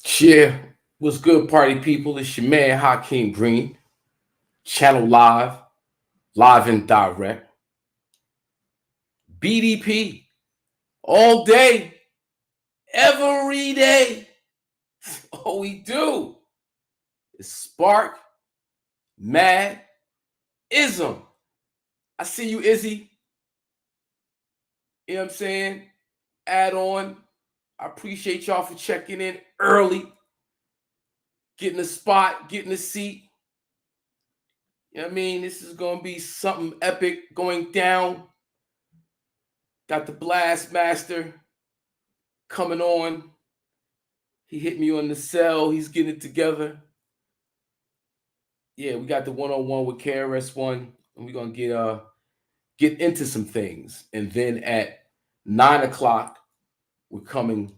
Yeah, what's good, party people? It's your man Hakeem Green, channel live and direct. BDP, all day, every day. All we do is spark, MAD IZM. I see you, Izzy. You know what I'm saying? Add on. I appreciate y'all for checking in early, getting a spot, getting a seat. You know what I mean? This is going to be something epic going down. Got the Blast Master coming on. He hit me on the cell. He's getting it together. Yeah, we got the one-on-one with KRS-One, and we're going to get into some things. And then at 9 o'clock, we're coming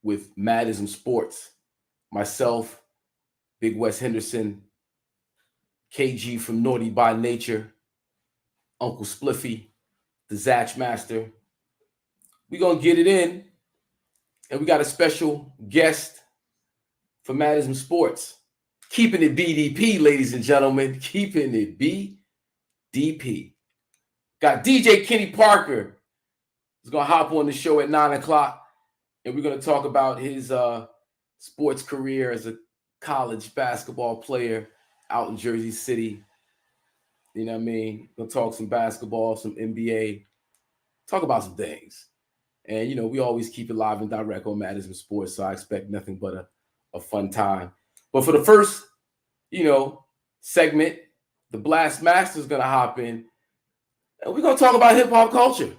with MAD IZM SPORTS. Myself, Big Wes Henderson, KG from Naughty by Nature, Uncle Spliffy, the Zatch Master. We're going to get it in. And we got a special guest for MAD IZM SPORTS. Keeping it BDP, ladies and gentlemen. Keeping it BDP. Got DJ Kenny Parker. He's going to hop on the show at 9 o'clock. And we're going to talk about his sports career as a college basketball player out in Jersey City. You know what I mean? We'll talk some basketball, some NBA. Talk about some things. And, you know, we always keep it live and direct on MAD IZM SPORTS, so I expect nothing but a fun time. But for the first, segment, the Blast Master is going to hop in, and we're going to talk about hip-hop culture.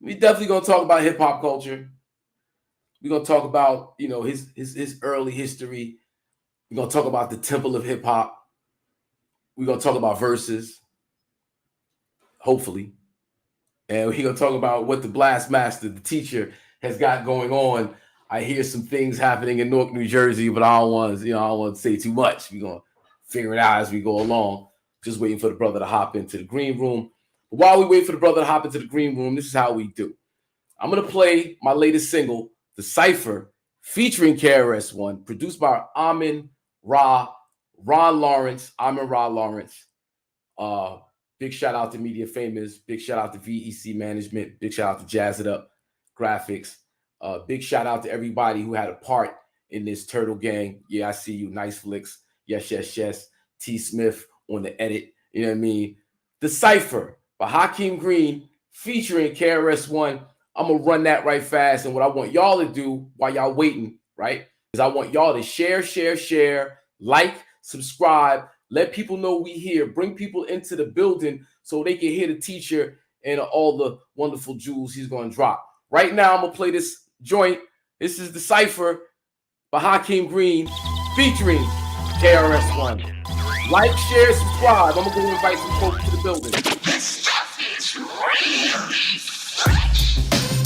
We definitely going to talk about hip-hop culture. We're going to talk about, his early history. We're going to talk about the temple of hip-hop. We're going to talk about verses, hopefully. And we're going to talk about what the Blast Master, the teacher, has got going on. I hear some things happening in Newark, New Jersey, but I don't want to say too much. We're going to figure it out as we go along. Just waiting for the brother to hop into the green room. But while we wait for the brother to hop into the green room, this is how we do. I'm going to play my latest single, The Cypher, featuring KRS-One, produced by Ron Lawrence. Big shout out to Media Famous. Big shout out to VEC Management. Big shout out to Jazz It Up Graphics. Big shout out to everybody who had a part in this Turtle Gang. Yeah, I see you. Nice flicks. Yes. T. Smith on the edit. You know what I mean? The Cypher by Hakeem Green featuring KRS-One. I'm going to run that right fast. And what I want y'all to do while y'all waiting, right, is I want y'all to share, like, subscribe. Let people know we here. Bring people into the building so they can hear the teacher and all the wonderful jewels he's going to drop. Right now, I'm going to play this joint. This is The Cypher by Hakeem Green featuring KRS-One. Like, share, subscribe. I'm going to go invite some folks to the building. This stuff is really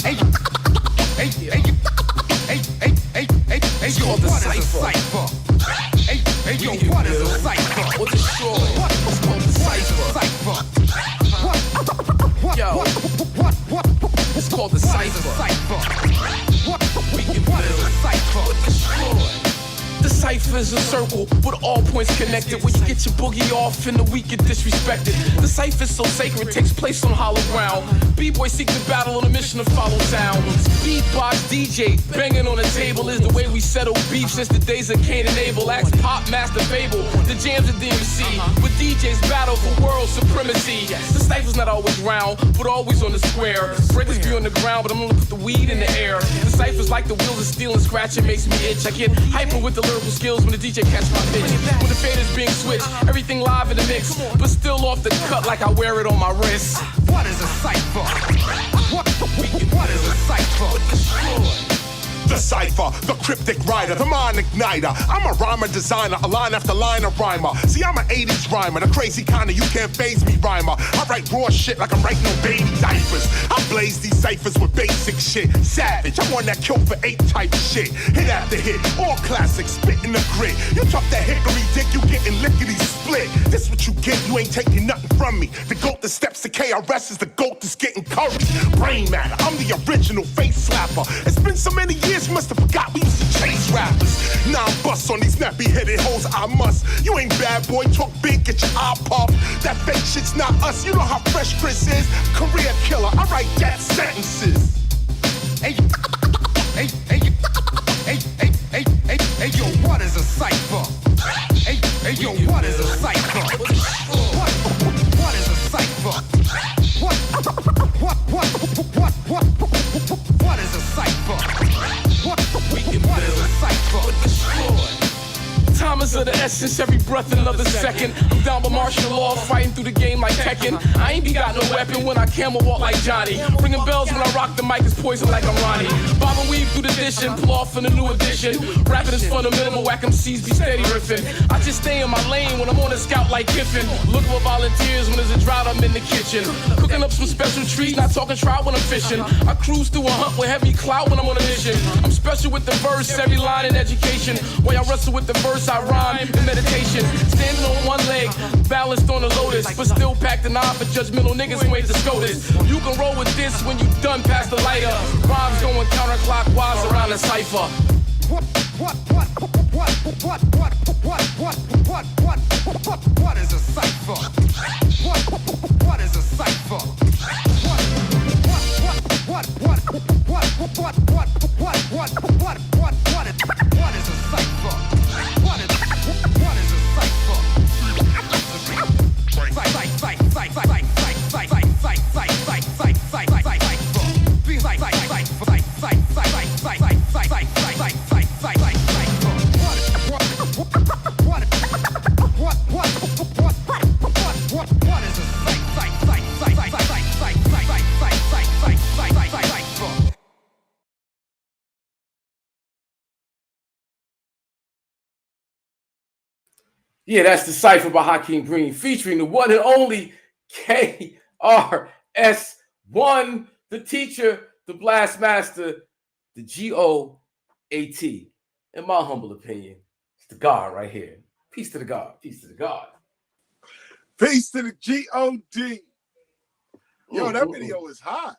Hey, it's called The Cypher. Hey, yo, what is a cypher? What's it short? What's called The Cypher? Yo, it's called The Cypher. We can build a cypher. The cypher is a circle with all points connected. Where you get your boogie off and the weak get disrespected. The cypher is so sacred, takes place on hollow ground. B-boys seek the battle on a mission to follow sound. Beatbox DJ, banging on the table is the way we settle beef since the days of Cain and Abel. Ask Pop Master Fable, the jams of DMC. With DJs battle for world supremacy. The cypher's not always round, but always on the square. Breakers be on the ground, but I'm gonna put the weed in the air. The cypher's like the wheels of steel and scratch, it makes me itch. I get hyper with the lyrical skills when the DJ catch my pitch. When the fader's being switched, everything live in the mix, but still off the cut like I wear it on my wrist. What is a cypher? What is a cypher? The Cypher, the cryptic writer, the mind igniter. I'm a rhymer designer, a line after line of rhymer. See, I'm an 80s rhymer, the crazy kind of you can't phase me rhymer. I write raw shit like I'm writing on baby diapers. I blaze these ciphers with basic shit. Savage, I'm one that kill for 8 type shit. Hit after hit, all classics, spit in the grit. You talk that hickory dick, you getting lickety split. This what you get, you ain't taking nothing from me. The goat that steps to KRS is the goat that's getting curried. Brain matter, I'm the original face slapper. It's been so many years Kids must have forgot we used to chase rappers. Now I'm bust on these nappy-headed hoes, I must. You ain't bad boy, talk big, get your eye popped. That fake shit's not us, you know how fresh Chris is. Career killer, I write death sentences. Hey, hey, hey, hey, hey, hey, hey, hey, yo, what is a cipher? Hey, hey, yo, what is a cipher? What is a cipher? What is a cipher? What is a cipher? Time is of the essence, every breath another second. I'm down by martial law, fighting through the game like Tekken. I ain't be got no weapon when I camel walk like Johnny. Ringing bells when I rock the mic is poison like I'm Ronnie. Bob and weave through the dishing, pull off in the new edition. Rapping is fundamental, whack MCs be steady riffing. I just stay in my lane when I'm on a scout like Kiffin. Look for volunteers when there's a drought, I'm in the kitchen. Cooking up some special treats, not talking trout when I'm fishing. I cruise through a hunt with heavy clout when I'm on a mission. I'm special with the verse, every line in education. While y'all wrestle with the verse, I rhyme in meditation. Standing on one leg, balanced on a lotus, but still packed an eye for judgmental niggas who ain't the SCOTUS. You can roll with this when you done past the lighter. Rhymes going counterclockwise around the cipher. What is a cipher? What is a cipher? What is a cipher? Yeah, that's the Cypher by Hakeem Green, featuring the one and only KRS-One, the teacher, the blast master, the GOAT. In my humble opinion, it's the God right here. Peace to the God. Peace to the God. Peace to the GOD. Yo, that video is hot.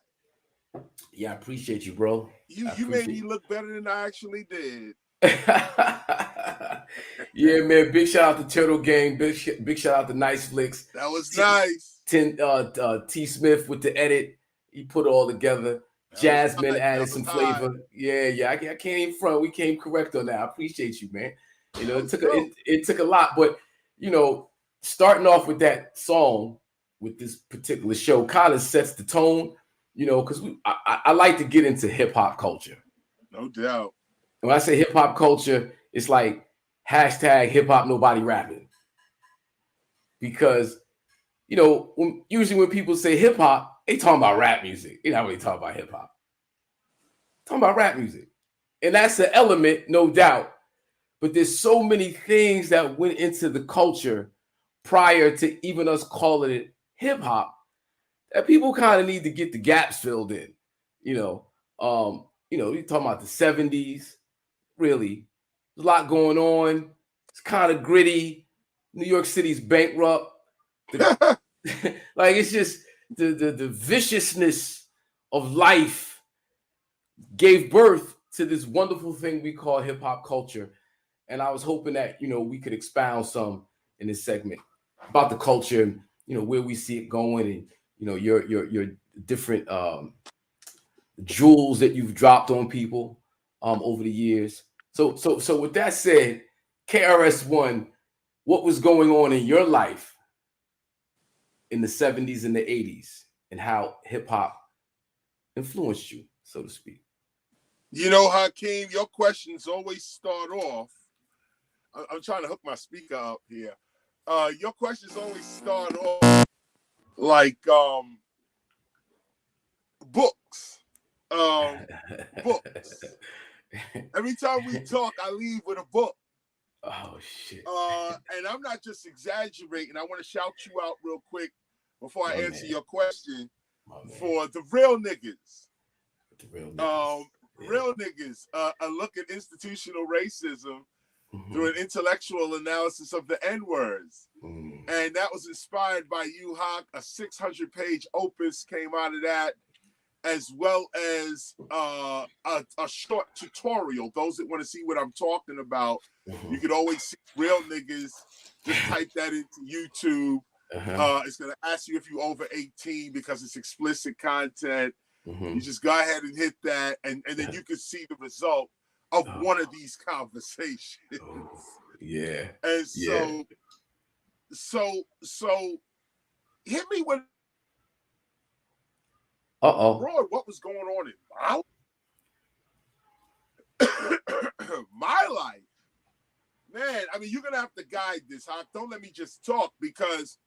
Yeah, I appreciate you, bro. You made me look better than I actually did. Yeah, man. Big shout out to Turtle Gang. Big shout out to Nice Flicks. That was nice. T Smith with the edit. He put it all together. Jasmine added some flavor. Yeah. I can't even front. We came correct on that. I appreciate you, man. You know, it took a lot, but you know, starting off with that song with this particular show kind of sets the tone. You know, because I like to get into hip hop culture. No doubt. When I say hip hop culture, it's like hashtag hip hop nobody rapping. Because, you know, usually when people say hip hop, they talking about rap music. They're not really talking about hip hop. Talking about rap music. And that's an element, no doubt. But there's so many things that went into the culture prior to even us calling it hip hop that people kind of need to get the gaps filled in. You're talking about the 70s. Really, there's a lot going on. It's kind of gritty. New York City's bankrupt. Like it's just the viciousness of life gave birth to this wonderful thing we call hip hop culture. And I was hoping that we could expound some in this segment about the culture, where we see it going, and your different jewels that you've dropped on people over the years. So with that said, KRS-One, what was going on in your life in the 70s and the 80s and how hip hop influenced you, so to speak? You know, Hakeem, your questions always start off. I'm trying to hook my speaker up here. Your questions always start off like books. Books. Every time we talk, I leave with a book. Oh shit. And I'm not just exaggerating. I want to shout you out real quick before I answer your question for the real niggas. The real niggas. Real niggas. A look at institutional racism through an intellectual analysis of the N-words. And that was inspired by you, Hawk. A 600-page opus came out of that. as well as a short tutorial. Those that want to see what I'm talking about, you can always see real niggas. Just type that into YouTube. It's going to ask you if you're over 18 because it's explicit content. You just go ahead and hit that, and then you can see the result of one of these conversations. Yeah. And so hit me with broad what was going on in my life. Man, I mean, you're gonna have to guide this, huh? Don't let me just talk, because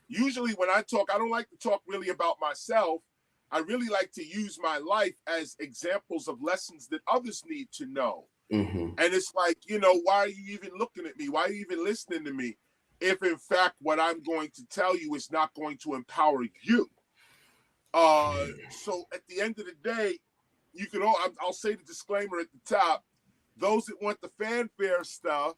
usually when I talk, I don't like to talk really about myself. I really like to use my life as examples of lessons that others need to know. And it's like, you know, why are you even looking at me? Why are you even listening to me? If in fact what I'm going to tell you is not going to empower you. So at the end of the day, you can I'll say the disclaimer at the top. Those that want the fanfare stuff,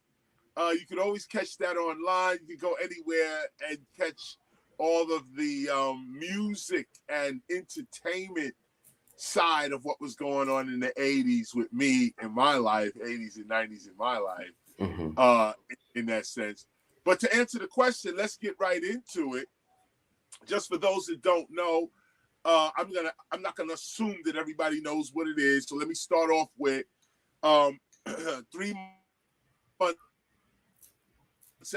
you can always catch that online. You can go anywhere and catch all of the music and entertainment side of what was going on in the 80s with me in my life, 80s and 90s in my life, in that sense. But to answer the question, let's get right into it. Just for those that don't know, I'm not gonna assume that everybody knows what it is. So let me start off with 3 months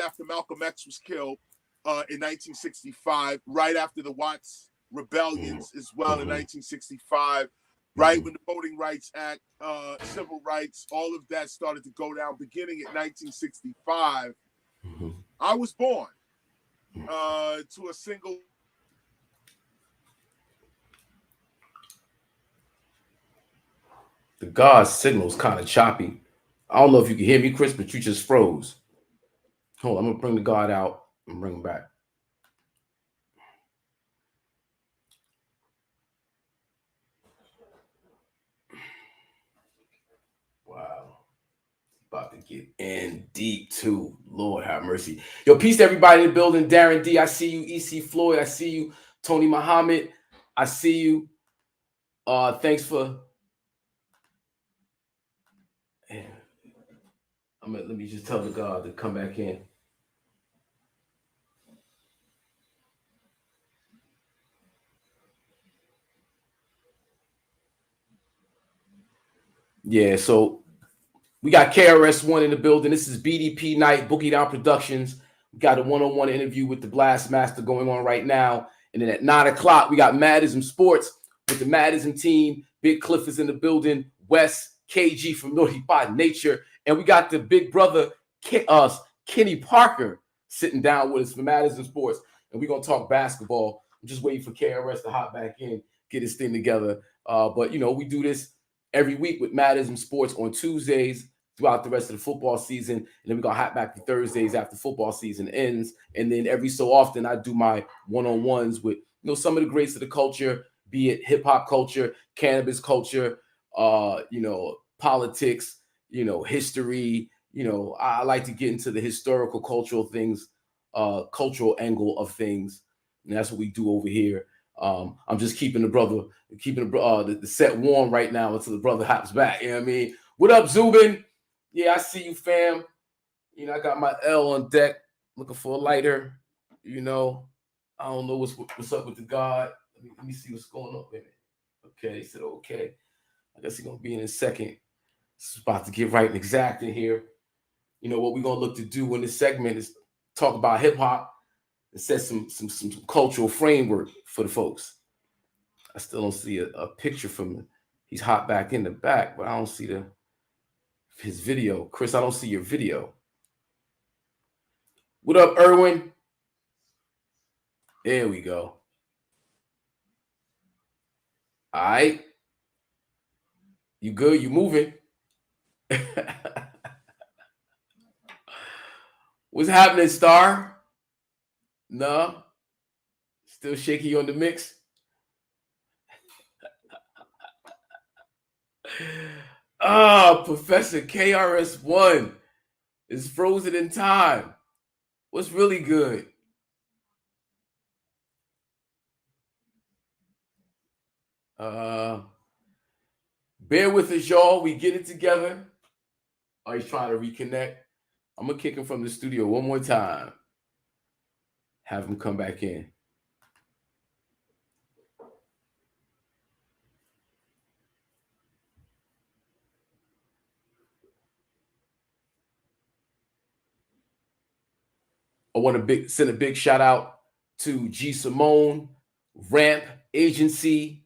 after Malcolm X was killed in 1965, right after the Watts rebellions as well in 1965, right when the Voting Rights Act, civil rights, all of that started to go down beginning at 1965. I was born to a single. The God signal's kind of choppy. I don't know if you can hear me, Chris, but you just froze. Hold on, I'm gonna bring the God out and bring him back. Wow. About to get in deep too. Lord have mercy. Yo, peace to everybody in the building. Darren D, I see you. EC Floyd, I see you. Tony Muhammad, I see you. Thanks for. Let me just tell the God to come back in. Yeah, so we got KRS-One in the building. This is BDP night, Boogie Down Productions. We got a one-on-one interview with the Blast Master going on right now. And then at 9 o'clock, we got MAD IZM Sports with the MAD IZM team. Big Cliff is in the building. Wes, KG from Naughty by Nature. And we got the big brother, Kenny Parker, sitting down with us for MAD IZM Sports. And we're going to talk basketball. I'm just waiting for KRS to hop back in, get his thing together. But, you know, we do this every week with MAD IZM Sports on Tuesdays throughout the rest of the football season. And then we're going to hop back to Thursdays after football season ends. And then every so often I do my one-on-ones with, you know, some of the greats of the culture, be it hip-hop culture, cannabis culture, you know, politics, you know, history. You know, I like to get into the historical cultural things, cultural angle of things. And that's what we do over here. I'm just keeping the set warm right now until the brother hops back. You know what I mean? What up, Zubin? Yeah, I see you, fam. You know, I got my L on deck, looking for a lighter. You know, I don't know what's up with the God. Let me see what's going on with it. Okay, he said okay. I guess he's gonna be in a second. It's about to get right and exact in here. You know what we're gonna look to do in this segment is talk about hip hop and set some cultural framework for the folks. I still don't see a picture from him. He's hot back in the back, but I don't see his video. Chris, I don't see your video. What up, Erwin? There we go. All right. You good? You moving? What's happening, Star? No? Still shaky on the mix? Professor KRS-One is frozen in time. What's really good? Bear with us, y'all. We get it together. Oh, he's trying to reconnect. I'm gonna kick him from the studio one more time. Have him come back in. I want to send a big shout out to G Simone, Ramp Agency.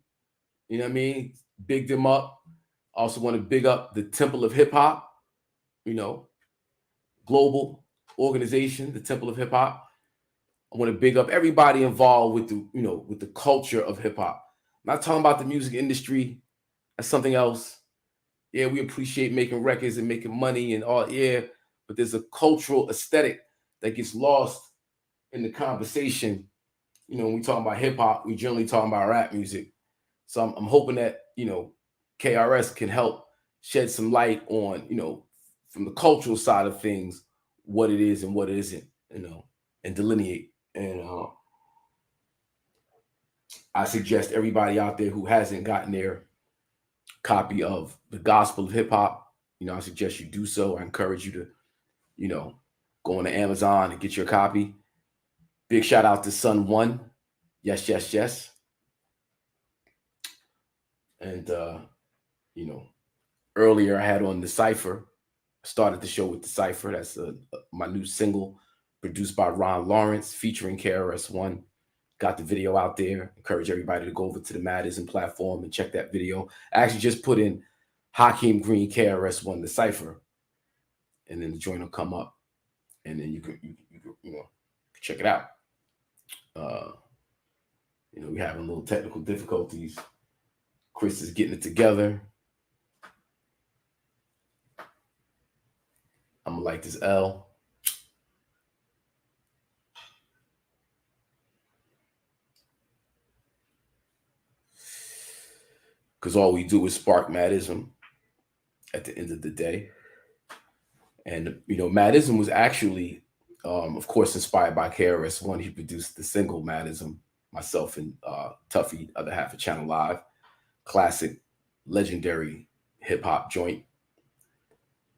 You know what I mean? Big them up. Also want to big up the Temple of Hip Hop, you know, global organization, the Temple of Hip Hop. I want to big up everybody involved with the, you know, with the culture of hip hop. I'm not talking about the music industry. That's something else. Yeah, we appreciate making records and making money and all, yeah, but there's a cultural aesthetic that gets lost in the conversation. You know, when we talk about hip hop, we generally talking about rap music. So I'm hoping that, you know, KRS can help shed some light on, you know, from the cultural side of things, what it is and what it isn't, you know, and delineate. And I suggest everybody out there who hasn't gotten their copy of The Gospel of Hip Hop, you know, I suggest you do so. I encourage you to, you know, go on to Amazon and get your copy. Big shout out to Sun One. Yes, yes, yes. And, you know, earlier I had on The Cypher. Started the show with The Cypher. That's my new single produced by Ron Lawrence featuring KRS-One. Got the video out there. Encourage everybody to go over to the MAD IZM platform and check that video. I actually just put in Hakeem Green KRS-One The Cypher, and then the joint will come up, and then you can you know, check it out. You know, we're having a little technical difficulties. Chris is getting it together. I'm gonna like this L. Because all we do is spark Madism at the end of the day. And, you know, Madism was actually, of course, inspired by KRS-One. He produced the single Madism, myself and Tuffy, other half of Channel Live. Classic, legendary hip-hop joint.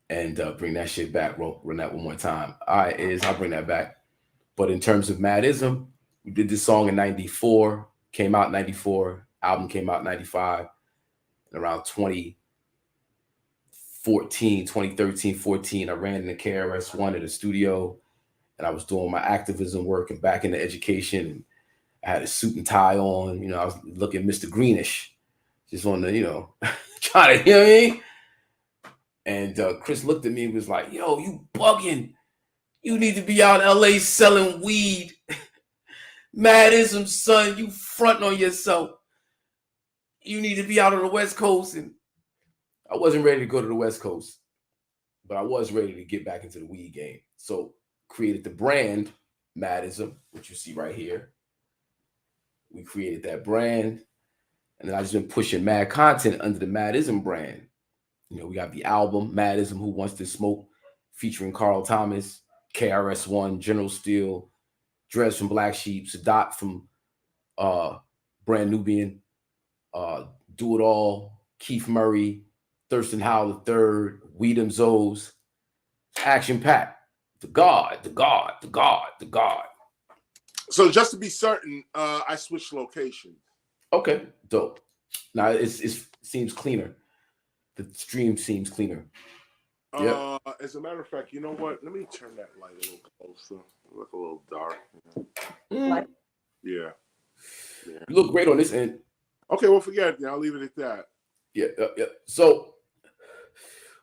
And bring that shit back. Run that one more time. All right, I'll bring that back. But in terms of Madism, we did this song in 94, came out in 94, album came out in 95. And around 2013, 14, I ran into KRS-One at the studio, and I was doing my activism work and back into education. And I had a suit and tie on, you know, I was looking Mr. Greenish, just on the, you know, trying to, you know what I mean? And Chris looked at me and was like, yo, you bugging. You need to be out in LA selling weed. Madism, son, you fronting on yourself. You need to be out on the West Coast. And I wasn't ready to go to the West Coast, but I was ready to get back into the weed game. So created the brand Madism, which you see right here. We created that brand. And then I just been pushing mad content under the Madism brand. You know, we got the album Madism, Who Wants to Smoke, featuring Carl Thomas, KRS-One, General Steel, Drez from Black Sheep, Sadat from Brand Nubian, Do It All, Keith Murray, Thurston Howell III, Weedham Zoes, action packed. The God. So just to be certain, I switched location. Okay, dope. Now it seems cleaner. The stream seems cleaner. Yep. As a matter of fact, you know what? Let me turn that light a little closer. Look a little dark. Yeah. You look great on this end. Okay, well, forget it. I'll leave it at that. Yeah. So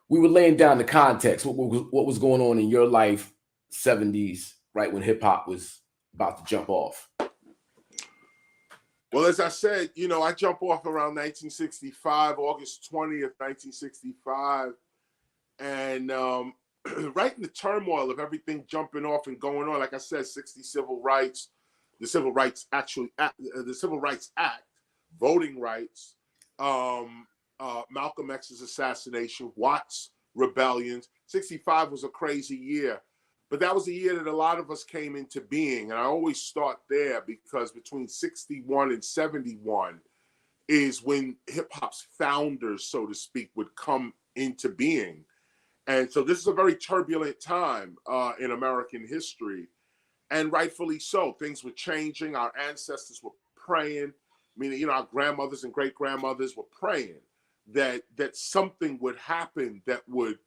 we were laying down the context. What was going on in your life, 70s, right when hip hop was about to jump off? Well, as I said, you know, I jump off around 1965, August 20th, 1965. And right in the turmoil of everything jumping off and going on, like I said, 60 civil rights, the Civil Rights Act, voting rights, Malcolm X's assassination, Watts rebellions. 65 was a crazy year. But that was a year that a lot of us came into being. And I always start there because between 61 and 71, is when hip hop's founders, so to speak, would come into being. And so this is a very turbulent time in American history, and rightfully so. Things were changing. Our ancestors were praying. Meaning, you know, our grandmothers and great grandmothers were praying that something would happen that would,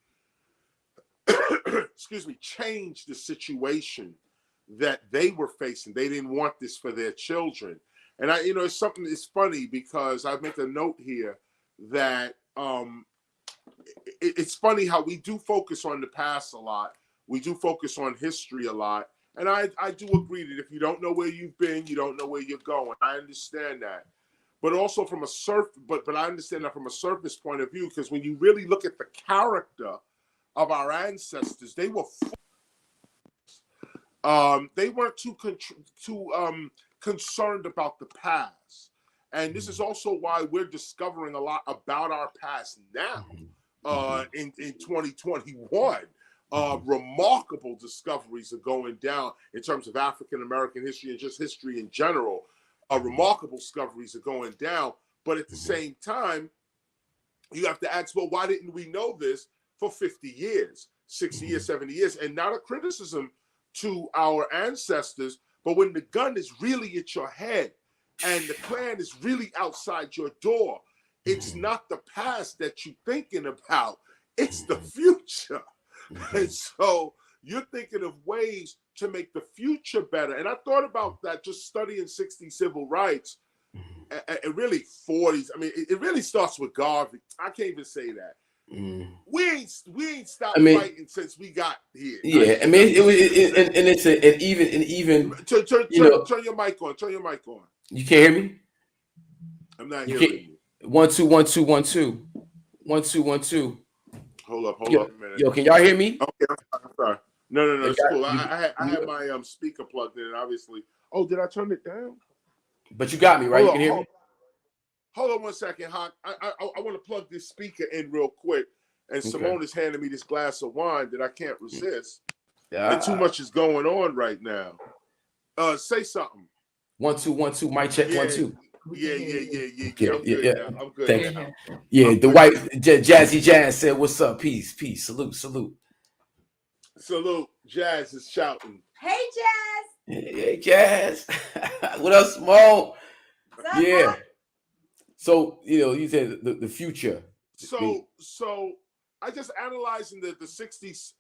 excuse me, change the situation that they were facing. They didn't want this for their children. And I, you know, it's funny because I make a note here that it's funny how we do focus on the past a lot. We do focus on history a lot. And I do agree that if you don't know where you've been, you don't know where you're going. I understand that. But also from a but I understand that from a surface point of view, because when you really look at the character of our ancestors, they were they weren't too concerned about the past. And this is also why we're discovering a lot about our past now in 2021. Remarkable discoveries are going down in terms of African American history and just history in general. Remarkable discoveries are going down, but at the same time, you have to ask, well, why didn't we know this for 50 years, 60 years, 70 years? And not a criticism to our ancestors, but when the gun is really at your head and the plan is really outside your door, it's not the past that you're thinking about, it's the future. And so you're thinking of ways to make the future better. And I thought about that just studying 60s civil rights and really 40s. I mean, it really starts with Garvey. I can't even say that. We ain't stopped fighting since we got here. Yeah, I mean, even turn your mic on. Turn your mic on. You can't hear me? I'm not hearing you. 1 2 1 2 1 2 1 2 1 2. Hold up a minute. Yo, can y'all hear me? Okay, I'm sorry. No, it's cool. I had my speaker plugged in, obviously. Oh, did I turn it down? But you got me, right? You can hear me? Hold on one second, Hawk. I want to plug this speaker in real quick. And Simone is handing me this glass of wine that I can't resist. And too much is going on right now. Say something. 1 2 1 2. Mic check. 1 2. Yeah. I'm good. Thank you. Yeah, the white Jazzy Jazz said, "What's up? Peace. Salute. Salute. Jazz is shouting. Hey, Jazz. Hey, Jazz. What up, Simone? Yeah. So, you know, you said the future. So I just analyzing the 60s,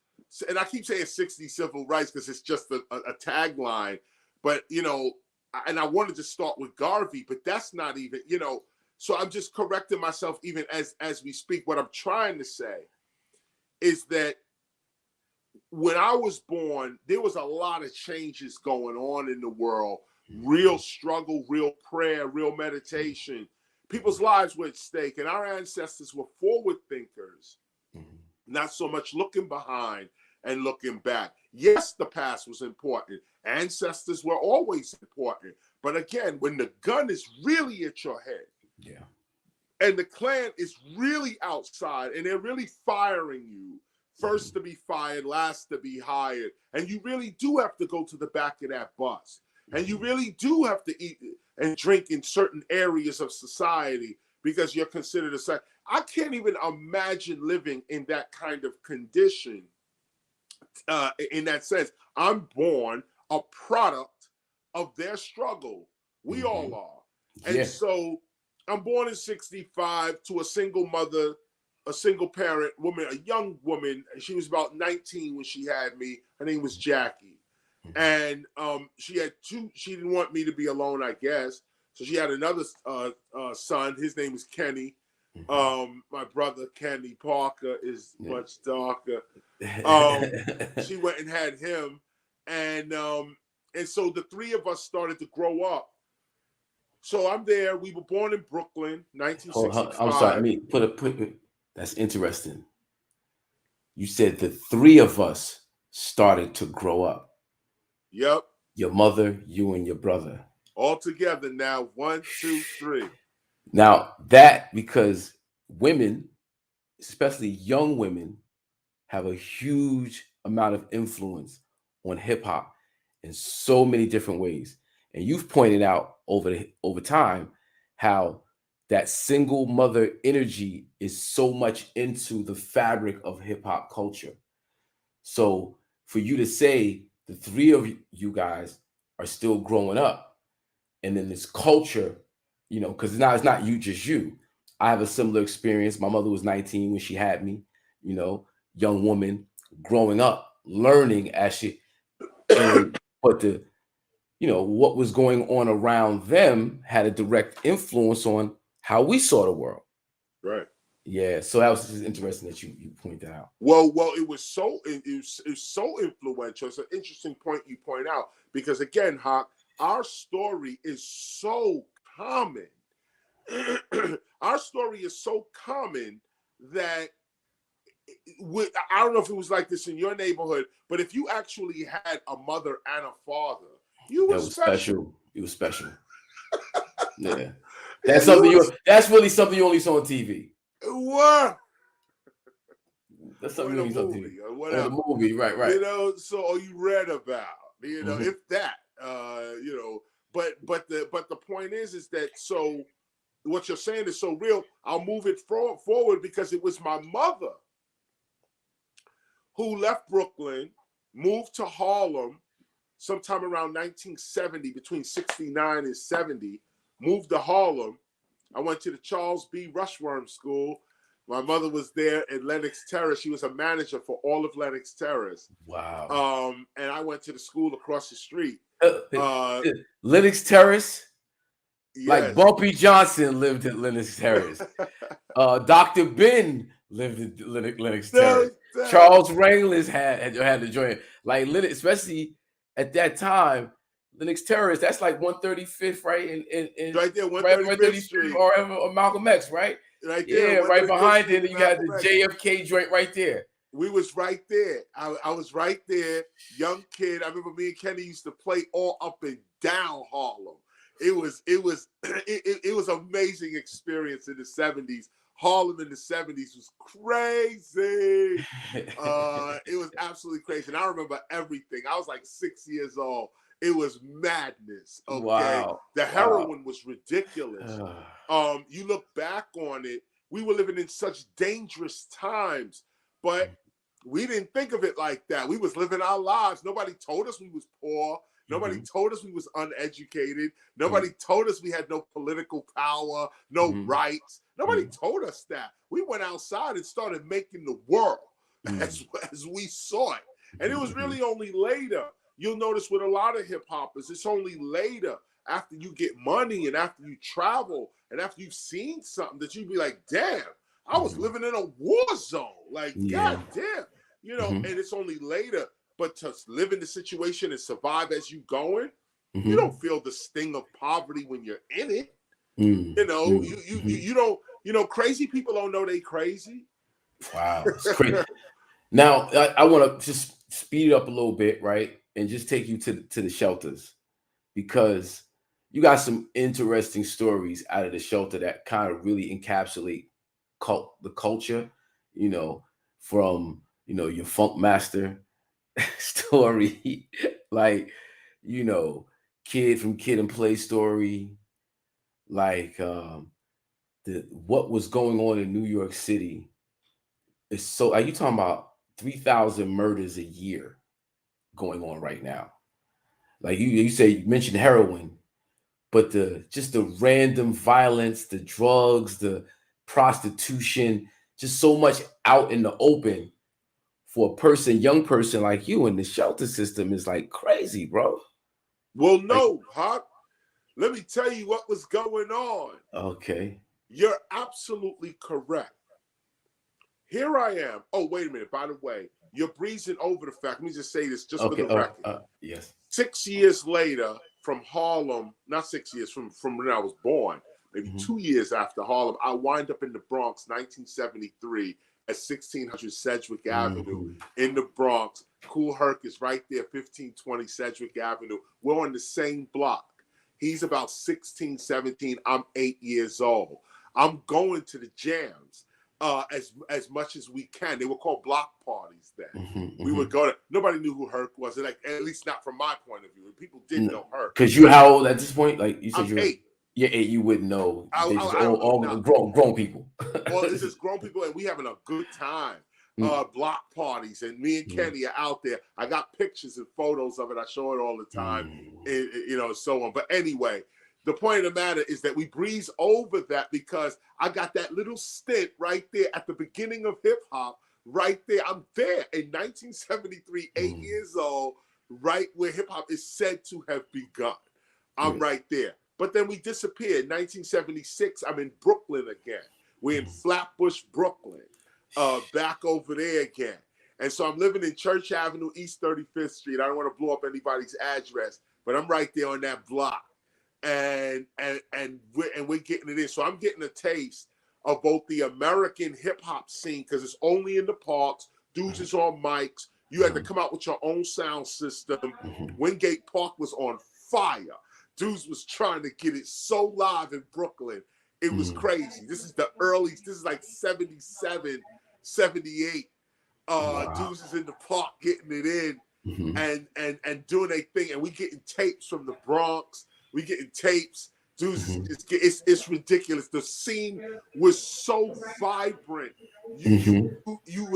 and I keep saying 60s civil rights because it's just a tagline. But, you know, and I wanted to start with Garvey, but that's not even, you know, so I'm just correcting myself even as we speak. What I'm trying to say is that when I was born, there was a lot of changes going on in the world, real struggle, real prayer, real meditation. People's lives were at stake, and our ancestors were forward thinkers, not so much looking behind and looking back. Yes, the past was important. Ancestors were always important. But again, when the gun is really at your head, and the Klan is really outside, and they're really firing you, first to be fired, last to be hired, and you really do have to go to the back of that bus, and you really do have to eat and drink in certain areas of society because you're considered a sect. I can't even imagine living in that kind of condition. In that sense, I'm born a product of their struggle. We all are. And so I'm born in 65 to a single mother, a single parent woman, a young woman. She was about 19 when she had me. Her name was Jackie. And she had two. She didn't want me to be alone, I guess. So she had another son. His name was Kenny. My brother Kenny Parker is much darker. She went and had him, and so the three of us started to grow up. So I'm there. We were born in Brooklyn, 1965. I'm sorry. I mean, put. That's interesting. You said the three of us started to grow up. Yep. Your mother, you, and your brother. All together now. 1, 2, 3. Now that because women, especially young women, have a huge amount of influence on hip hop in so many different ways. And you've pointed out over time how that single mother energy is so much into the fabric of hip hop culture. So for you to say the three of you guys are still growing up, and then this culture, because now it's not you, just you. I have a similar experience. My mother was 19 when she had me, young woman growing up, learning as she, but what was going on around them had a direct influence on how we saw the world. Right. Yeah. So that was just interesting that you point that out. Well, it was so influential. It's an interesting point you point out, because again, Hawk, our story is so common. Our story is so common that I don't know if it was like this in your neighborhood, but if you actually had a mother and a father, you were special. It was special. Yeah. That's really something you only saw on TV. What? That's something you only saw on TV. Or whatever. The movie, right. So you read about, if that, but the point is that, so what you're saying is so real. I'll move it forward because it was my mother who left Brooklyn, moved to Harlem sometime around 1970, between 69 and 70, moved to Harlem. I went to the Charles B. Rushworm School. My mother was there in Lenox Terrace. She was a manager for all of Lenox Terrace. Wow. And I went to the school across the street. Lenox Terrace? Yes. Like Bumpy Johnson lived at Lenox Terrace. Dr. Ben lived at Lenox Terrace. Charles Wranglers had to join. Like, especially at that time, Lenox Terrace, that's like 135th, right? In right there, 135th Street. Or Malcolm X, right? Right there. Yeah, right behind it. You got the JFK joint right there. We was right there. I was right there, young kid. I remember me and Kenny used to play all up and down Harlem. It was amazing experience in the 70s. Harlem in the 70s was crazy. It was absolutely crazy. And I remember everything. I was like 6 years old. It was madness. Okay. Wow. The heroin was ridiculous. You look back on it, we were living in such dangerous times, but we didn't think of it like that. We was living our lives. Nobody told us we was poor. Nobody told us we was uneducated. Nobody told us we had no political power, no rights. Nobody told us that. We went outside and started making the world as we saw it. And it was really only later. You'll notice with a lot of hip hoppers, it's only later, after you get money and after you travel and after you've seen something, that you be like, damn, I was living in a war zone. Like, God damn, and it's only later. But to live in the situation and survive as you going, you don't feel the sting of poverty when you're in it. You don't, crazy people don't know they crazy. Wow. It's crazy. Now, I want to just speed it up a little bit, right? And just take you to the shelters, because you got some interesting stories out of the shelter that kind of really encapsulate the culture, from, your Funk Master story, like, Kid from Kid and Play story, like what was going on in New York City is so. Are you talking about 3,000 murders a year going on right now? Like you mentioned heroin, but just the random violence, the drugs, the prostitution, just so much out in the open for a young person like you in the shelter system is like crazy, bro. Well, no, Hawk. Let me tell you what was going on. Okay. You're absolutely correct. Here I am. Oh, wait a minute. By the way, you're breezing over the fact. Let me just say this just for the record. Yes. 6 years later from Harlem, not 6 years, from when I was born, maybe 2 years after Harlem, I wind up in the Bronx, 1973, at 1600 Sedgwick Avenue in the Bronx. Kool Herc is right there, 1520 Sedgwick Avenue. We're on the same block. He's about 16, 17. I'm 8 years old. I'm going to the jams as much as we can. They were called block parties then. We would go to, nobody knew who Herc was, like, at least not from my point of view. People didn't know Herc. Because you how old at this point? Like you said, I'm 8. Yeah, you wouldn't know. I They just don't know all now. grown people. Well, it's just grown people, and we having a good time. Block parties, and me and Kenny are out there. I got pictures and photos of it. I show it all the time, so on. But anyway, the point of the matter is that we breeze over that because I got that little stint right there at the beginning of hip hop. Right there, I'm there in 1973, 8 years old, right where hip hop is said to have begun. I'm right there. But then we disappeared. 1976, I'm in Brooklyn again. We're in Flatbush, Brooklyn, back over there again. And so I'm living in Church Avenue, East 35th Street. I don't want to blow up anybody's address, but I'm right there on that block. And we're getting it in. So I'm getting a taste of both the American hip hop scene, because it's only in the parks. Dudes is on mics. You had to come out with your own sound system. Wingate Park was on fire. Dudes was trying to get it so live in Brooklyn. It was crazy. This is the early, this is like 77, 78. Dudes is in the park getting it in and doing their thing. And we getting tapes from the Bronx. We getting tapes. Dudes, it's ridiculous. The scene was so vibrant. It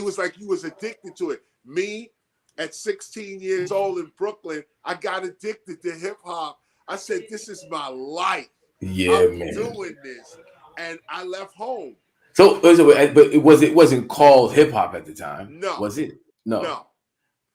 was like you was addicted to it. Me, at 16 years old in Brooklyn, I got addicted to hip hop. I said, "This is my life. I'm doing this," and I left home. So, but it wasn't called hip hop at the time. No, was it? No.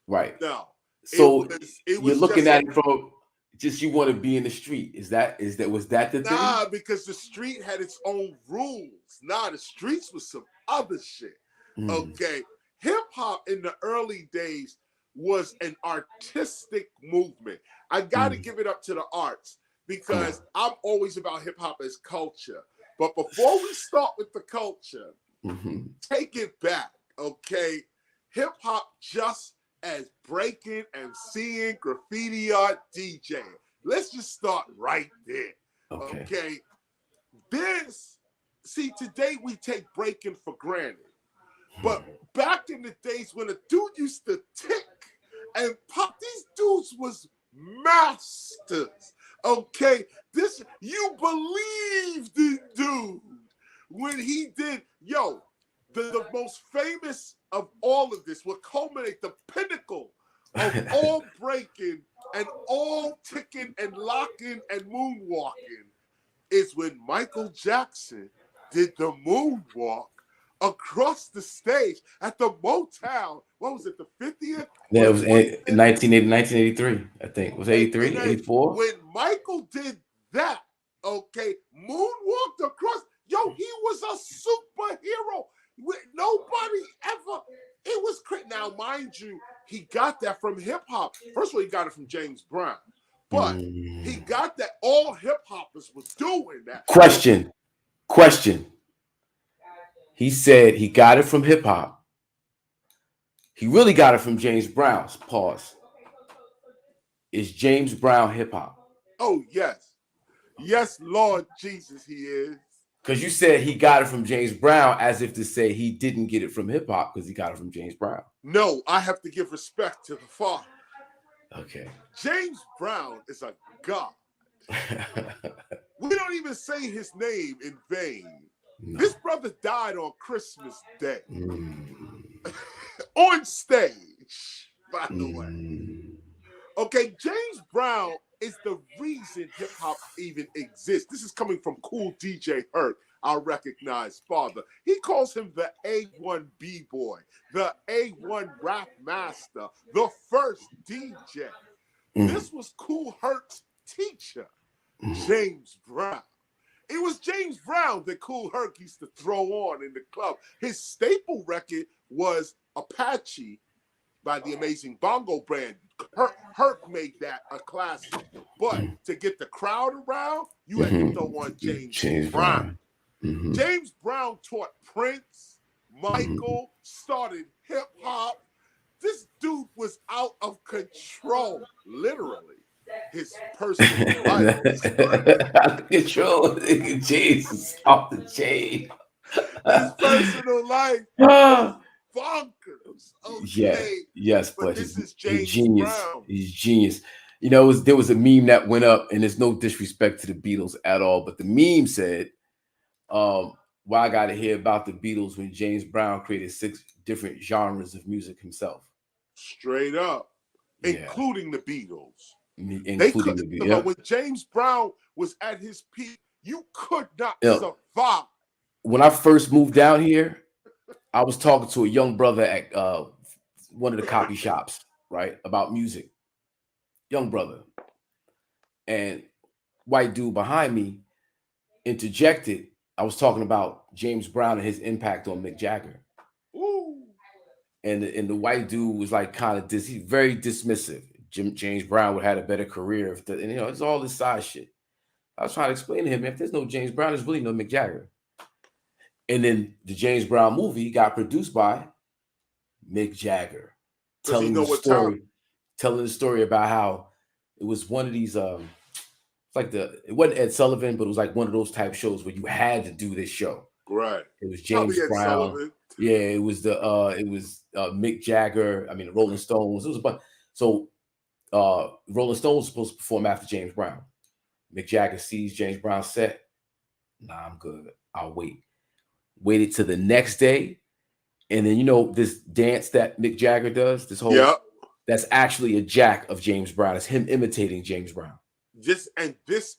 Right. No. So it was you're looking at it from just you want to be in the street. Was that the thing? Nah, because the street had its own rules. Nah, the streets was some other shit. Okay. Hip hop in the early days was an artistic movement. I got to give it up to the arts because I'm always about hip hop as culture. But before we start with the culture, take it back, okay? Hip hop just as breaking, MCing, graffiti art, DJing. Let's just start right there, okay? Today we take breaking for granted. But back in the days when a dude used to tick and pop, these dudes was masters. Okay, you believed in dude when he did. The most famous of all of this, what culminate the pinnacle of all breaking and all ticking and locking and moonwalking is when Michael Jackson did the moonwalk across the stage at the Motown. What was it, the 50th? Yeah, it was 1983, I think. It was 83, 84? When Michael did that, okay, moonwalked across, he was a superhero. Nobody ever, it was crazy. Now, mind you, he got that from hip-hop. First of all, he got it from James Brown. But he got that, all hip-hoppers was doing that. Question. He said he got it from hip hop. He really got it from James Brown's. Pause. Is James Brown hip hop? Oh, yes. Yes, Lord Jesus, he is. Because you said he got it from James Brown as if to say he didn't get it from hip hop because he got it from James Brown. No, I have to give respect to the father. Okay. James Brown is a god. We don't even say his name in vain. No. This brother died on Christmas Day. On stage, by the way. Okay, James Brown is the reason hip-hop even exists. This is coming from Cool DJ Herc, our recognized father. He calls him the A1 B-boy, the A1 rap master, the first DJ. This was Cool Herc's teacher, James Brown. It was James Brown that Cool Herc used to throw on in the club. His staple record was Apache by the Amazing Bongo Band. Herc made that a classic. But to get the crowd around, you had to throw on James Brown. James Brown taught Prince, Michael, started hip-hop. This dude was out of control, literally. His personal life. Out of control. Jesus, off the chain. His personal life. Bonkers. Okay. Yes, but this is James genius. Brown. He's genius. there was a meme that went up, and there's no disrespect to the Beatles at all, but the meme said, "Why I got to hear about the Beatles when James Brown created 6 different genres of music himself." Straight up, Yeah, including the Beatles. They including couldn't. the Beatles. When James Brown was at his peak, you could not Yeah. survive. When I first moved down here, I was talking to a young brother at one of the copy shops, right, about music. Young brother, and white dude behind me interjected. I was talking about James Brown and his impact on Mick Jagger, Ooh. and the white dude was like kind of he's very dismissive. James Brown would have had a better career if and it's all this side shit. I was trying to explain to him, if there's no James Brown, there's really no Mick Jagger. And then the James Brown movie got produced by Mick Jagger, telling the story about how it was one of these it's like it wasn't Ed Sullivan, but it was like one of those type shows where you had to do this show. Right. It was James Brown. Sullivan. Yeah, it was Mick Jagger. I mean, the Rolling Stones. It was a bunch. So Rolling Stones was supposed to perform after James Brown. Mick Jagger sees James Brown set. Nah, I'm good. I'll wait. Waited to the next day. And then this dance that Mick Jagger does, this whole that's actually a jack of James Brown. It's him imitating James Brown. This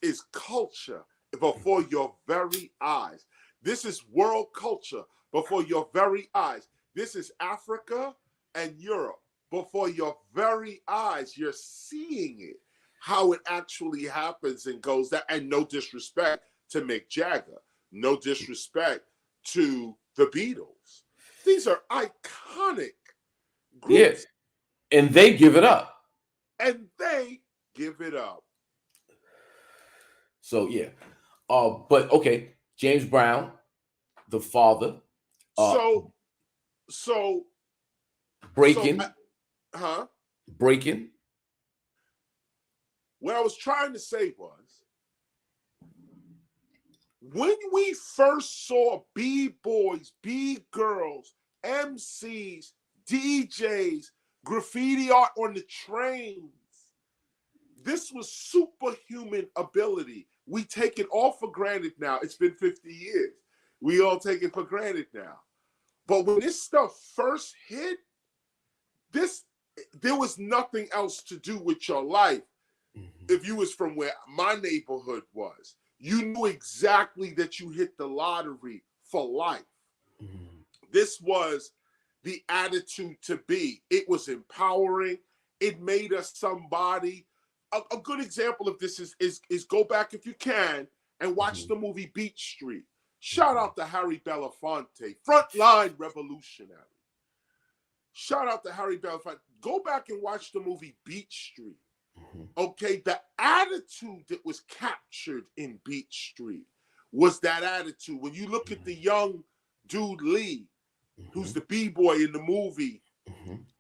is culture before your very eyes. This is world culture before your very eyes. This is Africa and Europe before your very eyes. You're seeing it, how it actually happens and goes that. And no disrespect to Mick Jagger, no disrespect to the Beatles. These are iconic groups. Yes. And they give it up. So yeah. But okay, James Brown, the father. Breaking. Breaking. What I was trying to say was, when we first saw B-boys, B-girls, MCs, DJs, graffiti art on the trains, this was superhuman ability. We take it all for granted now. It's been 50 years. We all take it for granted now. But when this stuff first hit, there was nothing else to do with your life. If you was from where my neighborhood was, you knew exactly that you hit the lottery for life. This was the attitude to be. It was empowering. It made us somebody. A good example of this is go back, if you can, and watch the movie Beach Street. Shout out to Harry Belafonte, frontline revolutionary. Shout out to Harry Belafonte. Go back and watch the movie Beach Street. Okay, the attitude that was captured in Beach Street was that attitude. When you look at the young dude Lee, who's the B-boy in the movie,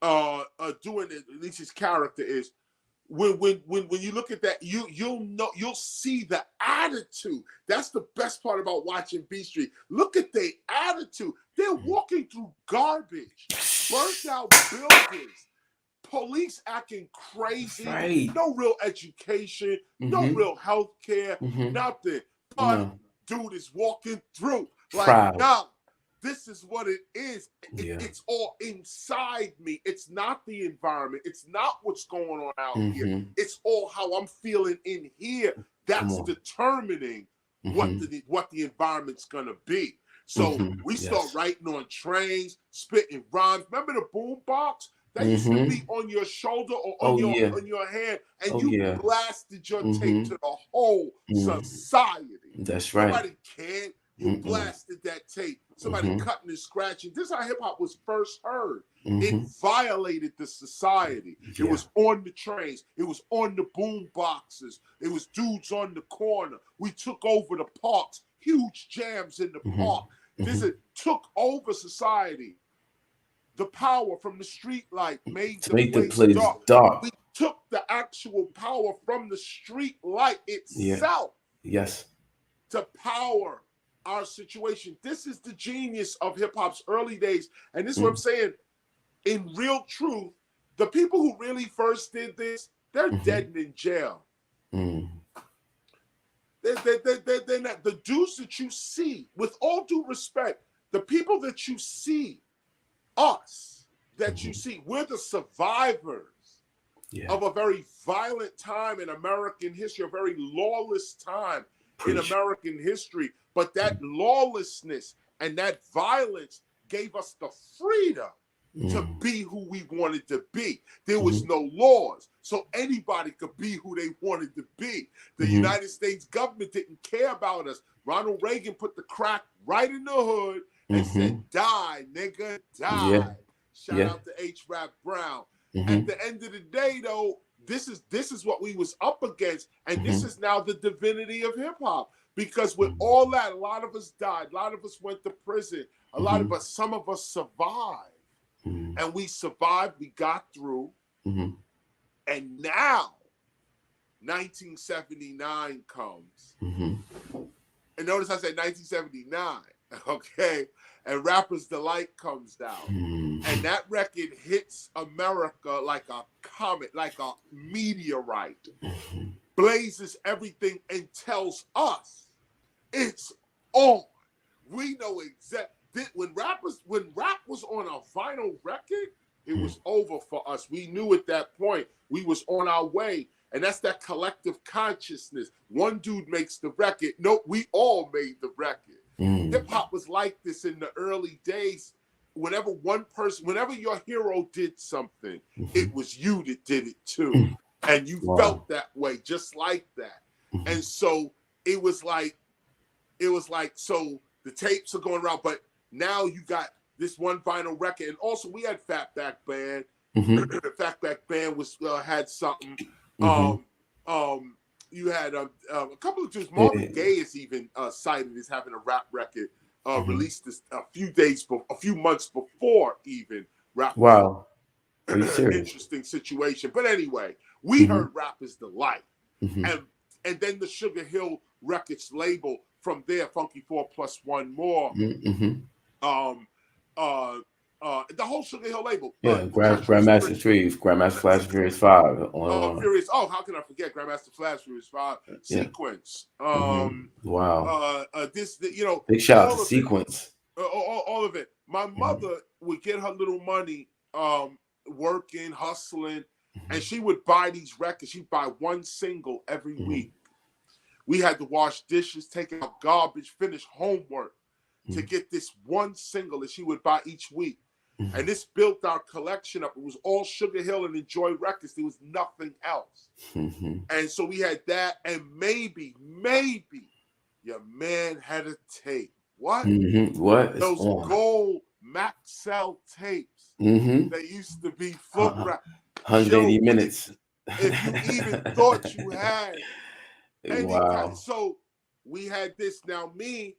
doing it, at least his character is. When you look at that, you'll see the attitude. That's the best part about watching Beach Street. Look at their attitude. They're walking through garbage, burnt out buildings, police acting crazy, no real education, no real health care, nothing. But dude is walking through like, nah, this is what it is. It's all inside me. It's not the environment. It's not what's going on out here. It's all how I'm feeling in here. That's determining what the environment's gonna be. So we start writing on trains, spitting rhymes. Remember the boom box? That used to be on your shoulder or on your hand, and you blasted your tape to the whole society. That's right. Nobody cared. You blasted that tape. Somebody cutting and scratching. This is how hip hop was first heard. It violated the society. It was on the trains. It was on the boom boxes. It was dudes on the corner. We took over the parks. Huge jams in the park. This took over society. The power from the street light made the place dark. We took the actual power from the street light itself to power our situation. This is the genius of hip-hop's early days. And this is what I'm saying. In real truth, the people who really first did this, They're dead and in jail. They're not the dudes that you see. With all due respect, the people that you see, us that you see, we're the survivors of a very violent time in American history, a very lawless time in American history. But that lawlessness and that violence gave us the freedom to be who we wanted to be. There was no laws, so anybody could be who they wanted to be. The United States government didn't care about us. Ronald Reagan put the crack right in the hood and said, die, nigga, die. Shout out to H. Rap Brown. At the end of the day, though, this is what we was up against, and this is now the divinity of hip-hop. Because with all that, a lot of us died. A lot of us went to prison. A lot of us, some of us survived. And we survived. We got through. And now, 1979 comes. And notice I said 1979, okay? And Rapper's Delight comes out. And that record hits America like a comet, like a meteorite. Blazes everything and tells us it's on. We know exactly. When rap was on a vinyl record, it was over for us. We knew at that point we was on our way. And that's that collective consciousness. One dude makes the record. No, we all made the record. Hip hop was like this in the early days. Whenever your hero did something, it was you that did it too. And you felt that way, just like that. And so it was like, so the tapes are going around, but now you got this one vinyl record. And also we had Fatback Band. Fatback Band was had something. You had a couple of dudes. Marvin Gaye is even cited as having a rap record released this a few months before even rap. Wow. Are you serious? Interesting situation. But anyway, we heard Rapper's Delight. And then the Sugar Hill Records label from there, Funky 4 Plus One More. The whole Sugar Hill label. Grandmaster Flash, Grandmaster Flash Furious 5. Furious. Oh, how can I forget Grandmaster Flash Furious 5 Sequence? Wow. Big shout out to Sequence. All of it. My mother would get her little money, working, hustling, and she would buy these records. She'd buy one single every week. We had to wash dishes, take out garbage, finish homework to get this one single that she would buy each week. And this built our collection up. It was all Sugar Hill and Enjoy Records. There was nothing else. And so we had that, and maybe your man had a tape. What? What? Those gold Maxell tapes that used to be flip rap. 180 minutes. If you even thought you had any kind. So we had this. Now me,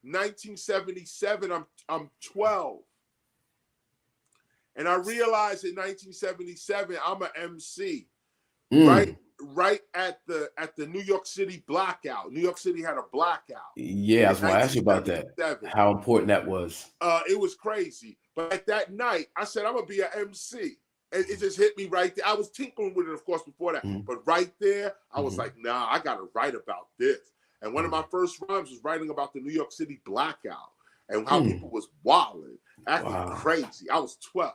1977, I'm 12. And I realized in 1977, I'm an MC, right at the New York City blackout. New York City had a blackout. Yeah, I was going to ask you about that. How important that was. It was crazy. But at that night, I said, I'm going to be an MC. And it just hit me right there. I was tinkering with it, of course, before that. But right there, I was like, nah, I got to write about this. And one of my first rhymes was writing about the New York City blackout and how people was wilding, acting crazy. I was 12.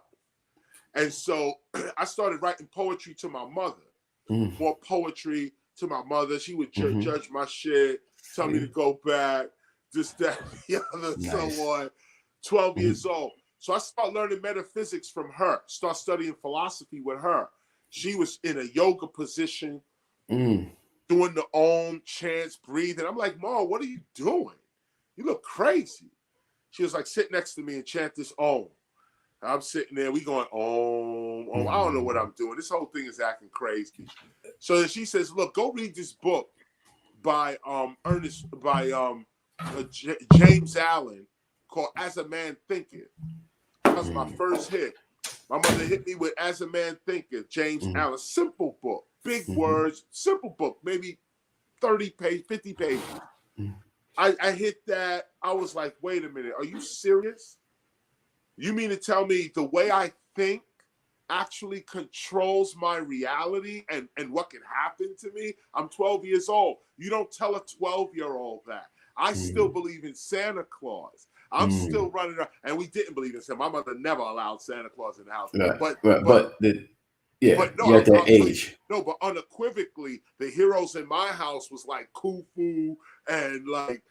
And so I started writing poetry to my mother, more poetry to my mother. She would judge my shit, tell me to go back, this, that, the other, so on. 12 years old. So I started learning metaphysics from her, start studying philosophy with her. She was in a yoga position, doing the Om, chants, breathing. I'm like, Mom, what are you doing? You look crazy. She was like, sit next to me and chant this Om. I'm sitting there, we going, Om. I don't know what I'm doing. This whole thing is acting crazy. So then she says, look, go read this book by James Allen called As a Man Thinketh. That was my first hit. My mother hit me with As a Man Thinketh, James Allen. Simple book, big words, simple book, maybe 30 pages, 50 pages. I hit that. I was like, wait a minute, are you serious? You mean to tell me the way I think actually controls my reality and what can happen to me. I'm 12 years old. You don't tell a 12-year-old that. I still believe in Santa Claus. I'm still running around, and we didn't believe in Santa. My mother never allowed Santa Claus in the house. Right. But you're at that age. But unequivocally, the heroes in my house was like Khufu and like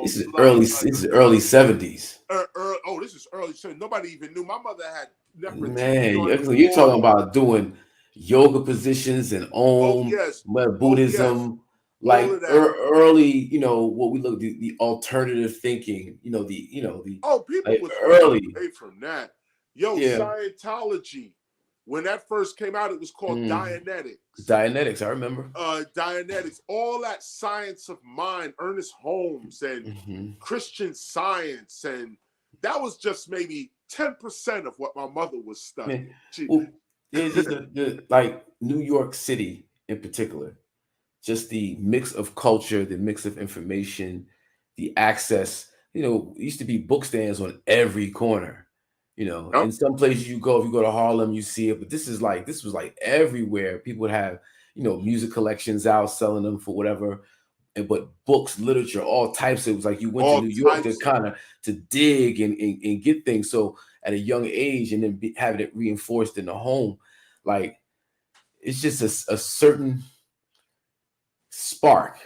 this is early 70s. This is early 70s. Nobody even knew. My mother had Nefertiti. Man, you're talking about doing yoga positions and Buddhism, like early, what we look the alternative thinking, people like was early away from that. Scientology. When that first came out, it was called Dianetics. Dianetics, I remember. Dianetics, all that science of mind, Ernest Holmes and Christian Science, and that was just maybe 10% of what my mother was studying. Like New York City in particular, just the mix of culture, the mix of information, the access. It used to be book stands on every corner. In some places if you go to Harlem, you see it, but this was like everywhere. People would have, music collections out selling them for whatever, but books, literature, all types. It was like you went to New York to dig and get things. So at a young age, and then having it reinforced in the home, like it's just a certain spark.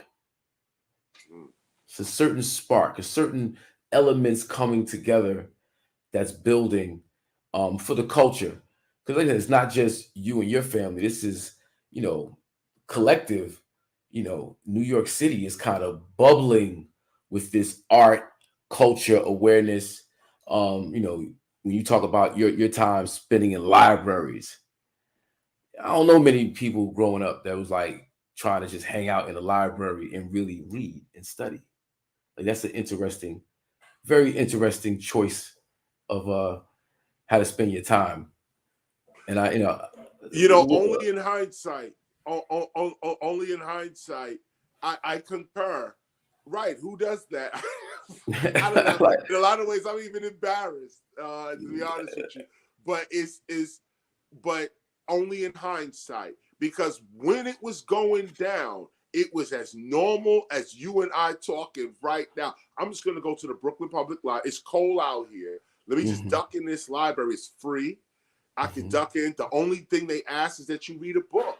It's a certain spark, a certain elements coming together that's building for the culture. Because like I said, it's not just you and your family. This is, collective. New York City is kind of bubbling with this art, culture, awareness. When you talk about your time spending in libraries, I don't know many people growing up that was like trying to just hang out in a library and really read and study. Like that's an very interesting choice of how to spend your time. And only in hindsight, I concur. Right? Who does that? I don't know. In a lot of ways, I'm even embarrassed to be honest with you. But only in hindsight, because when it was going down, it was as normal as you and I talking right now. I'm just going to go to the Brooklyn Public Library. It's cold out here. Let me just duck in this library. It's free. I can duck in. The only thing they ask is that you read a book.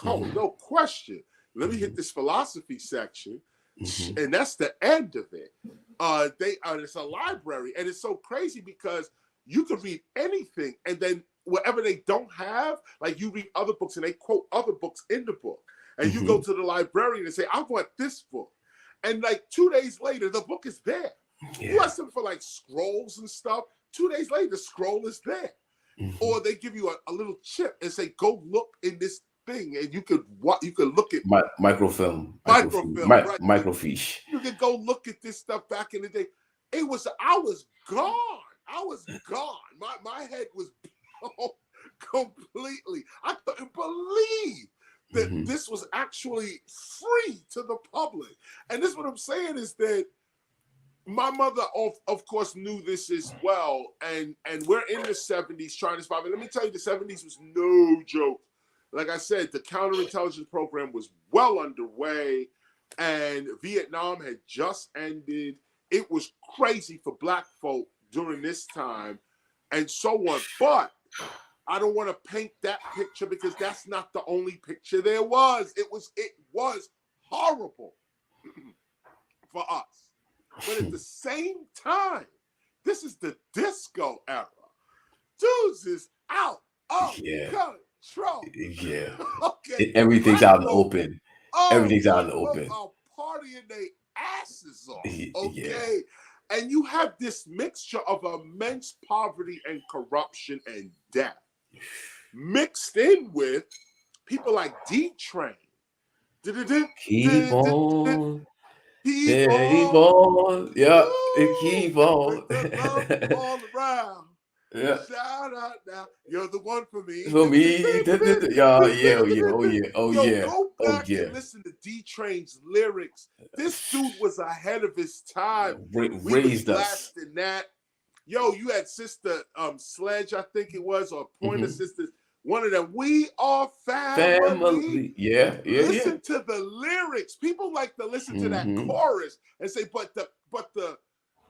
Oh, no question. Let me hit this philosophy section. And that's the end of it. It's a library. And it's so crazy because you can read anything. And then whatever they don't have, like you read other books and they quote other books in the book. And you go to the librarian and say, I want this book. And like 2 days later, the book is there. Yeah. You ask them for like scrolls and stuff. 2 days later, the scroll is there. Or they give you a little chip and say, go look in this thing. And you could look at microfilm. Microfiche. You could go look at this stuff back in the day. I was gone. My head was blown completely. I couldn't believe that this was actually free to the public. And this what I'm saying is that my mother, of course, knew this as well. And we're in the 70s trying to survive. And let me tell you, the 70s was no joke. Like I said, the counterintelligence program was well underway and Vietnam had just ended. It was crazy for Black folk during this time and so on. But I don't want to paint that picture because that's not the only picture there was. It was horrible for us. But at the same time, this is the disco era. Dudes is out of control. Yeah. Okay. Everything's out in the open. Everything's out in the open. Are partying their asses off. Okay. Yeah. And you have this mixture of immense poverty and corruption and death mixed in with people like D-Train. Keep on. Keep on. Yeah. Keep on. All around. Yeah. Shout out now. You're the one for me. For me. Go back and listen to D-Train's lyrics. This dude was ahead of his time. Raised us. Blasting that. Yo, you had Sister Sledge, I think it was, or Pointer Mhm. Sisters. One of them. We are family. Family. Yeah. Listen to the lyrics. People like to listen to that Mhm. chorus and say, but the,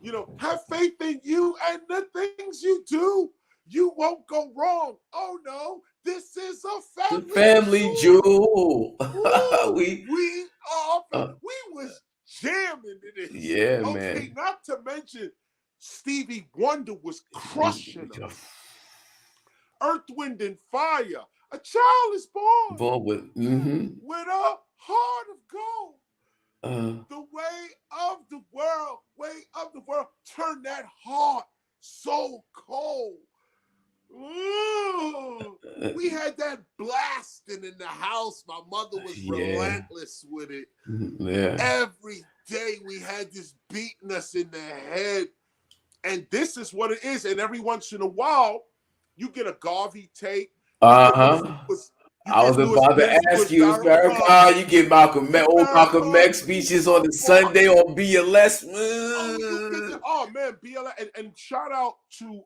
you know, have faith in you and the things you do. You won't go wrong. Oh no, this is a The family family jewel. jewel. Ooh, we we are. uh, We was jamming to this. yeah, Okay, man. not to mention Stevie Wonder was crushing them. Earth, Wind, and Fire. A child is born Born with with a heart of gold. uh The way of the world, turn that heart so cold. Ooh, we had that blasting in the house. My mother was yeah. relentless with it. Yeah. Every day we had this beating us in the head. And this is what it is. And every once in a while, you get a Garvey tape. Uh-huh. You I get was Louis about to Benz ask with you, is Farrakhan, you get old Malcolm X speeches on the Sunday on BLS. Oh man, BLS and shout out to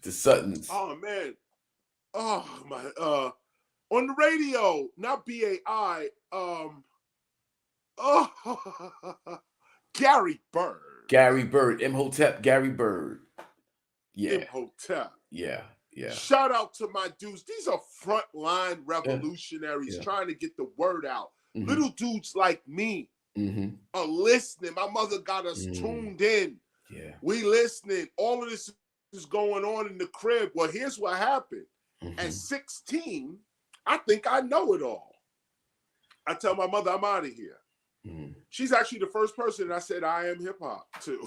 The Suttons. oh man. Oh my on the radio, not BAI, Gary Bird. Gary Bird, Imhotep, Gary Bird. Yeah. Imhotep. Yeah. Shout out to my dudes. These are frontline revolutionaries trying to get the word out. Mm-hmm. Little dudes like me are listening. My mother got us tuned in. Yeah. We listening. All of this is going on in the crib. Well, here's what happened. At 16, I think I know it all. I tell my mother I'm out of here. She's actually the first person I said I am hip hop to.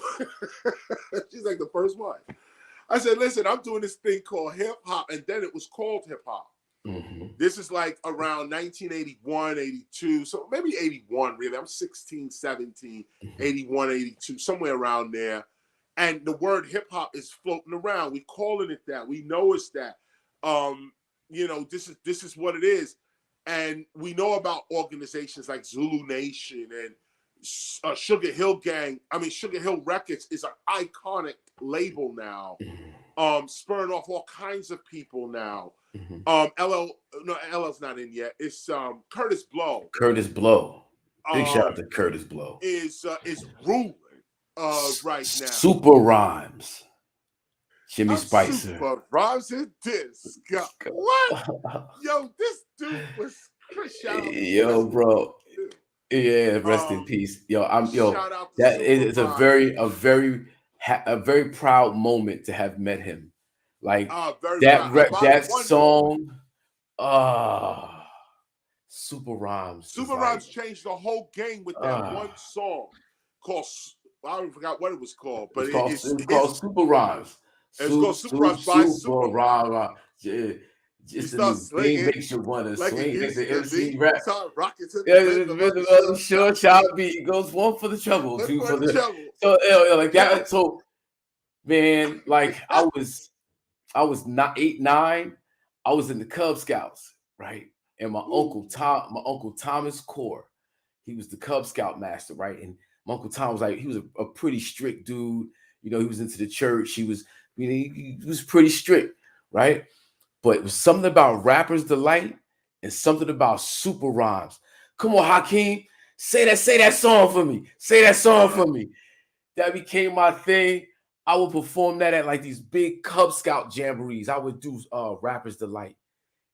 She's like the first one. I said, listen, I'm doing this thing called hip hop, and then it was called hip hop. This is like around 1981, 82, so maybe 81 really. I'm 16, 17, 81, 82, somewhere around there. And the word hip hop is floating around. We calling it that. We know it's that. You know, this is what it is. And we know about organizations like Zulu Nation and Sugar Hill Gang. I mean, Sugar Hill Records is an iconic label now, spurring off all kinds of people now. LL's not in yet. It's Curtis Blow. Curtis Blow. Big shout out to Curtis Blow. Is ruling right now. Super Rhymes. Jimmy Spicer. Super Rhymes and Disc. What? Yo, this dude was shout out. Yo, bro. Yeah, rest in peace. Yo, that is a very proud moment to have met him. Like that song. Super Rhymes. Super Rhymes changed the whole game with that one song called, I forgot what it was called, but it's called Super Rhymes. It's called Super Rhymes by Super Rhymes. Yeah. Just the thing makes you want to swing. Like the MC rap. Sure, child beat goes one for the trouble, two for the trouble. So like that. So man, like I was not 8, 9. I was in the Cub Scouts, right? And my uncle Thomas Core, he was the Cub Scout master, right? And my Uncle Tom was like, he was a pretty strict dude. You know, he was into the church. He was pretty strict, right? But it was something about Rapper's Delight and something about Super Rhymes. Come on, Hakeem, say that song for me. Say that song for me. That became my thing. I would perform that at like these big Cub Scout jamborees. I would do Rapper's Delight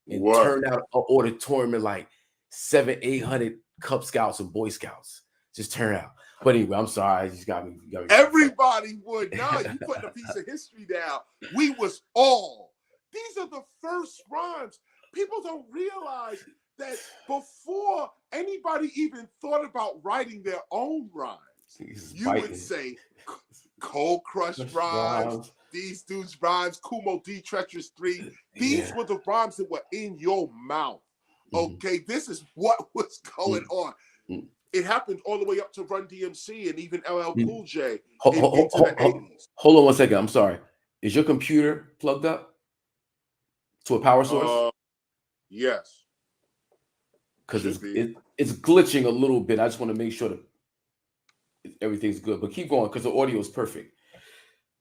and turn out an auditorium of like 700-800 Cub Scouts and Boy Scouts. Just turn out. But anyway, I'm sorry. I just got me. Everybody would. No, you putting a piece of history down. We was all. These are the first rhymes. People don't realize that before anybody even thought about writing their own rhymes, you would say Cold Crush rhymes, these dudes rhymes, Kumo D Treacherous 3. These were the rhymes that were in your mouth. Okay, this is what was going on. It happened all the way up to Run DMC and even LL Cool J into the 80s. Hold on one second. I'm sorry. Is your computer plugged up to a power source? Yes. Because it's glitching a little bit. I just want to make sure that everything's good. But keep going because the audio is perfect.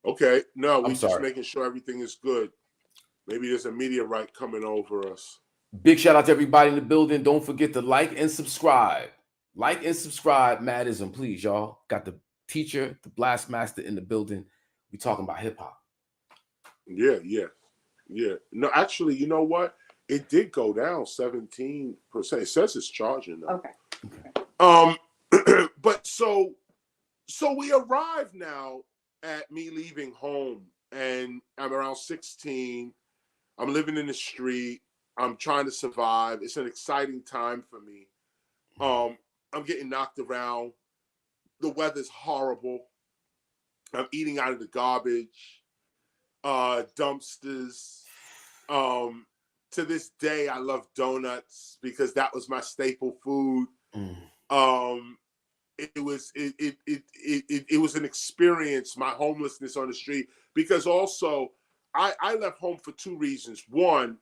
Okay. No, I'm we just sorry. making sure everything is good. Maybe there's a meteorite coming over us. Big shout out to everybody in the building. Don't forget to like and subscribe. Like and subscribe, Madism, please, y'all. Got the teacher, the blast master in the building. We talking about hip hop. Yeah. No, actually, you know what? It did go down 17%. It says it's charging though. Okay. But so we arrive now at me leaving home, and I'm around 16. I'm living in the street. I'm trying to survive. It's an exciting time for me. I'm getting knocked around. The weather's horrible. I'm eating out of the garbage, dumpsters. To this day, I love donuts because that was my staple food. It was an experience, my homelessness on the street, because also I left home for two reasons. One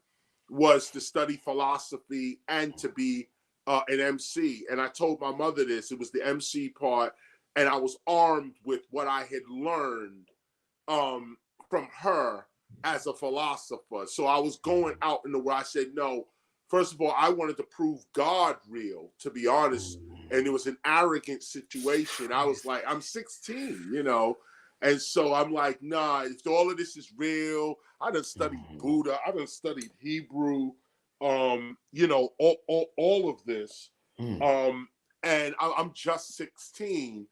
was to study philosophy and to be an MC. And I told my mother this. It was the MC part, and I was armed with what I had learned from her as a philosopher. So I was going out in the world. I said, no, first of all, I wanted to prove God real, to be honest. And it was an arrogant situation. I was like, I'm 16, you know? And so I'm like, nah, if all of this is real, I done studied Buddha, I done studied Hebrew, you know, all of this. And I'm just 16.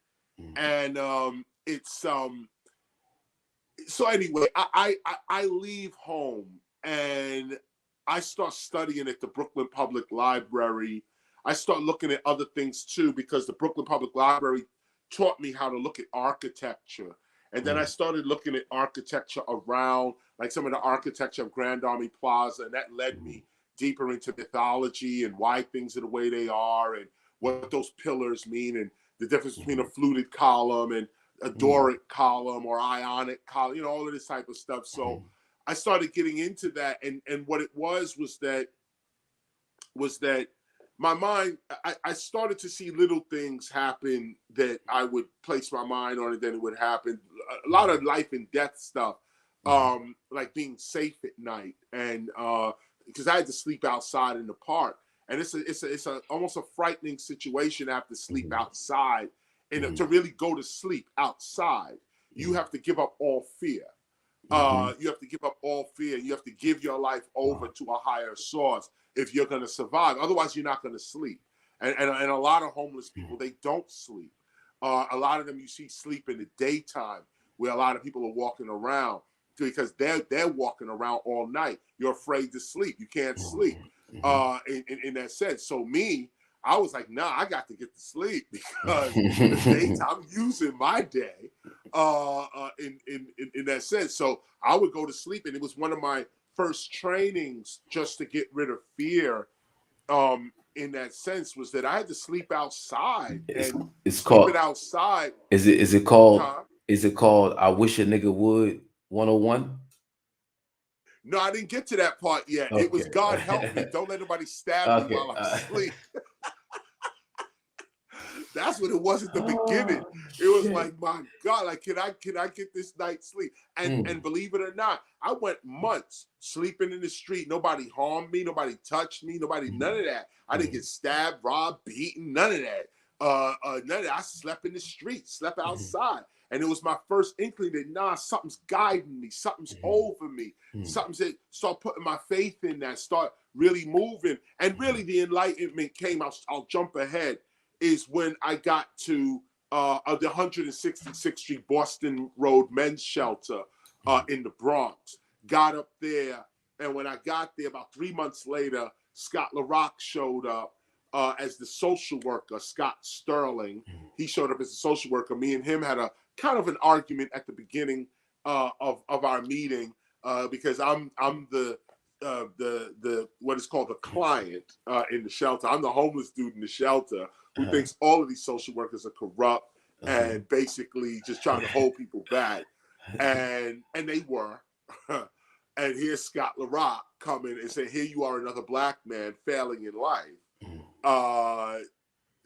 And it's so anyway, I leave home and I start studying at the Brooklyn Public Library. I start looking at other things too, because the Brooklyn Public Library taught me how to look at architecture. And then I started looking at architecture around, like some of the architecture of Grand Army Plaza, and that led me deeper into mythology and why things are the way they are and what those pillars mean and the difference between a fluted column and a Doric column or Ionic column, you know, all of this type of stuff. So I started getting into that, and what it was that my mind, I started to see little things happen that I would place my mind on, and then it would happen. A lot of life and death stuff, like being safe at night, and because I had to sleep outside in the park, and it's almost a frightening situation to have to sleep outside, and to really go to sleep outside, you have to give up all fear. You have to give up all fear. You have to give your life over to a higher source if you're going to survive. Otherwise, you're not going to sleep. And a lot of homeless people, they don't sleep. A lot of them you see sleep in the daytime, where a lot of people are walking around because they're walking around all night. You're afraid to sleep. You can't sleep in that sense. So me, I was like, nah, I got to get to sleep because the daytime, I'm using my day in that sense. So I would go to sleep, and it was one of my first trainings just to get rid of fear. In that sense, was that I had to sleep outside and it's called outside. Is it called I Wish a Nigga Would 101? No, I didn't get to that part yet. Okay. It was God help me. Don't let nobody stab me while I'm asleep. That's what it was at the beginning. It was like, my God, like, can I get this night's sleep? And believe it or not, I went months sleeping in the street. Nobody harmed me. Nobody touched me. None of that. I didn't get stabbed, robbed, beaten. None of that. None of that. I slept in the street, slept outside. And it was my first inkling that, something's guiding me. Something's over me. Something's that start putting my faith in that, start really moving. And really the enlightenment came, I'll jump ahead, is when I got to the 166th Street Boston Road Men's Shelter in the Bronx. Got up there, and when I got there, about 3 months later, Scott LaRock showed up as the social worker, Scott Sterling. He showed up as a social worker. Me and him had a kind of an argument at the beginning of our meeting because I'm the what is called the client in the shelter. I'm the homeless dude in the shelter who thinks all of these social workers are corrupt and basically just trying to hold people back. And they were. And here's Scott LaRock coming and saying, here you are, another black man failing in life.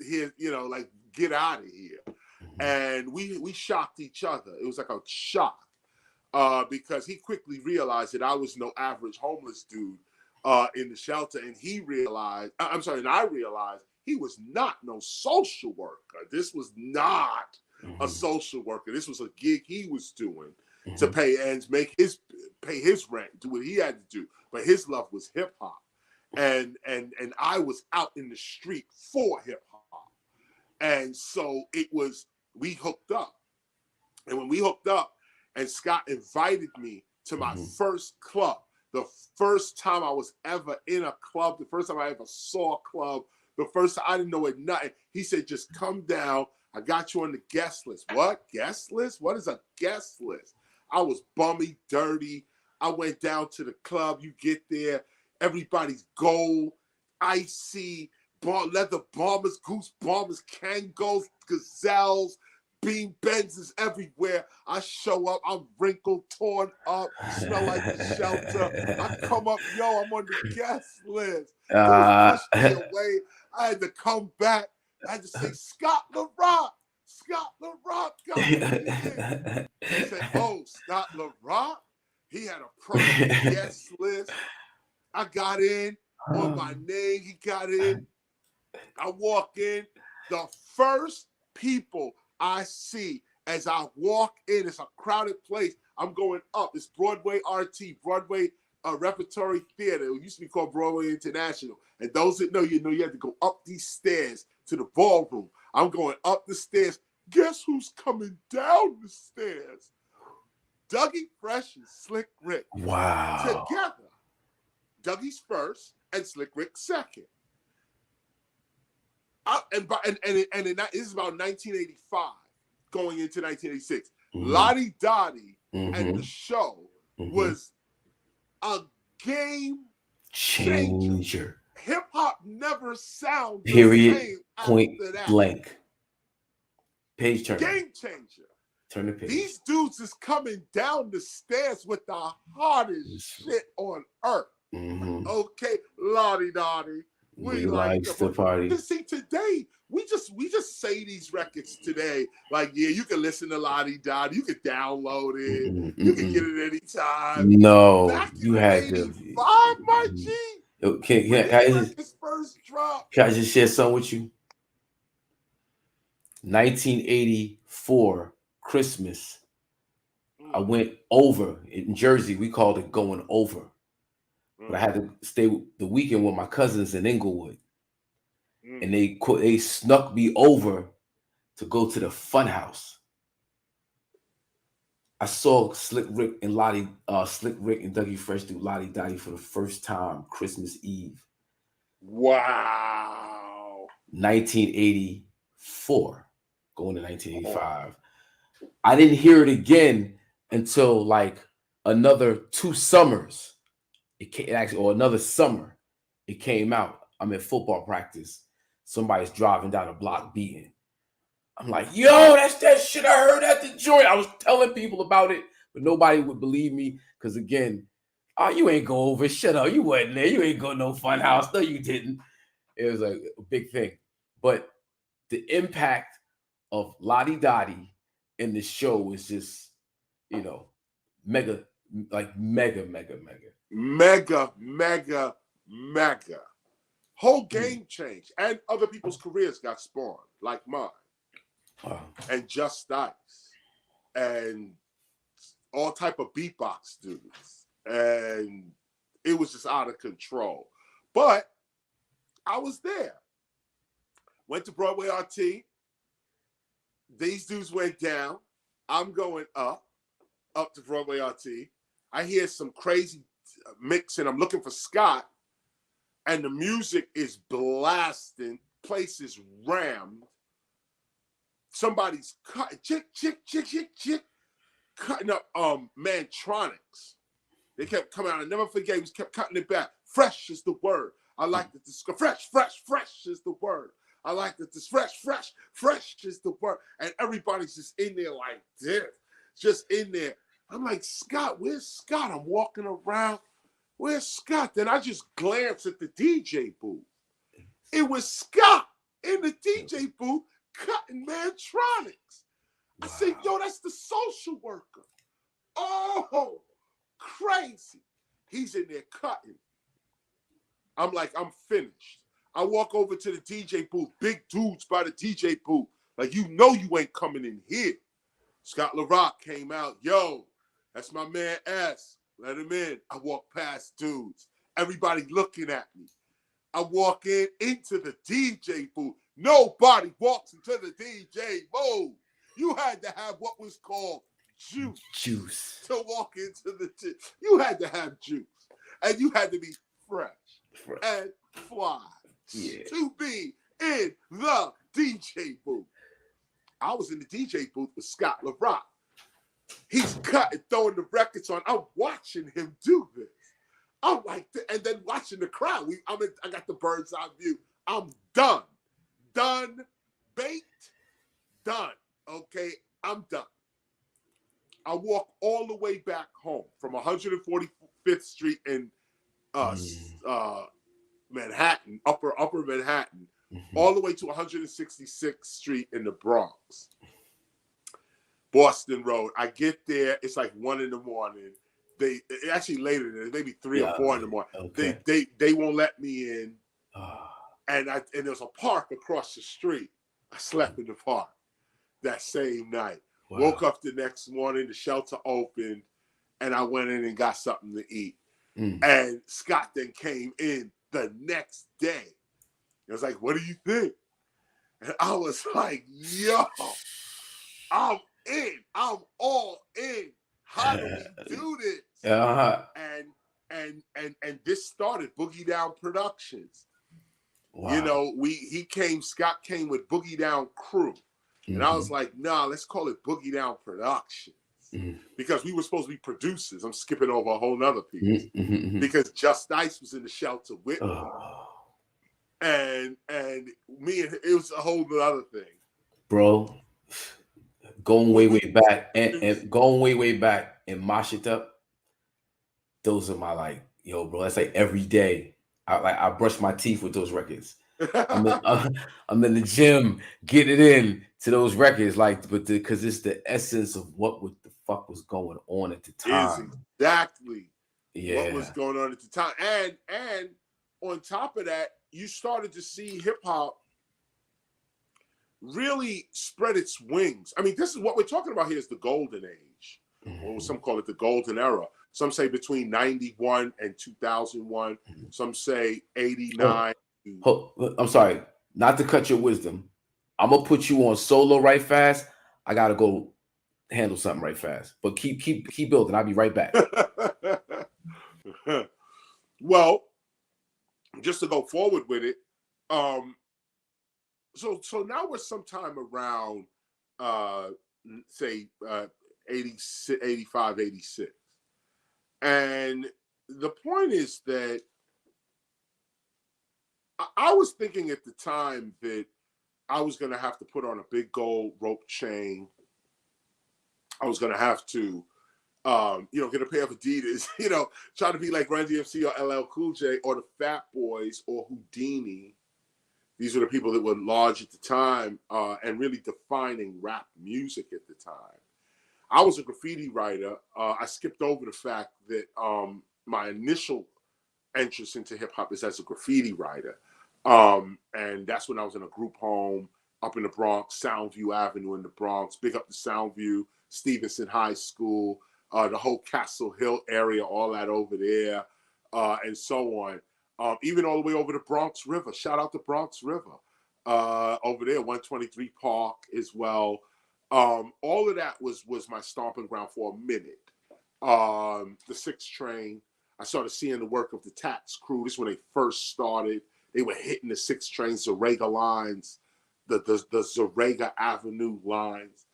Here, get out of here. And we shocked each other. It was like a shock. because he quickly realized that I was no average homeless dude in the shelter, and he realized, and I realized he was not no social worker. This was not a social worker. This was a gig he was doing to pay ends, pay his rent, do what he had to do. But his love was hip hop, and I was out in the street for hip hop, and so we hooked up, and when we hooked up, and Scott invited me to my first club. The first time I was ever in a club, the first time I ever saw a club, the first time I didn't know it nothing. He said, just come down. I got you on the guest list. What? Guest list? What is a guest list? I was bummy, dirty. I went down to the club. You get there. Everybody's gold, icy, leather bombers, goose bombers, Kangos, gazelles, beam Benzes everywhere. I show up, I'm wrinkled, torn up, smell like the shelter. I come up, yo, I'm on the guest list. Dude pushed me away. I had to come back. I had to say, Scott LaRock got me in. He said, oh, Scott LaRock? He had a perfect guest list. I got in on my name. He got in. I walk in. The first people I see as I walk in, it's a crowded place. I'm going up. It's Broadway RT, Broadway Repertory Theater. It used to be called Broadway International. And those that know, you had to go up these stairs to the ballroom. I'm going up the stairs. Guess who's coming down the stairs? Dougie Fresh and Slick Rick. Wow. Together. Dougie's first and Slick Rick second. This is about 1985, going into 1986. Lottie Dottie and the show was a game changer. Hip hop never sounded Period. the same Point after that. Blank. Page turn. Game changer. Turn the page. These dudes is coming down the stairs with the hardest shit on earth. Okay, Lottie Dottie. We like the party. See, today we just say these records today. Like, yeah, you can listen to Lottie Dottie, you can download it, you can get it anytime. No, back you in had 85, to. my G. Can I just share something with you? 1984 Christmas. I went over in Jersey. We called it going over. But I had to stay the weekend with my cousins in Inglewood. And they snuck me over to go to the fun house. I saw Slick Rick and Dougie Fresh do Lottie Dottie for the first time Christmas Eve. Wow. 1984, going to 1985. I didn't hear it again until like another 2 summers. Another summer, it came out. I'm at football practice. Somebody's driving down a block beating. I'm like, yo, that's that shit I heard at the joint. I was telling people about it, but nobody would believe me because, again, you ain't go over. Shut up. You wasn't there. You ain't go to no fun house. No, you didn't. It was like a big thing. But the impact of Lottie Dottie in the show was just, mega. Whole game changed, and other people's careers got spawned, like mine, and Just Ice, and all type of beatbox dudes, and it was just out of control. But I was there. Went to Broadway RT. These dudes went down. I'm going up to Broadway RT. I hear some crazy mixing. I'm looking for Scott, and the music is blasting. Place is rammed. Somebody's cutting, cutting up Mantronics. They kept coming out. I never forget. He kept cutting it back. Fresh is the word. I like that. Fresh is the word. I like that. This fresh is the word. And everybody's just in there like this, just in there. I'm like, Scott, where's Scott? I'm walking around. Where's Scott? Then I just glanced at the DJ booth. It was Scott in the DJ booth cutting Mantronics. I said, yo, that's the social worker. Oh, crazy. He's in there cutting. I'm like, I'm finished. I walk over to the DJ booth. Big dudes by the DJ booth. Like, you know you ain't coming in here. Scott LaRock came out. Yo, that's my man S. Let him in. I walk past dudes. Everybody looking at me. I walk into the DJ booth. Nobody walks into the DJ booth. You had to have what was called juice to walk into the you had to have juice. And you had to be fresh. And fly to be in the DJ booth. I was in the DJ booth with Scott LaRock. He's cutting, throwing the records on. I'm watching him do this. I'm like, and then watching the crowd. I got the bird's eye view. I'm done. Baked, done. Okay, I'm done. I walk all the way back home from 145th Street in Manhattan, upper Manhattan, all the way to 166th Street in the Bronx, Boston Road. I get there, it's like 1 a.m. They actually later than maybe 3 or 4 a.m. Okay. They won't let me in, and there's a park across the street. I slept in the park that same night. Wow. Woke up the next morning, the shelter opened, and I went in and got something to eat. And Scott then came in the next day. I was like, what do you think? And I was like, yo, I'm in. I'm all in. How do we do this? And this started Boogie Down Productions. Wow. You know, Scott came with Boogie Down Crew. And I was like, nah, let's call it Boogie Down Productions. Because we were supposed to be producers. I'm skipping over a whole nother piece. Because Just Ice was in the shelter with me. And me and it was a whole other thing. Bro, going way back and going way back and Mosh It Up. Those are my like, yo, bro, that's like every day. I brush my teeth with those records. I'm in the gym, getting it in to those records, like, but because it's the essence of what the fuck was going on at the time. Exactly. Yeah. What was going on at the time, and on top of that, you started to see hip hop really spread its wings. I mean, this is what we're talking about here is the golden age, or some call it the golden era. Some say between 91 and 2001. Some say 89. I'm sorry, not to cut your wisdom. I'm gonna put you on solo right fast. I gotta go handle something right fast. But keep building. I'll be right back. Well, just to go forward with it, so now we're sometime around say 86, 85, 86. And the point is that I was thinking at the time that I was going to have to put on a big gold rope chain. I was going to have to, get a pair of Adidas, try to be like Run DMC or LL Cool J or the Fat Boys or Houdini. These were the people that were large at the time and really defining rap music at the time. I was a graffiti writer. I skipped over the fact that my initial entrance into hip hop is as a graffiti writer. And that's when I was in a group home up in the Bronx, Soundview Avenue in the Bronx. Big up to Soundview, Stevenson High School, the whole Castle Hill area, all that over there, and so on. Even all the way over the Bronx River. Shout out to Bronx River. Over there, 123 Park as well. All of that was my stomping ground for a minute. The 6 Train. I started seeing the work of the Tats crew. This is when they first started. They were hitting the 6 Train Zarega lines, the Zarega Avenue lines.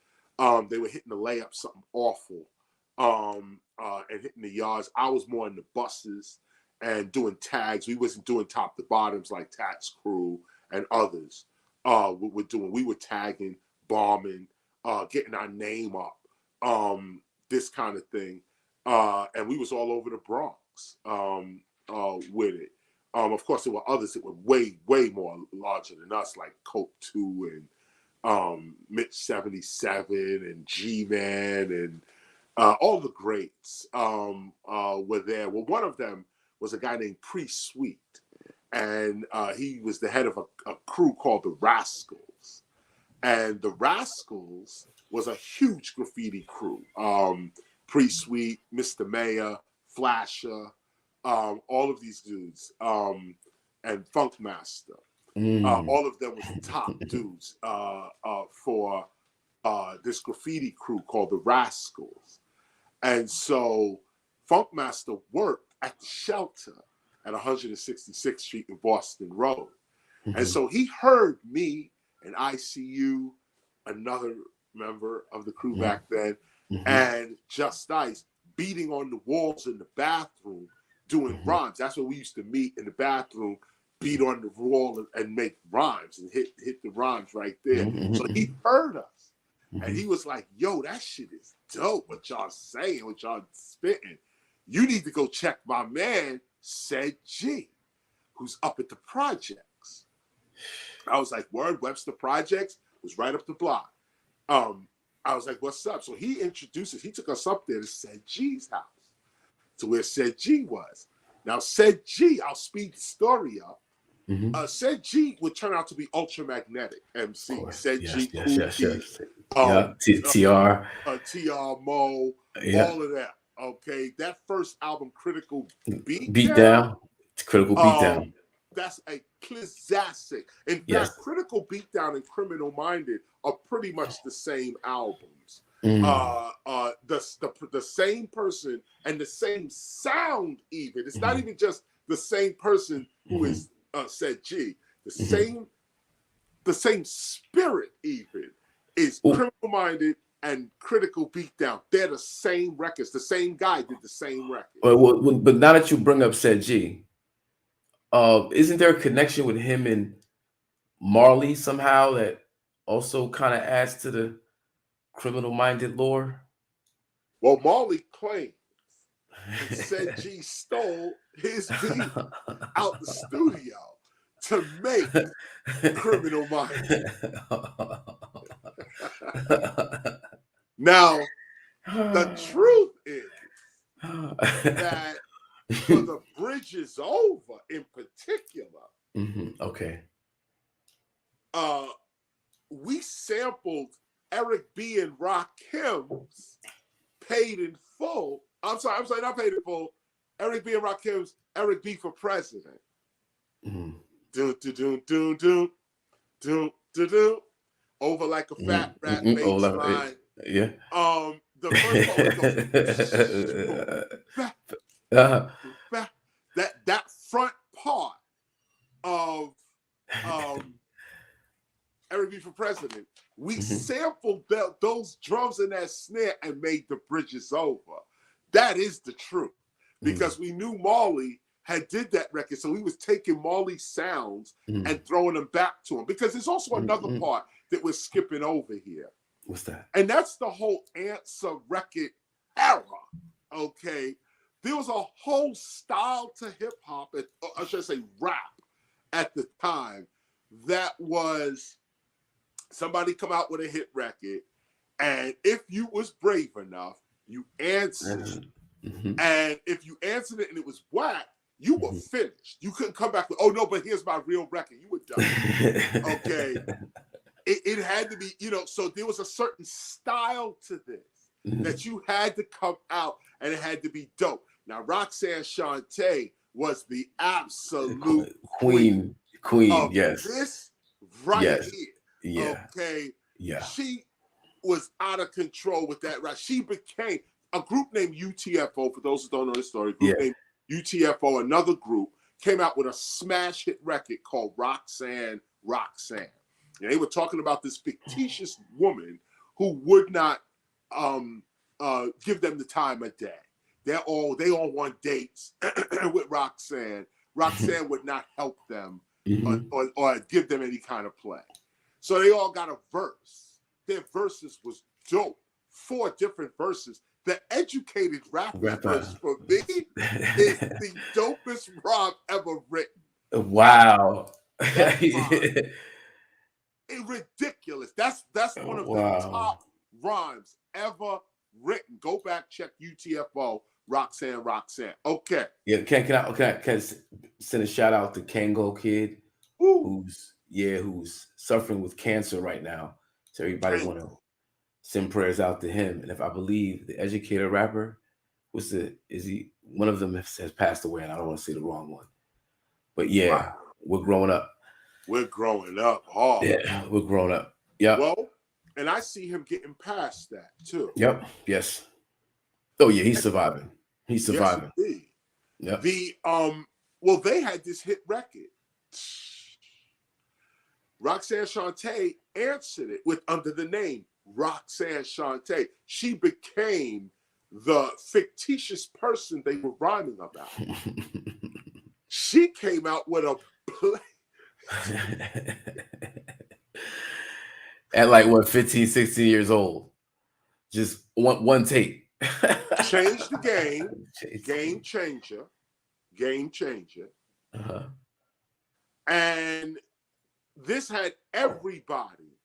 They were hitting the layup, something awful, and hitting the yards. I was more in the buses and doing tags. We wasn't doing top to bottoms like Tats crew and others were doing. We were tagging, bombing, getting our name up, this kind of thing. And we was all over the Bronx with it. Of course, there were others that were way, way more larger than us, like Coke 2 and Mitch 77 and G-Man and all the greats were there. Well, one of them was a guy named Pre-Sweet, and he was the head of a crew called the Rascals. And the Rascals was a huge graffiti crew. Pre-Sweet, Mr. Mayor, Flasher, all of these dudes, and Funk Master. All of them was the top dudes for this graffiti crew called the Rascals. And so Funk Master worked at the shelter at 166th Street in Boston Road. And so he heard me and ICU, another member of the crew back then, and Just Ice beating on the walls in the bathroom doing rhymes. That's where we used to meet, in the bathroom, beat on the wall and make rhymes and hit the rhymes right there. So he heard us. And he was like, yo, that shit is dope, what y'all saying, what y'all spitting. You need to go check my man, Said G, who's up at the projects. I was like, word, Webster Projects was right up the block. I was like, what's up? So he took us up there to Said G's house, to where Said G was. Now, Said G, I'll speed the story up. Said G would turn out to be Ultramagnetic MC. Said G, TR, TR Mo, all of that. Okay, that first album, Critical Beatdown, Critical Beatdown. That's a classic. In fact, Critical Beatdown and Criminal Minded are pretty much the same albums. The same person and the same sound. Even it's not even just the same person who is Said G. The same spirit even is Criminal Minded and Critical Beatdown. They're the same records. The same guy did the same record. But now that you bring up Said G, isn't there a connection with him and Marley somehow that also kind of adds to the Criminal Minded lore? Well, Marley claims that Said G stole his beat out the studio to make Criminal Minded. Now, the truth is that for the Bridge Is Over in particular, we sampled Eric B. and Rakim's Paid in Full. I'm sorry, not Paid in Full. Eric B. and Rakim's Eric B. for President. Do do do do do do do do. Over like a fat rat bass line. Yeah. The first part that front part of Eric B. for President, we sampled those drums and that snare and made The Bridge Is Over. That is the truth, because we knew Marley had did that record, so we was taking Marley's sounds and throwing them back to him. Because there's also another part that we're skipping over here. What's that? And that's the whole Answer record era. Okay, there was a whole style to hip hop, I should say rap, at the time that was somebody come out with a hit record, and if you was brave enough, you answered. And if you answered it and it was whack, you were finished. You couldn't come back with, oh no, but here's my real record. You were done. Okay. It had to be, so there was a certain style to this that you had to come out, and it had to be dope. Now, Roxanne Shante was the absolute queen of this right here. Yeah. Okay. Yeah. She was out of control with that rap. She became a group named UTFO. For those who don't know the story, named UTFO, another group, came out with a smash hit record called Roxanne. And they were talking about this fictitious woman who would not give them the time of day. They all want dates with Roxanne. Roxanne would not help them or give them any kind of play. So they all got a verse. Their verses was dope. 4 different verses. The Educated Rapper verse for me is the dopest rhyme ever written. Wow. It's ridiculous. That's one of the top rhymes ever written. Go back, check UTFO, Roxanne. Okay. Yeah, can I send a shout out to Kango Kid, Ooh. who's suffering with cancer right now. So everybody want to send prayers out to him. And if I believe the educator rapper, one of them has passed away, and I don't want to say the wrong one. But yeah, Wow. we're growing up. We're growing up hard. Yeah, we're growing up. Yeah. Well, and I see him getting past that too. Yep. Yes. Oh yeah, he's surviving. He's surviving. Yes, indeed. Yep. Well, they had this hit record. Roxanne Shante answered it under the name Roxanne Shante. She became the fictitious person they were rhyming about. She came out with a play. At like what, 15, 16 years old. Just one tape. Changed the game. Game changer. Uh-huh. And this had everybody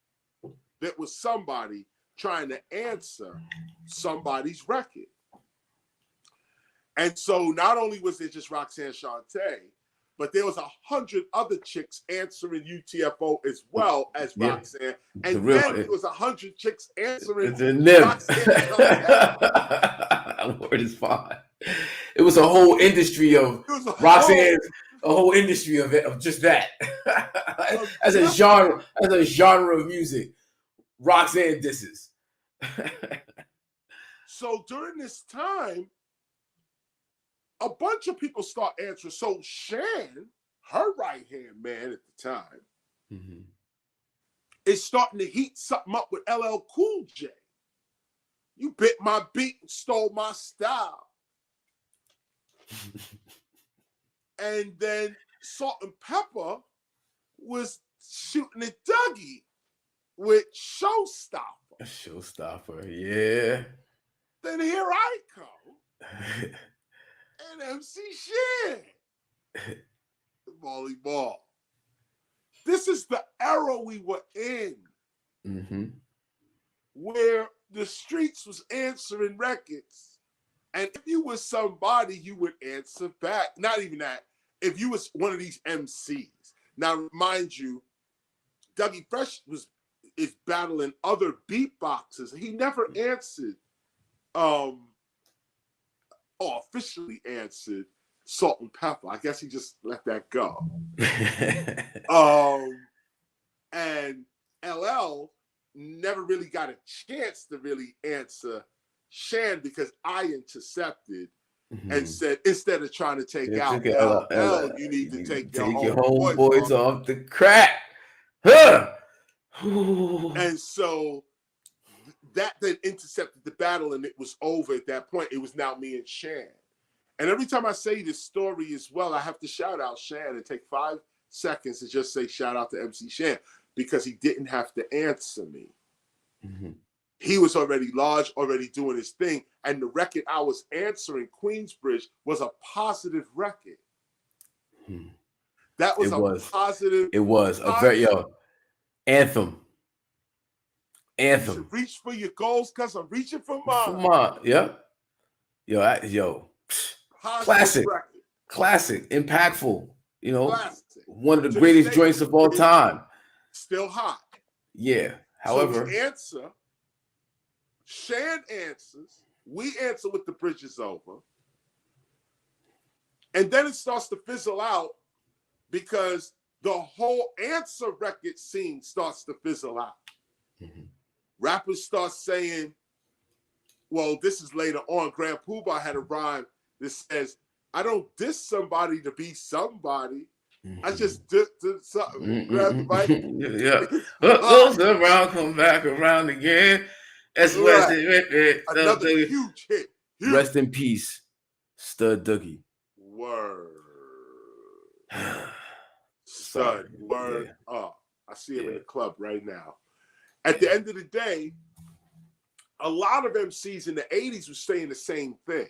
that was somebody trying to answer somebody's record. And so not only was there just Roxanne Shante, but there was 100 other chicks answering UTFO as well as Roxanne. And then it was 100 chicks answering Roxanne Shante. Word is fine. It was a whole industry of Roxanne, a whole industry of it, of just that. as a genre of music, Roxanne disses. So during this time, a bunch of people start answering. So Shan, her right-hand man at the time, is starting to heat something up with LL Cool J. You bit my beat and stole my style. And then Salt and Pepper was shooting at Dougie with Showstopper. Showstopper, yeah. Then here I come. And MC Shan. Molly Ball. This is the era we were in. Where the streets was answering records. And if you was somebody, you would answer back. Not even that. If you was one of these MCs. Now, mind you, Dougie Fresh is battling other beatboxers. He never answered, officially answered Salt and Pepper. I guess he just let that go. And LL never really got a chance to really answer Shan because I intercepted and said, instead of trying to take out LL, you need to take your homeboys off the crack. Huh. And so that then intercepted the battle and it was over at that point. It was now me and Shan. And every time I say this story as well, I have to shout out Shan and take 5 seconds to just say shout out to MC Shan because he didn't have to answer me. He was already large, already doing his thing. And the record I was answering, Queensbridge, was a positive record. That was positive. It was a very anthem. You should reach for your goals because I'm reaching for mine. Classic, impactful. You know, classic. One of the greatest joints of all time. Still hot. Yeah. However, so Shan answers. We answer with the bridges over. And then it starts to fizzle out because the whole answer record scene starts to fizzle out. Rappers start saying, well, this is later on. Grand Poobah had a rhyme that says, I don't diss somebody to be somebody. I just did something. Grab the mic. What goes around, come back around again. That's another huge hit. Rest in peace, Stud Dougie. Word. Stud. Word up. I see him in the club right now. At the end of the day, a lot of MCs in the 80s were saying the same thing.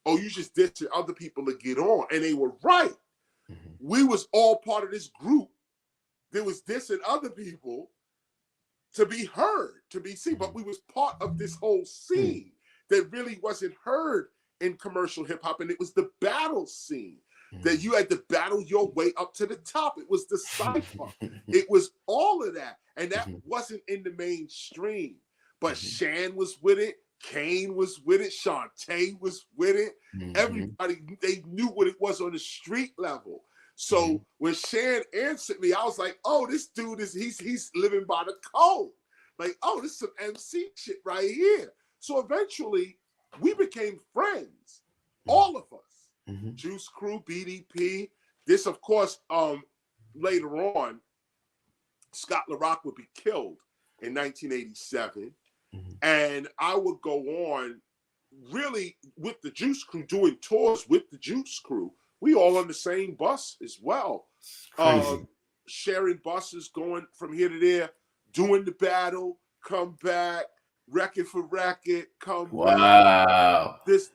Oh, you just dissing other people to get on. And they were right. We was all part of this group that was dissing other people to be heard, to be seen. But we was part of this whole scene. that really wasn't heard in commercial hip hop, and it was the battle scene. That you had to battle your way up to the top. It was the cipher. It was all of that. And that wasn't in the mainstream. But Shan was with it. Kane was with it. Shantae was with it. Everybody, they knew what it was on the street level. So when Shan answered me, I was like, oh, this dude he's living by the code. Like, oh, this is some MC shit right here. So eventually we became friends. All of us. Juice Crew, BDP. This, of course, later on, Scott LaRock would be killed in 1987. And I would go on really with the Juice Crew, doing tours with the Juice Crew. We all on the same bus as well. Sharing buses, going from here to there, doing the battle, come back, record for record, come back. Wow. This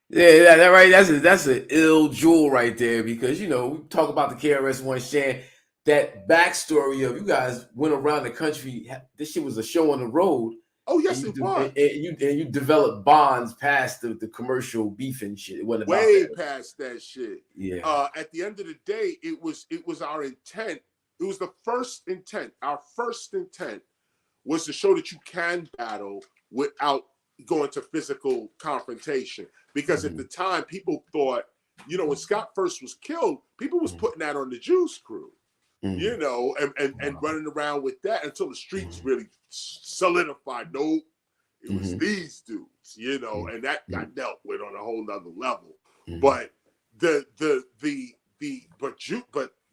Yeah, that right. That's an ill jewel right there, because we talk about the KRS-One Shan, that backstory of you guys went around the country. This shit was a show on the road. Oh yes, it was. And you developed bonds past the commercial beef and shit. It wasn't way about that. Past that shit. Yeah. At the end of the day, it was our intent. It was the first intent. Our first intent was to show that you can battle without going to physical confrontation. Because at the time, people thought, when Scott first was killed, people was putting that on the Juice Crew, and running around with that until the streets really solidified. Nope, it was these dudes, and that got dealt with on a whole nother level. But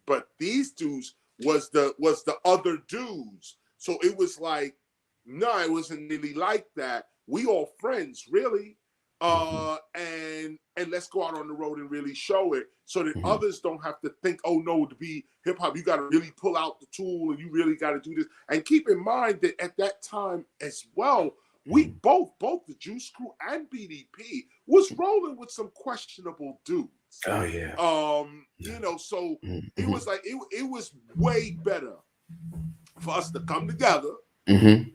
but these dudes was the other dudes. So it was like, no, it wasn't really like that. We all friends, really. And let's go out on the road and really show it, so that others don't have to think, oh no, to be hip hop, you got to really pull out the tool and you really got to do this. And keep in mind that at that time as well, we both the Juice Crew and BDP was rolling with some questionable dudes. Oh yeah. So it was like it was way better for us to come together and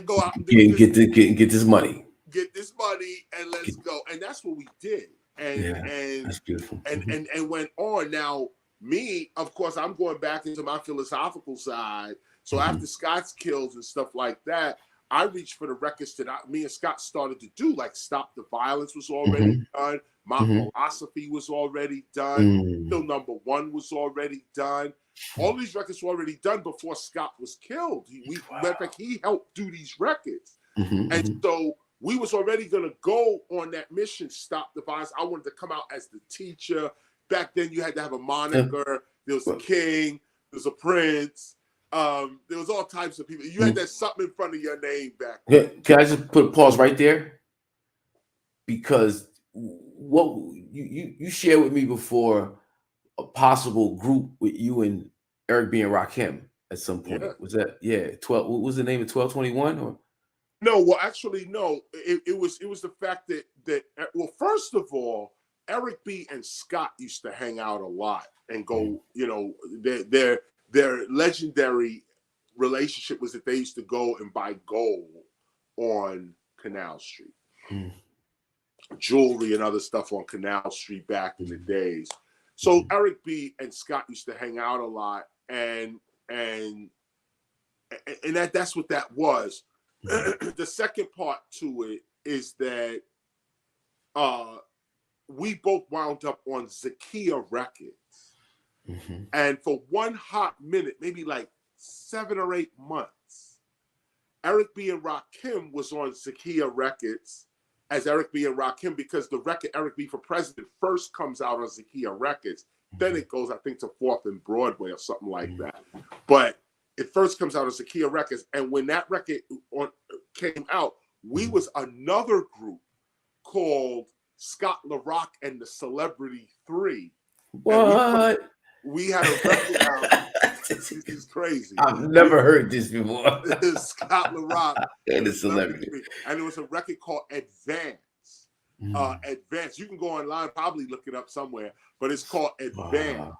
go out and get this money. Get this money and let's go. And that's what we did. And that's beautiful. And went on. Now, me, of course, I'm going back into my philosophical side. So after Scott's kills and stuff like that, I reached for the records that me and Scott started to do, like Stop the Violence was already done. My Philosophy was already done. Still Number One was already done. All these records were already done before Scott was killed. Matter of fact, he helped do these records. And so we was already going to go on that mission, Stop the Violence. I wanted to come out as the teacher. Back then, you had to have a moniker. There was a king. There was a prince. There was all types of people. You had that something in front of your name back then. Can I just put a pause right there? Because what you shared with me before, a possible group with you and Eric B. and Rakim at some point. Yeah. Was that 12? What was the name of 1221 or? No, well, actually, no. It was the fact that well, first of all, Eric B. and Scott used to hang out a lot and go. Their legendary relationship was that they used to go and buy gold on Canal Street, jewelry and other stuff on Canal Street back in the days. So Eric B. and Scott used to hang out a lot, and that's what that was. The second part to it is that we both wound up on Zakia Records. And for one hot minute, maybe like 7 or 8 months, Eric B. and Rakim was on Zakia Records as Eric B. and Rakim, because the record Eric B. for President first comes out on Zakia Records. Then it goes, I think, to 4th and Broadway or something like that. But it first comes out on Zakia Records. And when that record came out, we was another group called Scott LaRock and the Celebrity 3. What? We had a record out. This is crazy. I've never heard this before. Scott LaRock and the Celebrity. And it was a record called Advance. Advance. You can go online, probably look it up somewhere, but it's called Advance. Wow.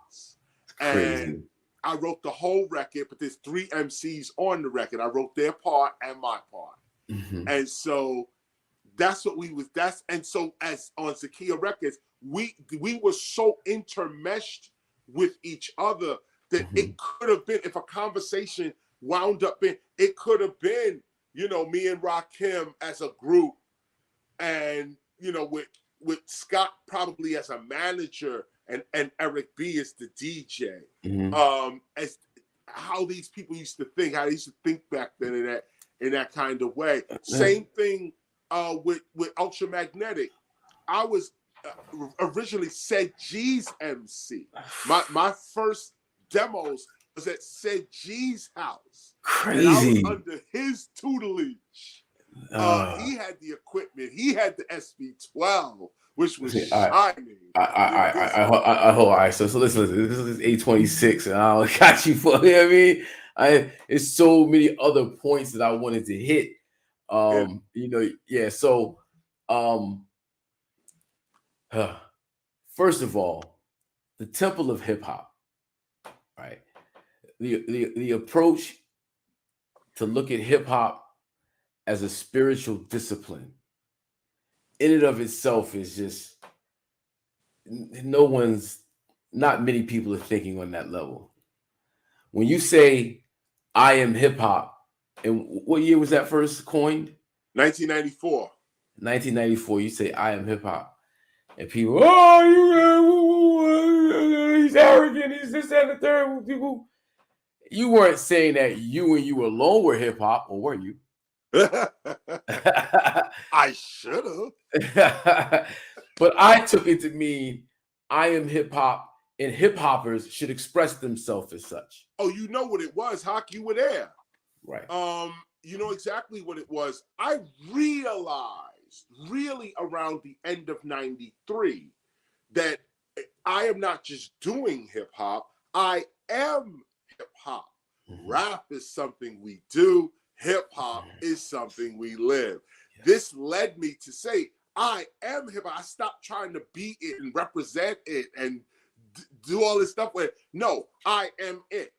And I wrote the whole record, but there's 3 MCs on the record. I wrote their part and my part. And so That's what we was. That's and so as on Zakia Records, we were so intermeshed with each other that it could have been, if a conversation wound up in, it could have been, you know, me and Rakim as a group, and you know, with Scott probably as a manager, and Eric B as the DJ. As how these people used to think, how they used to think back then in that kind of way. Same thing with Ultramagnetic. I was originally Said G's MC. My first demos was at Said G's house. Crazy. And I was under his tutelage. He had the equipment. He had the SB12, which was shining. All right. So listen, this is 826, and I got you for, you know what I mean? It's so many other points that I wanted to hit. You know, yeah. So, first of all, the temple of hip hop, right? The approach to look at hip hop as a spiritual discipline in and of itself is just, not many people are thinking on that level. When you say I am hip hop, and what year was that first coined? 1994. 1994. You say I am hip hop, and people, oh, he's arrogant, he's this and the third. People, you weren't saying that you and you alone were hip hop, or were you? I should have. But I took it to mean I am hip hop, and hip hoppers should express themselves as such. Oh, you know what it was, Hawk. You were there. Right. You know exactly what it was. I realized really around the end of 93 that I am not just doing hip hop, I am hip hop. Rap is something we do. Hip hop is something we live. Yes. This led me to say, I am hip hop. I stopped trying to be it and represent it and do all this stuff with it. No, I am it.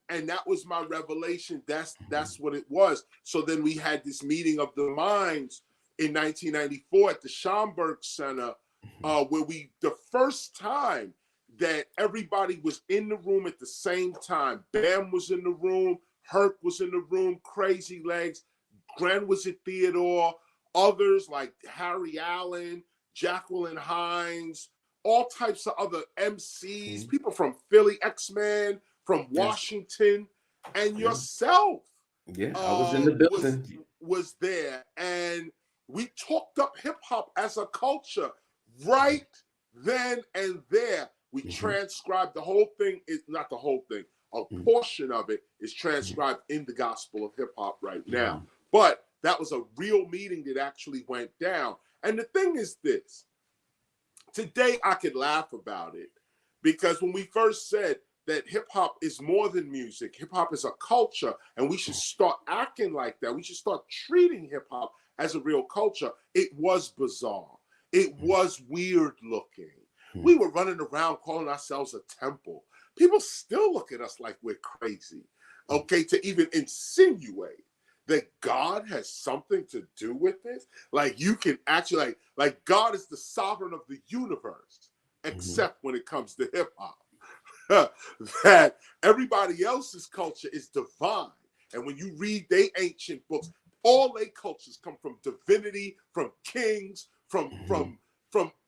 And that was my revelation. That's what it was. So then we had this meeting of the minds in 1994 at the Schomburg Center, where the first time that everybody was in the room at the same time. Bam was in the room, Herc was in the room, Crazy Legs, Gren was at Theodore, others like Harry Allen, Jacqueline Hines, all types of other MCs, people from Philly, X-Men, from Washington, and yourself. Yeah, I was in the building. Was there, and we talked up hip hop as a culture right then and there. We transcribed the whole thing. Is not the whole thing. A portion of it is transcribed in the gospel of hip hop right now. But that was a real meeting that actually went down. And the thing is this. Today I could laugh about it because when we first said that hip hop is more than music, hip hop is a culture, and we should start acting like that. We should start treating hip hop as a real culture. It was bizarre. It was weird looking. We were running around calling ourselves a temple. People still look at us like we're crazy, okay, to even insinuate that God has something to do with this. Like you can actually, like God is the sovereign of the universe, except when it comes to hip hop. That everybody else's culture is divine. And when you read their ancient books, all their cultures come from divinity, from kings, from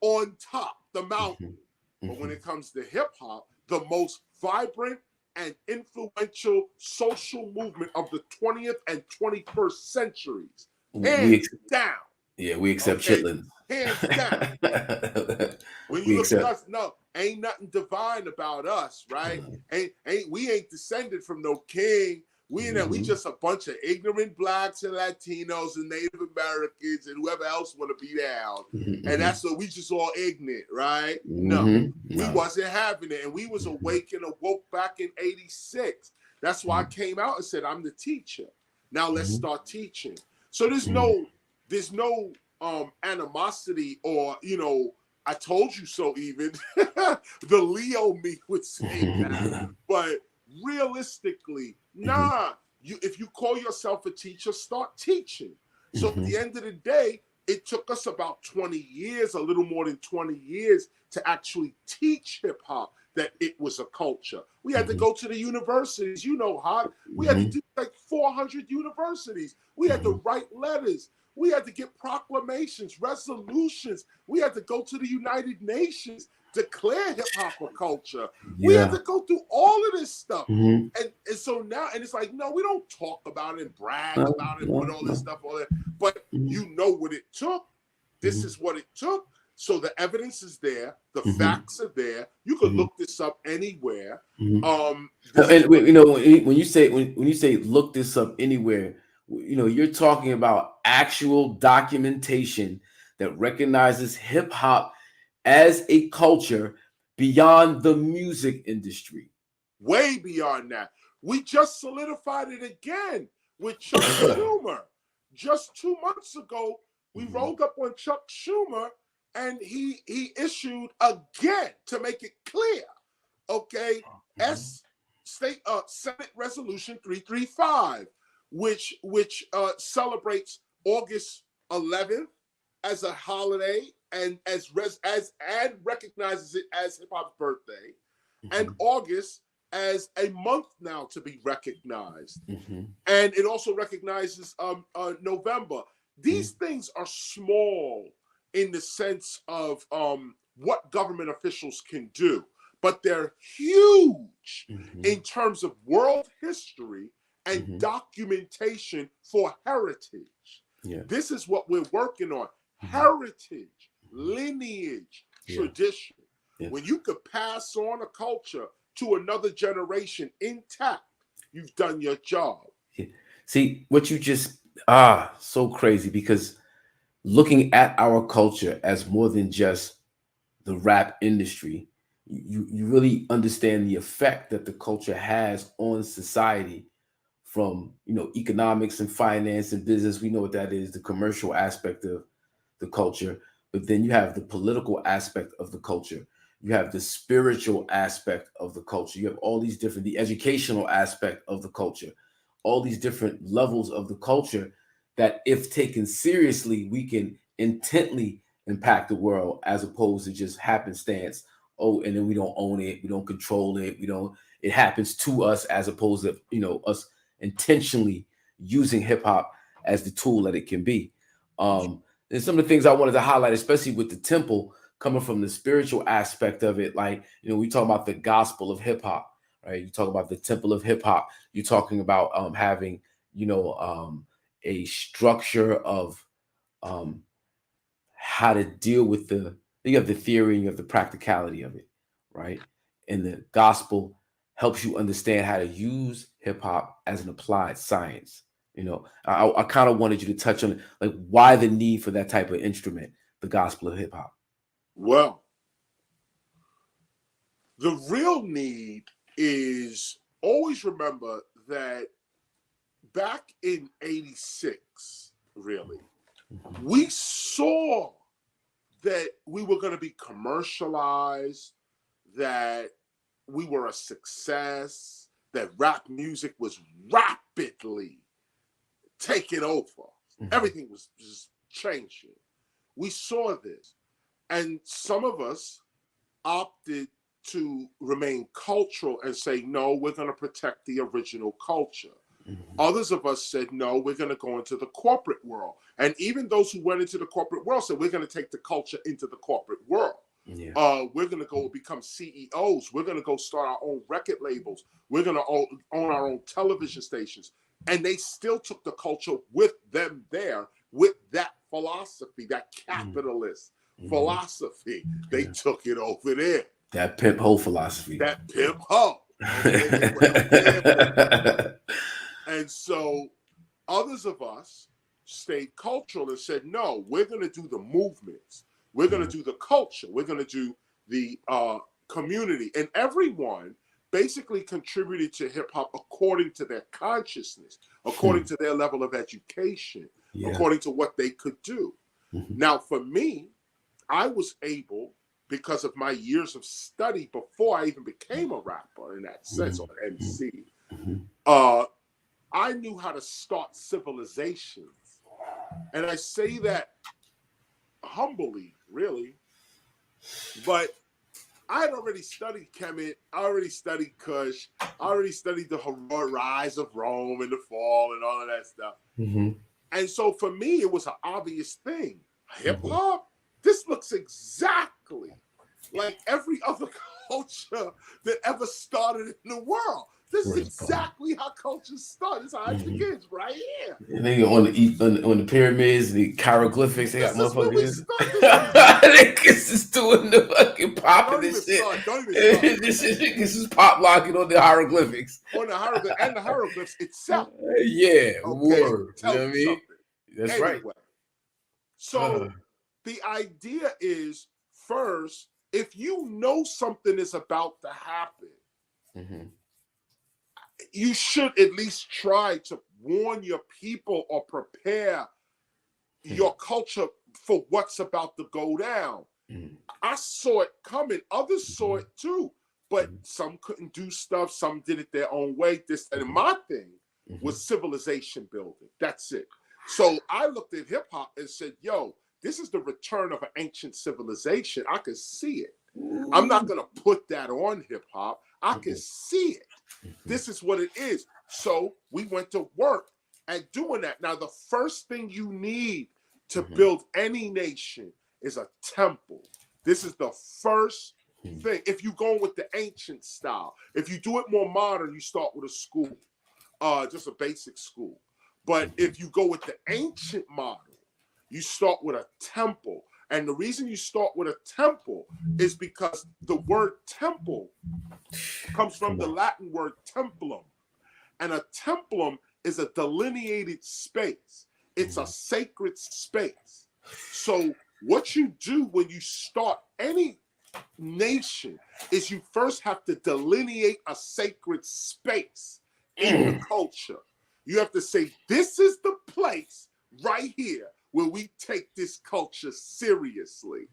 on top, the mountain. But when it comes to hip hop, the most vibrant and influential social movement of the 20th and 21st centuries. Hands down. Yeah, we accept chitlins. Hands down. When you look at us, no, ain't nothing divine about us, right? We ain't descended from no king. We just a bunch of ignorant blacks and Latinos and Native Americans and whoever else want to be down. And that's what we just all ignorant, right? No, we wasn't having it. And we was awake and awoke back in 86. That's why I came out and said, I'm the teacher. Now let's start teaching. So there's no animosity or, I told you so even. The Leo me would say that. But realistically, nah. If you call yourself a teacher, start teaching. So at the end of the day, it took us about 20 years, a little more than 20 years, to actually teach hip hop that it was a culture. We had to go to the universities, you know, Hot. We had to do like 400 universities. We had to write letters. We had to get proclamations, resolutions. We had to go to the United Nations, declare hip hop a culture. We had to go through all of this stuff. And so now, and it's like, no, we don't talk about it and brag about it, put all this stuff on it. But you know what it took. This is what it took. So the evidence is there. The facts are there. You could look this up anywhere. And you know, when you say look this up anywhere, you know, you're talking about actual documentation that recognizes hip hop as a culture beyond the music industry. Way beyond that. We just solidified it again with Chuck Schumer. Just 2 months ago, we rolled up on Chuck Schumer, and he issued again to make it clear. Okay, Senate Resolution 335, which celebrates August 11th as a holiday and and recognizes it as hip hop's birthday, and August as a month now to be recognized, and it also recognizes November. These things are small in the sense of what government officials can do, but they're huge in terms of world history and documentation for heritage. This is what we're working on: heritage, lineage, tradition. When you could pass on a culture to another generation intact, you've done your job. See, what you just so crazy, because looking at our culture as more than just the rap industry, you really understand the effect that the culture has on society, from, you know, economics and finance and business. We know what that is, the commercial aspect of the culture, but then you have the political aspect of the culture. You have the spiritual aspect of the culture. You have all these different, the educational aspect of the culture, all these different levels of the culture that, if taken seriously, we can intently impact the world, as opposed to just happenstance. Oh, and then we don't own it, we don't control it, it happens to us, as opposed to, you know, us intentionally using hip hop as the tool that it can be. And some of the things I wanted to highlight, especially with the temple, coming from the spiritual aspect of it, like, you know, we talk about the gospel of hip hop, right? You talk about the temple of hip hop. You're talking about having, you know, a structure of how to deal with you have the theory and you have the practicality of it, right? And the gospel helps you understand how to use hip hop as an applied science. You know, I kind of wanted you to touch on, like, why the need for that type of instrument, the gospel of hip hop. Well, the real need is, always remember that back in 86, really, we saw that we were going to be commercialized, that we were a success, that rap music was rapidly taking over. Everything was just changing. We saw this. And some of us opted to remain cultural and say, no, we're going to protect the original culture. Others of us said, no, we're going to go into the corporate world. And even those who went into the corporate world said, we're going to take the culture into the corporate world. We're going to go become CEOs. We're going to go start our own record labels. We're going to own our own television stations. And they still took the culture with them there, with that philosophy, that capitalist philosophy. They took it over there. That pimp hoe philosophy. That pimp hoe. And so others of us stayed cultural and said, no, we're going to do the movements. We're going to do the culture. We're going to do the community. And everyone basically contributed to hip hop according to their consciousness, according to their level of education, according to what they could do. Now, for me, I was able, because of my years of study before I even became a rapper in that sense, or an MC, I knew how to start civilizations. And I say that humbly, really. But I had already studied Kemet. I already studied Kush. I already studied the heroic rise of Rome and the fall and all of that stuff. Mm-hmm. And so for me, it was an obvious thing. Hip Mm-hmm. hop, this looks exactly like every other culture that ever started in the world. This is exactly how cultures start. This is how it begins, right here. And they on the pyramids, the hieroglyphics, they got This is where we motherfuckers. start. They just doing the fucking popping Don't this even shit. start. Don't even start. This is pop locking on the hieroglyphics. On the hieroglyph and the hieroglyphs itself. Yeah, Okay, word. You know what I mean? something. That's Anyway, right. So the idea is, first, if you know something is about to happen, you should at least try to warn your people or prepare your culture for what's about to go down. I saw it coming. Others saw it too. But some couldn't do stuff. Some did it their own way. This and my thing was civilization building. That's it. So I looked at hip hop and said, yo, this is the return of an ancient civilization. I can see it. I'm not going to put that on hip hop. I can see it. This is what it is. So we went to work at doing that. Now, the first thing you need to build any nation is a temple. This is the first thing. If you go with the ancient style, if you do it more modern, you start with a school, just a basic school. But if you go with the ancient model, you start with a temple. And the reason you start with a temple is because the word temple comes from the Latin word templum. And a templum is a delineated space. It's a sacred space. So what you do when you start any nation is you first have to delineate a sacred space in the culture. You have to say, this is the place right here where we take this culture seriously.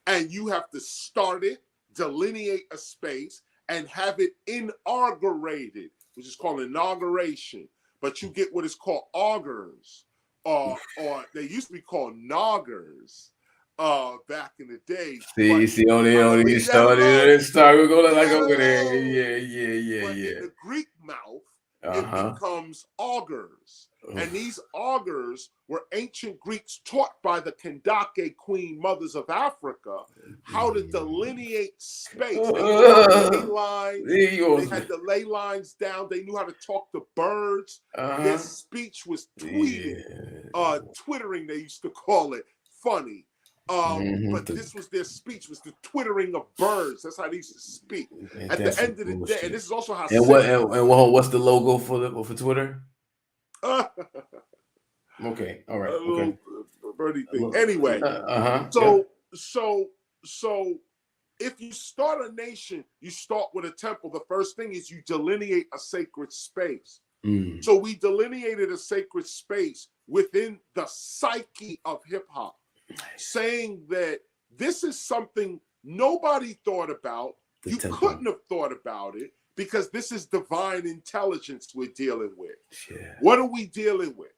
And you have to start it, delineate a space, and have it inaugurated, which is called inauguration. But you get what is called augurs, or they used to be called noggers back in the day. See, only you started. We're going like over there. Yeah. But in the Greek mouth, it becomes augurs. And these augurs were ancient Greeks taught by the Kandake queen mothers of Africa how to delineate space. They had the ley lines down. They knew how to talk to birds. Their speech was twittering, they used to call it. Funny. But this was their speech, was the twittering of birds. That's how they used to speak. At the end of the day, and this is also how. What's the logo for Twitter? Okay, all right. Okay. Birdie thing. Anyway, so if you start a nation, you start with a temple. The first thing is you delineate a sacred space. So we delineated a sacred space within the psyche of hip hop, saying that this is something nobody thought about. You couldn't have thought about it because this is divine intelligence we're dealing with. Yeah. What are we dealing with?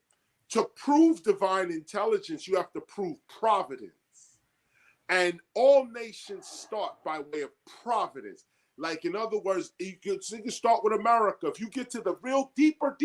To prove divine intelligence, you have to prove providence. And all nations start by way of providence. Like, in other words, you can start with America. If you get to the real deeper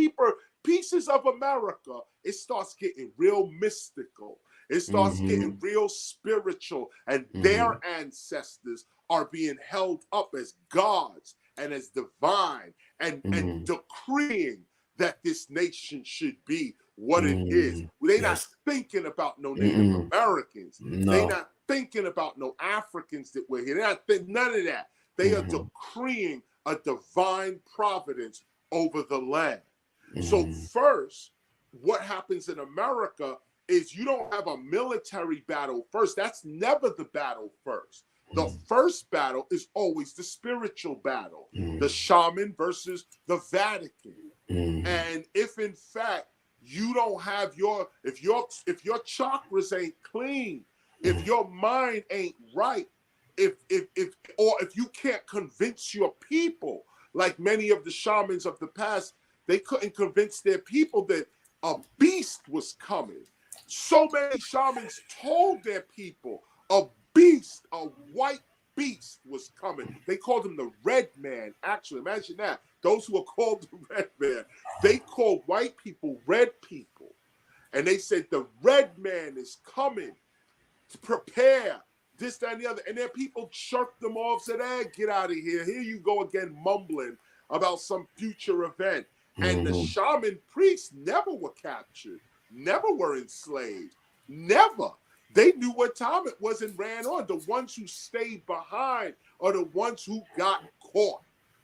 pieces of America, it starts getting real mystical. It starts getting real spiritual. And their ancestors are being held up as gods and as divine and decreeing that this nation should be what it is. They're not thinking about no Native Americans. No. They're not thinking about no Africans that were here. They're not thinking none of that. They are decreeing a divine providence over the land. So first, what happens in America is you don't have a military battle first. That's never the battle first. The first battle is always the spiritual battle, the shaman versus the Vatican. And if in fact you don't have if your chakras ain't clean, if your mind ain't right, if you can't convince your people, like many of the shamans of the past, they couldn't convince their people that a beast was coming. So many shamans told their people a beast, a white beast was coming. They called him the Red Man. Actually, imagine that. Those who are called the Red Man, they called white people red people. And they said the Red Man is coming to prepare this, that, and the other. And then people shirked them off, said, hey, get out of here. Here you go again, mumbling about some future event. And the shaman priests never were captured, never were enslaved, never. They knew what time it was and ran on. The ones who stayed behind are the ones who got caught.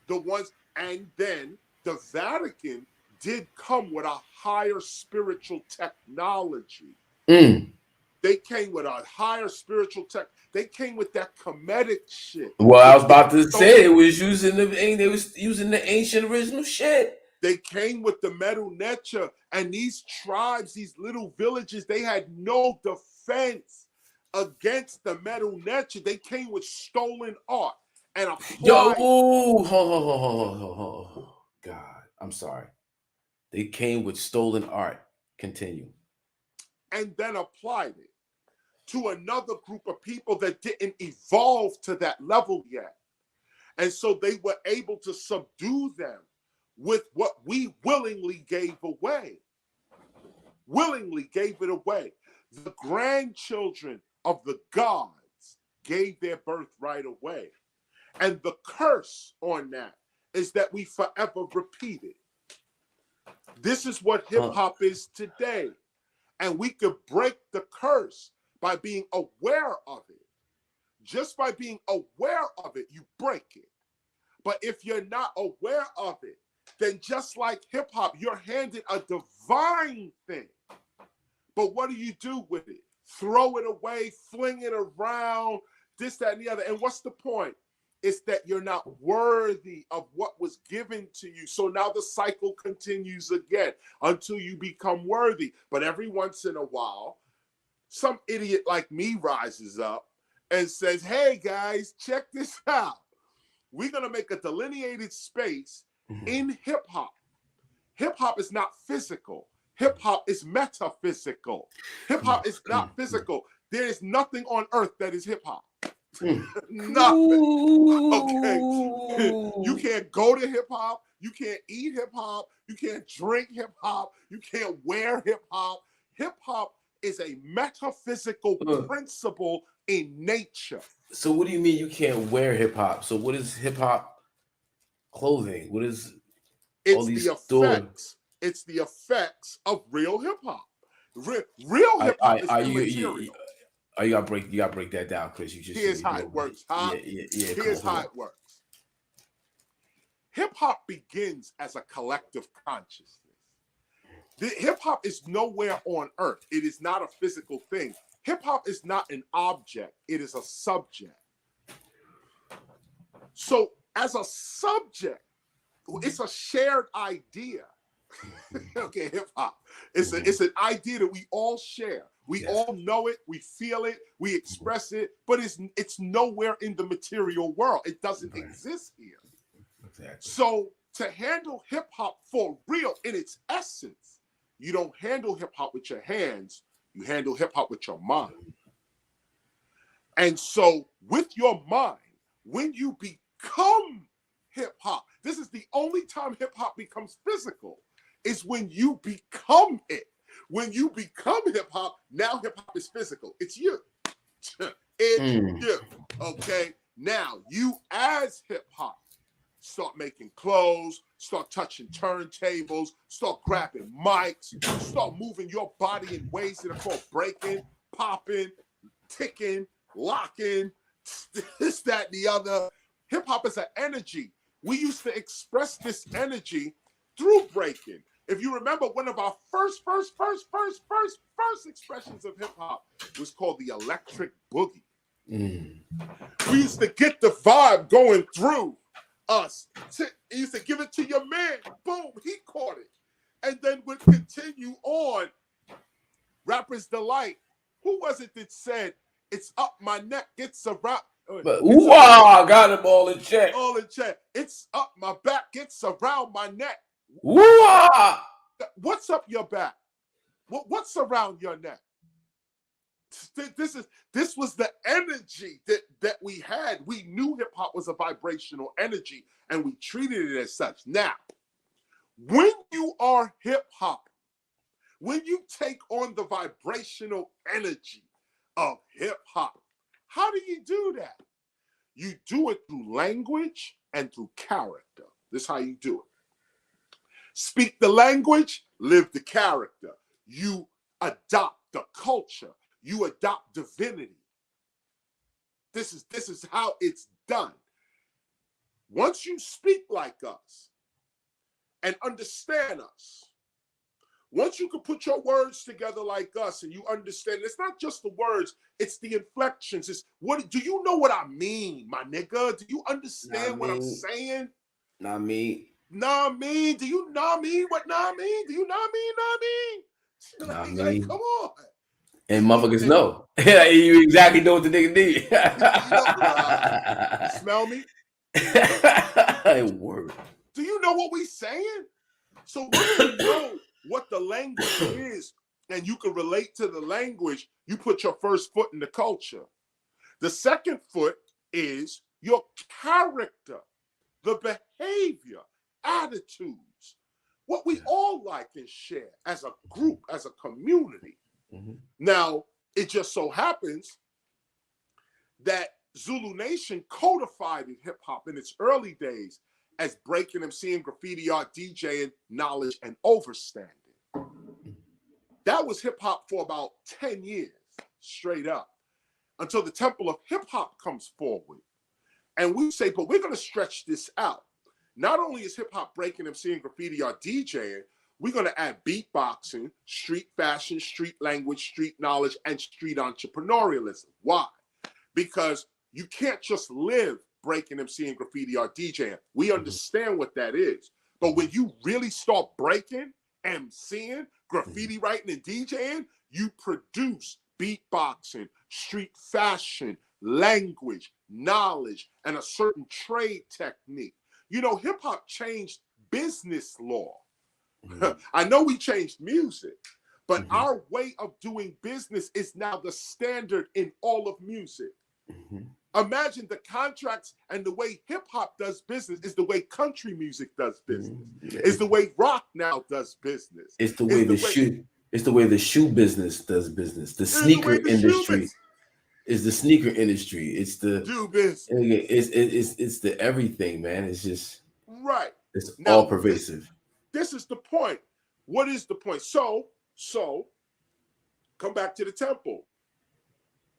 The ones, and then the Vatican did come with a higher spiritual technology. They came with a higher spiritual tech. They came with that Kemetic shit. Well, I was about to say they was using the ancient original shit. They came with the Medu Neter, and these tribes, these little villages, they had no defense against the Medu Neter. They came with stolen art and applied. God, I'm sorry. They came with stolen art. Continue. And then applied it to another group of people that didn't evolve to that level yet. And so they were able to subdue them with what we willingly gave away. Willingly gave it away. The grandchildren of the gods gave their birthright away. And the curse on that is that we forever repeat it. This is what hip-hop is today. And we could break the curse by being aware of it. Just by being aware of it, you break it. But if you're not aware of it, then just like hip-hop, you're handed a divine thing. But what do you do with it? Throw it away, fling it around, this, that, and the other. And what's the point? It's that you're not worthy of what was given to you. So now the cycle continues again until you become worthy. But every once in a while, some idiot like me rises up and says, hey guys, check this out. We're going to make a delineated space in hip hop. Hip hop is not physical. Hip hop is metaphysical. Hip hop is not physical. There is nothing on earth that is hip hop. Nothing. Okay. You can't go to hip hop. You can't eat hip hop. You can't drink hip hop. You can't wear hip hop. Hip hop is a metaphysical principle in nature. So what do you mean you can't wear hip hop? So what is hip hop clothing? What is all these effects? It's the effects of real hip hop. Real hip hop is immaterial. You gotta break that down, Chris. Here's how it works. Here's how it works. Hip hop begins as a collective consciousness. Hip hop is nowhere on earth. It is not a physical thing. Hip hop is not an object. It is a subject. So as a subject, it's a shared idea. Okay, hip hop. It's an idea that we all share. We all know it, we feel it, we express it, but it's nowhere in the material world. It doesn't exist here. Exactly. So to handle hip hop for real in its essence, you don't handle hip hop with your hands, you handle hip hop with your mind. And so with your mind, when you become hip hop, this is the only time hip hop becomes physical, is when you become it. When you become hip hop, now hip hop is physical. It's you. It's you. Okay. Now you as hip hop start making clothes, start touching turntables, start grabbing mics, start moving your body in ways that are called breaking, popping, ticking, locking, this, that, and the other. Hip hop is an energy. We used to express this energy through breaking. If you remember, one of our first expressions of hip hop was called the electric boogie. We used to get the vibe going through us. You used to give it to your man. Boom, he caught it. And then would continue on. Rapper's Delight. Who was it that said, it's up my neck, it's around. Wow, got him all in check. All in check. It's up my back, it's around my neck. Whoa! What's up your back? What's around your neck? This was the energy that we had. We knew hip hop was a vibrational energy, and we treated it as such. Now, when you are hip hop, when you take on the vibrational energy of hip hop, how do you do that? You do it through language and through character. This is how you do it. Speak the language, live the character. You adopt the culture. You adopt divinity. This is how it's done. Once you speak like us and understand us, once you can put your words together like us and you understand, it's not just the words, it's the inflections. It's what do you know what I mean, my nigga? Do you understand what I'm saying? Nah, me. Nah, mean. Do you nah mean what nah mean? Do you nah mean nah mean? Nah, Like, mean. come on. And motherfuckers know. You exactly know what the nigga need. You smell me? Word. Do you know what we saying? So once you know what the language is and you can relate to the language, you put your first foot in the culture. The second foot is your character, the behavior, attitudes, what we all like and share as a group, as a community. Mm-hmm. Now, it just so happens that Zulu Nation codified in hip hop in its early days as breaking, MCing, graffiti art, DJing, knowledge, and overstanding. That was hip hop for about 10 years, straight up, until the Temple of Hip Hop comes forward. And we say, but we're going to stretch this out. Not only is hip hop breaking, MCing, graffiti art, DJing, we're going to add beatboxing, street fashion, street language, street knowledge, and street entrepreneurialism. Why? Because you can't just live breaking, MCing, graffiti art, DJing. We understand what that is. But when you really start breaking, MCing, graffiti writing, and DJing, you produce beatboxing, street fashion, language, knowledge, and a certain trade technique. You know, hip hop changed business law. I know we changed music, but our way of doing business is now the standard in all of music. Imagine the contracts and the way hip hop does business is the way country music does business. It's the way rock now does business. It's the way it's the way the shoe business does business. The sneaker industry is the sneaker industry. It's the do business. It's the everything, man. It's just right. It's now, all pervasive. This is the point. What is the point? So come back to the temple.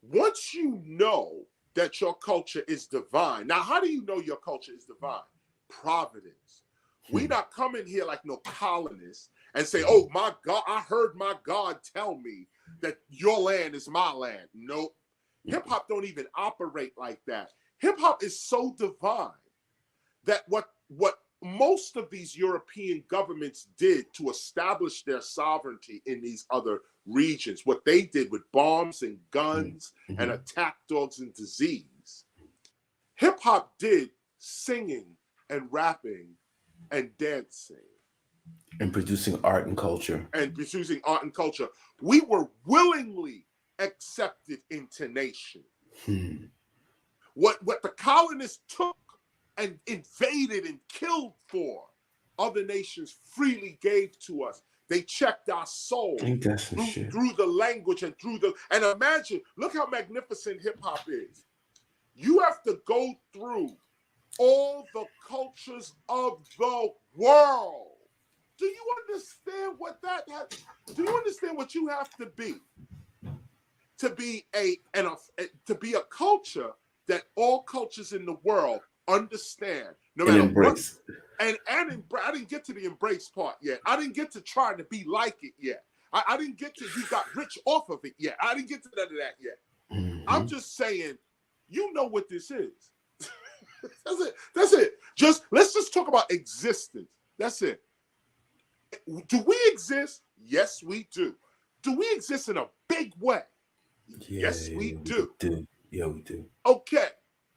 Once you know that your culture is divine. Now, how do you know your culture is divine? Providence. We not coming here like no colonists and say, oh, my God, I heard my God tell me that your land is my land. Nope. Hip-hop don't even operate like that. Hip-hop is so divine that what most of these European governments did to establish their sovereignty in these other regions, what they did with bombs and guns and attack dogs and disease, hip hop did singing and rapping and dancing. And producing art and culture. We were willingly accepted into nation. What the colonists took and invaded and killed for, other nations freely gave to us. They checked our soul through the language and and imagine, look how magnificent hip hop is. You have to go through all the cultures of the world. Do you understand what that has? Do you understand what you have to be to be a culture that all cultures in the world understand, no matter embrace. And I didn't get to the embrace part yet. I didn't get to try to be like it yet. I didn't get to you got rich off of it yet. I didn't get to none of that yet. I'm just saying, you know what this is. That's it. Let's just talk about existence. That's it. Do we exist? Yes, we do. Do we exist in a big way? Yes, we do. Yeah, we do. Okay.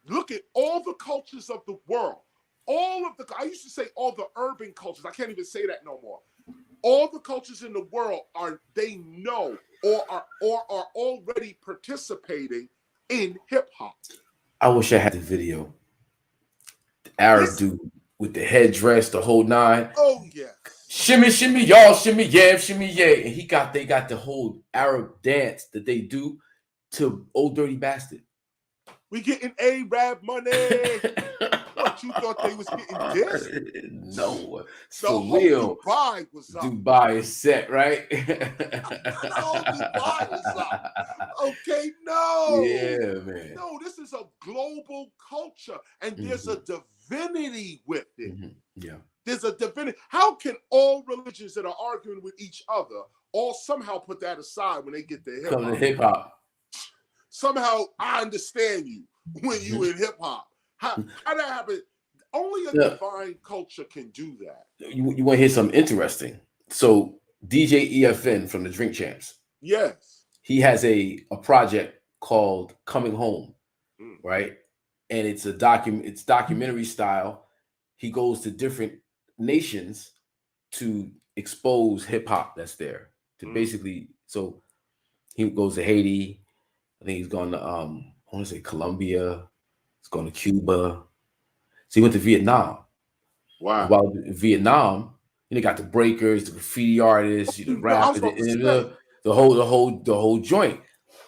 Look at all the cultures of the world. I used to say all the urban cultures. I can't even say that no more. all the cultures in the world they know or are already participating in hip hop. I wish I had the video. The Arab This, dude with the headdress, the whole nine. oh yes. Shimmy, shimmy, y'all, shimmy, yeah, and they got the whole Arab dance that they do to Old Dirty Bastard. We getting Arab money. What, you thought they was getting this? No, The for whole real. Dubai was up. Dubai is set, right? The whole Dubai was up. Okay, no. Yeah, man. No, this is a global culture, and there's a divinity with it. Yeah. There's a divinity. How can all religions that are arguing with each other all somehow put that aside when they get to hip Come to hop? hip hop. Somehow I understand you when you in hip hop. How that happen? Only a divine culture can do that. You want to hear something interesting? So DJ EFN from the Drink Champs. Yes. He has a project called Coming Home, right? And it's it's documentary style. He goes to different nations to expose hip hop that's there. To basically, so he goes to Haiti. I think he's gone to I want to say Colombia. He's going to Cuba. So he went to Vietnam. Wow. And while in Vietnam, you got the breakers, the graffiti artists, the rappers, the whole joint.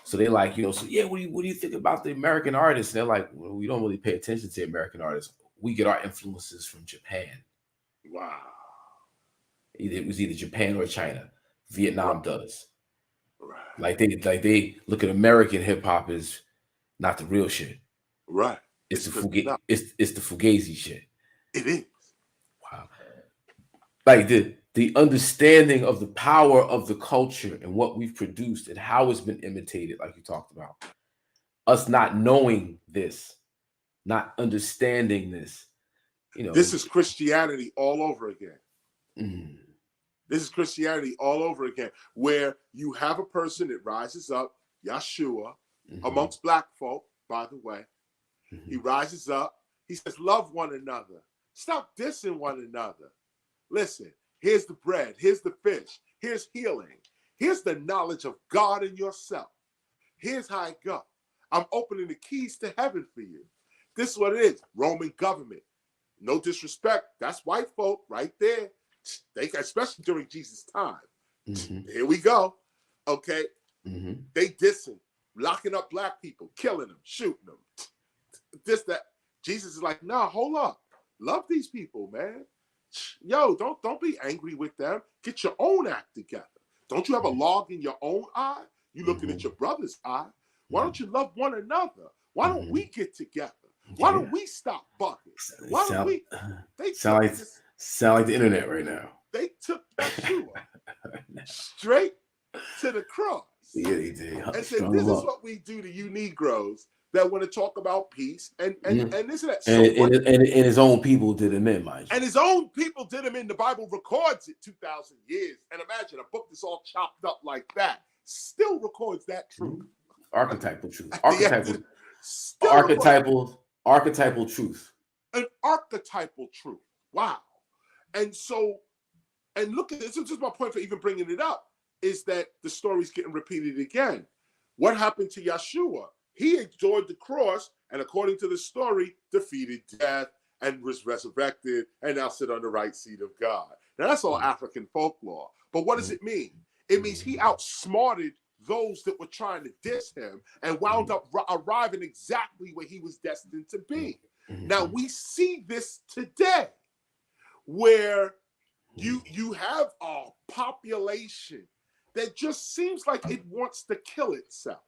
So they like, so yeah, what do you think about the American artists? And they're like, well, we don't really pay attention to American artists. We get our influences from Japan. Wow. It was either Japan or China. Vietnam does. Right. Like they look at American hip hop as not the real shit. Right. It's the fugazi shit. It is. Wow. Like the understanding of the power of the culture and what we've produced and how it's been imitated, like you talked about. Us not knowing this, not understanding this. This is Christianity all over again. This is Christianity all over again, where you have a person that rises up, Yeshua, amongst black folk, by the way. He rises up. He says, love one another. Stop dissing one another. Listen, here's the bread. Here's the fish. Here's healing. Here's the knowledge of God and yourself. Here's how it goes. I'm opening the keys to heaven for you. This is what it is. Roman government. No disrespect. That's white folk right there. They, especially during Jesus' time. Here we go. Okay. They dissing, locking up black people, killing them, shooting them. This, that. Jesus is like, nah, hold up. Love these people, man. Yo, don't be angry with them. Get your own act together. Don't you have a log in your own eye? You looking at your brother's eye. Why don't you love one another? Why don't we get together? Why don't we stop bugging? Why don't we? They sound like the internet right now. They took Yeshua straight to the cross. Yeah, they did. And said, this is what we do to you Negroes that want to talk about peace and this and that. So and his own people did him in, mind you. And his own people did him in. The Bible records it 2,000 years. And imagine a book that's all chopped up like that still records that truth. Archetypal truth. Archetypal truth. An archetypal truth. Wow. And so, and look at this. This is my point for even bringing it up, is that the story's getting repeated again. What happened to Yeshua? He endured the cross, and according to the story, defeated death and was resurrected, and now sit on the right seat of God. Now, that's all African folklore. But what does it mean? It means he outsmarted those that were trying to diss him and wound up arriving exactly where he was destined to be. Now, we see this today, where you have a population that just seems like it wants to kill itself.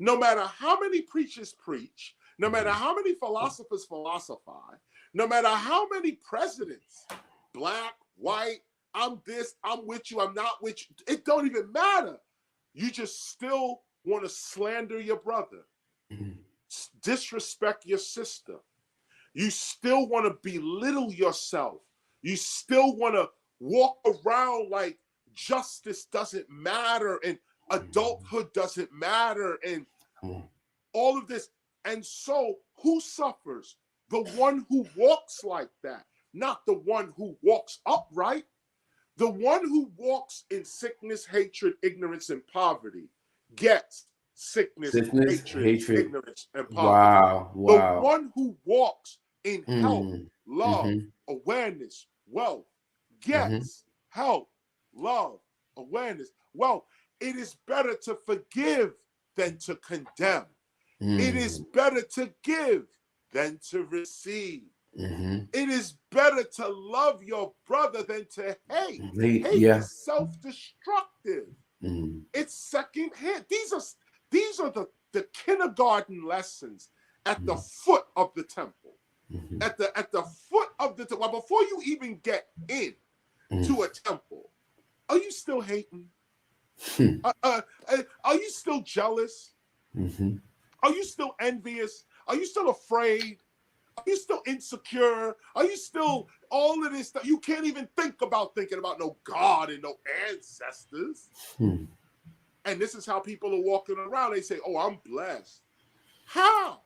No matter how many preachers preach, no matter how many philosophers philosophize, no matter how many presidents, black, white, I'm this, I'm with you, I'm not with you, it don't even matter. You just still want to slander your brother, disrespect your sister. You still want to belittle yourself. You still want to walk around like justice doesn't matter and adulthood doesn't matter and all of this. And so who suffers? The one who walks like that, not the one who walks upright. The one who walks in sickness, hatred, ignorance, and poverty gets sickness, hatred, ignorance, and poverty. The Wow. one who walks in health, love, awareness, wealth gets health, love, awareness, wealth. It is better to forgive than to condemn. It is better to give than to receive. It is better to love your brother than to hate. Hate is self-destructive. It's secondhand. These are the kindergarten lessons at the foot of the temple. At the foot of the temple. Well, before you even get in to a temple, are you still hating? Are you still jealous? Are you still envious? Are you still afraid? Are you still insecure? Are you still all of this stuff? You can't even think about thinking about no God and no ancestors. And this is how people are walking around. They say, oh, I'm blessed. How?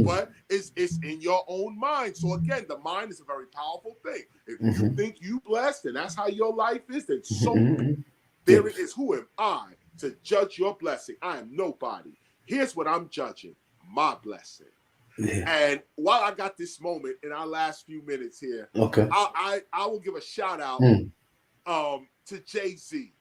But it's in your own mind. So again, the mind is a very powerful thing. If you think you blessed and that's how your life is, then so there it is. Who am I to judge your blessing? I am nobody. Here's what I'm judging: my blessing. And while I got this moment in our last few minutes here, I will give a shout out to Jay-Z.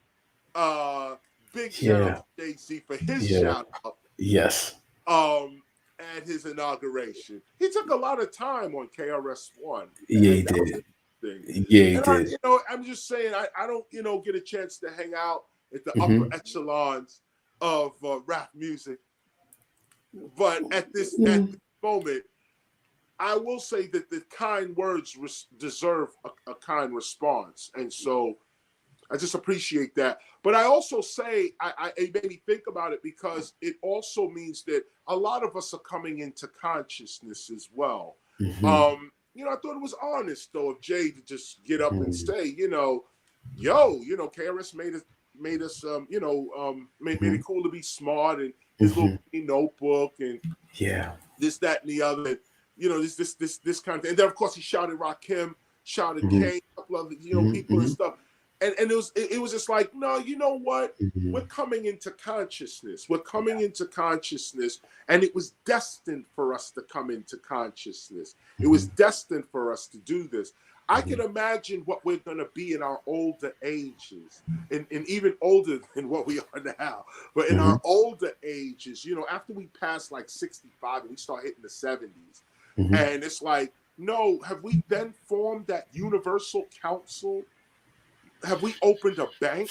Big shout out to Jay-Z for his shout out. Yes. At his inauguration. He took a lot of time on KRS-One. Yeah, he did. Yeah, he did. I'm just saying, I don't, get a chance to hang out at the upper echelons of rap music. But at this moment, I will say that the kind words deserve a kind response. And so I just appreciate that. But I also say, it made me think about it because it also means that a lot of us are coming into consciousness as well. I thought it was honest, though, of Jay to just get up and say, KRS made us, made it cool to be smart, and his little notebook and this, that, and the other. This kind of thing. And then of course he shouted Rakim, shouted Kane, a couple of people and stuff. And it was just like, no, you know what? We're coming into consciousness. We're coming into consciousness, and it was destined for us to come into consciousness. It was destined for us to do this. I can imagine what we're going to be in our older ages, and even older than what we are now. But in our older ages, after we pass like 65 and we start hitting the 70s, and it's like, no, have we then formed that universal council? Have we opened a bank?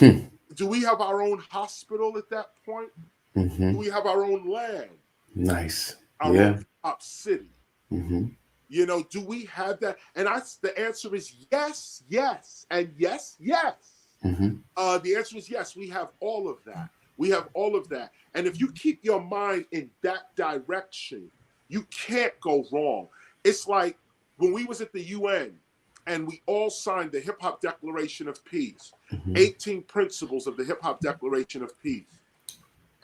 Do we have our own hospital at that point? Do we have our own land? Nice. Our own top city? Do we have that? And the answer is yes, yes, and yes, yes. The answer is yes, we have all of that. We have all of that. And if you keep your mind in that direction, you can't go wrong. It's like when we was at the UN, and we all signed the Hip Hop Declaration of Peace, 18 principles of the Hip Hop Declaration of Peace.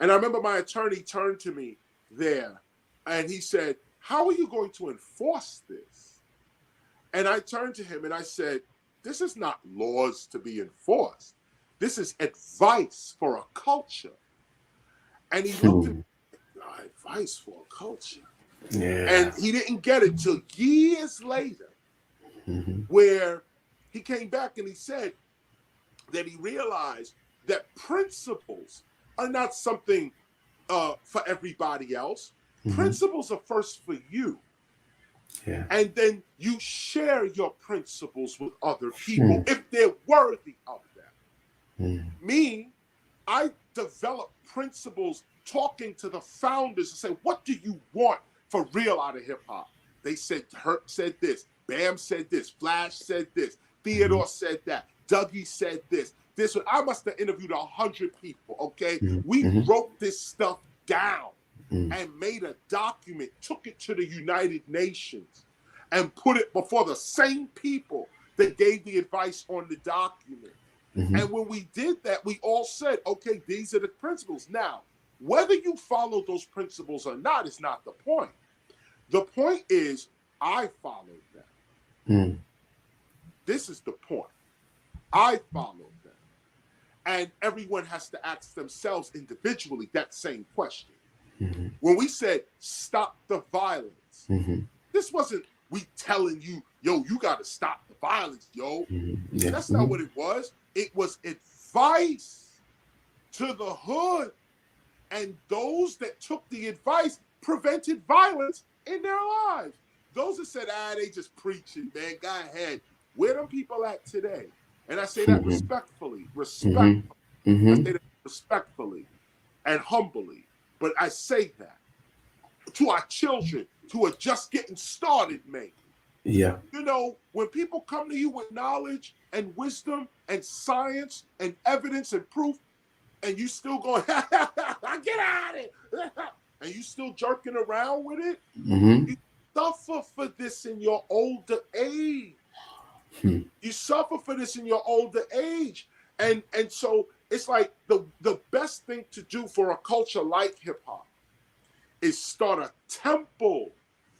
And I remember my attorney turned to me there and he said, how are you going to enforce this? And I turned to him and I said, this is not laws to be enforced. This is advice for a culture. And he looked at me, advice for a culture. And he didn't get it till years later. Where he came back and he said that he realized that principles are not something for everybody else. Principles are first for you. And then you share your principles with other people if they're worthy of them. Me, I developed principles talking to the founders and say, what do you want for real out of hip hop? They said, Hurt said this. Bam said this. Flash said this. Theodore said that. Dougie said this. This one. I must have interviewed 100 people, okay? We wrote this stuff down and made a document, took it to the United Nations, and put it before the same people that gave the advice on the document. And when we did that, we all said, okay, these are the principles. Now, whether you follow those principles or not is not the point. The point is, I followed them. This is the point. I followed them. And everyone has to ask themselves individually that same question. Mm-hmm. When we said stop the violence, mm-hmm. this wasn't we telling you, yo, you got to stop the violence, yo. Mm-hmm. Yeah. That's not what it was. It was advice to the hood. And those that took the advice prevented violence in their lives. Those that said, they just preaching, man, go ahead. Where them people at today? And I say that respectfully. I say that respectfully and humbly. But I say that to our children who are just getting started, man. Yeah. You know, when people come to you with knowledge and wisdom and science and evidence and proof, and you still going, get out of it, and you still jerking around with it, you suffer for this in your older age. You suffer for this in your older age. And so it's like the best thing to do for a culture like hip hop is start a temple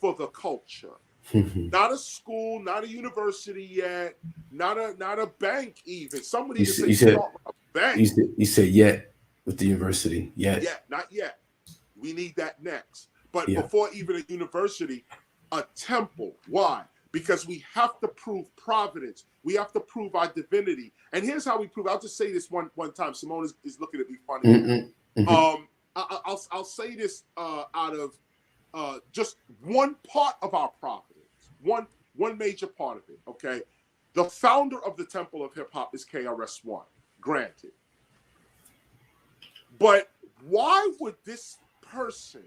for the culture. Not a school, not a university yet, not a bank even. Somebody you said a bank. You said yet with the university. Yet. Yeah, not yet. We need that next. But before even a university, a temple. Why? Because we have to prove providence. We have to prove our divinity. And here's how we prove. I'll just say this one time. Simone is looking at me funny. I'll say this out of just one part of our providence. One major part of it, okay? The founder of the Temple of Hip Hop is KRS-One, granted. But why would this person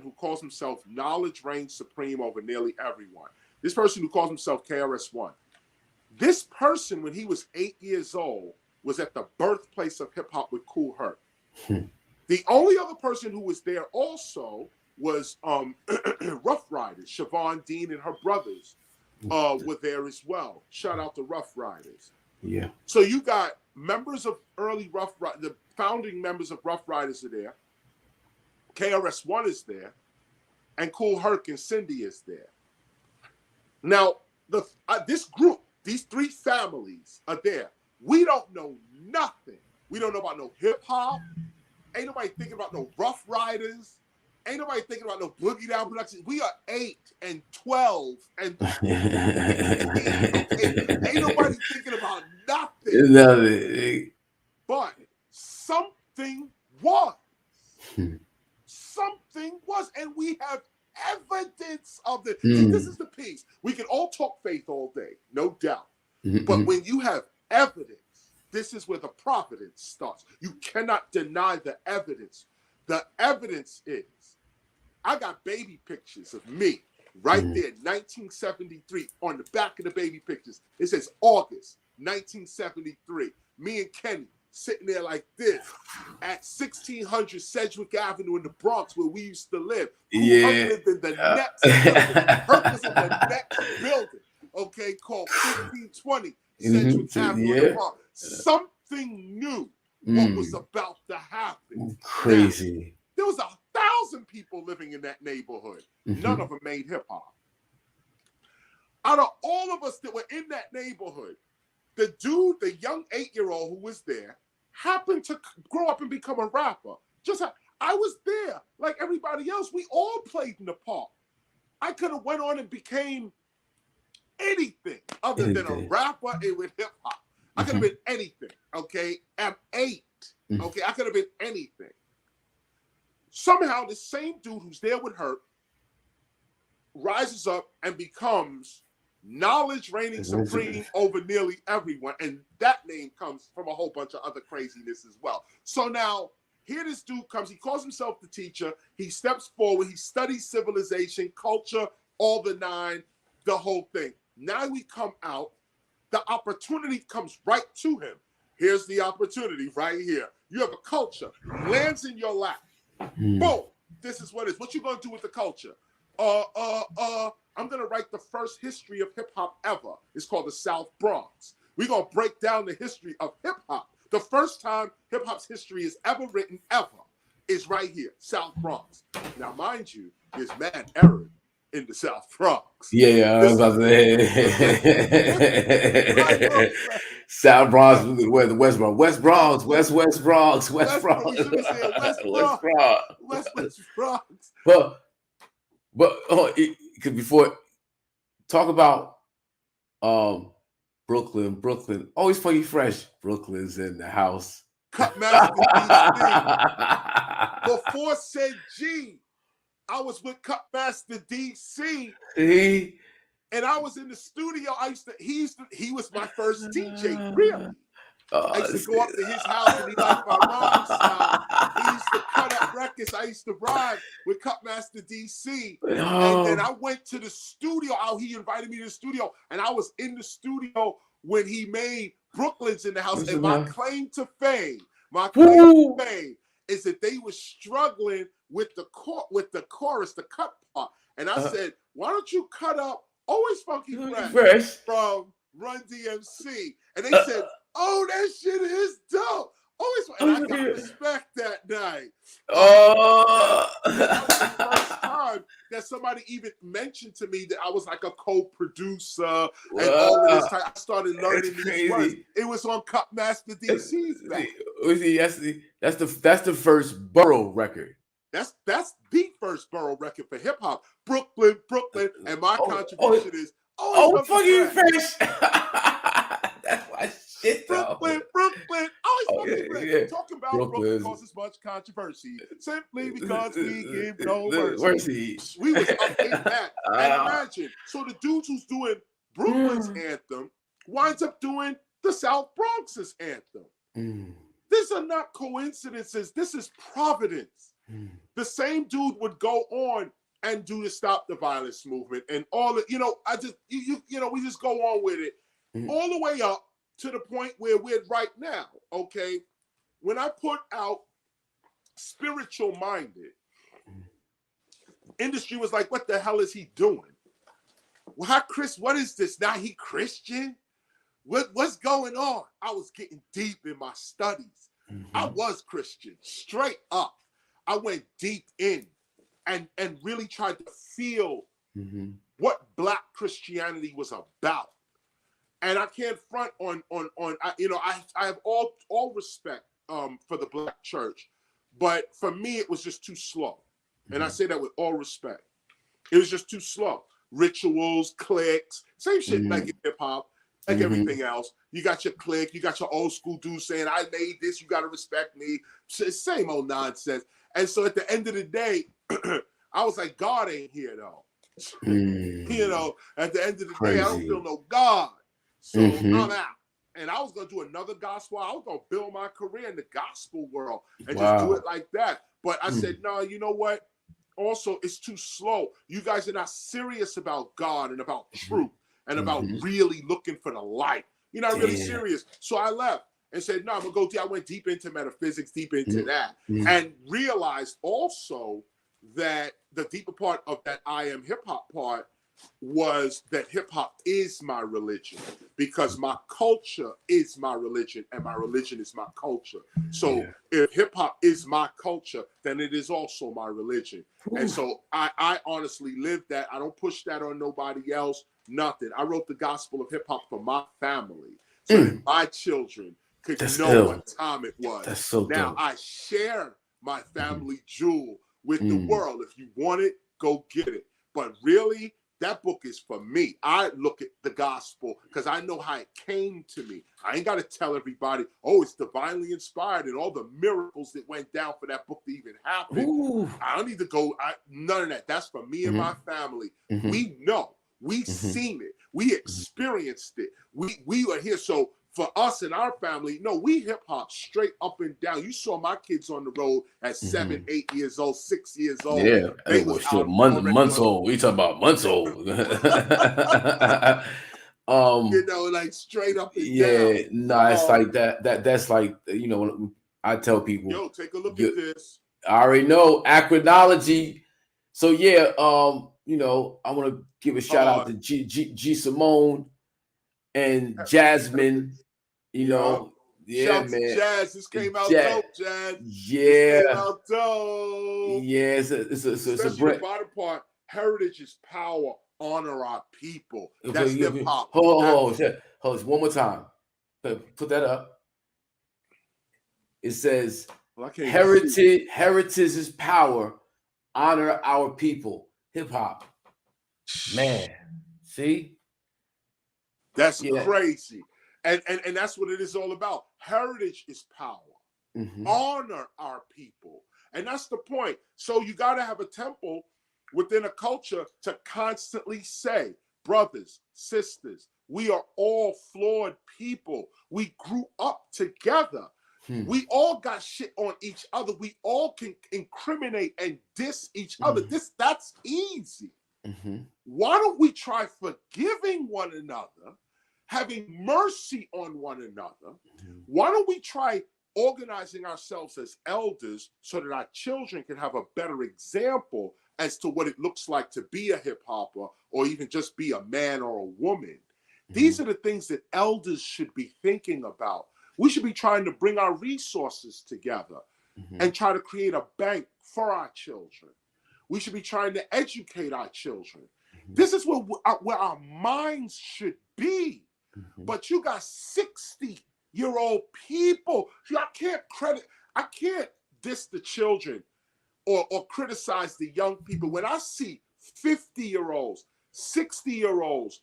who calls himself knowledge reigns supreme over nearly everyone, this person who calls himself KRS-One, this person, when he was 8 years old, was at the birthplace of hip hop with Kool Herc. The only other person who was there also was Rough Riders. Siobhan Dean and her brothers were there as well. Shout out to Rough Riders. Yeah. So you got members of early Rough Riders, the founding members of Rough Riders are there. KRS-One is there, and Kool Herc and Cindy is there. Now, this group, these three families are there. We don't know nothing. We don't know about no hip hop. Ain't nobody thinking about no Rough Riders. Ain't nobody thinking about no Boogie Down Productions. We are 8 and 12 and 15, okay? Ain't nobody thinking about nothing. But something was. Something was, and we have evidence of it. See, this is the piece. We can all talk faith all day, no doubt. But when you have evidence, this is where the providence starts. You cannot deny the evidence. The evidence is, I got baby pictures of me right there, 1973, on the back of the baby pictures. It says August 1973. Me and Kenny sitting there like this at 1600 Sedgwick Avenue in the Bronx, where we used to live. Yeah. Herc lived in the next building. Herc was in the next building, okay, called 1520 Sedgwick Avenue in the Bronx. Something knew what was about to happen. Crazy. Now, there was 1,000 people living in that neighborhood. None of them made hip hop. Out of all of us that were in that neighborhood, the dude, the young 8-year-old who was there, happened to grow up and become a rapper. I was there, like everybody else. We all played in the park. I could have went on and became anything other than a rapper and with hip hop. I could have been anything, okay? I'm 8, okay? I could have been anything. Somehow, the same dude who's there with her rises up and becomes knowledge reigning supreme over nearly everyone. And that name comes from a whole bunch of other craziness as well. So now, here this dude comes. He calls himself the teacher. He steps forward. He studies civilization, culture, all the nine, the whole thing. Now we come out. The opportunity comes right to him. Here's the opportunity right here. You have a culture, lands in your lap. Boom. This is what it is. What you gonna do with the culture? I'm gonna write the first history of hip hop ever. It's called the South Bronx. We're gonna break down the history of hip hop. The first time hip hop's history is ever written ever is right here, South Bronx. Now, mind you, there's mad error. in the South Bronx. Yeah, I was about to say. South Bronx, where the West Bronx, West Bronx, West Bronx, West Bronx. We should be saying West West Bronx. Bronx. West Bronx. But because before talk about Brooklyn, always funky fresh. Brooklyn's in the house. Cutmaster DC. Before said G, I was with Cutmaster DC. And I was in the studio. He was my first DJ, really. I used to go up to his house and he liked my rhyme style. He used to cut up records. I used to rhyme with Cutmaster DC. And then I went to the studio. He invited me to the studio. And I was in the studio when he made Brooklyn's in the house. And my claim to fame, is that they were struggling with the chorus, the cut part. And I said, why don't you cut up Always Funky Fresh from Run DMC? And they said, oh, that shit is dope. And I got respect that night. That was the first time that somebody even mentioned to me that I was like a co-producer and all of this time. I started learning these words. It was on Cutmaster DC's back. That's the first borough record. That's the first borough record for hip hop. Brooklyn, and my contribution is Always Funky Fresh. That's my shit, though. Brooklyn, Always Funky Fresh. Talking about Brooklyn causes much controversy simply because we give no mercy. We was up in that. And imagine, so the dudes who's doing Brooklyn's anthem winds up doing the South Bronx's anthem. These are not coincidences. This is providence. The same dude would go on and do the Stop the Violence movement and all the, we just go on with it all the way up to the point where we're right now. Okay. When I put out Spiritual Minded, industry was like, what the hell is he doing? Well, what is this? Now he Christian? What's going on? I was getting deep in my studies. I was Christian, straight up. I went deep in and really tried to feel what Black Christianity was about. And I can't front on I have all respect for the Black church, but for me it was just too slow. And I say that with all respect. It was just too slow. Rituals, cliques, same shit like in hip hop. Like everything else, you got your clique, you got your old school dudes saying, I made this, you got to respect me. Same old nonsense. And so at the end of the day, I was like, God ain't here though. At the end of the day, I don't feel no God. So I'm out. And I was going to do another gospel. I was going to build my career in the gospel world and just do it like that. But I said, no, you know what? Also, it's too slow. You guys are not serious about God and about truth. And about really looking for the light. You're not really serious. So I left and said, no, I'm going to go deep. I went deep into metaphysics, deep into that. And realized also that the deeper part of that I am hip hop part was that hip hop is my religion because my culture is my religion and my religion is my culture. So if hip hop is my culture, then it is also my religion. And so I honestly live that. I don't push that on nobody else. Nothing. I wrote the gospel of hip hop for my family, so that my children could know what time it was. That's so now dope. I share my family jewel with the world. If you want it, go get it. But really, that book is for me. I look at the gospel because I know how it came to me. I ain't got to tell everybody, oh, it's divinely inspired and all the miracles that went down for that book to even happen. I don't need to go. None of that. That's for me and my family. We know. We've seen it. We experienced it. We are here. So for us and our family, no, we hip hop straight up and down. You saw my kids on the road at 7, 8 years old, 6 years old. Yeah, they was months old. We talking about months old. Like straight up and down. No, it's like that. That's like when I tell people, yo, take a look at this. I already know acronology. So I want to give a shout out to G Simone and Jasmine. Shout man. To Jazz, this came out dope, Jazz. Yeah. This came out dope. Yeah, it's a Especially the bottom part. heritage is power, honor our people. Okay, That's hip hop. Hold on. One more time. Put that up. It says, Well, I can't even see. heritage is power, honor our people. Hip hop. Man, see? That's Yeah. crazy. And that's what it is all about. Heritage is power. Honor our people. And that's the point. So you got to have a temple within a culture to constantly say, brothers, sisters, we are all flawed people. We grew up together. We all got shit on each other. We all can incriminate and diss each other. That's easy. Why don't we try forgiving one another, having mercy on one another? Why don't we try organizing ourselves as elders so that our children can have a better example as to what it looks like to be a hip hopper or even just be a man or a woman? These are the things that elders should be thinking about. We should be trying to bring our resources together and try to create a bank for our children. We should be trying to educate our children. This is where our minds should be. But you got 60-year-old people. See, I can't diss the children or criticize the young people. When I see 50-year-olds, 60-year-olds,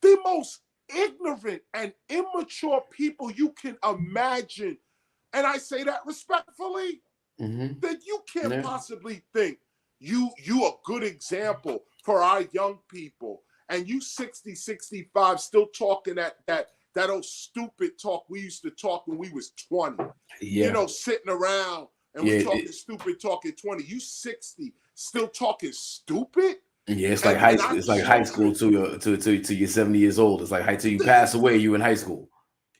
the most ignorant and immature people you can imagine, and I say that respectfully, that you can't possibly think you a good example for our young people, and you 60, 65 still talking that old stupid talk we used to talk when we was 20. You know, sitting around and we talking stupid talk at 20. You 60 still talking stupid? Yeah, it's like high school. It's like high school to you're 70 years old. It's like till you pass away, you in high school.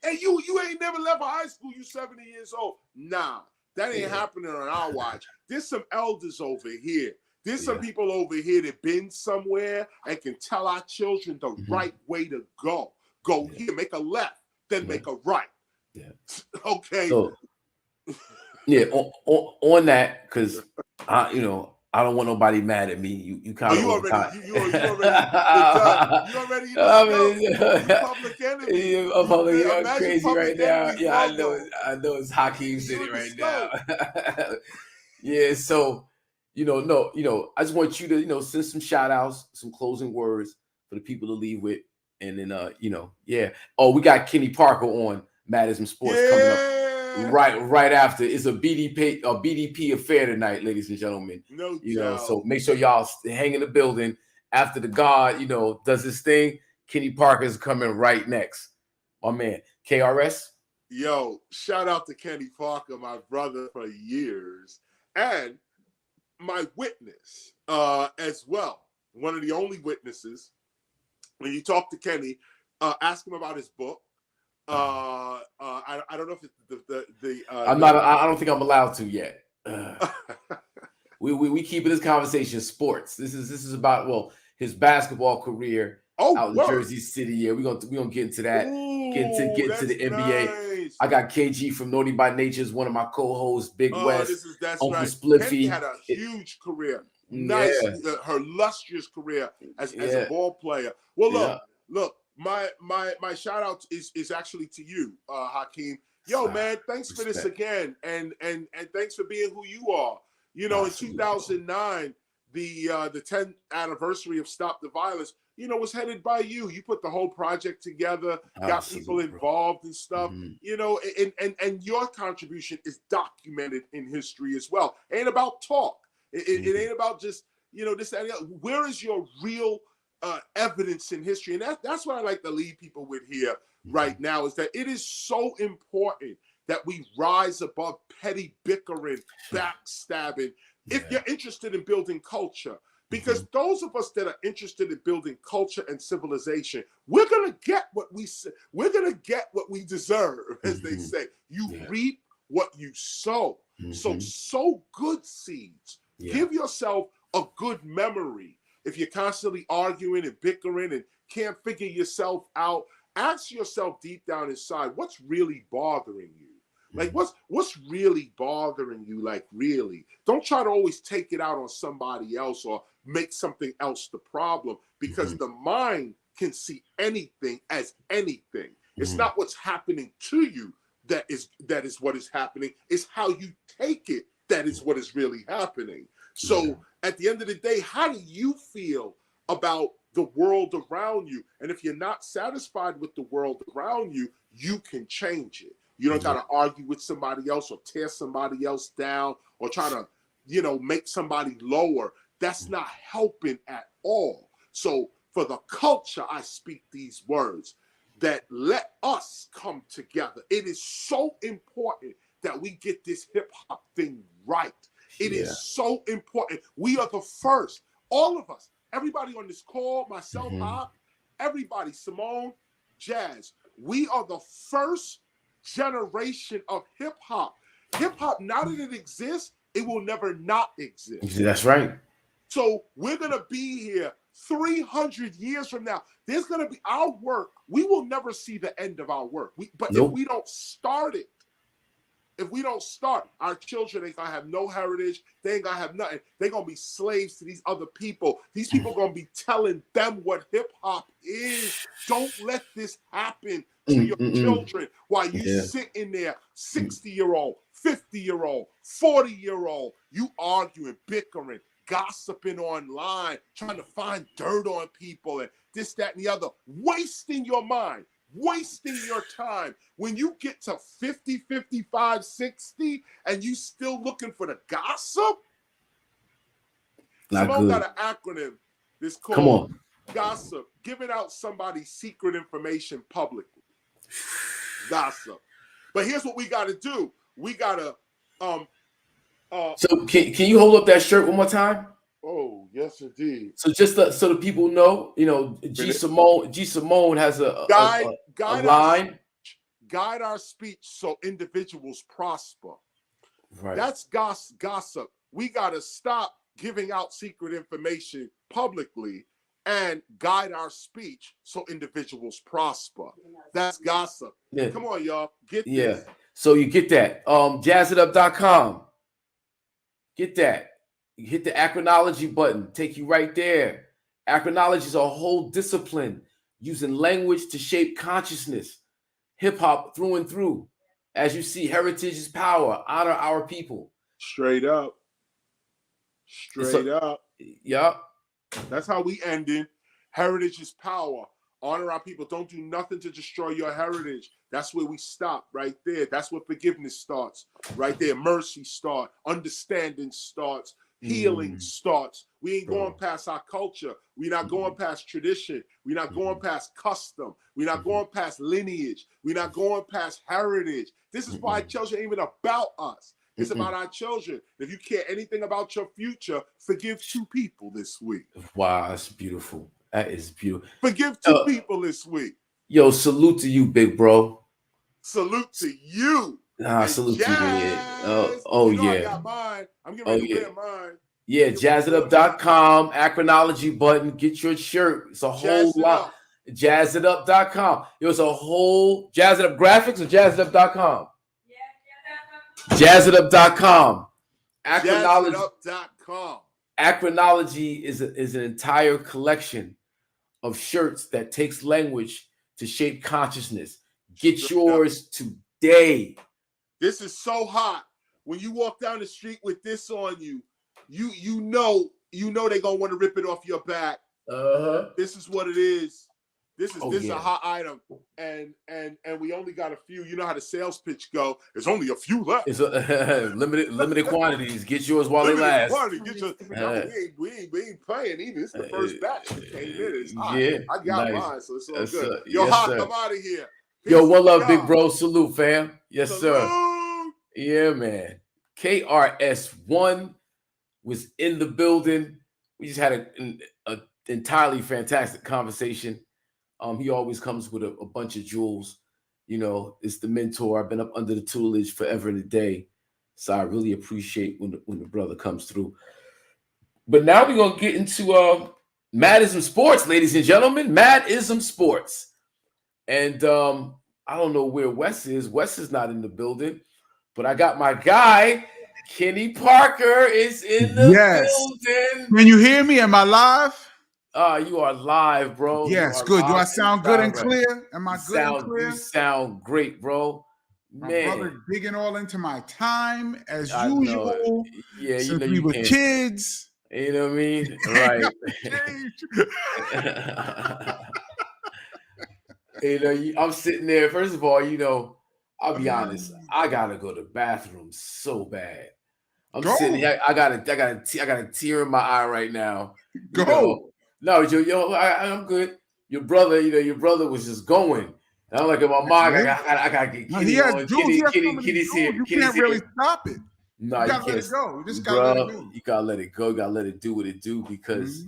And you ain't never left high school. You 70 years old. Nah, that ain't happening on our watch. There's some elders over here. There's some people over here that been somewhere and can tell our children the right way to go. Go here, make a left, then make a right. Okay. So, on that, because I don't want nobody mad at me. You kind of you already public enemy. I'm crazy right now. Yeah, I know it's Hakeem City right now. Yeah, so I just want you to send some shout outs, some closing words for the people to leave with, and then Oh, we got Kenny Parker on MAD IZM Sports coming up. Right after. It's a BDP affair tonight, ladies and gentlemen. So make sure y'all hang in the building. After the God, does his thing, Kenny Parker is coming right next. My man, KRS. Yo, shout out to Kenny Parker, my brother for years, and my witness as well. One of the only witnesses. When you talk to Kenny, ask him about his book. I don't know if it's I don't think I'm allowed to yet. We keeping this conversation sports. This is about his basketball career out in Jersey City. Yeah, we're gonna get into that. Get to the NBA. Nice. I got KG from Naughty by Nature as one of my co-hosts. Big West, Uncle right. Spliffy. Kenny had a huge career. Nice, her illustrious career as a ball player. Well, look. My shout out is actually to you, Hakeem. Yo, man, thanks for this again, and thanks for being who you are. In 2009, the 10th anniversary of Stop the Violence, was headed by you. You put the whole project together, got people involved and stuff. And your contribution is documented in history as well. It ain't about talk. It ain't about just this and that. Where is your real evidence in history? And that's what I like to leave people with here right now, is that it is so important that we rise above petty bickering, backstabbing, if you're interested in building culture. Because those of us that are interested in building culture and civilization, we're gonna get what we deserve, as they say. You reap what you sow. So sow good seeds. Give yourself a good memory. If you're constantly arguing and bickering and can't figure yourself out, ask yourself deep down inside, what's really bothering you? Like, what's really bothering you? Like, really, don't try to always take it out on somebody else or make something else the problem, because the mind can see anything as anything. It's not what's happening to you that is what is happening. It's how you take it that is what is really happening. So at the end of the day, how do you feel about the world around you? And if you're not satisfied with the world around you, you can change it. You don't got to argue with somebody else or tear somebody else down or try to, make somebody lower. That's not helping at all. So for the culture, I speak these words that let us come together. It is so important that we get this hip hop thing right. It is so important. We are the first, all of us, everybody on this call, myself, Hop, everybody, Simone, Jazz, we are the first generation of hip hop. Hip hop, now that it exists, it will never not exist. That's right. So we're going to be here 300 years from now. There's going to be our work. We will never see the end of our work. But if we don't start it, our children ain't going to have no heritage. They ain't going to have nothing. They're going to be slaves to these other people. These people are going to be telling them what hip hop is. Don't let this happen to your children while you sitting there, 60-year-old, 50-year-old, 40-year-old, you arguing, bickering, gossiping online, trying to find dirt on people and this, that, and the other, wasting your mind, wasting your time. When you get to 50, 55, 60, and you still looking for the gossip, Simone got an acronym. This called gossip, giving out somebody's secret information publicly. Gossip. But here's what we got to do. We got to so can you hold up that shirt one more time? Oh, yes, indeed. So just so the people know, G Simone has a line. Guide our speech so individuals prosper. Right. That's gossip. We got to stop giving out secret information publicly and guide our speech so individuals prosper. That's gossip. Yeah. Come on, y'all. Get this. So you get that. Jazzitup.com. Get that. You hit the acronology button, take you right there. Acronology is a whole discipline using language to shape consciousness. Hip hop through and through. As you see, heritage is power. Honor our people. Straight up. Straight up. Yup. That's how we ending. Heritage is power. Honor our people. Don't do nothing to destroy your heritage. That's where we stop, right there. That's where forgiveness starts, right there. Mercy starts. Understanding starts. Healing starts. We ain't going past our culture. We're not going past tradition. We're not going past custom. We're not going past lineage. We're not going past heritage. This is why children ain't even about us. It's about our children. If you care anything about your future, forgive 2 people this week. Wow, that's beautiful. That is beautiful. Forgive 2 people this week. Yo, salute to you, big bro. Salute to you. Salute to you. Yeah. I got mine. I'm getting ready to wear mine. Yeah, jazzitup.com, acronology button. Get your shirt. It's a whole lot. Jazzitup.com. It was a whole Jazzitup graphics or jazzitup.com. Jazzitup.com. Jazzitup.com. Acronology is an entire collection of shirts that takes language to shape consciousness. Get yours today. This is so hot. When you walk down the street with this on you, you know they're gonna want to rip it off your back. This is what it is. This is a hot item, and we only got a few. You know how the sales pitch go. There's only a few left. It's limited quantities. Get yours while they last. We ain't playing either. It's the first batch that came in. It's hot. Yeah, I got mine, so it's all good. Yo, Hot, I'm out of here. Yo, one love, big bro. Salute, fam. Yes, sir. Yeah, man. KRS-One was in the building. We just had an entirely fantastic conversation. He always comes with a bunch of jewels. It's the mentor. I've been up under the tutelage forever and a day. So I really appreciate when the brother comes through. But now we're going to get into MAD IZM Sports, ladies and gentlemen. MAD IZM Sports. And I don't know where Wes is. Wes is not in the building. but I got my guy, Kenny Parker, is in the building. Can you hear me? Am I live? You are live, bro. Yes, good. Do I sound good and clear? Am I good and clear? You sound great, bro. Man. My brother digging all into my time as usual. Yeah, since we were kids. You know what I mean? Right. I'm sitting there. First of all, I'll be honest. I gotta go to the bathroom so bad. I'm sitting here. I got a tear in my eye right now. Go. No, I'm good. Your brother was just going. And I'm like, in my mind, I gotta get Kenny on. Kenny's here. You can't really stop it. No, you gotta let it go. You just gotta let it go. You gotta let it go. You gotta let it do what it do because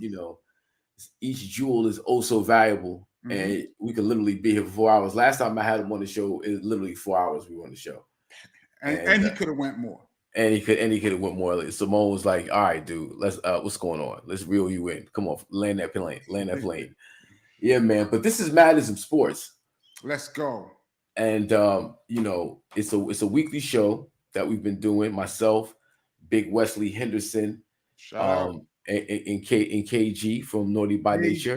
each jewel is oh so valuable, and we could literally be here for 4 hours. Last time I had him on the show, it was literally 4 hours we were on the show, and he could have went more. And he could have went more. Like, Simone was like, "All right, dude, let's what's going on? Let's reel you in. Come on, land that plane." Yeah, man. But this is MAD IZM SPORTS. Let's go. And it's a weekly show that we've been doing. Myself, Big Wesley Henderson, and KG from Naughty by Nature,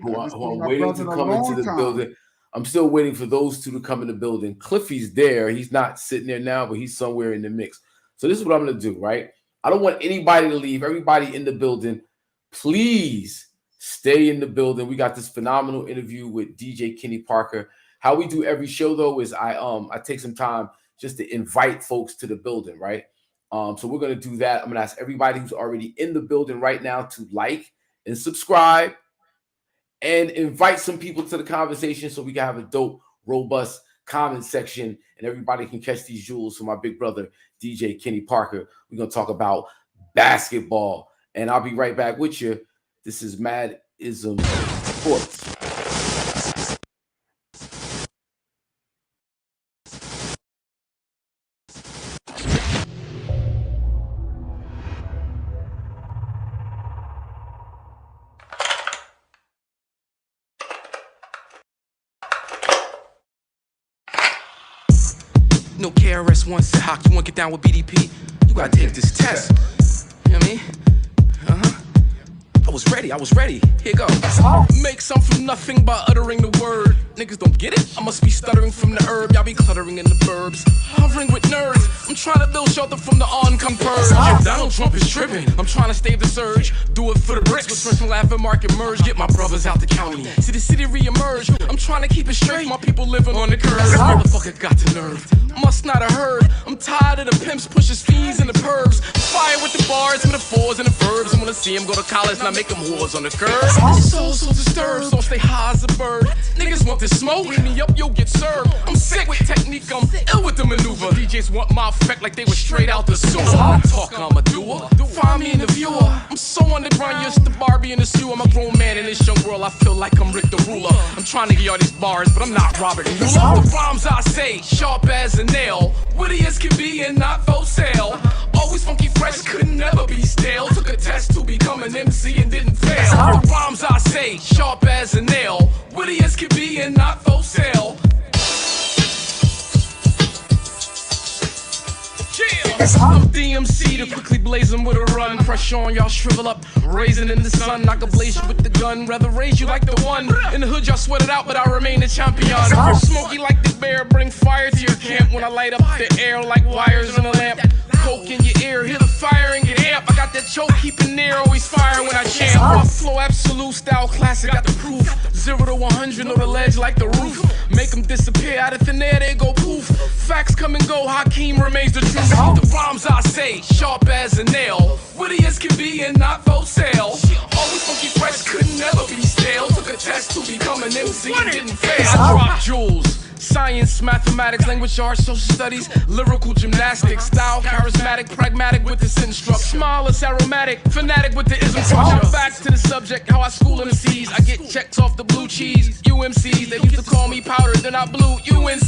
who I'm waiting to come into the building. I'm still waiting for those two to come in the building. Cliffy's there. He's not sitting there now, but he's somewhere in the mix. So this is what I'm going to do, right? I don't want anybody to leave. Everybody in the building, please stay in the building. We got this phenomenal interview with DJ Kenny Parker. How we do every show, though, is I take some time just to invite folks to the building, right? So we're going to do that. I'm going to ask everybody who's already in the building right now to like and subscribe and invite some people to the conversation so we can have a dope, robust comment section and everybody can catch these jewels from my big brother, DJ Kenny Parker. We're going to talk about basketball, and I'll be right back with you. This is MAD IZM SPORTS. No KRS-One said, "Hawk, you want to get down with BDP? You got to take this test." You know what I mean? I was ready. Here go. Make some from nothing by uttering the word. Niggas don't get it? I must be stuttering from the herb. Y'all be cluttering in the burbs. Hovering with nerds. I'm trying to build shelter from the oncoming purge. Donald Trump is tripping. I'm trying to stave the surge. Do it for the bricks. With French and laughing market merge. Get my brothers out the county. See the city reemerge. I'm trying to keep it straight. My people living on the curb. Motherfucker got the nerve. Must not have heard. I'm tired of the pimps, pushers, fiends, and the pervs. Fire with the bars, metaphors, and the verbs. I wanna see them go to college, not make them whores on the curb. So disturbed, so stay high as a bird. Niggas want this smoke, hit me up, you'll get served. I'm sick with technique, I'm ill with the maneuver. DJs want my effect like they were straight out the sewer. Talk, I'm a doer. Find me in the viewer. I'm so underground, just the Barbie in the sewer. I'm a grown man in this young world, I feel like I'm Rick the Ruler. I'm trying to get all these bars, but I'm not Robert Mueller. The rhymes I say, sharp as a nail. Witty as can be and not for sale. Always funky fresh, could never be stale. Took a test to become an MC and didn't fail. The rhymes I say, sharp as a nail. Witty as can be and not for sale. I'm DMC to quickly blaze them with a run. Pressure on y'all, shrivel up, raising in the sun. I can blaze you with the gun, rather raise you like the one. In the hood y'all sweat it out, but I remain the champion. Smoky like the bear, bring fire to your camp. When I light up the air like wires in a lamp. Coke in your ear, hear the fire and get amp. I got that choke keeping near, always firing when I champ. My flow absolute style classic, got the proof. 0 to 100 on the ledge like the roof. Make them disappear out of thin air, they go poof. Facts come and go, Hakeem remains the truth. The rhymes I say, sharp as a nail. Witty as can be and not for sale. Always funky fresh, could never be stale. Took a test to become an MC and didn't fail. I drop jewels. Science, mathematics, language arts, social studies, lyrical gymnastics, style, charismatic, pragmatic with the sin structure. Smile is aromatic, fanatic with the ism structure. Back to the subject, how I school MCs. I get checks off the blue cheese. UMCs, they used to call me powder, then I blew UNC.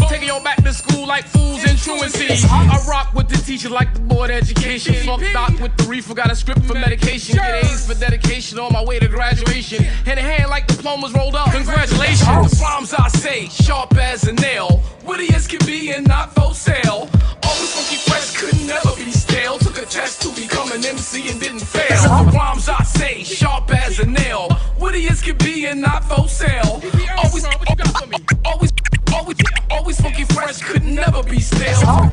Taking y'all back to school like fools in truancy. I rock with the teacher like the board education. Fuck doc with the reefer, got a script for medication. Get A's for dedication on my way to graduation. Hand in hand like diplomas rolled up. Congratulations. The rhymes I say, sharp as a nail. Witty as can be and not for sale. MC and didn't fail. The rhymes I say, sharp as a nail. Witty as can be and not for sale. Always funky fresh, could never be stale.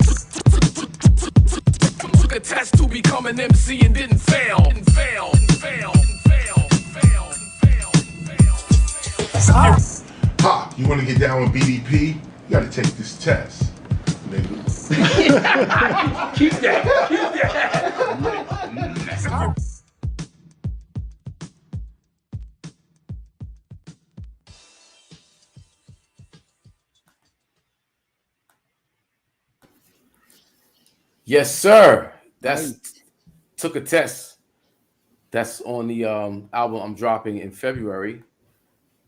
Took a test to become an MC and didn't fail. Ha, you want to get down with BDP? You got to take this test, nigga. Keep that. Yes, sir. That's Took a Test. That's on the album I'm dropping in February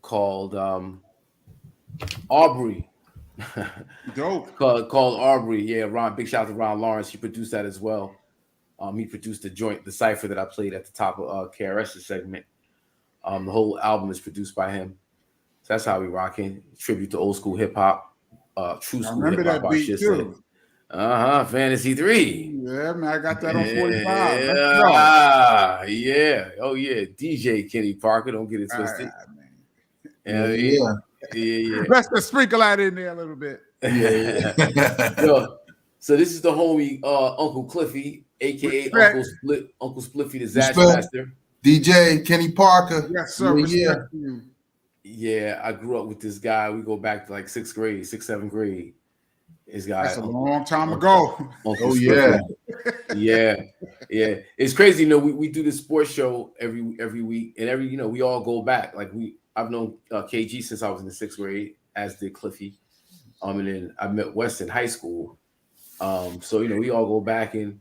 called Aubrey. Dope. called Aubrey. Yeah, Ron. Big shout out to Ron Lawrence. He produced that as well. He produced the cipher that I played at the top of KRS's segment. The whole album is produced by him. So that's how we rocking. Tribute to old school hip hop. True school hip hop. I should say. Fantasy 3. Yeah, man, I got that on 45. Yeah. Oh, yeah. DJ Kenny Parker. Don't get it twisted. Yeah. Let's sprinkle that in there a little bit. Yeah. Yo, so this is the homie Uncle Cliffy, aka Uncle Spliffy, the Zash Master. DJ Kenny Parker. Yes, sir. Yeah, I grew up with this guy. We go back to like 7th grade. This guy. That's a long time ago. Uncle yeah. It's crazy. We do this sports show every week, and we all go back. Like I've known KG since I was in the 6th grade, as did Cliffy. And then I met West in high school. So we all go back, and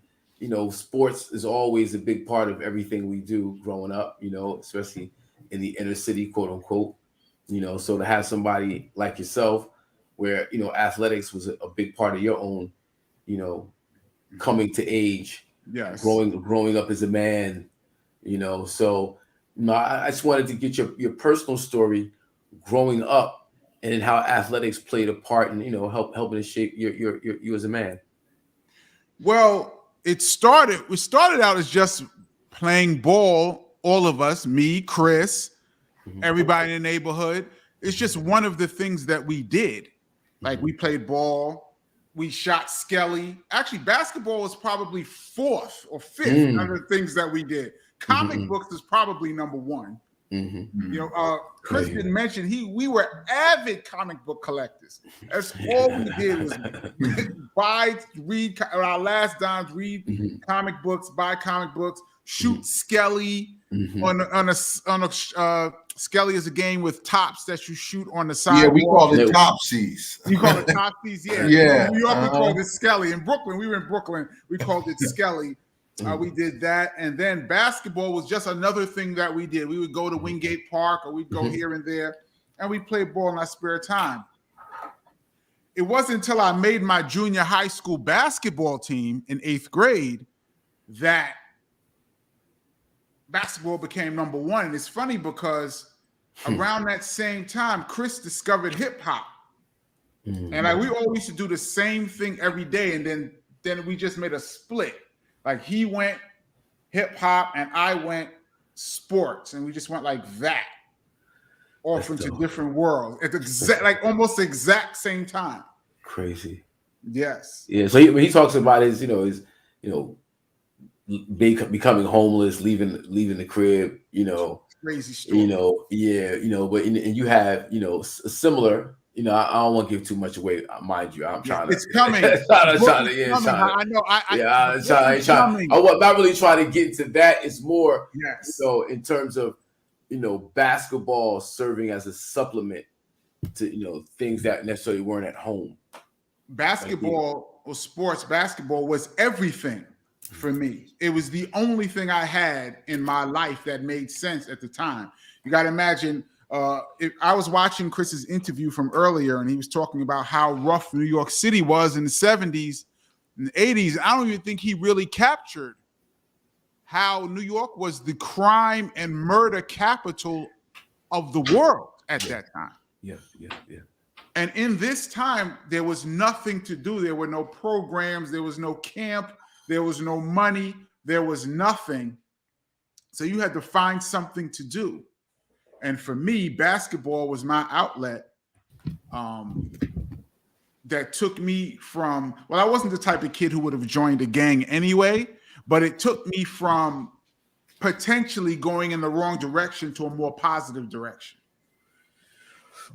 sports is always a big part of everything we do growing up. Especially in the inner city, quote unquote. So to have somebody like yourself, where athletics was a big part of your own, coming to age, yes, growing up as a man, So I just wanted to get your personal story growing up, and how athletics played a part in helping to shape you as a man. Well, we started out as just playing ball, all of us, me, Chris, everybody in the neighborhood. It's just one of the things that we did. Like we played ball, we shot skelly. Actually, basketball was probably 4th or 5th of the things that we did. Comic books is probably number 1. Chris didn't mention we were avid comic book collectors. That's all we did was read our last dimes, read comic books, buy comic books, shoot skelly on a skelly is a game with tops that you shoot on the side. Yeah, we call it topsies. You call it topsies, yeah. Yeah. In New York, we called it skelly. In Brooklyn, we were in Brooklyn, we called it skelly. We did that, and then basketball was just another thing that we did. We would go to Wingate Park, or we'd go here and there, and we played ball in our spare time. It wasn't until I made my junior high school basketball team in 8th grade that basketball became number 1. And it's funny because around that same time, Chris discovered hip hop, and we all used to do the same thing every day, and then we just made a split. Like he went hip hop and I went sports, and we just went like that, off into different worlds at the almost the exact same time. Crazy. Yes. Yeah. So he talks about his becoming homeless, leaving the crib. Crazy story. But you have a similar. I don't want to give too much away, mind you. I'm trying to. It's coming. I know. I'm not really trying to get into that. It's more, in terms of, basketball serving as a supplement to, things that necessarily weren't at home. Basketball or sports basketball was everything for me. It was the only thing I had in my life that made sense at the time. You got to imagine. I was watching Chris's interview from earlier, and he was talking about how rough New York City was in the 70s and the 80s. I don't even think he really captured how New York was the crime and murder capital of the world at that time. Yeah. And in this time, there was nothing to do. There were no programs. There was no camp. There was no money. there was nothing. So you had to find something to do. And for me, basketball was my outlet that took me from, well, I wasn't the type of kid who would have joined a gang anyway, but it took me from potentially going in the wrong direction to a more positive direction.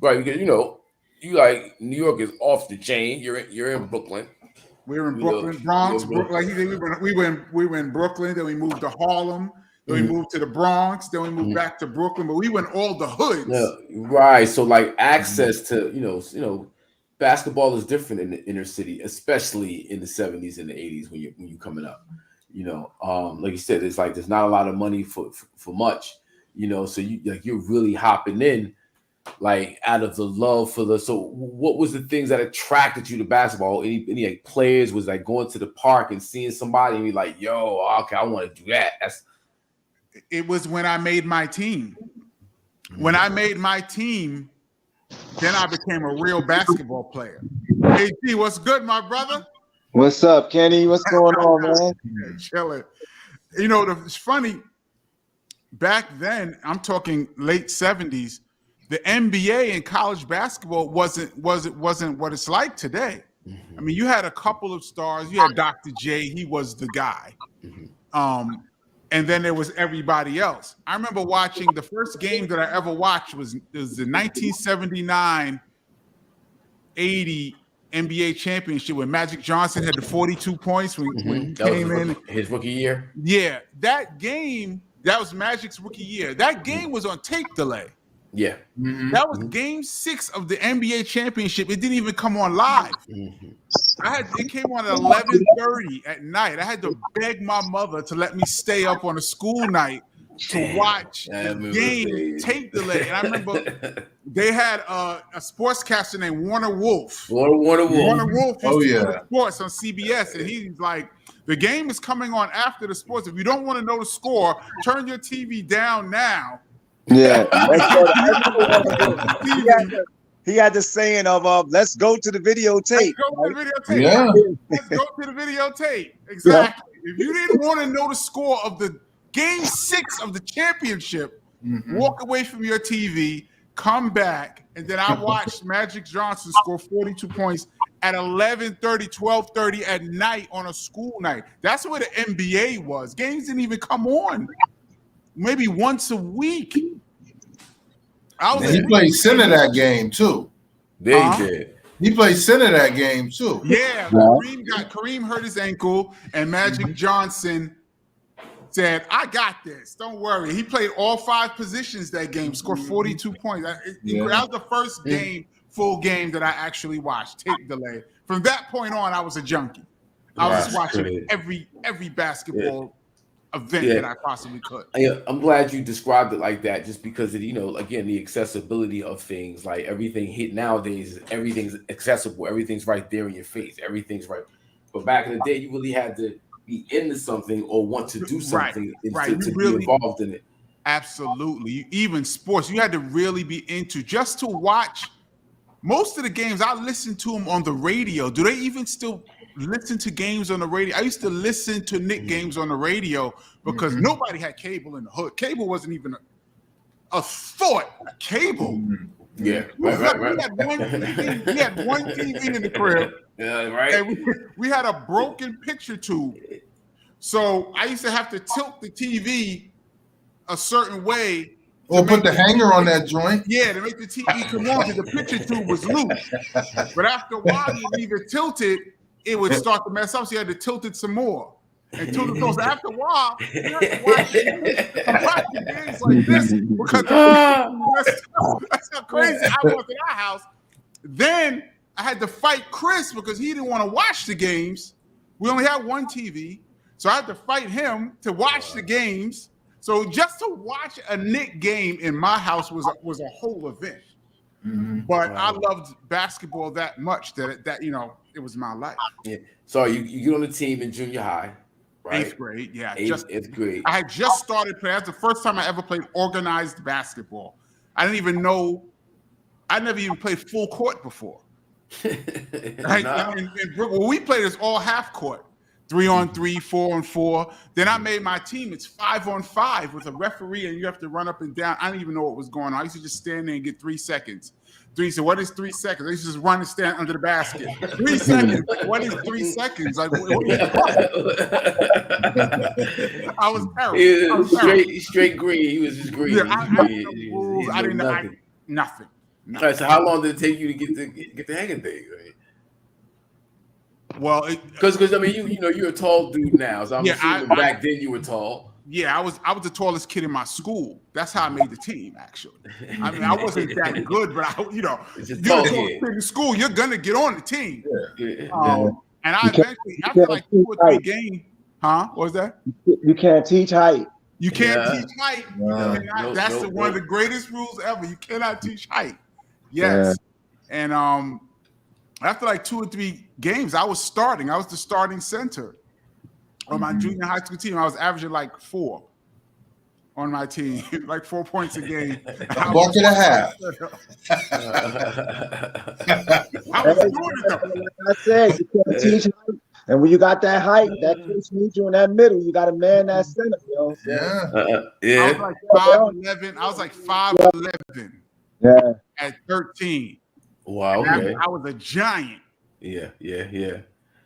Right, because you like New York is off the chain. You're in Brooklyn. We were in Brooklyn, Bronx. Like we were in Brooklyn. Then we moved to Harlem. Then we moved to the Bronx. Then we moved back to Brooklyn. But we went all the hoods. Yeah, right. So like access to basketball is different in the inner city, especially in the 70s and the 80s when you're coming up. Like you said, it's like there's not a lot of money for much. So you're really hopping in. Like out of the love for so what was the things that attracted you to basketball? Any like players? Was like going to the park and seeing somebody and be like, yo, okay, I want to do that. It was when I made my team. When I made my team, then I became a real basketball player. Hey G, what's good, my brother? What's up, Kenny? What's going on, man? Chilling. It's funny. Back then, I'm talking late 70s. The NBA and college basketball wasn't what it's like today. I mean, you had a couple of stars. You had Dr. J. He was the guy. And then there was everybody else. I remember watching the first game that I ever watched was the 1979-80 NBA championship when Magic Johnson had the 42 points when he came in. His rookie year? Yeah, that game, that was Magic's rookie year. That game was on tape delay. Yeah. That was game 6 of the NBA championship. It didn't even come on live. It came on at 11:30 at night. I had to beg my mother to let me stay up on a school night to watch the game tape delay. And I remember they had a sportscaster named Warner Wolf. Warner Wolf used to do sports on CBS, and he's like, the game is coming on after the sports. If you don't want to know the score, turn your TV down now. Yeah. He had the saying of let's go to the videotape. Yeah. Let's go to the videotape. Exactly. Yeah. If you didn't want to know the score of the game 6 of the championship, walk away from your TV, come back, and then I watched Magic Johnson score 42 points at 11:30, 12:30 at night on a school night. That's where the NBA was. Games didn't even come on. Maybe once a week. He played center that game too. They did. He played center that game too. Yeah, Kareem hurt his ankle, and Magic Johnson said, "I got this. Don't worry." He played all 5 positions that game, scored 42 points. That was the first full game that I actually watched. Tape delay. From that point on, I was a junkie. I was just watching every basketball event that I possibly could. I'm glad you described it like that, just because of again, the accessibility of things. Like everything hit nowadays, everything's accessible, everything's right there in your face, everything's right. But back in the day, you really had to be into something or want to do something to be involved in it. Absolutely. Even sports, you had to really be into just to watch. Most of the games, I listened to them on the radio. Do they even still listen to games on the radio? I used to listen to Knick games on the radio because nobody had cable in the hood. Cable wasn't even a thought. Cable. Yeah, We had one TV in the crib. Yeah, right. And we had a broken picture tube. So I used to have to tilt the TV a certain way. Or put the hanger on that joint. Yeah, to make the TV come on because the picture tube was loose. But after a while, you leave it tilted, it would start to mess up. So you had to tilt it some more. And tilt it close. After a while, you had to watch the games like this because that's how crazy I was in our house. Then I had to fight Chris because he didn't want to watch the games. We only had one TV. So I had to fight him to watch the games. So just to watch a Knick game in my house was a whole event. But I loved basketball that much that it was my life. Yeah. So you get on the team in junior high, right? 8th grade, yeah. 8th grade. I had just started playing. That's the first time I ever played organized basketball. I didn't even know. I never even played full court before. In Brooklyn, we played as all half court. 3-on-3, 4-on-4. Then I made my team. It's 5-on-5 with a referee, and you have to run up and down. I didn't even know what was going on. I used to just stand there and get 3 seconds. So what is 3 seconds? I used to just run and stand under the basket. 3 seconds. Like, what is 3 seconds? Like, what are you I was terrible. Straight green. He was just green. Yeah, I didn't know nothing. All right, so how long did it take you to get the hang of things? Right? Well, because I mean, you know, you're a tall dude now, so I'm assuming back then you were tall. Yeah, I was the tallest kid in my school. That's how I made the team, actually. I mean, I wasn't that good, but you're the tallest kid in school, you're gonna get on the team. Yeah. And I eventually, after like 2 or 3 games, what was that? You can't teach height. You can't teach height. That's one of the greatest rules ever. You cannot teach height. Yes. Yeah. And after like 2 or 3 games, I was starting. I was the starting center on my junior high school team. I was averaging like 4 on my team, like 4 points a game. A buck and a half. I was doing it though. I said, you can't teach height. And when you got that height, that coach needs you in that middle. You got to man that center, yo. Yeah. I was like 5'11". I was like 5'11". Yeah. At 13. Wow. Okay. I was a giant. Yeah.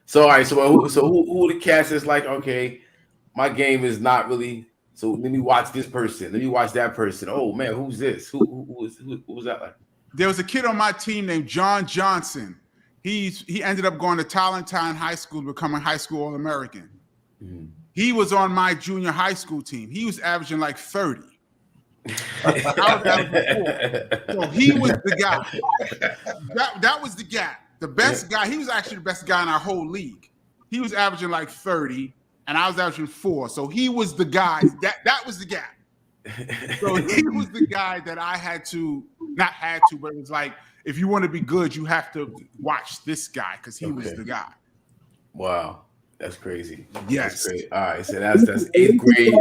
So all right. So who the cast is like? Okay, my game is not really. So let me watch this person. Let me watch that person. Oh man, who's this? Who was that like? There was a kid on my team named John Johnson. He ended up going to Talentine High School to become a high school All-American. Mm-hmm. He was on my junior high school team. He was averaging like 30. So he was the guy. That was the guy. The best guy. He was actually the best guy in our whole league. He was averaging like 30, and I was averaging 4. So he was the guy. That was the guy. So he was the guy that I not had to, but it was like, if you want to be good, you have to watch this guy because he was the guy. Wow, that's crazy. Yes. That's great. All right, so that's 8th grade.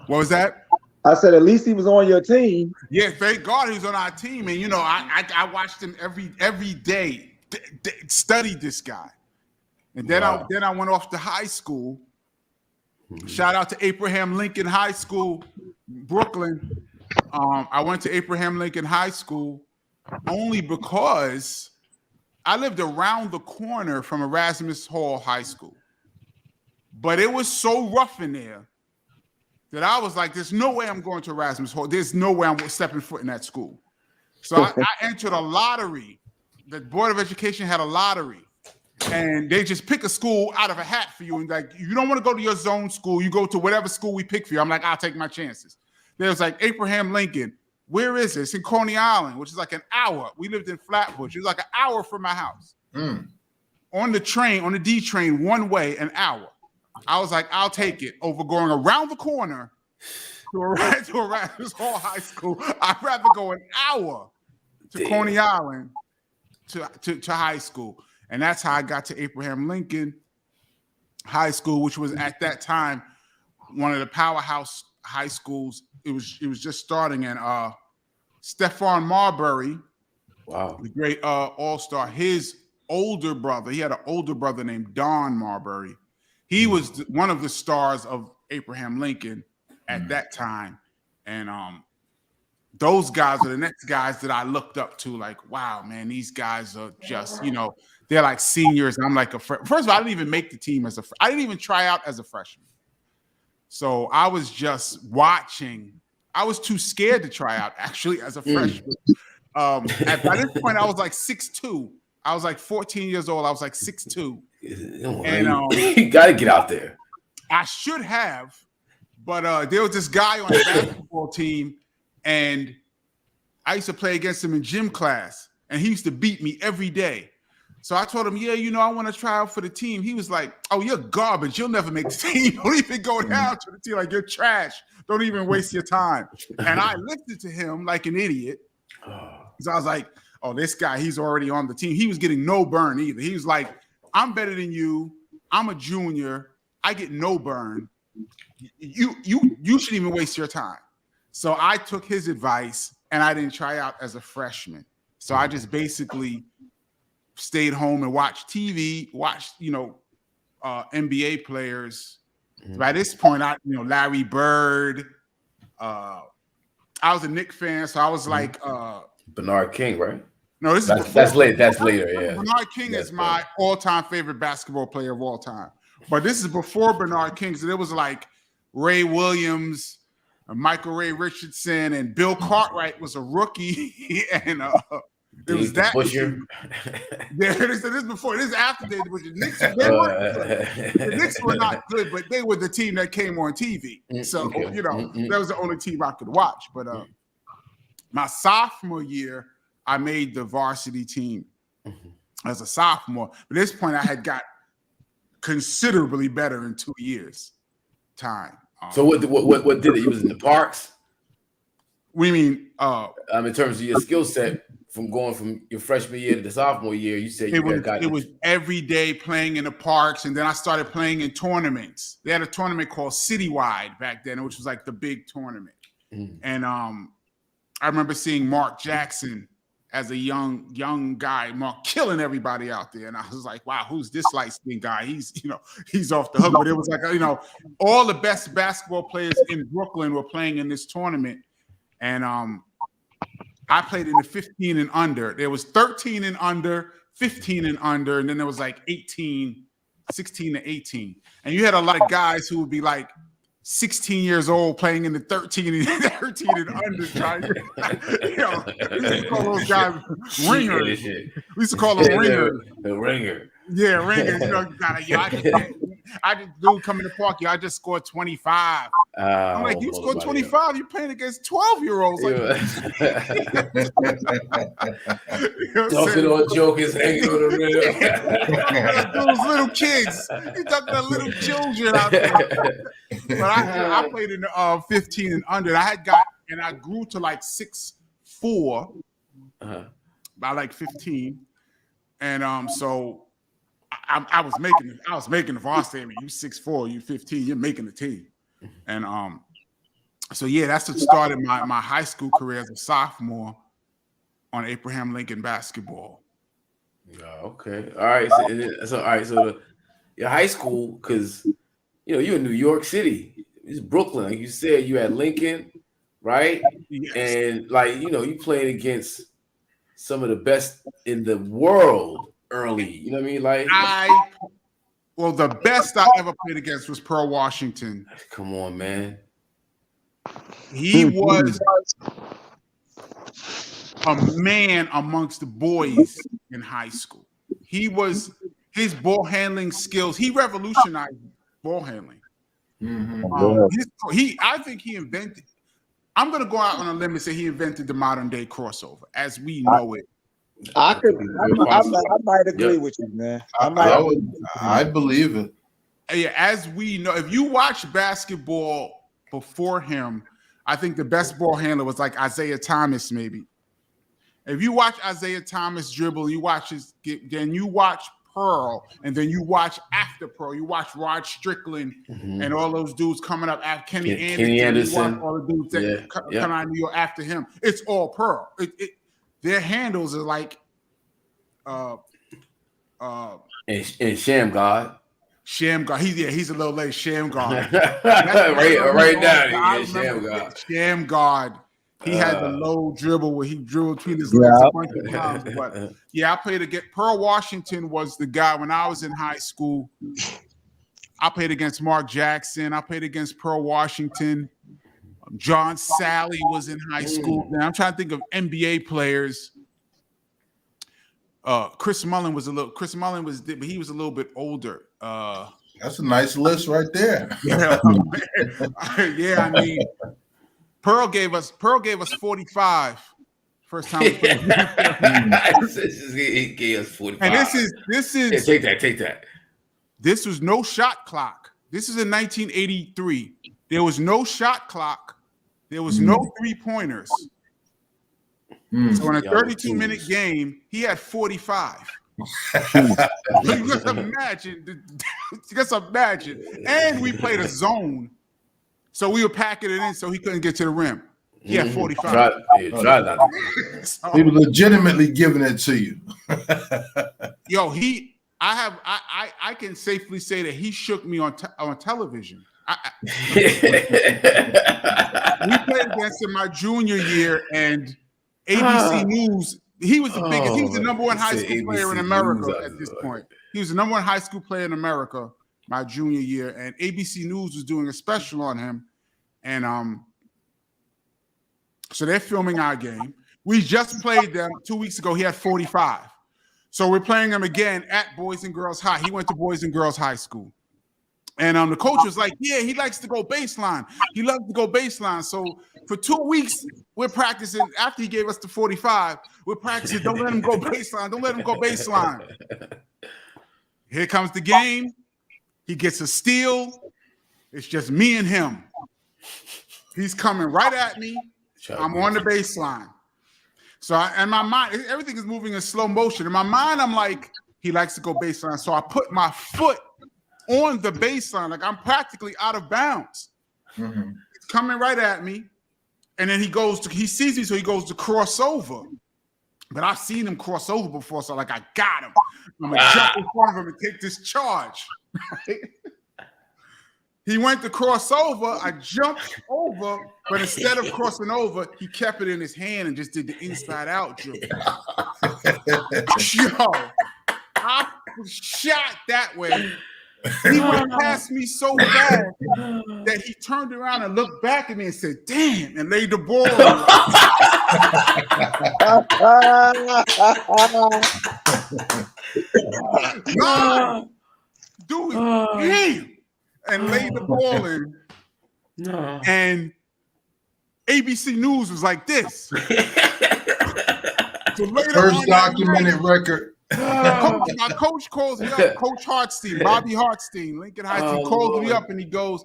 What was that? I said, at least he was on your team. Yeah, thank God he was on our team, and I watched him every day, studied this guy, and then I went off to high school. Mm-hmm. Shout out to Abraham Lincoln High School, Brooklyn. I went to Abraham Lincoln High School only because I lived around the corner from Erasmus Hall High School. But it was so rough in there that I was like, there's no way I'm going to Erasmus Hall. There's no way I'm stepping foot in that school. So I entered a lottery. The Board of Education had a lottery. And they just pick a school out of a hat for you. And like, you don't want to go to your zone school. You go to whatever school we pick for you. I'm like, I'll take my chances. There's like Abraham Lincoln. Where is it? It's in Coney Island, which is like an hour. We lived in Flatbush. It was like an hour from my house. On the train, on the D train, one way, an hour. I was like, I'll take it over going around the corner to Erasmus Hall High School. I'd rather go an hour to Coney Island to high school. And that's how I got to Abraham Lincoln High School, which was at that time one of the powerhouse high schools. It was just starting, and Stephon Marbury, wow, the great all-star, his older brother, he had an older brother named Don Marbury. He was one of the stars of Abraham Lincoln at that time. And those guys are the next guys that I looked up to, like, wow, man, these guys are just, they're like seniors. I'm like first of all, I didn't even make the team I didn't even try out as a freshman. So I was just watching. I was too scared to try out actually as a freshman. By this point, I was like 6'2". I was like 14 years old. I was like 6'2". And you got to get out there. I should have, but there was this guy on the basketball team, and I used to play against him in gym class, and he used to beat me every day. So I told him, I want to try out for the team. He was like, oh, you're garbage. You'll never make the team. Don't even go down to the team. Like, you're trash. Don't even waste your time. And I listened to him like an idiot. So I was like, oh, this guy, he's already on the team. He was getting no burn either. He was like, I'm better than you. I'm a junior. I get no burn. You shouldn't even waste your time. So I took his advice, and I didn't try out as a freshman. So I just basically stayed home and watched TV, watched, NBA players. By this point, Larry Bird. I was a Knicks fan, so I was like Bernard King, right? No, this is that's later. That's later. Yeah, Bernard King is my all-time favorite basketball player of all time. But this is before Bernard King, so there was like Ray Williams, Michael Ray Richardson, and Bill Cartwright was a rookie, and it was that. Busher. Yeah, this is before. This is after the Knicks. The Knicks were not good, but they were the team that came on TV. So that was the only team I could watch. But my sophomore year, I made the varsity team as a sophomore. At this point, I had got considerably better in 2 years time. So what did it? You was in the parks? We mean in terms of your skill set from going from your freshman year to the sophomore year, you said it was every day playing in the parks, and then I started playing in tournaments. They had a tournament called Citywide back then, which was like the big tournament. And I remember seeing Mark Jackson as a young guy, Mark killing everybody out there, and I was like, wow, who's this light-skinned guy? He's off the hook. But it was like all the best basketball players in Brooklyn were playing in this tournament, and I played in the 15 and under. There was 13 and under, 15 and under, and then there was like 16 to 18. And you had a lot of guys who would be like 16 years old playing in the 13 and under. We used to call those guys ringers. We used to call them ringers. The ringer. Yeah, ringers. I just dude come in the park. I just scored 25. I'm like, you scored 25. You're playing against 12-year-olds. Talking on jokers, hanging on the rim. Those little kids. You talking about little children out there. But I played in the 15 and under. I grew to like 6'4" by like 15, and so I was making the varsity. I mean, you 6'4", you 15, you're making the team, and so yeah, that's what started my high school career as a sophomore on Abraham Lincoln basketball. Yeah, okay, all right. So your high school, because you're in New York City, it's Brooklyn, like you said. You had Lincoln, right? Yes. And you played against some of the best in the world early. You know what I mean? Like the best I ever played against was Pearl Washington. Come on, man. He was a man amongst the boys in high school. His ball handling skills. He revolutionized ball handling. I think he invented. I'm going to go out on a limb and say he invented the modern day crossover as we know it. I might agree with you, man. I believe it. Yeah, as we know, if you watch basketball before him, I think the best ball handler was like Isaiah Thomas, maybe. If you watch Isaiah Thomas dribble, then you watch Pearl, and then you watch after Pearl. You watch Rod Strickland and all those dudes coming up after Kenny Anderson. All the dudes that come out of New York after him. It's all Pearl. Their handles are like and Sham God. Sham God. He's a little late. Sham God. right now. Sham God. Sham God. He had the low dribble where he dribbled between his legs a bunch of times. But I played against Pearl Washington was the guy when I was in high school. I played against Mark Jackson. I played against Pearl Washington. John Sally was in high school. Now I'm trying to think of NBA players. Chris Mullin was but he was a little bit older. That's a nice list right there. Yeah, I mean, Pearl gave us 45 first time we played. He gave us 45. And this is take that. This was no shot clock. This is in 1983. There was no shot clock. There was no three-pointers. So in a 32-minute game, he had 45. Just imagine. And we played a zone. So we were packing it in so he couldn't get to the rim. He had 45. He was legitimately giving it to you. Yo, I can safely say that he shook me on television. We played against him my junior year, and ABC News. He was the biggest. He was the number one high school player in America at this point. He was the number one high school player in America my junior year, and ABC News was doing a special on him, and so they're filming our game. We just played them 2 weeks ago. He had 45. So we're playing him again at Boys and Girls High. He went to Boys and Girls High School. And the coach was like, yeah, he likes to go baseline. He loves to go baseline. So for 2 weeks, we're practicing. After he gave us the 45, we're practicing. Don't let him go baseline. Don't let him go baseline. Here comes the game. He gets a steal. It's just me and him. He's coming right at me. I'm on the baseline. So in my mind, everything is moving in slow motion. In my mind, I'm like, he likes to go baseline. So I put my foot on the baseline, like I'm practically out of bounds. Mm-hmm. He's coming right at me. And then he sees me, so he goes to cross over. But I've seen him cross over before, so like I got him. I'm gonna jump in front of him and take this charge. He went to cross over. I jumped over, but instead of crossing over, he kept it in his hand and just did the inside out dribble. Yo, I was shot that way. He went past me so bad that he turned around and looked back at me and said, damn, and laid the ball on. Dude, damn. And laid the ball in. No. And ABC News was like this. So first documented record. My coach calls me up, Coach Hartstein, Bobby Hartstein, Lincoln High School, calls me up and he goes,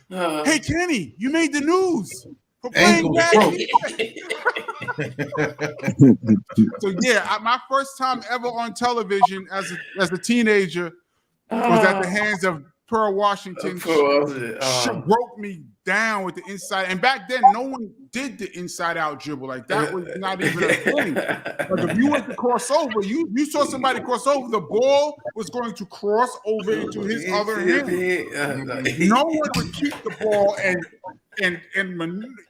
hey, Kenny, you made the news for playing bad. So yeah, my first time ever on television as a teenager was at the hands of Pearl Washington. Broke me down with the inside. And back then, no one did the inside out dribble. Like that was not even a thing. Like if you went to cross over, you saw somebody cross over, the ball was going to cross over into his other hand. No one would keep the ball and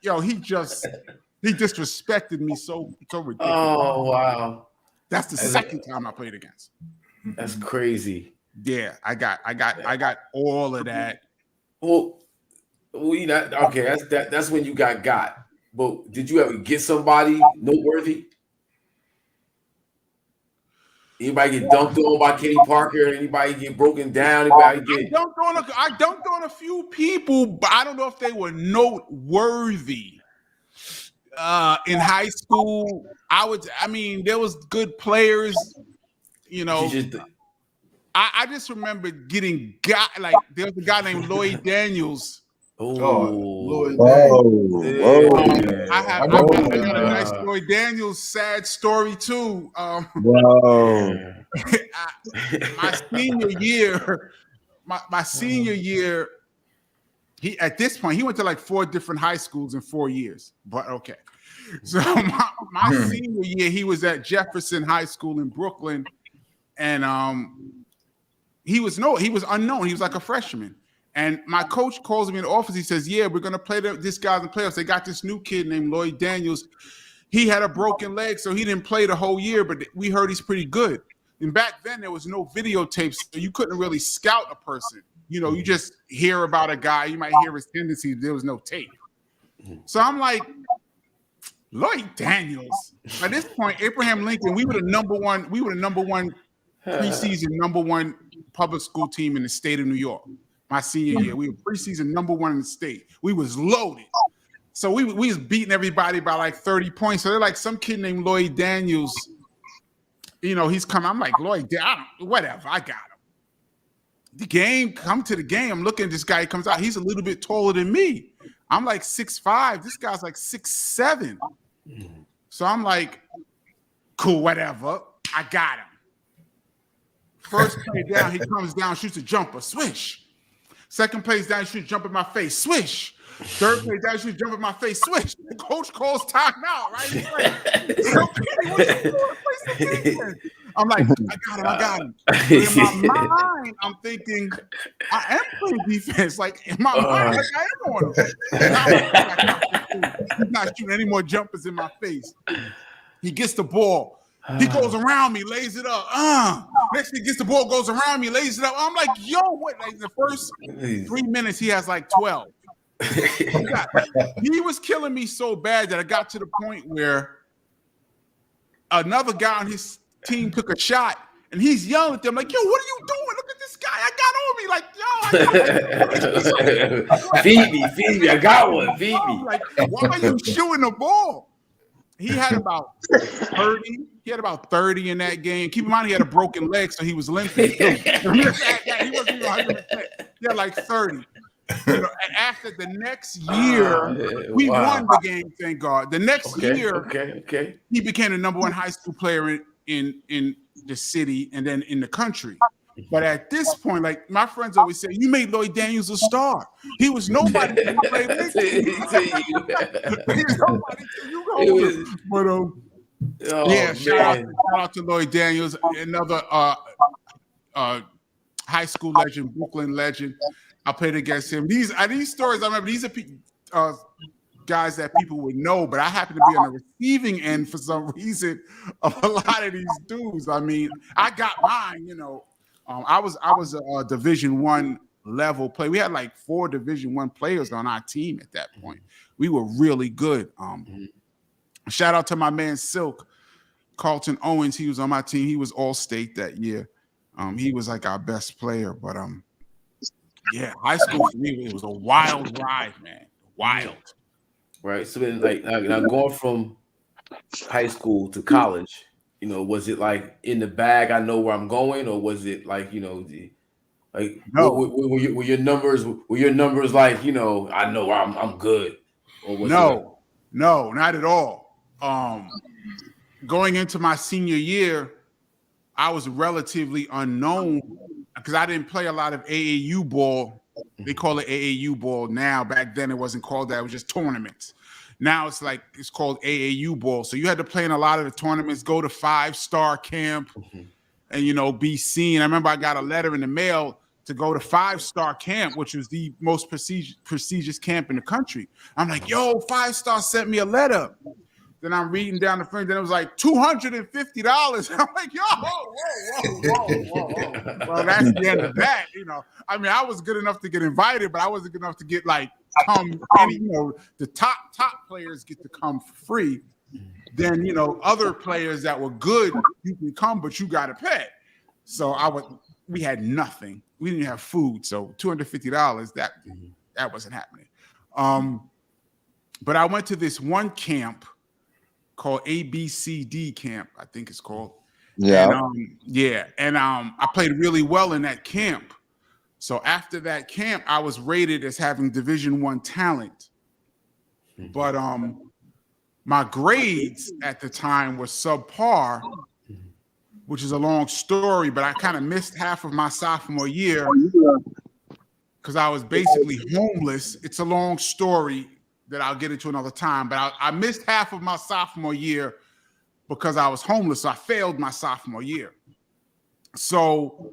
yo, he disrespected me so ridiculous. Oh wow. That's the second time I played against. That's crazy. Yeah, I got all of that. Well, okay. That's when you got. But did you ever get somebody noteworthy? Anybody get dunked on by Kenny Parker? Anybody get broken down? I dunked on a few people, but I don't know if they were noteworthy. In high school, there was good players. You know. I just remember getting there was a guy named Lloyd Daniels. Lloyd Daniels. I got a nice Lloyd Daniels sad story too. My senior year, he at this point he went to like 4 different high schools in 4 years. But okay, so my senior year he was at Jefferson High School in Brooklyn, and he was unknown. He was like a freshman. And my coach calls me in the office. He says, yeah, we're going to play this guy in the playoffs. They got this new kid named Lloyd Daniels. He had a broken leg, so he didn't play the whole year, but we heard he's pretty good. And back then, there was no videotapes, so you couldn't really scout a person. You know, you just hear about a guy. You might hear his tendencies. There was no tape. So I'm like, Lloyd Daniels. At this point, Abraham Lincoln, we were the number one preseason number one public school team in the state of New York. My senior year, we were preseason number 1 in the state. We was loaded. So we was beating everybody by like 30 points. So they're like some kid named Lloyd Daniels, you know, he's coming. I'm like, Lloyd, whatever, I got him. Come to the game. I'm looking at this guy, he comes out. He's a little bit taller than me. I'm like 6'5". This guy's like 6'7". So I'm like, cool, whatever. I got him. First play down, he comes down, shoots a jumper, swish. Second play down, he shoots a jump in my face, swish. Third play down, he shoots a jump in my face, swish. The coach calls timeout, right? He's like, I'm like, I got him. But in my mind, I'm thinking, I am playing defense. Like in my mind, like I am on him. He's not shooting any more jumpers in my face. He gets the ball. He goes around me, lays it up. Next he gets the ball, goes around me, lays it up. I'm like, yo, what? Like the first 3 minutes, he has like 12. He was killing me so bad that I got to the point where another guy on his team took a shot and he's yelling at them like, yo, what are you doing? Look at this guy. I got on me. Like, yo, feed me. I got one. Feed me. Like, why are you shooting the ball? He had about 30. He had about 30 in that game. Keep in mind, he had a broken leg, so he was limping. He wasn't even 100%. He had like 30. And after the next year, we won the game, thank God. The next year, he became the #1 high school player in the city and then in the country. But at this point, like my friends always say, you made Lloyd Daniels a star. He was nobody when you played with you. He was nobody till you go. But shout out to Lloyd Daniels, another high school legend, Brooklyn legend. I played against him. These stories I remember. These are guys that people would know, but I happen to be on the receiving end for some reason of a lot of these dudes. I mean, I got mine. I was a Division I level player. We had like 4 Division I players on our team at that point. We were really good. Shout out to my man Silk, Carlton Owens. He was on my team. He was All-State that year. He was like our best player, but yeah, high school for me, it was a wild ride, man. Wild. Right. So then, like, now going from high school to college, was it like in the bag? I know where I'm going, or was it like, no. Were your numbers like, I know I'm good, or was no, not at all. Going into my senior year, I was relatively unknown because I didn't play a lot of AAU ball. They call it AAU ball now. Back then, it wasn't called that. It was just tournaments. Now it's called AAU ball. So you had to play in a lot of the tournaments, go to 5-star camp, and be seen. I remember I got a letter in the mail to go to 5-star camp, which was the most prestigious camp in the country. I'm like, yo, 5-star sent me a letter. Then I'm reading down the thing, then it was like $250. I'm like, yo, whoa. Well, that's the end of that, I mean, I was good enough to get invited, but I wasn't good enough to get the top players get to come for free. Then, other players that were good, you can come, but you got to pay. So we had nothing. We didn't have food. So $250, that wasn't happening. But I went to this one camp called ABCD camp, I think it's called. Yeah. And I played really well in that camp. So after that camp, I was rated as having Division I talent. But my grades at the time were subpar, which is a long story, but I kind of missed half of my sophomore year because I was basically homeless. It's a long story that I'll get into another time, but I missed half of my sophomore year because I was homeless. So I failed my sophomore year. So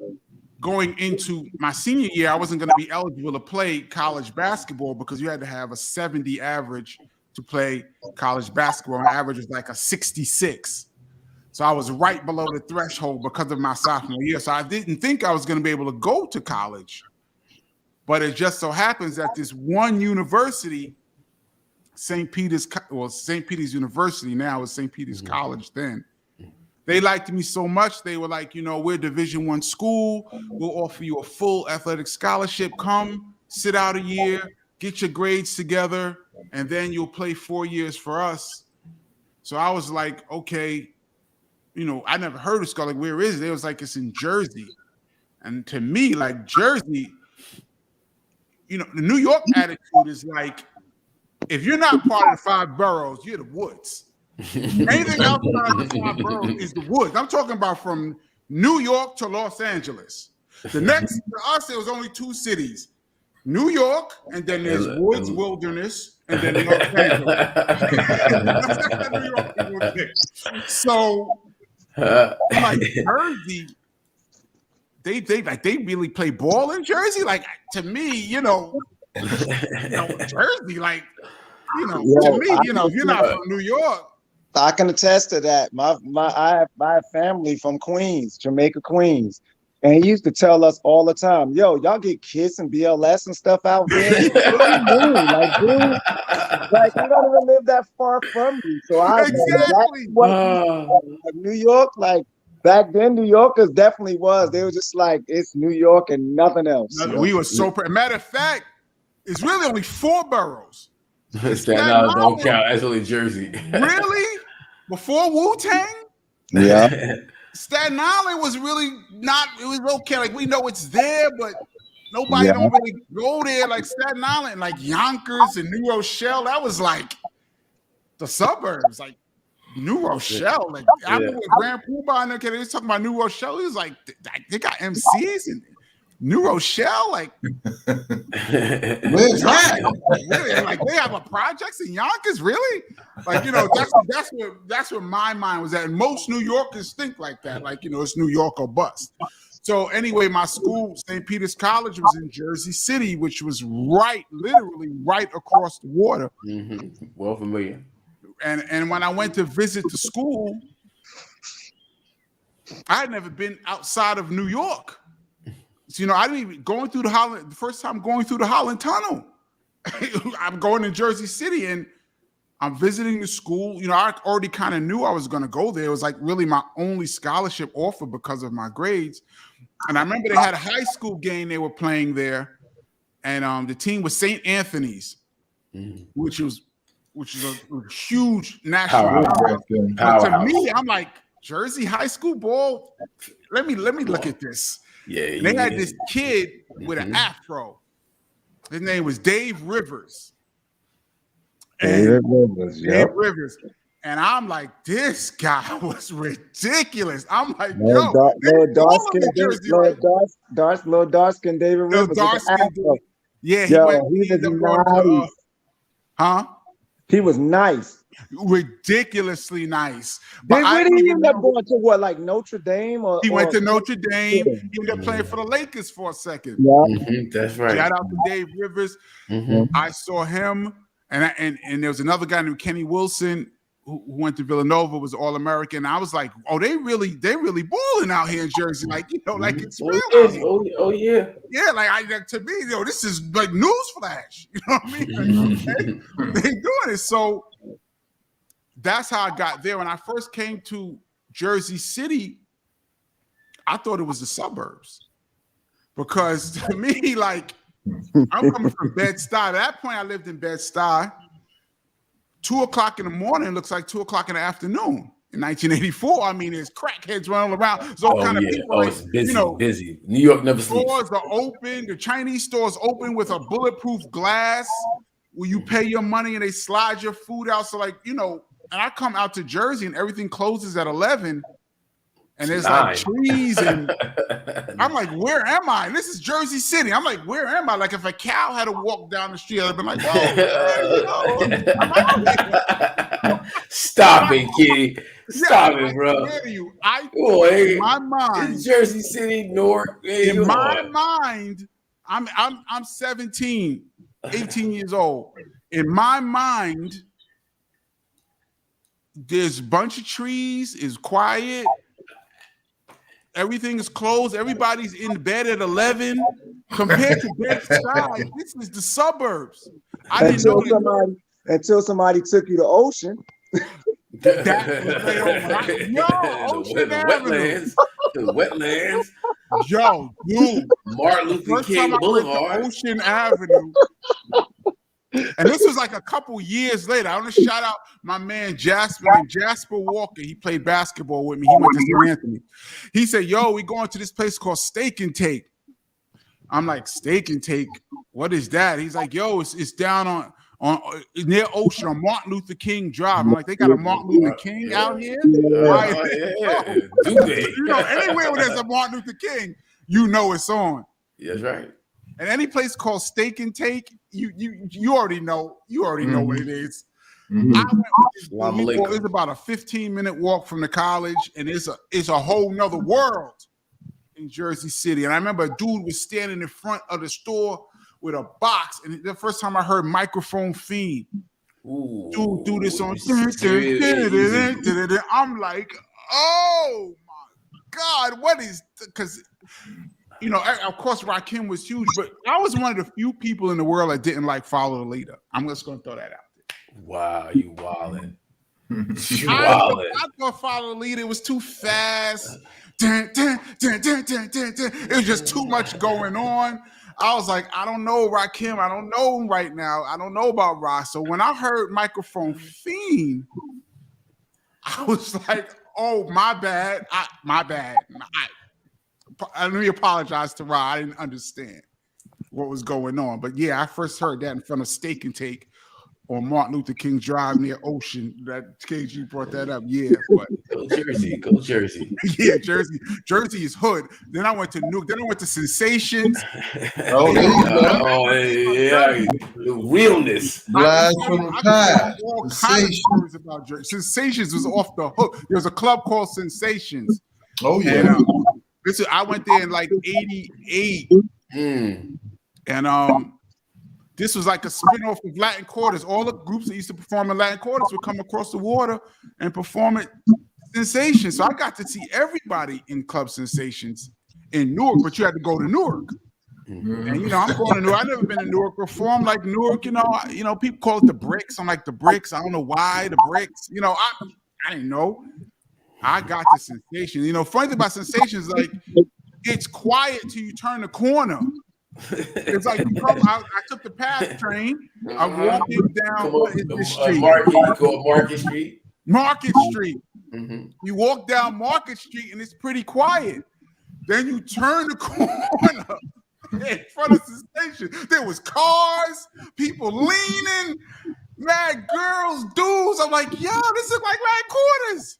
going into my senior year, I wasn't going to be eligible to play college basketball because you had to have a 70 average to play college basketball. My average was like a 66. So I was right below the threshold because of my sophomore year. So I didn't think I was going to be able to go to college. But it just so happens that this one university, St. Peter's University now is St. Peter's College then. They liked me so much. They were like, we're Division I school. We'll offer you a full athletic scholarship. Come, sit out a year, get your grades together, and then you'll play 4 years for us. So I was like, okay, I never heard of school. Like, where is it? It was like, it's in Jersey. And to me, like Jersey, the New York attitude is like, if you're not part of the 5 boroughs, you're the woods. Anything outside the 5 boroughs is the woods. I'm talking about from New York to Los Angeles. The next, for us, it was only 2 cities. New York, and then there's Woods Wilderness, and then Los Angeles. So I'm like, Jersey, they really play ball in Jersey. Like, to me, Jersey, like, to me, if you're not from New York. I can attest to that. I have family from Queens, Jamaica, Queens. And he used to tell us all the time, yo, y'all get Kiss and BLS and stuff out there. What do you mean? Like, dude, like, you don't even live that far from me. So I exactly. Like New York, like back then, New Yorkers definitely was. They were just like, it's New York and nothing else. We were so matter of fact, it's really only 4 boroughs. Staten Island don't count. That's only Jersey. Really? Before Wu-Tang? Yeah. Staten Island was really not, it was okay. Like, we know it's there, but nobody don't really go there like Staten Island, like Yonkers and New Rochelle. That was like the suburbs, like New Rochelle. Like, I remember Grand Poobah and they was talking about New Rochelle. He was like, they got MCs and New Rochelle, like, where's that? Really? Like, they have a projects in Yonkers, really? Like, that's where my mind was at. And most New Yorkers think like that, like, it's New York or bust. So anyway, my school, St. Peter's College, was in Jersey City, which was literally right across the water. Mm-hmm. Well familiar. And when I went to visit the school, I had never been outside of New York. So, I didn't even the first time going through the Holland Tunnel. I'm going to Jersey City and I'm visiting the school. I already kind of knew I was going to go there. It was like really my only scholarship offer because of my grades. And I remember they had a high school game they were playing there. And the team was St. Anthony's, which is a huge national power. But to me, I'm like, Jersey high school ball? Let me look at this. Yeah, and they had this kid with an afro. His name was Dave Rivers. Dave Rivers. And I'm like, this guy was ridiculous. I'm like, little dark skin David Rivers. Yeah, he was nice. He was nice. Ridiculously nice. But where did he end up going to? What, like Notre Dame? He went to Notre Dame. He ended up playing for the Lakers for a second. Yeah, that's right. Shout out to Dave Rivers. I saw him, and there was another guy named Kenny Wilson who went to Villanova, was All-American. I was like, oh, they really balling out here in Jersey, like like it's real. Oh yeah, yeah. Like to me, this is like newsflash. You know what I mean? They doing it. So that's how I got there. When I first came to Jersey City, I thought it was the suburbs because to me, like, I'm coming from Bed-Stuy. At that point, I lived in Bed-Stuy. 2:00 in the morning looks like 2:00 in the afternoon. In 1984, I mean, there's crackheads running around. There's all kind of people. Oh, it's busy, busy. New York never sleeps. Stores are open. The Chinese stores open with a bulletproof glass where you pay your money and they slide your food out. So, like, and I come out to Jersey and everything closes at 11. And there's like trees, and I'm like, where am I? And this is Jersey City. I'm like, where am I? Like, if a cow had to walk down the street, I'd have been like, oh, stop it, kitty. Stop it, bro. In my mind, it's Jersey City, Newark. In my mind, I'm 17, 18 years old. In my mind, there's a bunch of trees, it's quiet. Everything is closed. Everybody's in bed at 11. Compared to Bed-Stuy, this is the suburbs. Until somebody took you to Ocean. Ocean Avenue. The wetlands. Yo, dude. Martin Luther King Boulevard. Ocean Avenue. And this was like a couple years later. I want to shout out my man Jasper Walker. He played basketball with me. He went to St. Anthony. He said, yo, we going to this place called Steak and Take. I'm like, Steak and Take? What is that? He's like, yo, it's down on near Ocean on Martin Luther King Drive. I'm like, they got a Martin Luther King out here? Yeah. Do they? Anywhere where there's a Martin Luther King, it's on. That's right. And any place called Steak and Take, you already know what it is. I went with Salam this alaikum. it's about a 15-minute walk from the college, and it's a whole nother world in Jersey City. And I remember a dude was standing in front of the store with a box, and the first time I heard Microphone Fiend do this on, I'm like, oh my God, what is, because of course Rakim was huge, but I was one of the few people in the world that didn't like Follow the Leader. I'm just gonna throw that out there. Wow, you wildin'. I thought Follow the Leader was too fast. It was just too much going on. I was like, I don't know Rakim. I don't know right now. I don't know about Rock. So when I heard Microphone Fiend, I was like, oh, my bad. My bad. Let me apologize to Rock. I didn't understand what was going on. But yeah, I first heard that in front of Steak and Take on Martin Luther King Drive near Ocean. That KG brought that up. Yeah, but Go Jersey. Go Jersey. yeah, Jersey is hood. Then I went to Newark. Then I went to Sensations. Oh, there you go. Oh, yeah. The realness. Blast from the past. All kinds of stories about Jersey. Sensations was off the hook. There was a club called Sensations. Oh, And, yeah. I went there in like 88. And this was like a spin-off of Latin Quarters. All the groups that used to perform in Latin Quarters would come across the water and perform at Sensations. So I got to see everybody in Club Sensations in Newark, but you had to go to Newark. And I'm going to Newark. I've never been to Newark before. I'm like Newark, people call it the bricks. I'm like the bricks. I don't know why the bricks. I didn't know. I got the Sensation. Funny thing about Sensations, like it's quiet till you turn the corner. It's like I took the pass train. I walked down the street. Market Street. Market Street. You walk down Market Street and it's pretty quiet. Then you turn the corner in front of the station. There was cars, people leaning, mad girls, dudes. I'm like, yo, this is like Latin Quarters.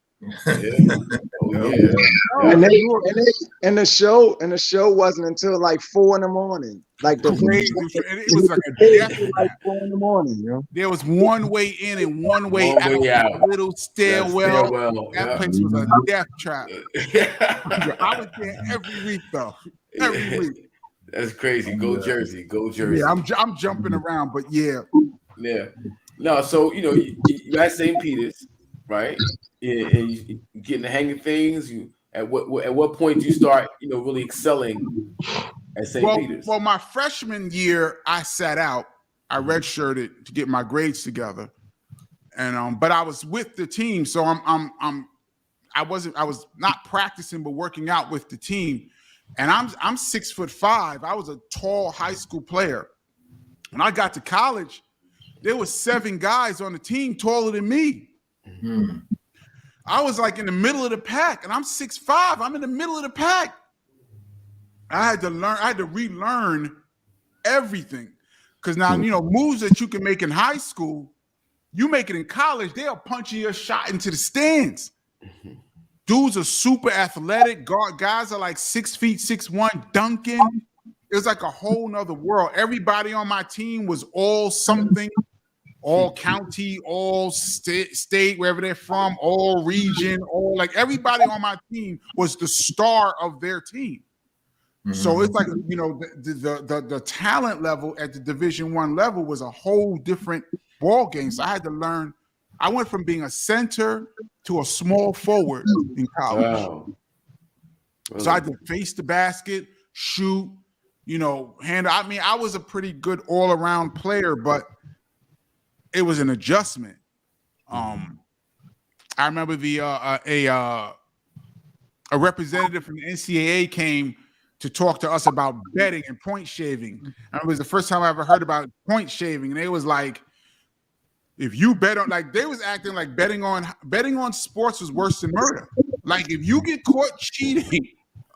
And the show wasn't until like 4 a.m. Like it was like a death like 4 a.m. There was one way in and one way out. A little stairwell. That place was a death trap. I was there every week though. Every week. That's crazy. Go Jersey. Go Jersey. Yeah, I'm jumping around, but yeah. Yeah. No, so you at St. Peter's, right? Yeah, and you getting the hang of things. At what point do you start, really excelling at St. Peter's? Well, my freshman year, I sat out. I redshirted to get my grades together, and but I was with the team, so I was not practicing, but working out with the team. And I'm 6'5". I was a tall high school player. When I got to college, there was 7 guys on the team taller than me. I was like in the middle of the pack, and I'm 6'5". I'm in the middle of the pack. I had to relearn everything. Because now, moves that you can make in high school, you make it in college, they'll punch your shot into the stands. Dudes are super athletic. Guys are like 6 feet, 6'1", dunking. It was like a whole nother world. Everybody on my team was all something. All county, all state, wherever they're from, all region, all like everybody on my team was the star of their team. So it's like, the talent level at the Division I level was a whole different ball game. So I had to learn. I went from being a center to a small forward in college. Wow. So I had to face the basket, shoot, handle. I mean, I was a pretty good all-around player, but it was an adjustment. I remember a representative from the NCAA came to talk to us about betting and point shaving. And it was the first time I ever heard about point shaving. And they was like, if you bet on, like, they was acting like betting on sports was worse than murder. Like, if you get caught cheating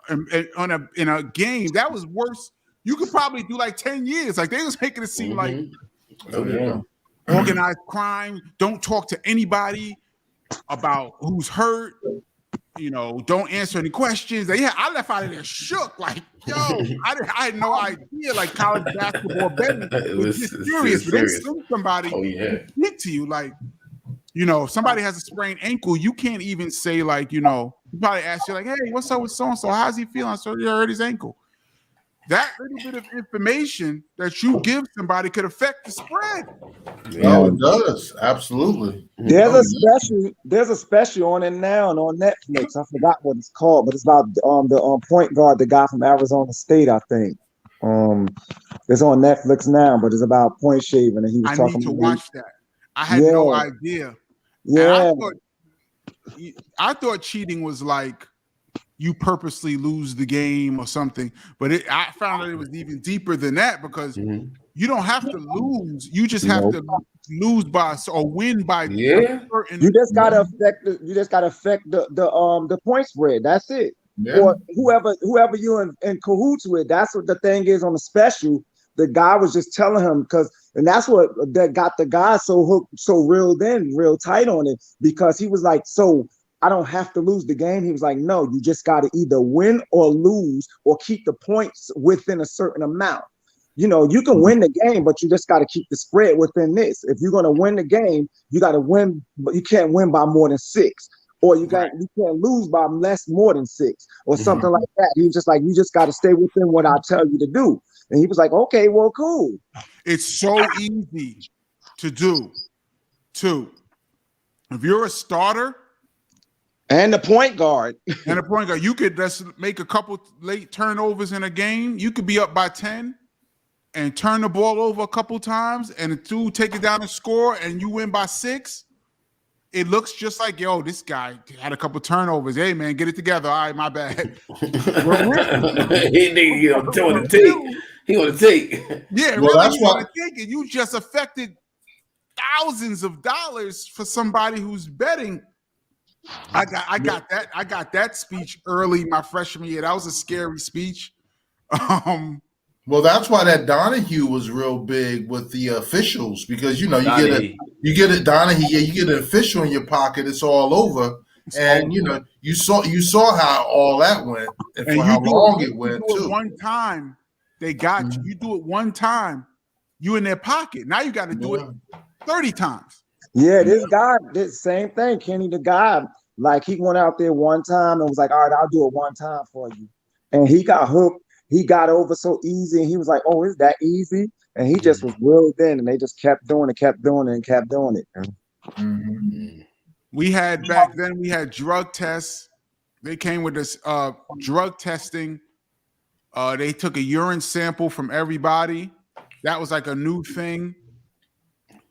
in a game, that was worse. You could probably do like 10 years. Like, they was making it seem like organized crime. Don't talk to anybody about who's hurt. Don't answer any questions. Yeah, I left out of there shook. Like, yo, I had no idea. Like, college basketball betting was just serious. But then somebody speak to you like, You know, if somebody has a sprained ankle, you can't even say like, you know, you probably ask you like, hey, what's up with so-and-so? How's he feeling? So he hurt his ankle. That little bit of information that you give somebody could affect the spread. No, it does. Absolutely. There's a special on it now and on Netflix. I forgot what it's called, but it's about the point guard, the guy from Arizona State, I think. It's on Netflix now, but it's about point shaving, and he was talking. I need to about watch that. I had no idea. Yeah, I thought cheating was like you purposely lose the game or something, but I found out it was even deeper than that because you don't have to lose. You just have to lose by or win by. Yeah. You just gotta affect the point spread. That's it. Yeah. Or whoever you in cahoots with. That's what the thing is on the special. The guy was just telling him and that's what that got the guy so hooked, so real tight on it, because he was like, so I don't have to lose the game. He was like, no, you just got to either win or lose or keep the points within a certain amount. You know, you can win the game, but you just got to keep the spread within this. If you're going to win the game, you got to win, but you can't win by more than 6. Or you can't lose by more than 6 or something like that. He was just like, you just got to stay within what I tell you to do. And he was like, okay, well, cool. It's so easy to do, too. If you're a starter and the point guard, you could just make a couple late turnovers in a game. You could be up by 10 and turn the ball over a couple times, and the dude take it down and score, and you win by 6. It looks just like, yo, this guy had a couple turnovers. Hey, man, get it together. All right, my bad. He want to take. Yeah, well, really, that's you why. want to take it. You just affected thousands of dollars for somebody who's betting. I got that speech early my freshman year. That was a scary speech. Well, that's why that Donahue was real big with the officials, because you get an official in your pocket, it's all over, and you saw how all that went and for how long it went too. One time they got you. You do it one time, you in their pocket. Now you got to do it 30 times. Yeah, this guy did the same thing, Kenny. The guy, like, he went out there one time and was like, all right, I'll do it one time for you, and he got hooked. He got over so easy, and he was like, "Oh, is that easy?" And he just was reeled in, and they just kept doing it. We had back then. We had drug tests. They came with this drug testing. They took a urine sample from everybody. That was like a new thing.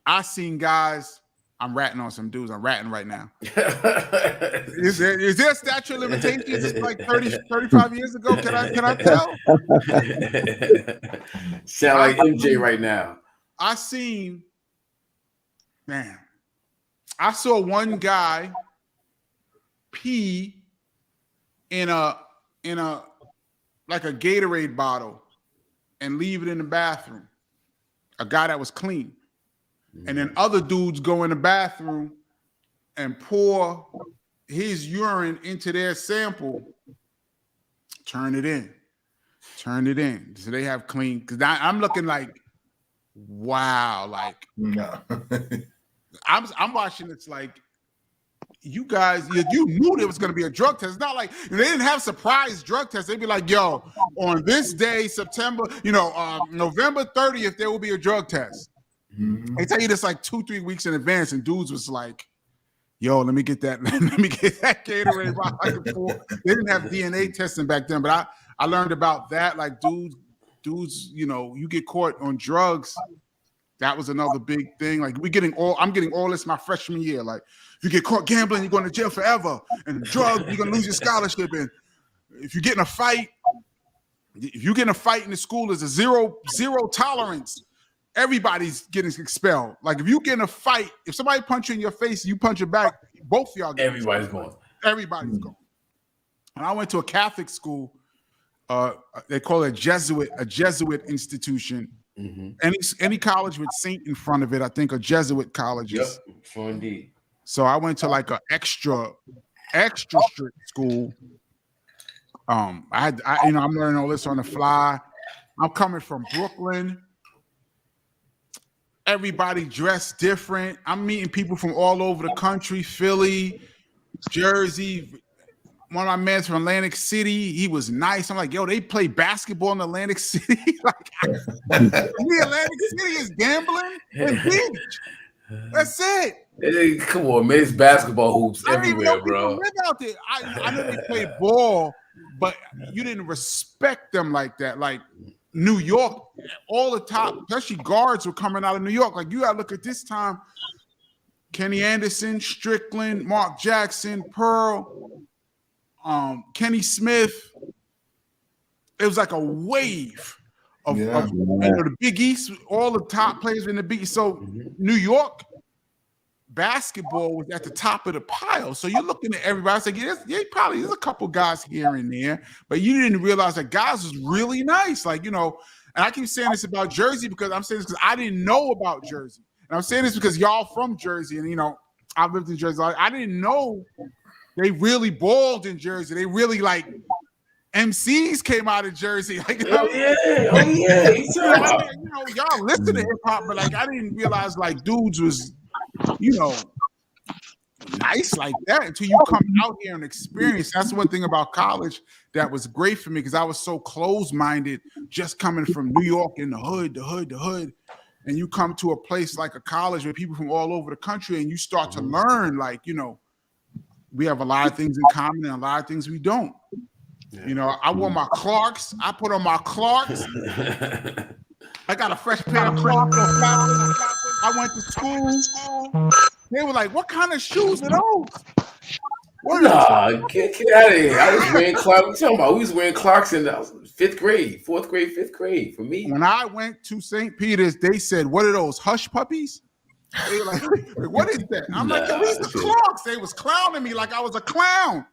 I seen guys. I'm ratting on some dudes. I'm ratting right now. Is there a statute of limitations? It's like 30, 35 years ago. Can I tell? Sound like MJ right now. I saw one guy pee in a like a Gatorade bottle and leave it in the bathroom. A guy that was clean. And then other dudes go in the bathroom and pour his urine into their sample, turn it in. So they have clean, because I'm looking like, wow, like I'm watching. It's like, you guys, you knew there was going to be a drug test. It's not like they didn't have surprise drug tests. They'd be like, yo, on this day, November 30th, there will be a drug test. They tell you this like 2-3 weeks in advance, and dudes was like, yo, let me get that Gatorade bottle. They didn't have DNA testing back then, but I learned about that. Like dudes, you get caught on drugs. That was another big thing. Like I'm getting all this my freshman year. Like if you get caught gambling, you're going to jail forever. And drugs, you're gonna lose your scholarship. And if you get in a fight in the school, there's a zero tolerance. Everybody's getting expelled. Like if you get in a fight, if somebody punch you in your face, you punch it back, both of y'all get Everybody's going. Everybody's going. And I went to a Catholic school. They call it a Jesuit institution. Any college with Saint in front of it, I think, are Jesuit colleges. Yep, sure indeed. So I went to like an extra strict school. I'm learning all this on the fly. I'm coming from Brooklyn. everybody dressed different. I'm meeting people from all over the country, Philly, Jersey. One of my men from Atlantic City, he was nice. I'm like, yo, they play basketball in Atlantic City. Like, me, Atlantic City is gambling and beach. That's it. Hey, come on, man. It's basketball hoops I don't even everywhere, know people bro. live out there. I know they play ball, but you didn't respect them like that. Like New York, all the top, especially guards were coming out of New York. Like you gotta look at this time. Kenny Anderson, Strickland, Mark Jackson, Pearl, Kenny Smith. It was like a wave of the Big East, all the top players in the Big East. So New York basketball was at the top of the pile. So you're looking at everybody. It's like, probably there's a couple guys here and there, but you didn't realize that guys was really nice. Like, and I keep saying this about Jersey because I'm saying this because I didn't know about Jersey. And I'm saying this because y'all from Jersey, and I lived in Jersey. I didn't know they really balled in Jersey. They really like MCs came out of Jersey. Like, y'all listen to hip hop, but like I didn't realize like dudes was, nice like that until you come out here and experience. That's one thing about college that was great for me because I was so closed-minded, just coming from New York in the hood. And you come to a place like a college with people from all over the country and you start to learn, like, we have a lot of things in common and a lot of things we don't. Yeah. I wore my Clarks. I put on my Clarks. I got a fresh pair of Clarks. I went to school. They were like, what kind of shoes are those? Nah, get out of here. I was wearing Clarks. What you talking about? We was wearing Clarks in the 5th grade, 4th grade, 5th grade for me. When I went to St. Peter's, they said, what are those, hush puppies? They were like, what is that? I'm like, yo, these are Clarks. They was clowning me like I was a clown.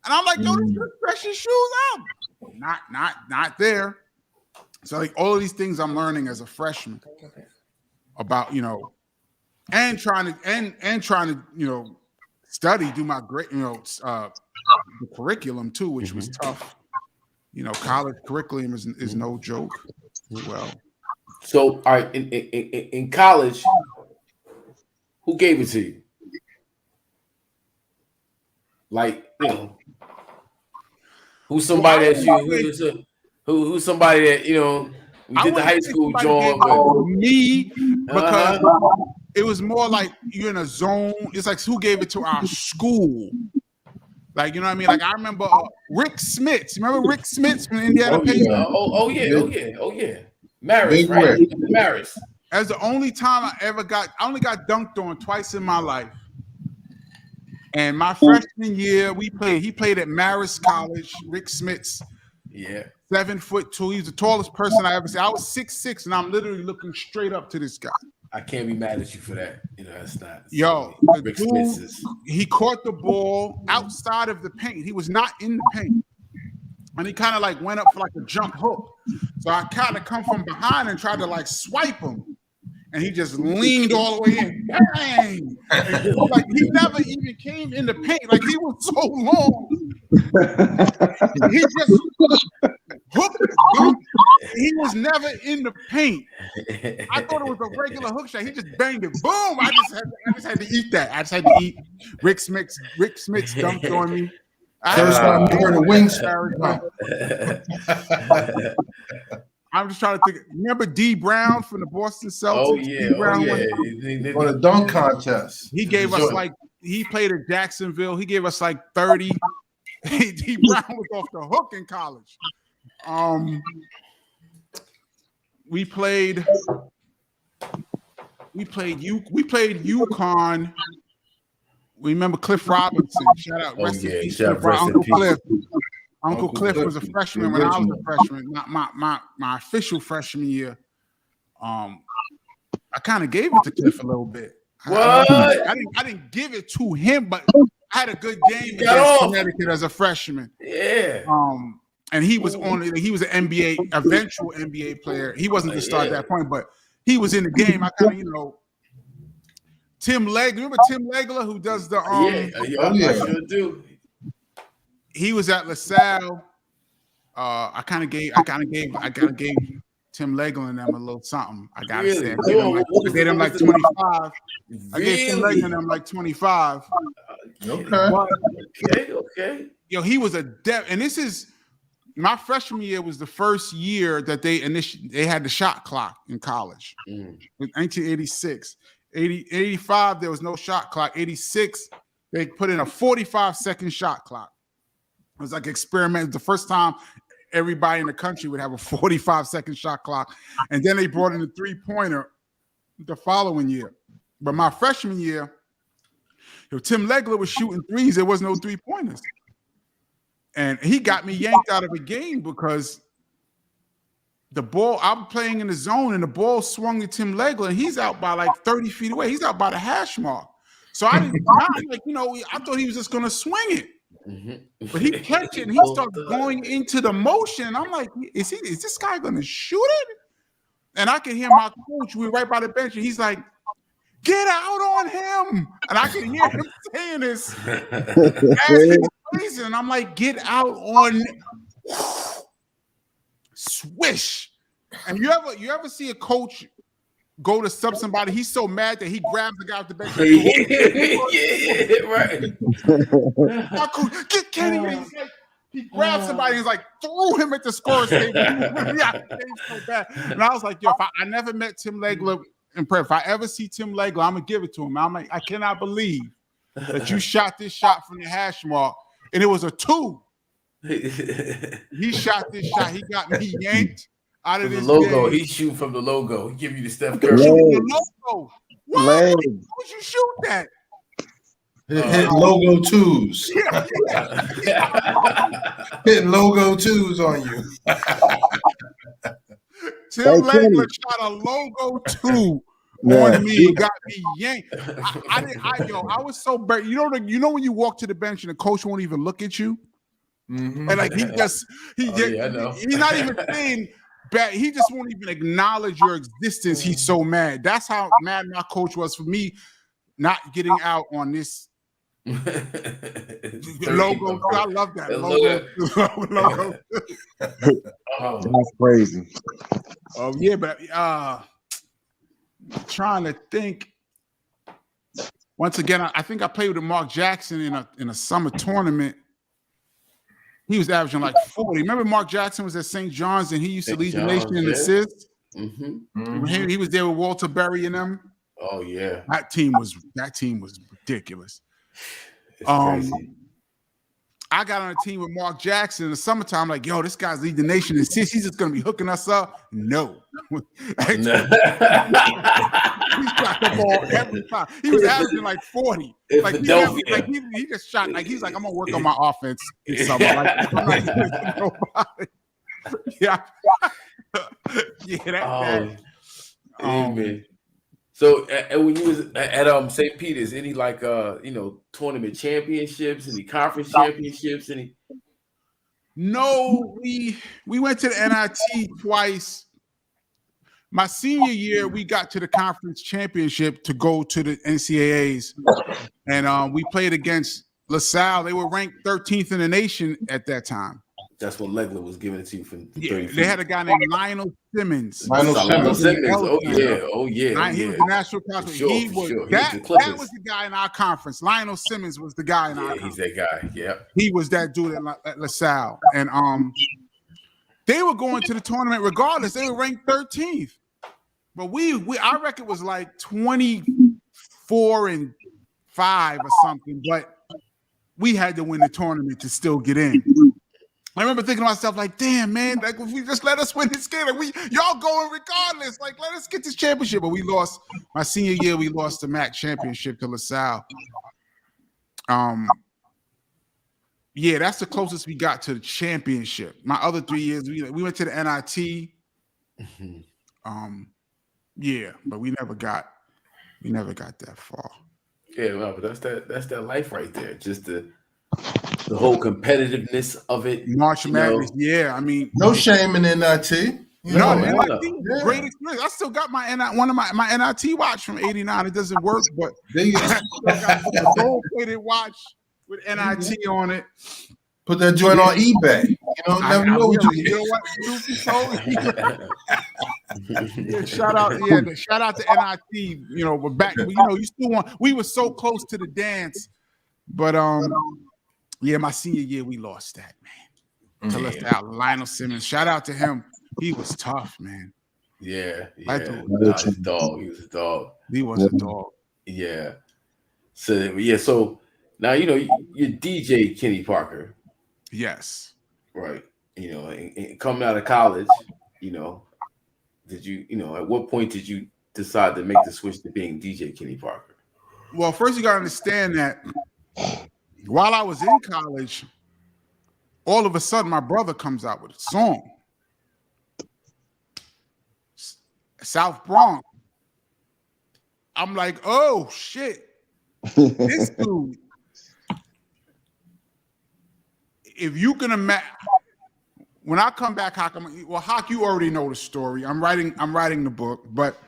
And I'm like, yo, this is fresh your shoes out. Not there. So like all of these things I'm learning as a freshman about, and trying to study, do my great, the curriculum too, which was tough. College curriculum is no joke as well. So, all right, in college, who gave it to you? Like, who's somebody who's somebody that we did the high school joint with? Me, because it was more like you're in a zone. It's like who gave it to our school? Like, you know what I mean? Like I remember Rick Smits. Remember Rick Smits from Indiana Pacers? Oh yeah. Maris, right? Maris. That's the only time I only got dunked on twice in my life. And my freshman year, he played at Marist College, Rick Smits. Yeah. 7'2". He's the tallest person I ever seen. I was 6'6", and I'm literally looking straight up to this guy. I can't be mad at you for that. That's not. Yo, Rick Smits he caught the ball outside of the paint. He was not in the paint. And he kind of like went up for like a jump hook. So I kind of come from behind and tried to like swipe him. And he just leaned all the way in. Bang! Like he never even came in the paint. Like he was so long. He just hooked it. He was never in the paint. I thought it was a regular hook shot. He just banged it. Boom! I just had to eat that. I just had to eat. Rick Smits dumped on me. First time you heard of wings. I'm just trying to think. Remember D. Brown from the Boston Celtics? Oh yeah, on a dunk contest. He gave us he played at Jacksonville. He gave us like 30. D. Brown was off the hook in college. We played UConn. We remember Cliff Robinson. Shout out. Rest in peace. Uncle Cliff. Uncle Cliff was a freshman when I was a freshman. Not my official freshman year. I kind of gave it to Cliff a little bit. I didn't give it to him, but I had a good game against Connecticut as a freshman. Yeah. And he was he was an eventual NBA player. He wasn't the star at that point, but he was in the game. I kind of, Tim Legler. Remember Tim Legler who does the I sure do. He was at LaSalle. I kind of gave Tim Legler and them a little something. I gotta Really? say, I gave them like 25. I gave Tim Legler and them like 25. Okay. Yo, he was a and this is my freshman year was the first year that they had the shot clock in college. In 1986. 85, there was no shot clock. 86, they put in a 45-second shot clock. It was like experiment. The first time everybody in the country would have a 45-second shot clock. And then they brought in the three-pointer the following year. But my freshman year, Tim Legler was shooting threes. There was no three-pointers. And he got me yanked out of the game because the ball, I'm playing in the zone, and the ball swung to Tim Legler, and he's out by like 30 feet away. He's out by the hash mark. So I didn't, I thought he was just going to swing it. But he catch it, and he started going into the motion. I'm like, is this guy going to shoot it? And I could hear my coach, we were right by the bench, and he's like, get out on him. And I could hear him saying this. And I'm like, get out on swish. And you ever see a coach go to sub somebody? He's so mad that he grabs the guy off the bench. Right. My coach, get Kenny. He grabbed somebody and he's like, threw him at the scorer's table. So bad. And I was like, yo, I never met Tim Legler in prep. If I ever see Tim Legler, I'm gonna give it to him. I'm like, I cannot believe that you shot this shot from the hash mark, and it was a 2. He shot this shot. He got me yanked out of this logo. game. He shoot from the logo. He give you the Steph Curry. The logo. Why would you shoot that? Hit logo 2s. Hitting logo 2s on you. Tim Legler shot a logo 2 on me, got me yanked. I was so bad. You know when you walk to the bench and the coach won't even look at you, and like he's not even saying bad. He just won't even acknowledge your existence. He's so mad. That's how mad my coach was for me not getting out on this. Logo. I love that logo. That's crazy. Oh yeah, but trying to think. Once again, I think I played with Mark Jackson in a summer tournament. He was averaging like 40. Remember Mark Jackson was at St. John's and he used to lead the nation in assists. He was there with Walter Berry and them. Oh yeah, that team was ridiculous. I got on a team with Mark Jackson in the summertime. Like, yo, this guy's leading the nation in assists. He's just gonna be hooking us up. No. He shot the ball every time. He was averaging like 40. Like he just shot. Like he's like, I'm gonna work on my offense in summer. Like, I'm not gonna nobody. Yeah. Amen. So, when you was at St. Peter's, any like tournament championships, any conference championships, any? No, we went to the NIT twice. My senior year, we got to the conference championship to go to the NCAAs, and we played against LaSalle. They were ranked 13th in the nation at that time. That's when Legler was giving it to you from 30 feet. They had a guy named Lionel Simmons. Lionel Simmons. Oh yeah. He was the national prospect. That was the guy in our conference. Lionel Simmons was the guy in our conference. He's that guy. Yeah. He was that dude at LaSalle. And they were going to the tournament regardless. They were ranked 13th. But our record was like 24-5 or something. But we had to win the tournament to still get in. I remember thinking to myself, like, damn, man, like if we just let us win this game, like y'all going regardless. Like, let us get this championship. But we lost my senior year, we lost the MAC championship to LaSalle. Yeah, that's the closest we got to the championship. My other 3 years, we went to the NIT. Yeah, but we never got that far. Yeah, well, but that's that life right there. Just the whole competitiveness of it. March Madness, yeah. I mean, no shame in NIT. Great experience. I still got one of my NIT watch from '89. It doesn't work, but I got a gold-plated watch with NIT on it. Put that joint on eBay. You know, never know what you know what? Yeah, shout out to NIT. You know, we're back. You know, you still want. We were so close to the dance, but yeah, my senior year we lost that, man. To left out Lionel Simmons. Shout out to him. He was tough, man. Yeah. He was a dog. He was a dog. He was a dog. Yeah. So now you know you're DJ Kenny Parker. Yes. Right. You know, and coming out of college, you know, did you know, at what point did you decide to make the switch to being DJ Kenny Parker? Well, first you gotta understand that while I was in college, all of a sudden my brother comes out with a song. South Bronx. I'm like, oh shit. This dude. If you can imagine, when I come back, Hawk, Hawk, you already know the story. I'm writing the book, but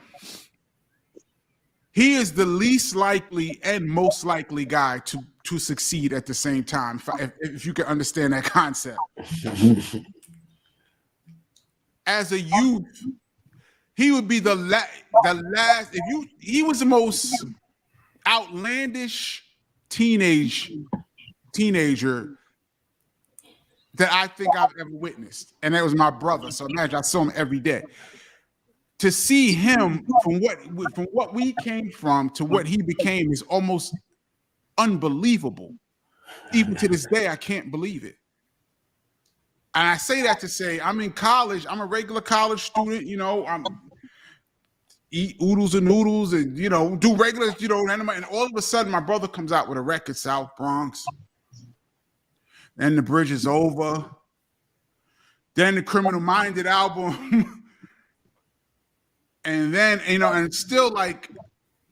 he is the least likely and most likely guy to succeed at the same time. If you can understand that concept. As a youth, he would be the last. He was the most outlandish teenager that I think I've ever witnessed. And that was my brother. So imagine I saw him every day. To see him from what we came from to what he became is almost unbelievable. Even to this day, I can't believe it. And I say that to say I'm in college. I'm a regular college student, you know, I'm eat oodles and noodles and, you know, do regular, you know, and all of a sudden my brother comes out with a record, South Bronx. Then The Bridge Is Over. Then the Criminal Minded album. And then, you know, and still like,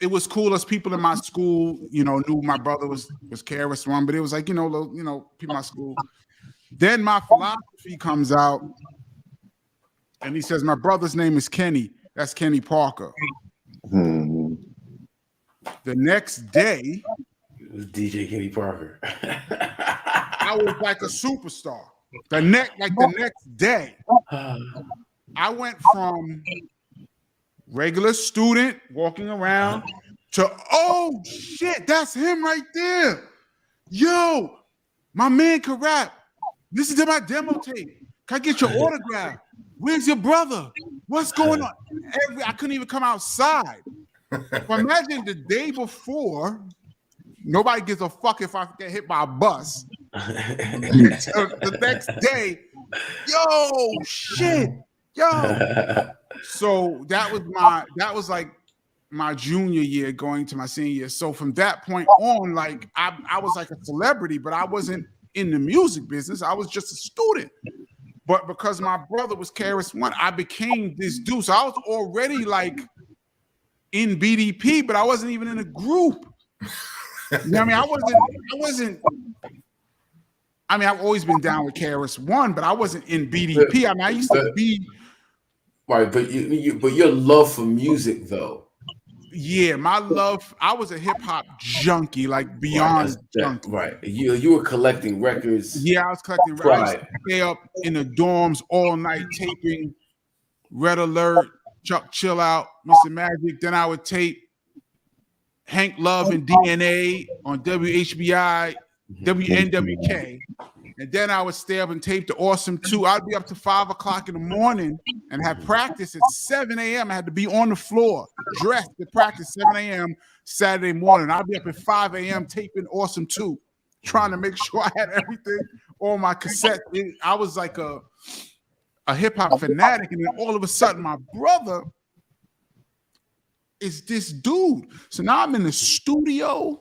it was cool as people in my school, you know, knew my brother was KRS-One, but it was like, you know, people in my school. Then My Philosophy comes out and he says, my brother's name is Kenny. That's Kenny Parker. The next day, it was DJ Kenny Parker. I was like a superstar. The next day, I went from regular student walking around to, oh shit, that's him right there. Yo, my man can rap. Listen to my demo tape. Can I get your autograph? Where's your brother? What's going on? I couldn't even come outside. But imagine the day before, nobody gives a fuck if I get hit by a bus. The next day, yo, shit, yo. So that was like my junior year going to my senior year. So from that point on, like I was like a celebrity, but I wasn't in the music business. I was just a student. But because my brother was KRS-One, I became this dude. So I was already like in BDP, but I wasn't even in a group. You know what I mean? I mean, I've always been down with KRS-One, but I wasn't in BDP. I mean, I used to be. Right, but your love for music, though. Yeah, my love. I was a hip hop junkie, like beyond junkie. Right, you were collecting records. Yeah, I was collecting records. I used to stay up in the dorms all night taping Red Alert, Chuck Chill Out, Mr. Magic. Then I would tape Hank Love and DNA on WHBI, WNWK. And then I would stay up and tape the Awesome 2. I'd be up to 5 o'clock in the morning and have practice at 7 a.m. I had to be on the floor, dressed to practice 7 a.m. Saturday morning. I'd be up at 5 a.m. taping Awesome 2, trying to make sure I had everything on my cassette. I was like a hip-hop fanatic. And then all of a sudden, my brother is this dude. So now I'm in the studio.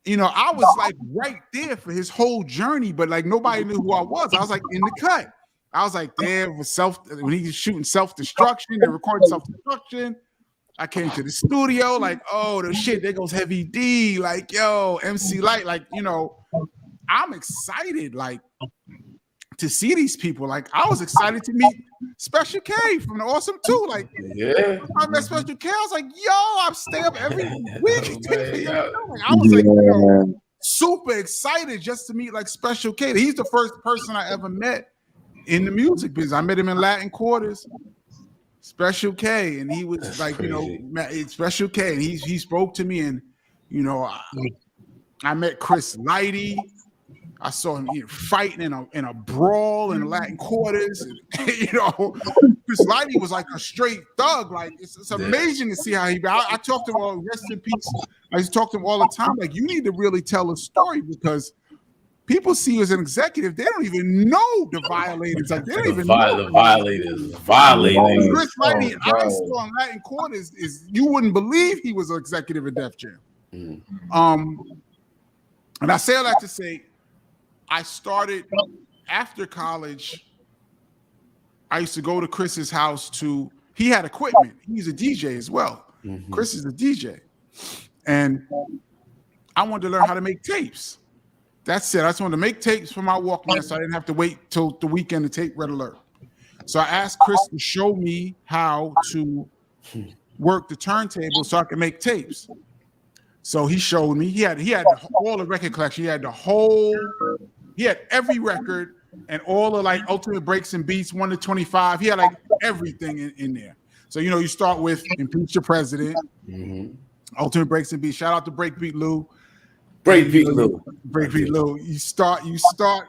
You know, I was like right there for his whole journey, but like nobody knew who I was. I was like in the cut. I was like there with when he was shooting self-destruction, they recorded self-destruction. I came to the studio, like, oh, the shit, there goes Heavy D, like, yo, MC Light, like, you know, I'm excited, like, to see these people. Like, I was excited to meet Special K from the Awesome 2. Like, yeah, I met Special K. I was like, yo, I stay up every week. Like, I was like, you know, super excited just to meet like Special K. He's the first person I ever met in the music business. I met him in Latin Quarters. Special K, and he was That's like, crazy. Special K, and he spoke to me, and I met Chris Lighty. I saw him fighting in a brawl in the Latin Quarters. And, Chris Lighty was like a straight thug. Like it's amazing to see how he. I talk to him all. Rest in peace. I used to talk to him all the time. Like you need to really tell a story because people see you as an executive. They don't even know the violators. Like they don't even know the violators. Violators. Chris Lighty, I saw in Latin Quarters is you wouldn't believe he was an executive at Def Jam. And I say all that to say. I started after college. I used to go to Chris's house he had equipment. He's a DJ as well. Chris is a DJ. And I wanted to learn how to make tapes. That's it. I just wanted to make tapes for my Walkman so I didn't have to wait till the weekend to tape Red Alert. So I asked Chris to show me how to work the turntable so I could make tapes. So he showed me. He had all the record collection. He had every record and all the like Ultimate Breaks and Beats 1 to 25. He had like everything in there. So you start with Impeach the President, Ultimate Breaks and Beats. Shout out to Breakbeat Lou. Breakbeat Lou. Breakbeat Lou. You start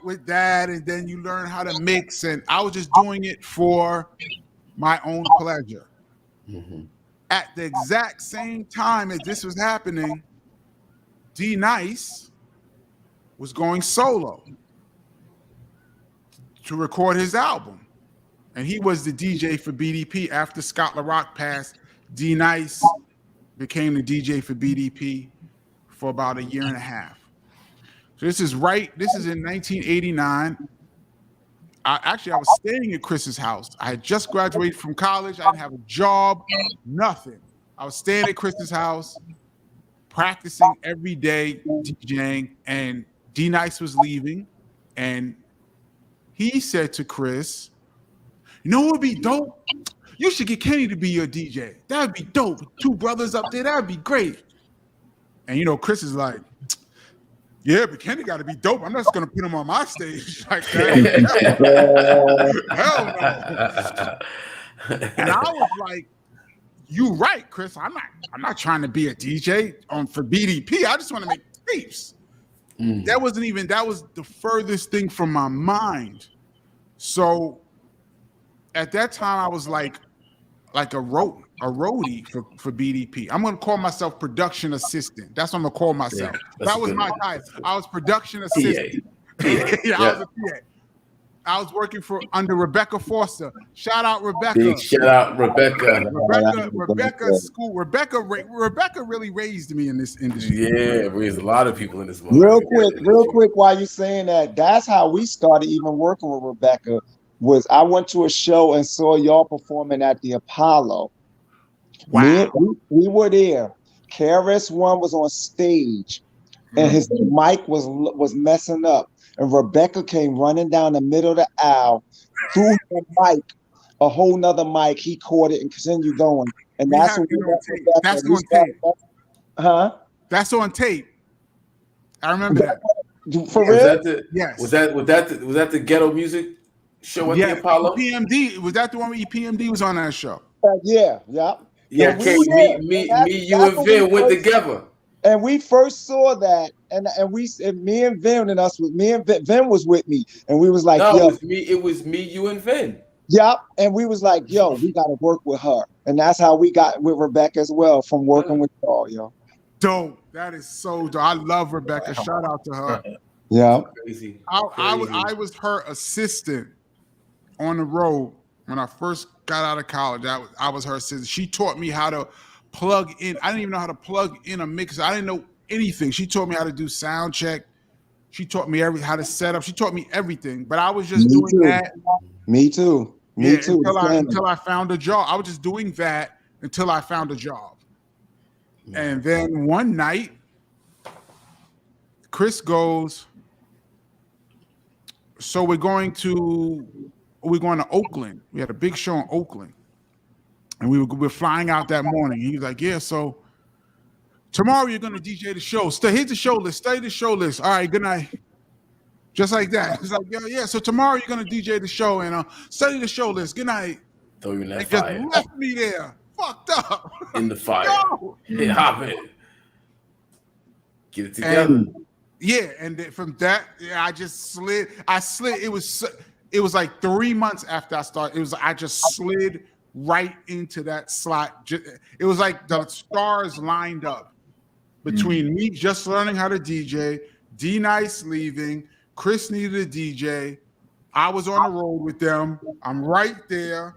with that, and then you learn how to mix. And I was just doing it for my own pleasure. At the exact same time as this was happening, D Nice was going solo to record his album. And he was the DJ for BDP. After Scott LaRock passed, D Nice became the DJ for BDP for about a year and a half. So this is in 1989. I was staying at Chris's house. I had just graduated from college. I didn't have a job, nothing. I was staying at Chris's house, practicing every day, DJing, and D Nice was leaving. And he said to Chris, what would be dope? You should get Kenny to be your DJ. That would be dope. 2 brothers up there, that would be great. And Chris is like, yeah, but Kenny got to be dope. I'm not just going to put him on my stage like that. Hell no. And I was like, you right, Chris. I'm not trying to be a DJ for BDP. I just want to make tapes. That was the furthest thing from my mind. So at that time, I was like a roadie for BDP. I'm going to call myself production assistant. That's what I'm going to call myself. That was my title. I was production assistant. I was a PA. I was working under Rebecca Foster. Shout out Rebecca. Big shout out Rebecca. Rebecca really raised me in this industry. Yeah, raised a lot of people in this world. Real quick, while you're saying that, that's how we started even working with Rebecca. I went to a show and saw y'all performing at the Apollo. Wow. We were there. KRS-One was on stage and his mic was messing up. And Rebecca came running down the middle of the aisle, threw the mic, a whole nother mic. He caught it and continued going. And that's on tape. Huh? That's on tape. I remember that. For real? Yes. Was that the ghetto music show at the Apollo? EPMD. Was that the one where EPMD was on that show? Yeah. Yeah, me, you and Vin went together. And we first saw that, and me and Vin was with me, and we was like, no, it was me, you and Vin. Yep, and we was like, yo, we got to work with her, and that's how we got with Rebecca as well from working with y'all, yo. Dope, that is so dope. I love Rebecca. Shout out to her. Yeah, crazy. I was her assistant on the road when I first got out of college. I was her assistant. She taught me how to plug in. I didn't even know how to plug in a mixer. I didn't know anything. She taught me how to do sound check. She taught me how to set up. She taught me everything. But I was just doing that. Me too. Until I found a job. I was just doing that until I found a job. And then one night, Chris goes, so we're going to Oakland. We had a big show in Oakland. And we were flying out that morning. He was like, yeah, so tomorrow you're gonna DJ the show. Here's the show list. Study the show list. All right, good night. Just like that. It's like, yeah. So tomorrow you're gonna DJ the show and study the show list. Good night. Throw you in that And fire. just left me there, fucked up. In the fire. Yo! Yeah, hop in. Get it together. And then from that, I just slid. It was like 3 months after I started. I just slid right into that slot. It was like the stars lined up between me just learning how to DJ, D Nice leaving, Chris needed a DJ. I was on the road with them. I'm right there.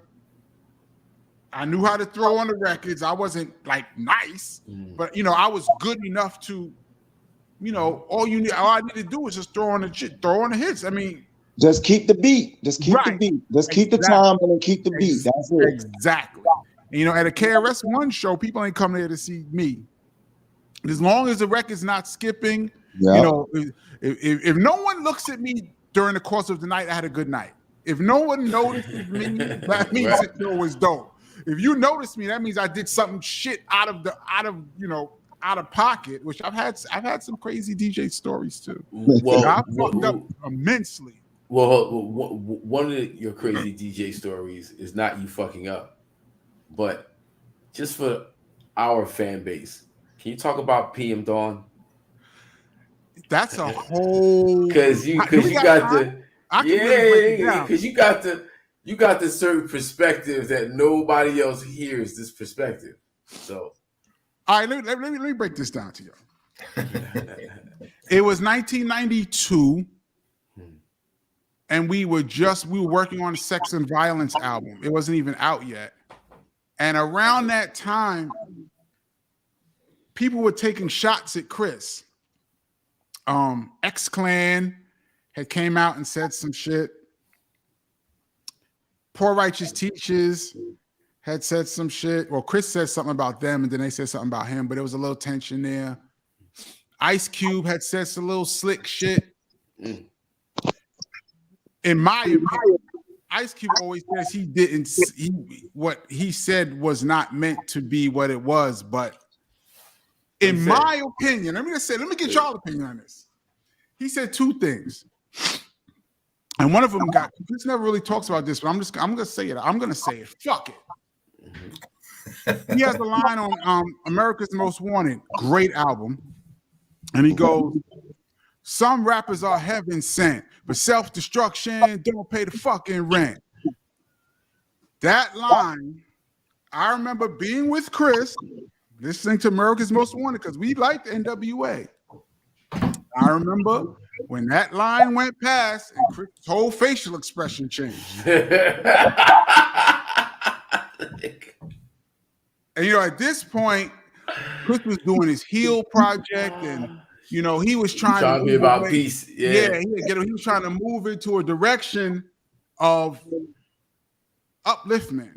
I knew how to throw on the records. I wasn't like nice, but I was good enough to, all I need to do is just throw on the hits. I mean, just keep the beat. Just keep the beat. Just keep the time and keep the beat. That's it. Exactly. And, at a KRS-One show, people ain't come there to see me. As long as the record's not skipping, if no one looks at me during the course of the night, I had a good night. If no one notices me, that means the show was dope. If you notice me, that means I did something shit out of pocket, which I've had some crazy DJ stories too. Well, I fucked up immensely. Well, one of your crazy DJ stories is not you fucking up, but just for our fan base, can you talk about PM Dawn? That's a whole because you got the certain perspective that nobody else hears this perspective. So, all right, let me break this down to you. It was 1992, and we were working on a Sex and Violence album. It wasn't even out yet, and around that time, people were taking shots at Chris. X-Clan had came out and said some shit. Poor Righteous Teachers had said some shit. Well, Chris said something about them, and then they said something about him, but there was a little tension there. Ice Cube had said some little slick shit. In my opinion, Ice Cube always says what he said was not meant to be what it was, but in my opinion, let me get y'all opinion on this. He said two things. And one of them Chris never really talks about this, but I'm gonna say it. I'm gonna say it. Fuck it. He has a line on America's Most Wanted, great album. And he goes, some rappers are heaven sent, but self-destruction don't pay the fucking rent. That line, I remember being with Chris, listening to America's Most Wanted, because we liked NWA. I remember when that line went past and Chris' whole facial expression changed. And at this point, Chris was doing his Heal project, and he was trying to be about peace. Yeah, he was trying to move into a direction of upliftment.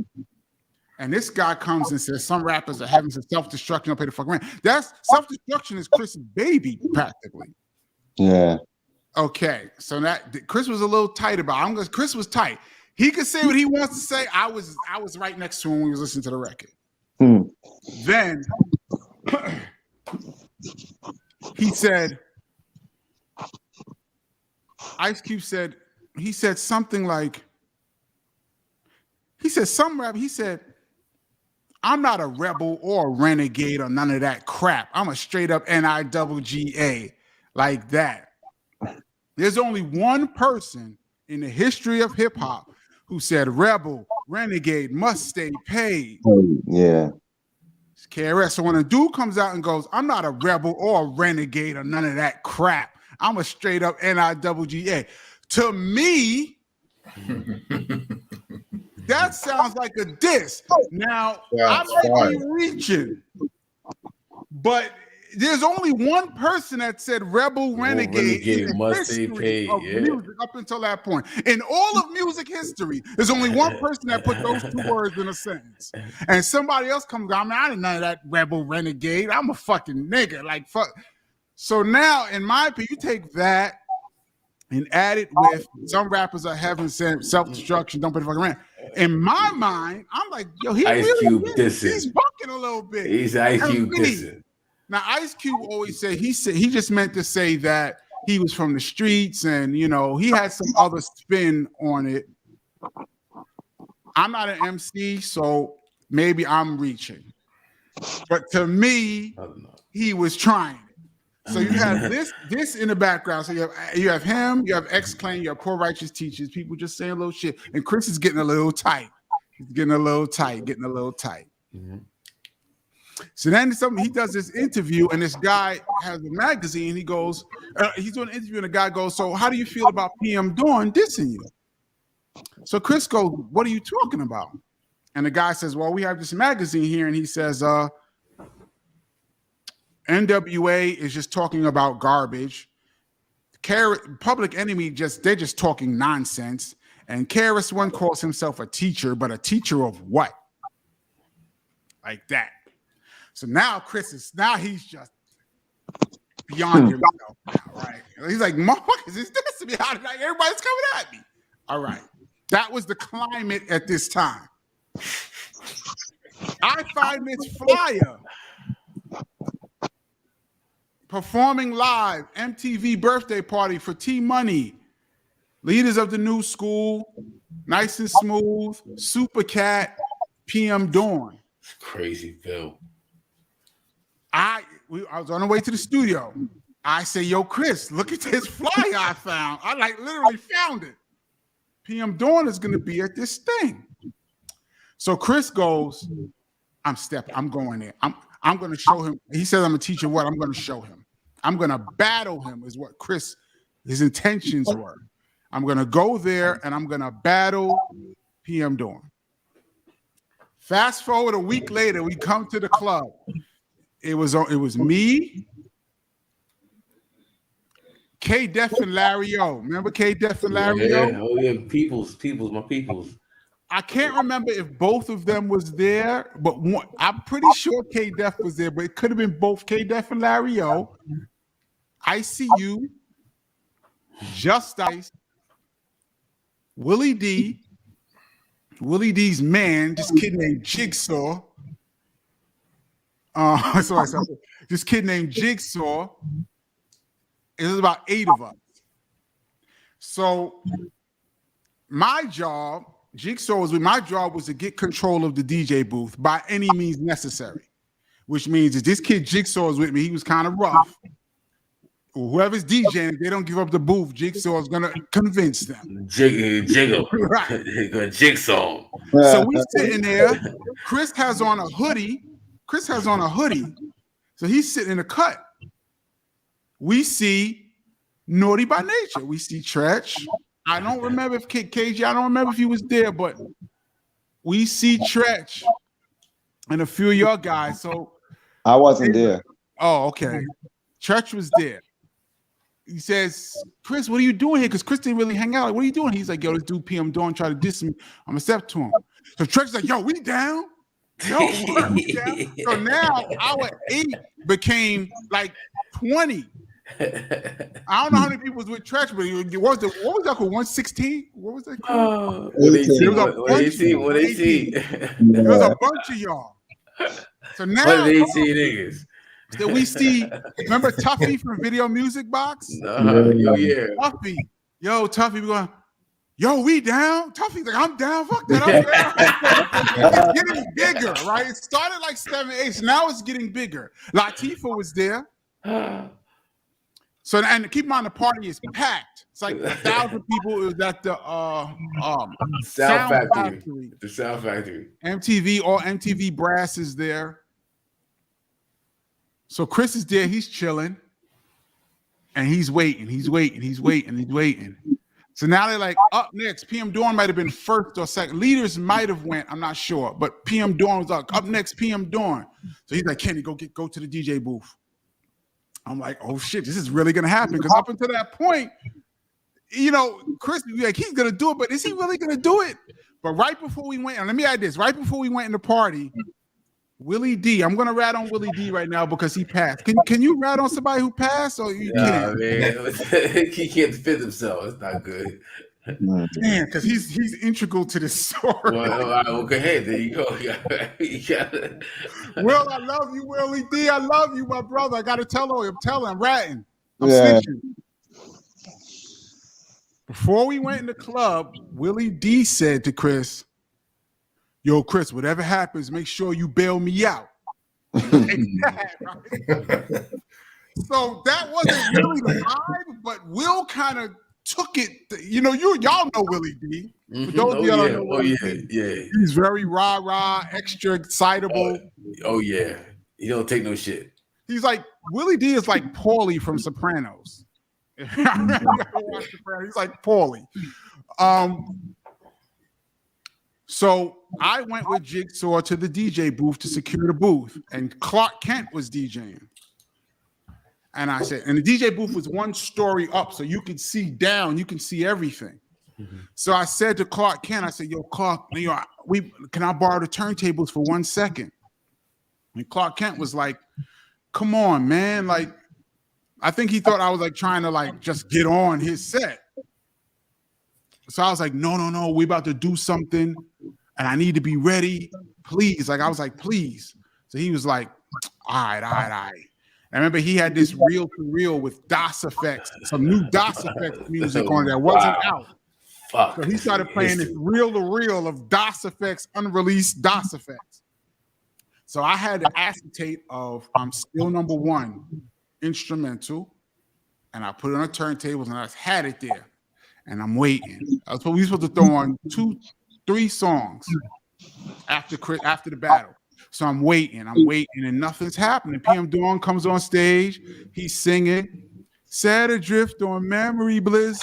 And this guy comes and says some rappers are having some self-destruction, don't pay the fucking rent. That's self-destruction is Chris's baby, practically. Yeah. Okay, so that Chris was a little tight about it. Chris was tight. He could say what he wants to say. I was right next to him when we was listening to the record. Then he said, Ice Cube said, he said something like, he said, I'm not a rebel or a renegade or none of that crap. I'm a straight up NIWGA like that. There's only one person in the history of hip hop who said rebel, renegade must stay paid. Yeah. It's KRS. So when a dude comes out and goes, I'm not a rebel or a renegade or none of that crap. I'm a straight up NIWGA. To me, that sounds like a diss. Now, I might be reaching, but there's only one person that said rebel, renegade in the must stay paid. Of music up until that point. In all of music history, there's only one person that put those two words in a sentence. And somebody else comes, I didn't know that rebel, renegade. I'm a fucking nigga. Like, fuck. So now, in my opinion, you take that and add it with some rappers are having self-destruction, don't pay the fucking rent. In my mind, I'm like, yo, he Ice really Cube is. dissing. He's bucking a little bit. He's Ice Cube dissing. Now, Ice Cube always said he just meant to say that he was from the streets, and he had some other spin on it. I'm not an MC, so maybe I'm reaching. But to me, he was trying. So you have this in the background. So you have him, you have X-Clan, you have Poor Righteous Teachers, people just saying a little shit, and Chris is getting a little tight. He's getting a little tight. Mm-hmm. So then he does this interview, and this guy has a magazine. He goes, he's doing an interview, and the guy goes, "So how do you feel about PM Dawn dissing you?" So Chris goes, "What are you talking about?" And the guy says, "Well, we have this magazine here," and he says, NWA is just talking about garbage. Public Enemy they're just talking nonsense. And KRS-One calls himself a teacher, but a teacher of what? Like that. So now he's just beyond himself now, right? He's like, motherfuckers, is this to be how like everybody's coming at me? All right. That was the climate at this time. I find this flyer. Performing live, MTV birthday party for T-Money, Leaders of the New School, Nice and Smooth, Super Cat, PM Dawn. Crazy, Phil. I was on the way to the studio. I say, "Yo, Chris, look at this flyer I found." I literally found it. PM Dawn is going to be at this thing. So Chris goes, I'm going there. I'm going to show him. He says, "I'm a teacher." What? I'm going to show him. I'm going to battle him is what his intentions were. I'm going to go there and I'm going to battle PM Dawn. Fast forward a week later, we come to the club. It was me, K-Def and Larry O. Remember K-Def and Larry O? Yeah, oh yeah, my peoples. I can't remember if both of them was there, but I'm pretty sure K-Def was there, but it could have been both K-Def and Larry O. ICU, Just Ice, Willie D, Willie D's man, this kid named Jigsaw. This kid named Jigsaw. It was about 8 of us. So my job was to get control of the DJ booth by any means necessary, which means if this kid Jigsaw is with me, he was kind of rough. Whoever's DJing, if they don't give up the booth, Jigsaw is gonna convince them. Jiggle, right? Jigsaw. So we sitting there. Chris has on a hoodie. So he's sitting in the cut. We see Naughty by Nature. We see Tretch. I don't remember if KG, I don't remember if he was there, but we see Tretch and a few of your guys. So I wasn't there. Oh, okay. Tretch was there. He says, "Chris, what are you doing here?" Because Chris didn't really hang out. Like, what are you doing? He's like, "Yo, this dude PM Dawn try to diss me. I'm gonna step to him." So Tretch's like, "Yo, we down." Yo, we down. So now our 8 became like 20. I don't know how many people was with Tretch, but what was that called? 116? What was that called? 118. There was a bunch of y'all. So now 118 niggas. So we see, remember Tuffy from Video Music Box? Yeah. Tuffy, we going, "Yo, we down?" Tuffy's like, "I'm down, fuck that, I'm down." It's getting bigger, right? It started like 7, 8, so now it's getting bigger. Latifah was there. So, and keep in mind, the party is packed. It's like 1,000 people. It was at the Sound Factory. The Sound Factory. MTV, all MTV brass is there. So Chris is there, he's chilling, and he's waiting. So now they're like, up next, PM Dawn might have been first or second. Leaders might have went, I'm not sure, but PM Dawn was up next, PM Dawn. So he's like, "Kenny, go to the DJ booth." I'm like, "Oh shit, this is really gonna happen." Because up until that point, Chris, like, he's gonna do it, but is he really gonna do it? But right before we went, and let me add this, right before we went in the party, Willie D. I'm gonna rat on Willie D right now because he passed. Can you rat on somebody who passed, or you can't? Man, he can't defend himself. It's not good. Damn, because he's integral to this story. Well, okay, hey, there you go. Will, I love you, Willie D. I love you, my brother. I gotta tell him. I'm ratting. I'm Yeah. snitching. Before we went in the club, Willie D said to Chris, "Yo, Chris, whatever happens, make sure you bail me out." So that wasn't really the vibe, but Will kind of took it. Y'all know Willie D. For those of y'all don't know Willie D, he's very rah-rah, extra excitable. Oh yeah, he don't take no shit. He's like Willie D is like Paulie from Sopranos. He's like Paulie. So I went with Jigsaw to the DJ booth to secure the booth, and Clark Kent was DJing. And I said, and the DJ booth was one story up, so you could see down, you can see everything. Mm-hmm. So I said to Clark Kent, I said, "Yo, Clark, can I borrow the turntables for 1 second?" And Clark Kent was like, "Come on, man!" Like, I think he thought I was like trying to like just get on his set. So I was like, "No, we about to do something, and I need to be ready, please." Like I was like, "Please." So he was like, "All right." I remember he had this reel to reel with DOS effects, some new DOS effects music on that wasn't out. Fuck. So he started playing this reel to reel of DOS effects, unreleased DOS effects. So I had the acetate of "I'm Still Number One" instrumental, and I put it on the turntables, and I had it there, and I'm waiting. We were supposed to throw on 2-3 songs after the battle. So I'm waiting, and nothing's happening. PM Dawn comes on stage. He's singing, "Set Adrift on Memory Bliss."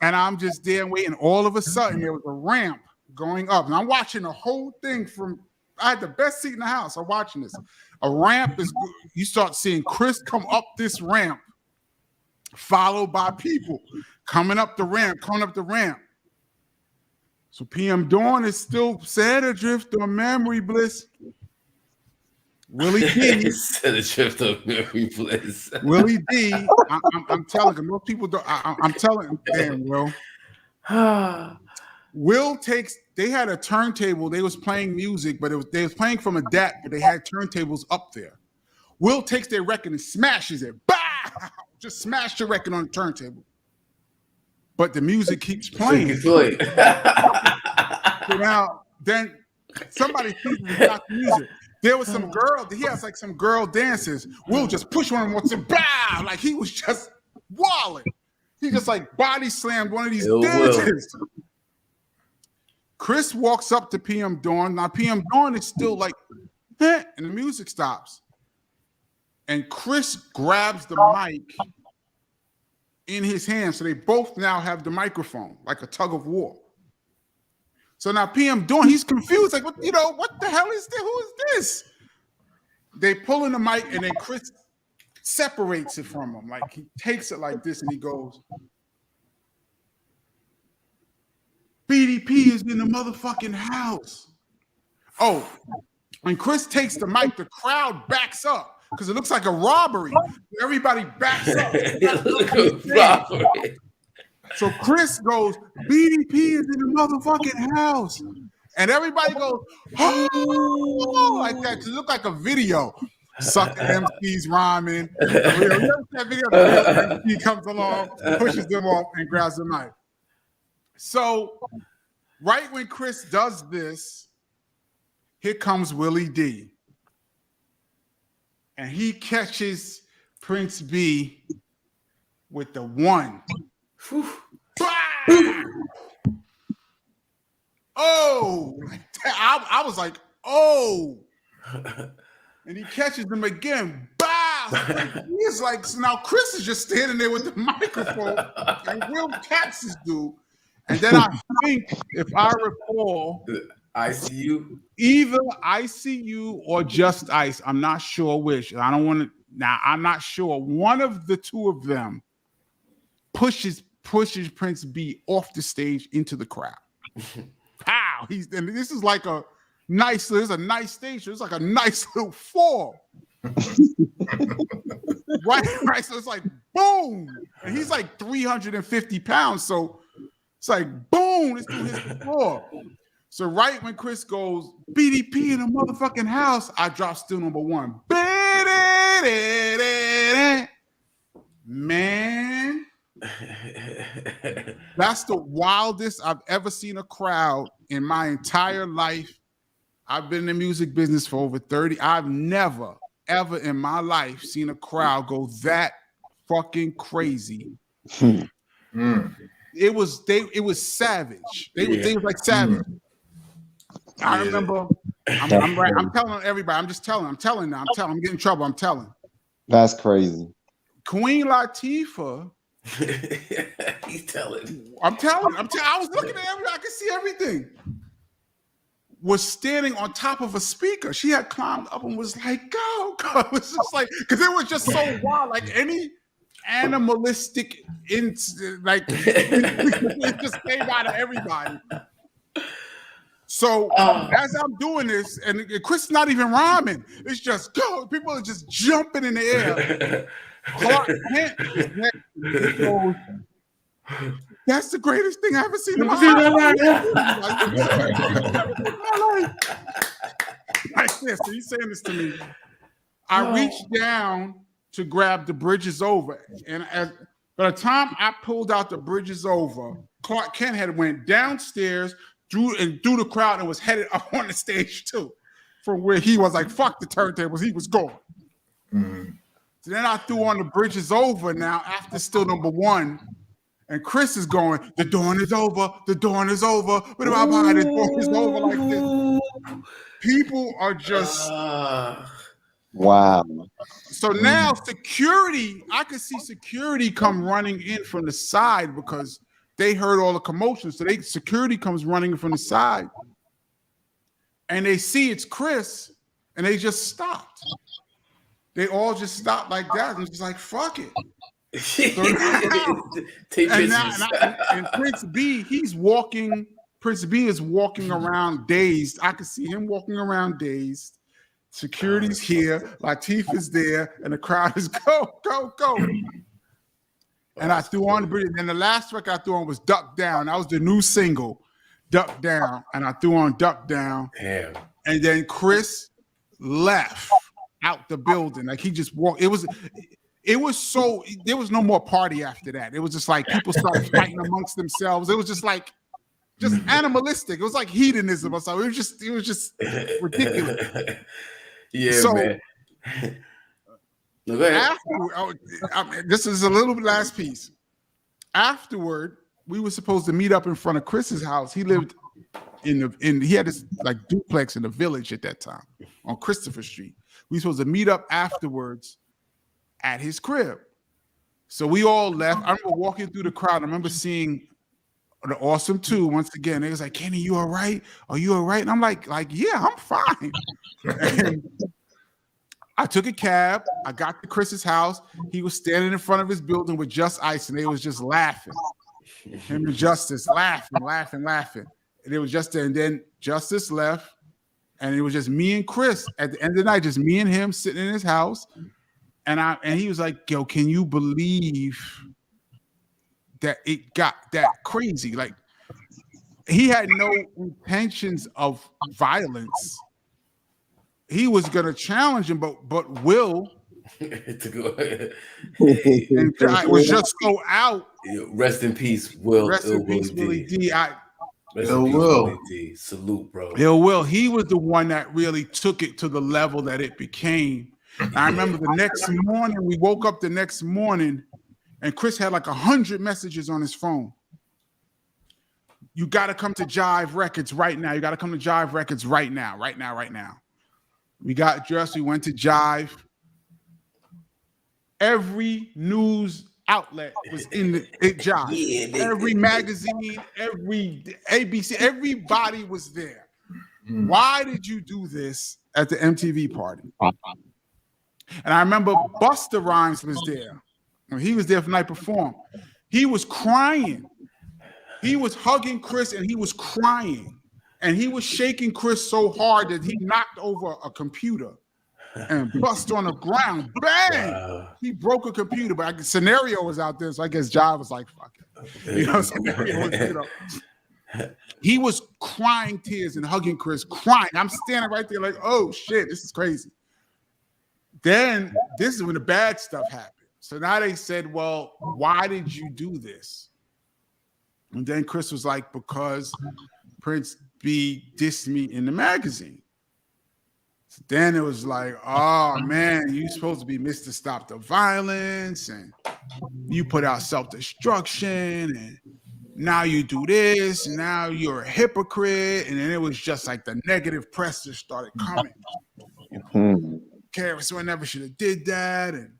And I'm just there waiting. All of a sudden, there was a ramp going up. And I'm watching the whole thing I had the best seat in the house. I'm watching this. A ramp you start seeing Chris come up this ramp, followed by people coming up the ramp. So PM Dawn is still "Set Adrift on Memory Bliss." Willie D. Set Adrift on Memory Bliss. Willie D. I'm telling you, most people don't. I'm telling them, damn, Will. Will takes. They had a turntable. They was playing music, but they was playing from a DAT, but they had turntables up there. Will takes their record and smashes it. Bah! Just smash the record on the turntable. But the music keeps playing. So now, then somebody sees the music. There was some girl. He has like some girl dances. Will just push one and say, "Bah!" Like he was just walling. He just like body slammed one of these dancers. Chris walks up to PM Dawn. Now PM Dawn is still like, and the music stops. And Chris grabs the mic in his hand, so they both now have the microphone, like a tug of war. So now PM Dawn, he's confused, like, what the hell is this? Who is this? They pull in the mic, and then Chris separates it from him. Like, he takes it like this, and he goes, "BDP is in the motherfucking house." Oh, when Chris takes the mic, the crowd backs up. Because it looks like a robbery. Everybody backs up. So Chris goes, "BDP is in the motherfucking house." And everybody goes, "Oh," like that. It looked like a video. Sucker MCs rhyming. That video, the MC comes along, pushes them off, and grabs the mic. So right when Chris does this, here comes Willie D. And he catches Prince B with the one. Oh, I was like, oh. And he catches him again. He's like, so now Chris is just standing there with the microphone, and Will catches this dude. And then I think, if I recall, ICU? Either ICU or Just Ice. I'm not sure which. I don't want to. Now, I'm not sure. One of the two of them pushes Prince B off the stage into the crowd. Pow! And this is like a nice. There's a nice stage. It's like a nice little fall. right. So it's like boom, and he's like 350 pounds. So it's like boom, this dude hits the floor. So right when Chris goes BDP in a motherfucking house, I drop still number one. Man, that's the wildest I've ever seen a crowd in my entire life. I've been in the music business for over 30. I've never, ever in my life seen a crowd go that fucking crazy. It was savage. They was like savage. I remember. I'm telling everybody. I'm telling now. I'm getting in trouble. I'm telling. That's crazy. Queen Latifah. He's telling. I was looking at everything. I could see everything. Was standing on top of a speaker. She had climbed up and was like, "Go, go!" It was just like, because it was just so wild. Like any animalistic, it just came out of everybody. So as I'm doing this, and Chris is not even rhyming, it's just go. People are just jumping in the air. Clark Kent is next. He goes, "That's the greatest thing I ever seen in my life." Like this. So he's saying this to me. I reached down to grab the bridges over, and by the time I pulled out the bridges over, Clark Kent had went downstairs through the crowd and was headed up on the stage too, from where he was like, "Fuck the turntables," he was going. So then I threw on the bridges over now after still number one. And Chris is going, "The dawn is over. The dawn is over. What about mine? The dawn is over," like this. People are just wow. So now security, I could see security come running in from the side because they heard all the commotion. So security comes running from the side, and they see it's Chris, and they just stopped. They all just stopped like that and just like, "Fuck it." And Prince B, he's walking. Prince B is walking around dazed. I could see him walking around dazed. Security's here, Latifah's there, and the crowd is go, go, go. And I threw on the bridge. And the last record I threw on was "Duck Down." That was the new single, "Duck Down." And I threw on "Duck Down." Damn. And then Chris left out the building. Like he just walked. It was so, there was no more party after that. It was just like people started fighting amongst themselves. It was just like, just animalistic. It was like hedonism or something. It was just ridiculous. Yeah, so, man. No, go ahead. This is a little last piece. Afterward, we were supposed to meet up in front of Chris's house. He lived he had this like duplex in the Village at that time on Christopher Street. We were supposed to meet up afterwards at his crib. So we all left. I remember walking through the crowd. I remember seeing the Awesome Two once again. They was like, "Kenny, you all right? Are you all right?" And I'm like, "Yeah, I'm fine." And I took a cab. I got to Chris's house. He was standing in front of his building with Just Ice, and they was just laughing. Him and Justice laughing. And it was just, and then Justice left, and it was just me and Chris at the end of the night, just me and him sitting in his house. And he was like, "Yo, can you believe that it got that crazy?" Like, he had no intentions of violence. He was gonna challenge him, but Will was just so out. Rest in peace, Will. Rest in peace, Willie D. Will. Salute, bro. Will. He was the one that really took it to the level that it became. I remember the next morning, we woke up the next morning, and Chris had like 100 messages on his phone. "You got to come to Jive Records right now. You got to come to Jive Records right now, right now, right now." We got dressed. We went to Jive. Every news outlet was in Jive. Yeah, every magazine, every ABC, everybody was there. Why did you do this at the MTV party? And I remember Busta Rhymes was there. He was there for night perform. He was crying. He was hugging Chris and he was crying. And he was shaking Chris so hard that he knocked over a computer. and bust on the ground. Bang! Wow. He broke a computer, but Scenario was out there, so I guess Ja was like, fuck it. You know, Scenario was, he was crying tears and hugging Chris, crying. I'm standing right there like, oh shit, this is crazy. Then this is when the bad stuff happened. So now they said, well, why did you do this? And then Chris was like, because Prince B dissed me in the magazine. So then it was like, oh man, you supposed to be Mr. Stop the Violence, and you put out self-destruction, and now you do this, and now you're a hypocrite. And then it was just like the negative press just started coming. KRS-One never should have did that. And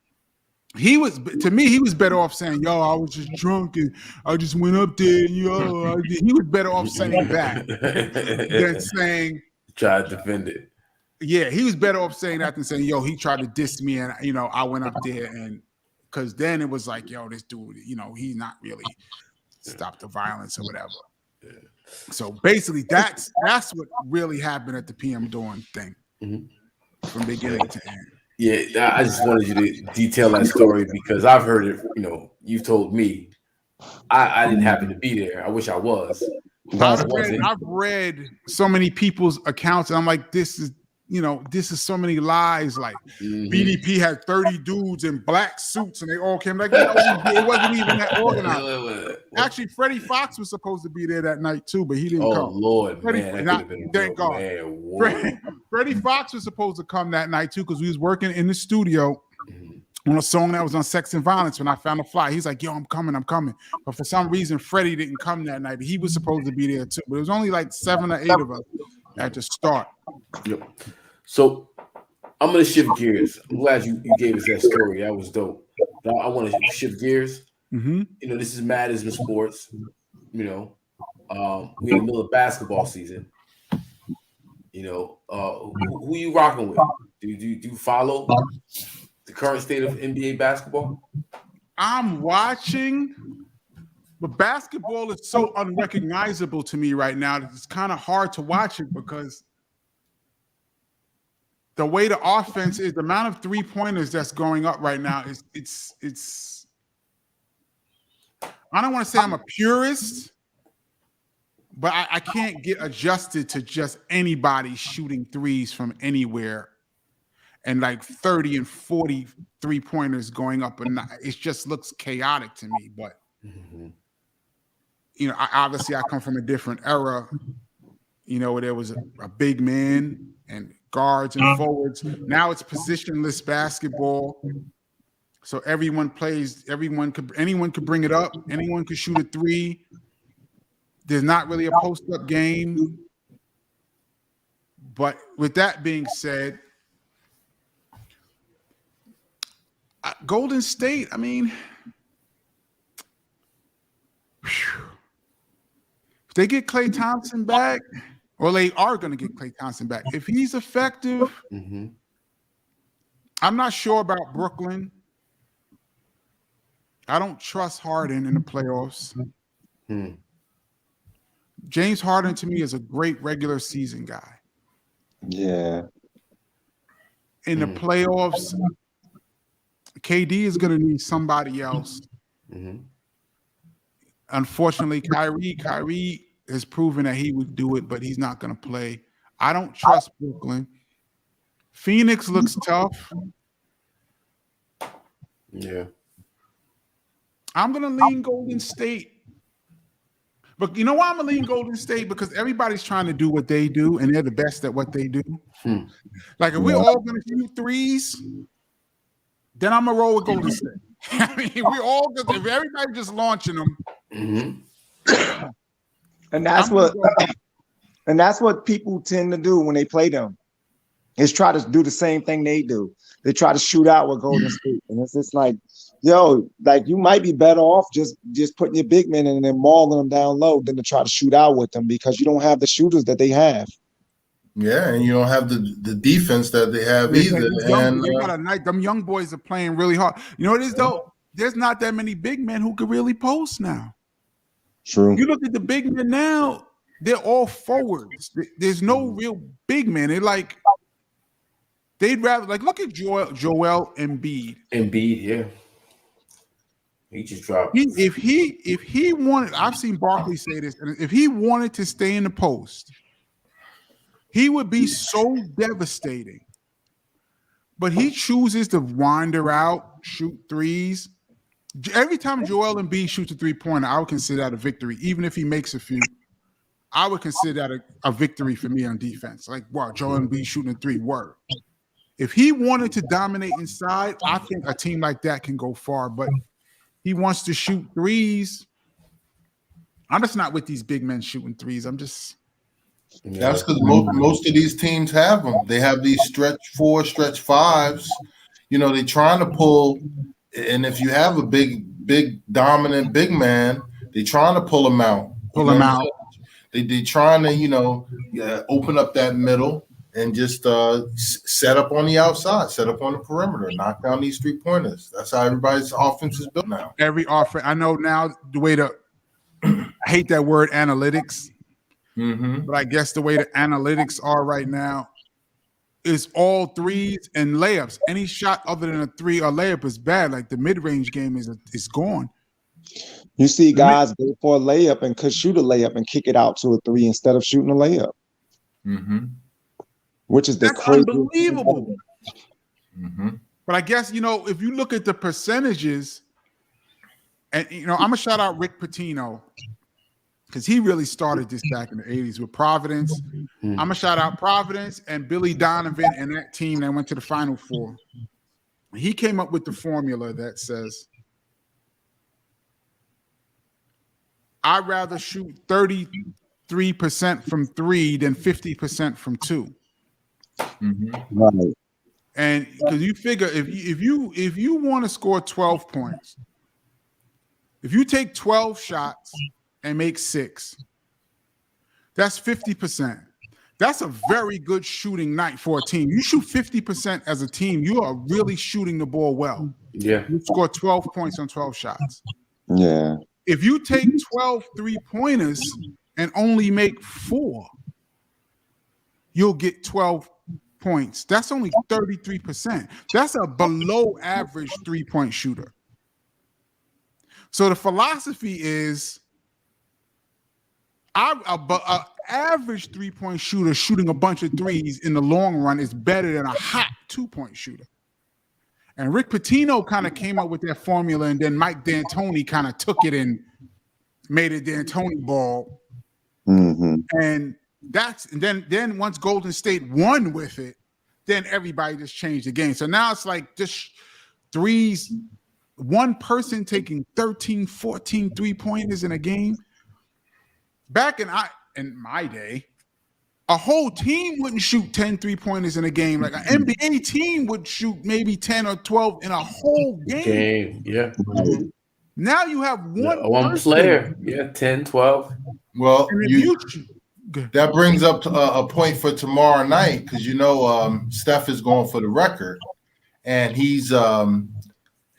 he was, to me, he was better off saying, yo, I was just drunk and I just went up there. He was better off saying that than saying, try to defend it. Yeah, he was better off saying that than saying, yo, he tried to diss me and, you know, I went up there. And because then it was like, yo, this dude, you know, he's not really Stop the Violence or whatever. Yeah. So basically, that's what really happened at the PM Dawn thing from beginning to end. Yeah, I just wanted you to detail that story because I've heard it. You know, you've told me. I didn't happen to be there. I wish I was. I've read so many people's accounts, and I'm like, this is so many lies. Like BDP had 30 dudes in black suits, and they all came like, it wasn't even that organized. Actually, Freddie Fox was supposed to be there that night too, but he didn't come. Oh Lord, man, that could have been thank God. Freddie Fox was supposed to come that night too because we was working in the studio on a song that was on sex and violence. When I found a fly, he's like, yo, I'm coming. But for some reason, Freddie didn't come that night. But he was supposed to be there too. But it was only like 7 or 8 of us at the start. Yep. So I'm going to shift gears. I'm glad you gave us that story. That was dope. Now I want to shift gears. You know, this is MAD IZM Sports. You know, we're in the middle of basketball season. You know, who you rocking with? Do you follow the current state of NBA basketball? I'm watching, but basketball is so unrecognizable to me right now that it's kind of hard to watch it because the way the offense is, the amount of 3-pointers that's going up right now is it's. I don't want to say I'm a purist, but I can't get adjusted to just anybody shooting threes from anywhere. And like 30 and 40 3-pointers going up, and it just looks chaotic to me. But you know, obviously I come from a different era, you know, where there was a big man and guards and forwards. Now it's positionless basketball, so everyone plays. Anyone could bring it up. Anyone could shoot a three. There's not really a post-up game. But with that being said, Golden State, I mean, if they get Klay Thompson back, or they are going to get Klay Thompson back, if he's effective, I'm not sure about Brooklyn. I don't trust Harden in the playoffs. James Harden, to me, is a great regular season guy. Yeah. In the playoffs, KD is going to need somebody else. Unfortunately, Kyrie has proven that he would do it, but he's not going to play. I don't trust Brooklyn. Phoenix looks tough. Yeah. I'm going to lean Golden State. But you know why I'm going to lean Golden State? Because everybody's trying to do what they do, and they're the best at what they do. Like, if we're all going to shoot threes, then I'm going to roll with Golden State. I mean, if everybody's just launching them. And that's what people tend to do when they play them, is try to do the same thing they do. They try to shoot out with Golden State. And it's just like, yo, like, you might be better off just putting your big men in and then mauling them down low than to try to shoot out with them, because you don't have the shooters that they have. Yeah, and you don't have the defense that they have either. Them young boys are playing really hard. You know what it is, though? There's not that many big men who could really post now. True. You look at the big men now, they're all forwards. There's no real big men. They'd rather look at Joel Embiid. Embiid, yeah. He just dropped. If he wanted, I've seen Barkley say this, and if he wanted to stay in the post, he would be so devastating. But he chooses to wander out, shoot threes. Every time Joel Embiid shoots a three-pointer, I would consider that a victory. Even if he makes a few, I would consider that a victory for me on defense. Like, wow, Joel Embiid shooting a three, word. If he wanted to dominate inside, I think a team like that can go far. But he wants to shoot threes. I'm just not with these big men shooting threes. I'm just. That's because most of these teams have them. They have these stretch 4, stretch 5s. You know, they're trying to pull. And if you have a big, dominant big man, they're trying to pull him out. They're trying to, open up that middle and just set up on the outside, set up on the perimeter, knock down these 3-pointers. That's how everybody's offense is built now. Every offense. I know now the way I hate that word analytics, but I guess the way the analytics are right now is all threes and layups. Any shot other than a three or layup is bad. Like the mid-range game is gone. You see guys go for a layup and could shoot a layup and kick it out to a three instead of shooting a layup. Which is That's unbelievable. But I guess, if you look at the percentages, and, I'm going to shout out Rick Pitino because he really started this back in the 80s with Providence. I'm going to shout out Providence and Billy Donovan and that team that went to the Final Four. He came up with the formula that says, I'd rather shoot 33% from 3 than 50% from 2. Right. And because you figure if you want to score 12 points, if you take 12 shots and make 6, that's 50%. That's a very good shooting night for a team. You shoot 50% as a team, you are really shooting the ball well. Yeah. You score 12 points on 12 shots. Yeah. If you take 12 3-pointers and only make 4, you'll get 12 points. That's only 33%. That's a below average 3-point shooter. So the philosophy is an average 3-point shooter shooting a bunch of threes in the long run is better than a hot 2-point shooter. And Rick Pitino kind of came up with that formula, and then Mike D'Antoni kind of took it and made it D'Antoni ball. And then once Golden State won with it, then everybody just changed the game. So now it's like just threes, one person taking 13, 14 3-pointers in a game. Back in my day, a whole team wouldn't shoot 10 3-pointers in a game. Like an NBA team would shoot maybe 10 or 12 in a whole game. Yeah. Now you have one player. Yeah, 10, 12. Well, that brings up a point for tomorrow night because Steph is going for the record, and he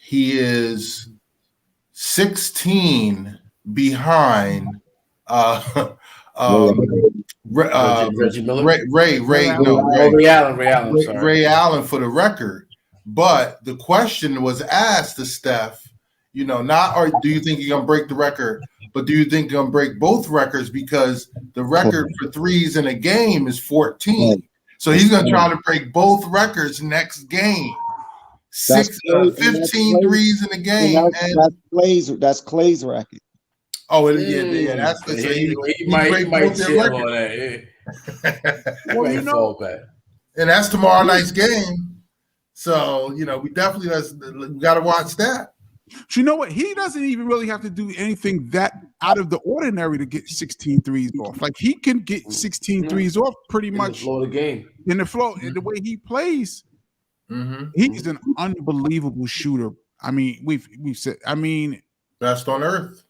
is 16 behind Reggie Miller? Ray Allen. Sorry. Ray Allen for the record. But the question was asked to Steph, not or do you think you're gonna break the record, but do you think you're gonna break both records because the record for threes in a game is 14. So he's gonna try to break both records next game. 15 threes in a game. That's Clay's record. Oh, yeah. That's the he might chill on that. Well, and that's tomorrow night's game. So we definitely we got to watch that. But you know what? He doesn't even really have to do anything that out of the ordinary to get 16 threes off. Like he can get 16 threes off pretty much in the flow of the game. In the flow, and the way he plays, he's an unbelievable shooter. I mean, we've said. I mean, best on earth.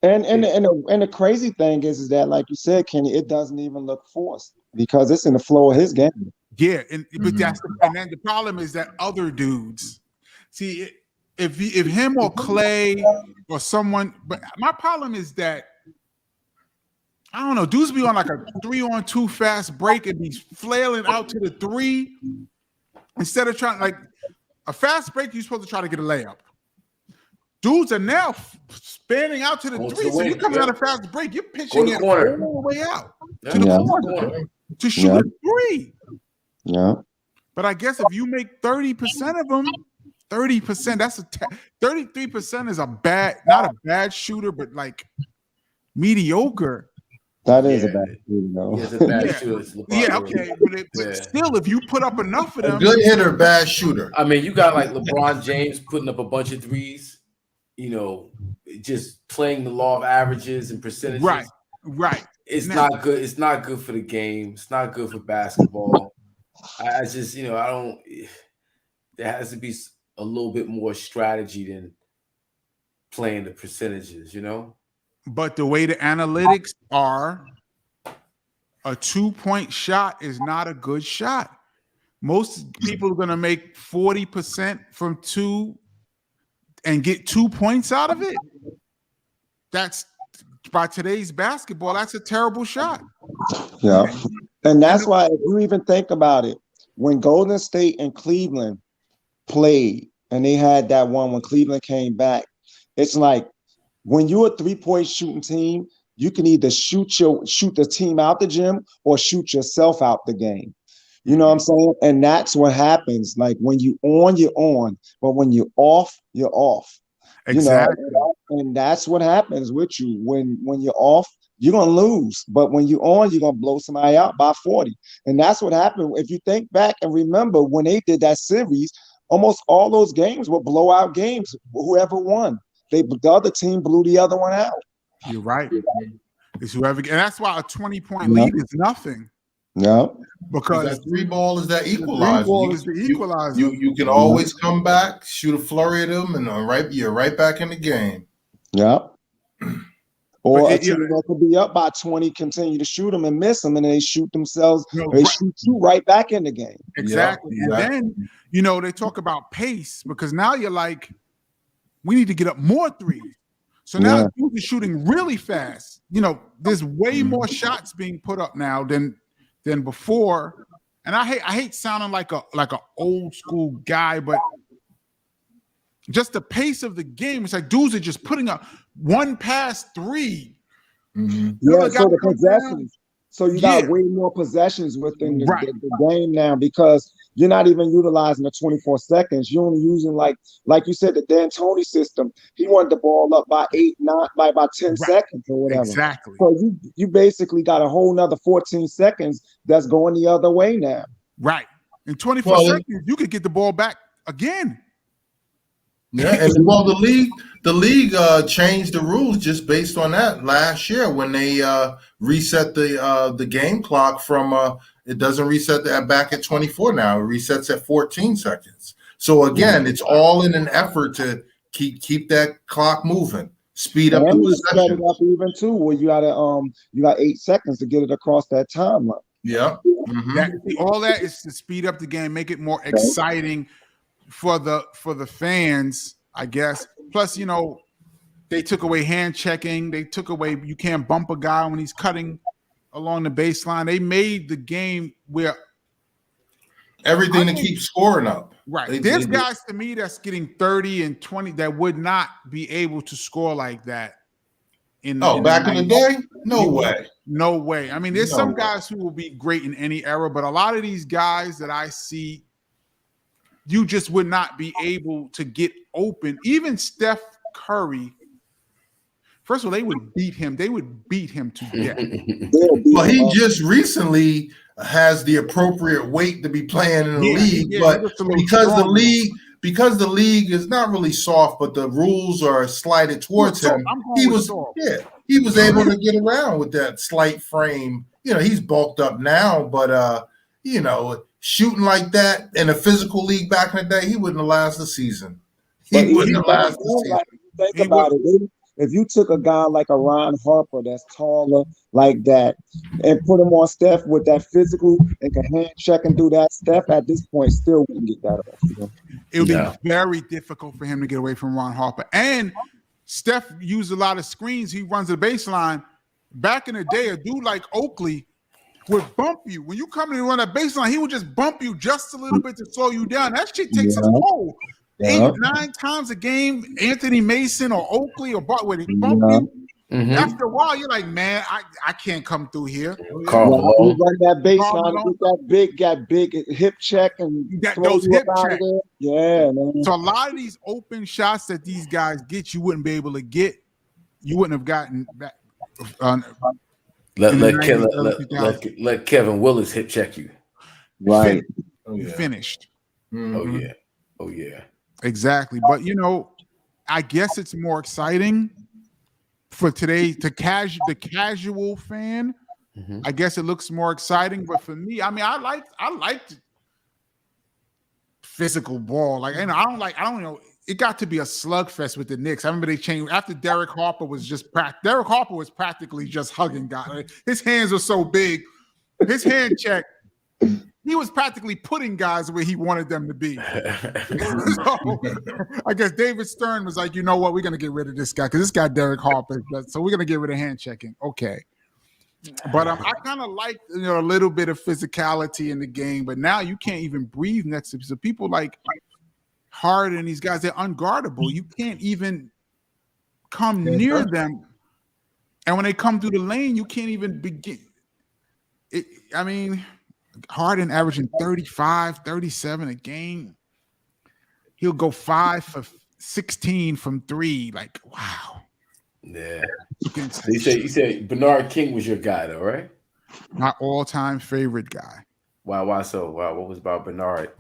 And the crazy thing is that, like you said, Kenny, it doesn't even look forced because it's in the flow of his game. Yeah, but and then the problem is that other dudes see if him or Clay or someone. But my problem is that I don't know. Dudes be on like a 3-on-2 fast break and be flailing out to the 3 instead of trying like a fast break. You're supposed to try to get a layup. Dudes are now spanning out to the 3. So you're coming out of fast break. You're pitching it all the way out to the corner to shoot a 3. Yeah. But I guess if you make 30% of them, 30%, that's 33% is not a bad shooter, but like mediocre. That is a bad shooter, though. It's a bad shooter. Yeah, okay. But still, if you put up enough of them. A good hitter, bad shooter. I mean, you got like LeBron James putting up a bunch of threes, just playing the law of averages and percentages. Right. It's not good. It's not good for the game. It's not good for basketball. I just, I don't. There has to be a little bit more strategy than playing the percentages, But the way the analytics are, a 2-point shot is not a good shot. Most people are going to make 40% from 2 and get 2 points out of it. That's by today's basketball. That's a terrible shot. Yeah. And that's why, if you even think about it, when Golden State and Cleveland played and they had that one when Cleveland came back, it's like, when you're a 3-point shooting team, you can either shoot the team out the gym or shoot yourself out the game. You know what I'm saying? And that's what happens. Like when you're on, but when you're off, you're off. Exactly. And that's what happens with you. When you're off, you're gonna lose. But when you're on, you're gonna blow somebody out by 40. And that's what happened. If you think back and remember when they did that series, almost all those games were blowout games. Whoever won. The other team blew the other one out. You're right. It's whoever, and that's why a 20-point lead is nothing. Yeah, because that 3 ball is that equalizer. 3 ball is the equalizer. You can always come back, shoot a flurry of them, and you're right back in the game. Yeah. Or a team that could be up by 20, continue to shoot them and miss them, and they shoot themselves. They shoot you right back in the game. Exactly. And then they talk about pace because now you're like, we need to get up more 3s. So now dudes are shooting really fast. There's way more shots being put up now than before. And I hate sounding like a old school guy, but just the pace of the game. It's like dudes are just putting up 1 pass 3. Mm-hmm. Yeah, so the possessions. So you got way more possessions within the game now because you're not even utilizing the 24 seconds. You're only using like you said, the D'Antoni system. He wanted the ball up by 8, 9, by about 10 seconds or whatever. Exactly. So you basically got a whole nother 14 seconds that's going the other way now. Right. In 24 seconds, you could get the ball back again. Yeah, and the league changed the rules just based on that last year when they reset the game clock from it doesn't reset that back at 24 now. It resets at 14 seconds. So again, it's all in an effort to keep that clock moving, speed up the possession. Set it up even too, where you got 8 seconds to get it across that timeline. Yeah, all that is to speed up the game, make it more exciting for the fans, I guess. Plus, they took away hand checking. They took away you can't bump a guy when he's cutting along the baseline. They made the game where everything to keep scoring up. Right. There's guys to me that's getting 30 and 20 that would not be able to score like that. Back in the day? No way. No way. I mean, there's some guys who will be great in any era, but a lot of these guys that I see, you just would not be able to get open. Even Steph Curry, first of all, they would beat him. They would beat him to death. Well, he just recently has the appropriate weight to be playing in the league, but because the league is not really soft, but the rules are slighted towards him, he was able to get around with that slight frame. He's bulked up now, but shooting like that in a physical league back in the day, he wouldn't have lasted the season. He wouldn't have lasted the season. Think about it. If you took a guy like a Ron Harper that's taller like that and put him on Steph with that physical and can hand check and do that, Steph at this point still wouldn't get that off. It would be very difficult for him to get away from Ron Harper. And Steph used a lot of screens. He runs the baseline. back in the day, a dude like Oakley would bump you. When you come in and run that baseline, he would just bump you just a little bit to slow you down. That shit takes a toll. 8-9 times a game, Anthony Mason or Oakley or Bart, when they bump you, after a while, you're like, man, I can't come through here. Run that baseline, got big hip check and those hip checks. Yeah, man. So a lot of these open shots that these guys get, you wouldn't be able to get. You wouldn't have gotten that. Let Kevin Willis hip check you. Right. Finished. Oh yeah. Exactly. But I guess it's more exciting for today the casual fan. I guess it looks more exciting. But for me, I mean, I liked physical ball. Like, I don't know. It got to be a slugfest with the Knicks. I remember they changed after Derek Harper was practically just hugging guys. Like, his hands were so big. His hand check, he was practically putting guys where he wanted them to be. So, I guess David Stern was like, you know what, we're going to get rid of this guy because this guy Derek Harper. So we're going to get rid of hand checking. Okay. But I kind of like a little bit of physicality in the game, but now you can't even breathe next to so people like Harden and these guys, they're unguardable. You can't even come near them. And when they come through the lane, you can't even begin. Harden averaging 35, 37 a game. He'll go 5 for 16 from 3. Like, wow. Yeah. You said Bernard King was your guy, though, right? My all-time favorite guy. Why so? What was about Bernard?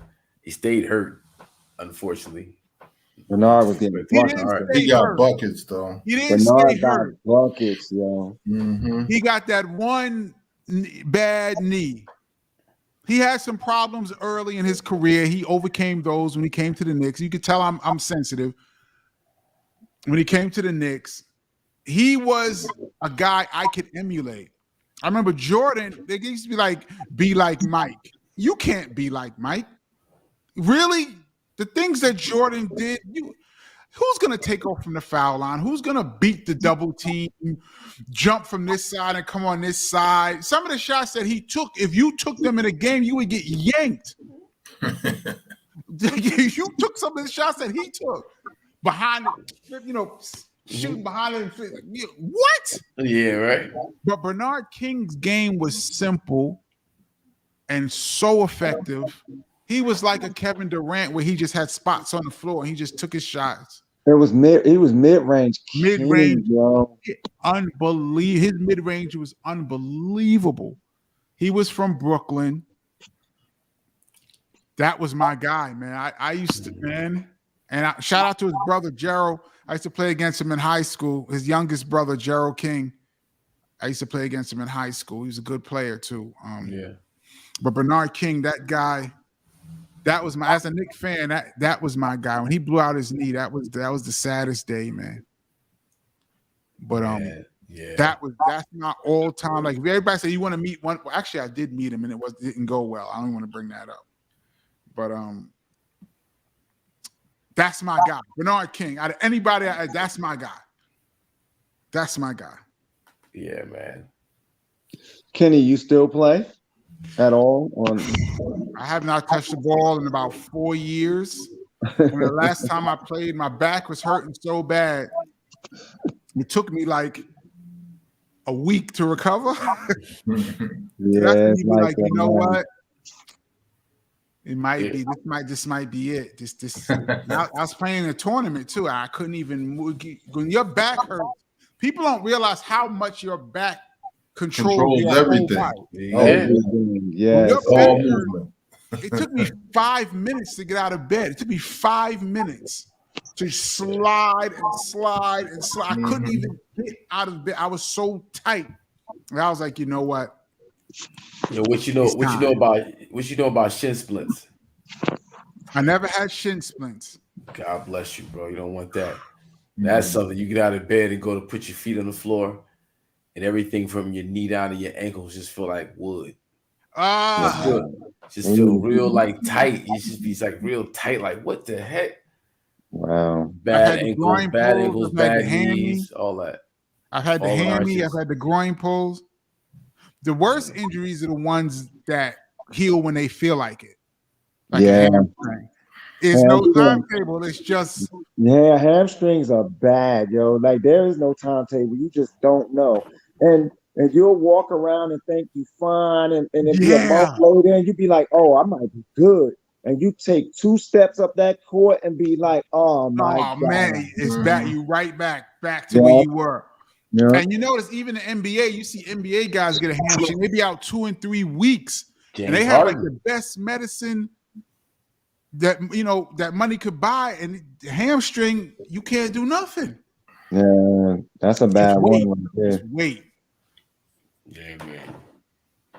He stayed hurt, unfortunately. Bernard was getting buckets. He got buckets, though. He didn't stay hurt. Buckets, yo. He got that one bad knee. He had some problems early in his career. He overcame those when he came to the Knicks. You could tell I'm sensitive. When he came to the Knicks, he was a guy I could emulate. I remember Jordan, they used to be like Mike. You can't be like Mike. Really? The things that Jordan did, who's going to take off from the foul line? Who's going to beat the double team, jump from this side and come on this side? Some of the shots that he took, if you took them in a game, you would get yanked. You took some of the shots that he took behind it, shooting behind it. What? Yeah, right. But Bernard King's game was simple and so effective. He was like a Kevin Durant where he just had spots on the floor and he just took his shots. He was mid-range. Mid-range, unbelievable. His mid-range was unbelievable. He was from Brooklyn. That was my guy, man. I used to, man. And shout out to his brother, Gerald. I used to play against him in high school. His youngest brother, Gerald King. I used to play against him in high school. He was a good player, too. But Bernard King, that guy, that was as a Knicks fan, that was my guy. When he blew out his knee, that was the saddest day, man. But that's my all time. Like if everybody said you want to meet one. Well, actually, I did meet him and it didn't go well. I don't want to bring that up. But that's my guy, Bernard King. Out of anybody, that's my guy. That's my guy. Yeah, man. Kenny, you still play at all? I have not touched the ball in about 4 years. When the last time I played, my back was hurting so bad. It took me like a week to recover. You know what? It might be. This might be it. I was playing a tournament too. I couldn't even move. When your back hurts, people don't realize how much your back controls everything. It took me 5 minutes to get out of bed. It took me 5 minits to slide and slide and slide. I couldn't even get out of bed. I was so tight. And I was like, you know what? What you know about shin splints? I never had shin splints. God bless you, bro. You don't want that. That's something you get out of bed and go to put your feet on the floor, and everything from your knee down to your ankles just feel like wood. Just feel real like tight. You just be like real tight. Like what the heck? Wow. Bad ankles, bad knees, all that. I've had the All hammy. arches. I've had the groin pulls. The worst injuries are the ones that heal when they feel like it, like a hamstring. It's no timetable. It's just hamstrings are bad, yo. Like there is no timetable. You just don't know. And you'll walk around and think you're fine, and if you're a month later, and you be like, oh, I might be good. And you take 2 steps up that court and be like, oh my God. Man, it's back. You right back to where you were. Yeah. And you notice even the NBA, you see NBA guys get a hamstring. They be out 2 and 3 weeks. James and they have Harden. like the best medicine that that money could buy, and the hamstring, you can't do nothing. Yeah, that's a bad one. Just wait. Yeah, man.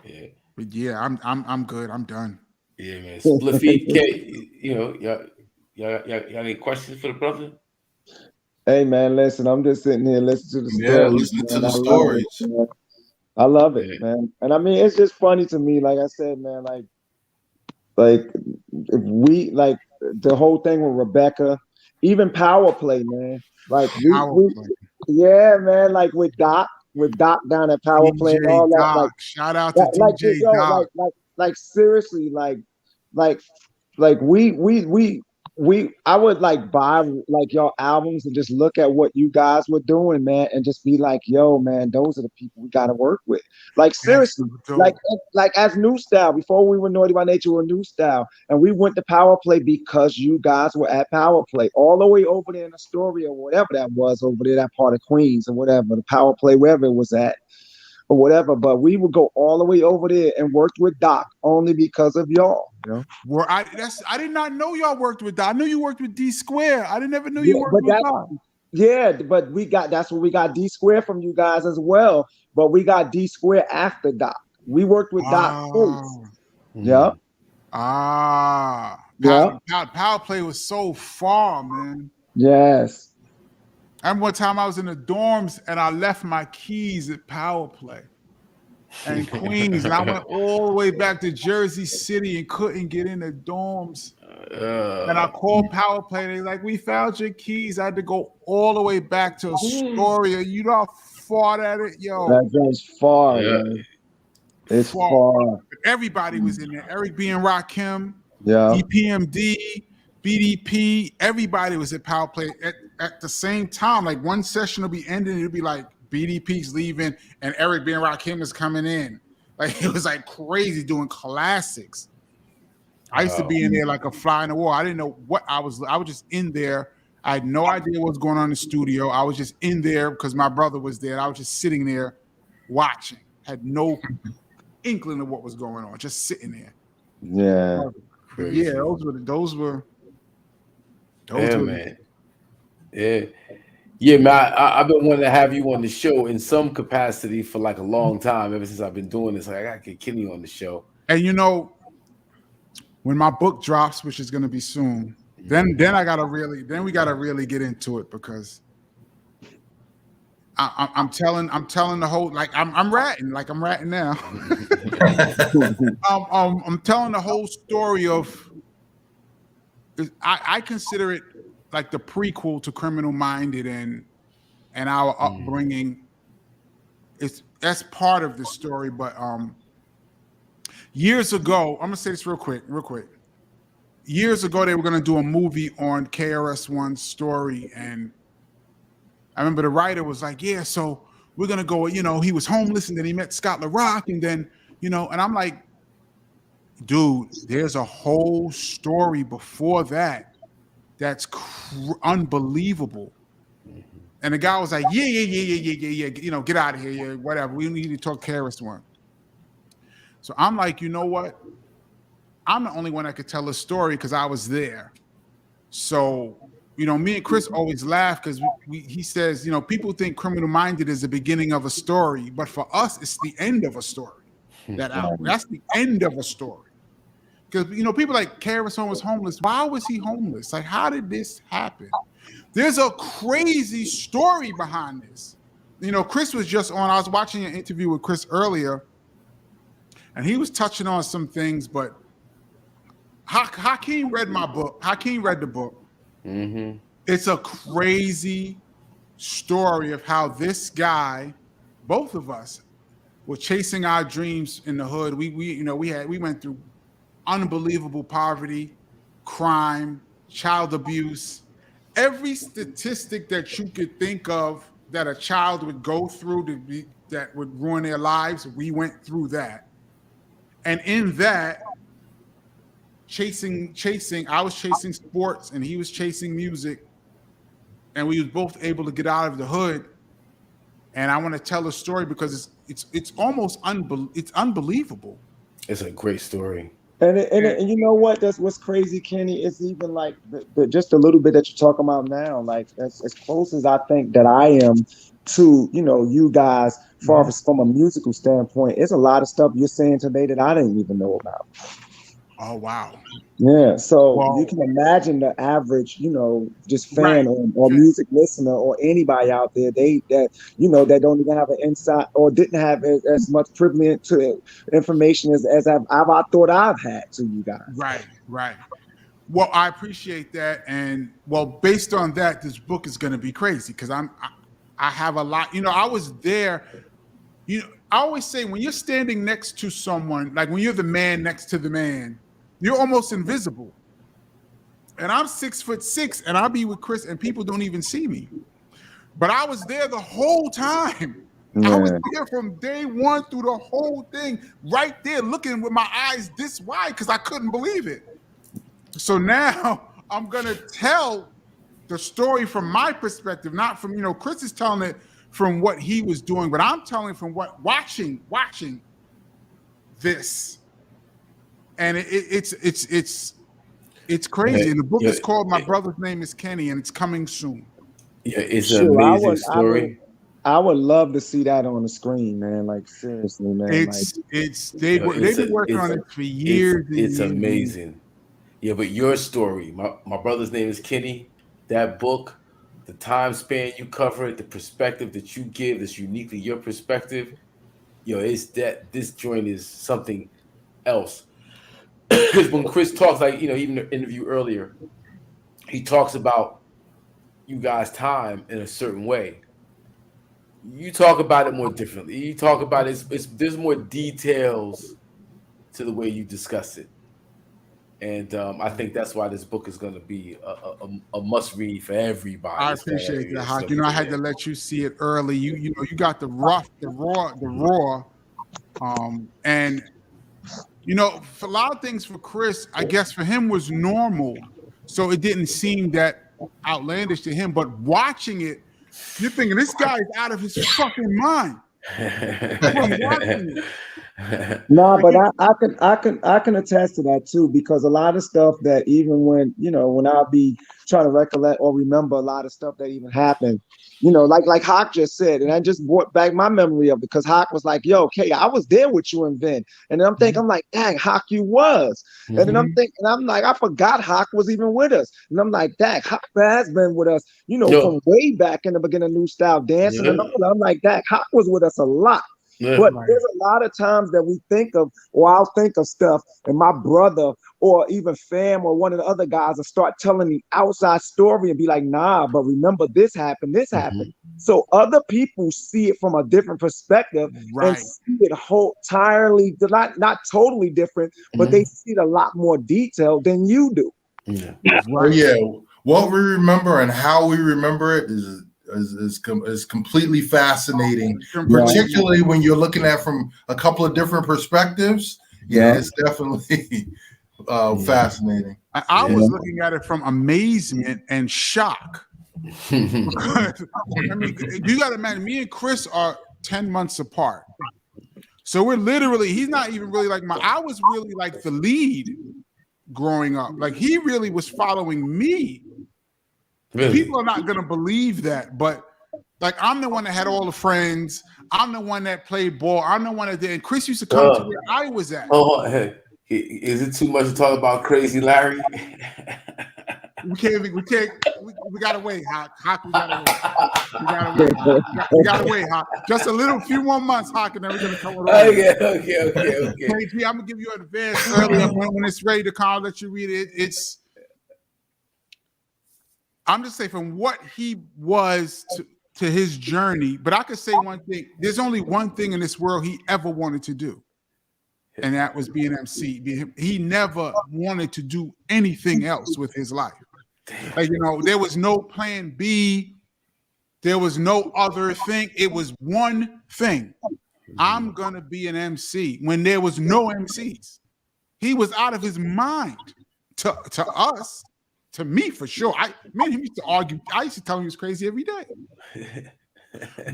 Yeah. But yeah, I'm good. I'm done. Yeah, man. Spliffy, y'all any questions for the brother? Hey man, listen, I'm just sitting here listening to the stories. Yeah, listening to the stories. I love it, man. And I mean, it's just funny to me. Like I said, man, like if we like the whole thing with Rebecca, even power play, man. Like yeah, man. Like with Doc down at power play and all that. Doc. Like shout out to DJ Doc. Like seriously, like we I would like buy like y'all albums and just look at what you guys were doing, man, and just be like, yo, man, those are the people we gotta work with. Like seriously, like as New Style, before we were Naughty by Nature, we were New Style, and we went to Power Play because you guys were at Power Play, all the way over there in Astoria or whatever that was over there, that part of Queens or whatever, the Power Play, wherever it was at. Or whatever, but we would go all the way over there and worked with Doc only because of y'all. You know? I did not know y'all worked with Doc. I knew you worked with D Square. I never knew you worked with Doc. Yeah, but that's what we got D Square from you guys as well. But we got D Square after Doc. We worked with Doc first. Yeah. Power Play was so far, man. Yes. I remember one time I was in the dorms and I left my keys at Power Play and Queens, and I went all the way back to Jersey City and couldn't get in the dorms. And I called Power Play. They're like, "We found your keys." I had to go all the way back to Astoria. You know how far that is, yo. That goes far, man. It's far. Everybody was in there. Eric B and Rakim, yeah, EPMD, BDP. Everybody was at Power Play at the same time. Like one session will be ending, it'll be like BDP's leaving and Eric B and Rakim is coming in. Like it was like crazy doing classics. I used to be in there like a fly in the wall. I didn't know what I was just in there. I had no idea what was going on in the studio. I was just in there because my brother was there. I was just sitting there watching. Had no inkling of what was going on. Just sitting there. Yeah. Yeah, those were man. Yeah, man. I've been wanting to have you on the show in some capacity for like a long time. Ever since I've been doing this, like I gotta get Kenny on the show. And when my book drops, which is gonna be soon, then we gotta really get into it because I'm telling the whole I'm ratting now. I'm telling the whole story of. I consider it like the prequel to Criminal Minded and our upbringing. That's part of the story, but years ago, I'm gonna say this real quick. Years ago, they were gonna do a movie on KRS-One's story, and I remember the writer was like, "Yeah, so we're gonna go. He was homeless, and then he met Scott LaRock, and then and I'm like, dude, there's a whole story before that that's unbelievable." And the guy was like, yeah, get out of here, yeah, whatever. We need to talk KRS-One. So I'm like, you know what? I'm the only one that could tell a story because I was there. So, me and Chris always laugh because he says, people think Criminal Minded is the beginning of a story, but for us, it's the end of a story. That's the end of a story. Because, people like KRS-One was homeless. Why was he homeless? Like, how did this happen? There's a crazy story behind this. Chris was just on. I was watching an interview with Chris earlier, and he was touching on some things, but Hakeem read my book. Hakeem read the book. Mm-hmm. It's a crazy story of how this guy, both of us, were chasing our dreams in the hood. We went through unbelievable poverty, crime, child abuse, every statistic that you could think of that a child would go through that would ruin their lives. We went through that. And in that, I was chasing sports and he was chasing music, and we was both able to get out of the hood. And I want to tell a story because it's almost unbelievable. It's a great story. And you know what? That's what's crazy, Kenny. It's even like just a little bit that you're talking about now. Like as close as I think that I am to you guys, far as from a musical standpoint, it's a lot of stuff you're saying today that I didn't even know about. Oh wow! Yeah, so you can imagine the average, just fan or music listener or anybody out there, that don't even have an insight or didn't have as much privilege to information as I thought I've had to you guys. Right. Well, I appreciate that, and based on that, this book is going to be crazy because I have a lot. I was there. I always say when you're standing next to someone, like when you're the man next to the man, you're almost invisible. And I'm 6'6", and I'll be with Chris, and people don't even see me. But I was there the whole time. I was there from day one through the whole thing, right there, looking with my eyes this wide because I couldn't believe it. So now I'm gonna tell the story from my perspective, not from Chris is telling it from what he was doing, but I'm telling from what watching this. And it's crazy. And the book is called My Brother's Name is Kenny, and it's coming soon. Yeah, it's an amazing story. I would love to see that on the screen, man. Like seriously, man. They've been working on it for years. It's amazing. Yeah, but your story, my brother's name is Kenny. That book, the time span you cover it, the perspective that you give, that's uniquely your perspective. It's that this joint is something else. Because when Chris talks, like even the interview earlier, he talks about you guys' time in a certain way. You talk about it more differently. You talk about it. There's more details to the way you discuss it, and I think that's why this book is going to be a must read for everybody. I appreciate that, Hawk. I had to let you see it early. You got the raw, and. For a lot of things for Chris, I guess for him was normal. So it didn't seem that outlandish to him. But watching it, you're thinking, this guy is out of his fucking mind. No, but I can attest to that too, because a lot of stuff that even when I'll be trying to recollect or remember a lot of stuff that even happened, like Hawk just said, and I just brought back my memory of it because Hawk was like, "Yo, okay, I was there with you and Vin," and then I'm thinking, I'm like, "Dang, Hawk, you was," and then I'm thinking, I'm like, I forgot Hawk was even with us, and I'm like, "Dang, Hawk has been with us, from way back in the beginning of New Style Dancing," and all that. I'm like, "Dang, Hawk was with us a lot." Yeah, but there's a lot of times that we think of, or I'll think of stuff, and my brother or even fam or one of the other guys will start telling the outside story and be like, "Nah, but remember this happened, this happened." So other people see it from a different perspective and see it entirely, not totally different, but they see it a lot more detail than you do. What we remember and how we remember it is completely fascinating, particularly when you're looking at from a couple of different perspectives. It's definitely fascinating. I was looking at it from amazement and shock. You got to imagine, me and Chris are 10 months apart. So we're literally, he's not even really like I was really like the lead growing up. Like he really was following me. Really? People are not going to believe that, but like I'm the one that had all the friends. I'm the one that played ball. I'm the one that did. And Chris used to come to where I was at. Hey, is it too much to talk about Crazy Larry? We gotta wait, Hawk. We gotta wait, Hawk. Just a few more months, Hawk, and then we're gonna come with Okay. KG, I'm gonna give you an advance early when it's ready to come. I'll let you read it. I'm just saying from what he was to to his journey, but I could say one thing. There's only one thing in this world he ever wanted to do, and that was be an MC. He never wanted to do anything else with his life. Like, you know, there was no plan B. There was no other thing. It was one thing. I'm going to be an MC when there was no MCs. He was out of his mind to us. To me, for sure. Me and him used to argue. I used to tell him he was crazy every day.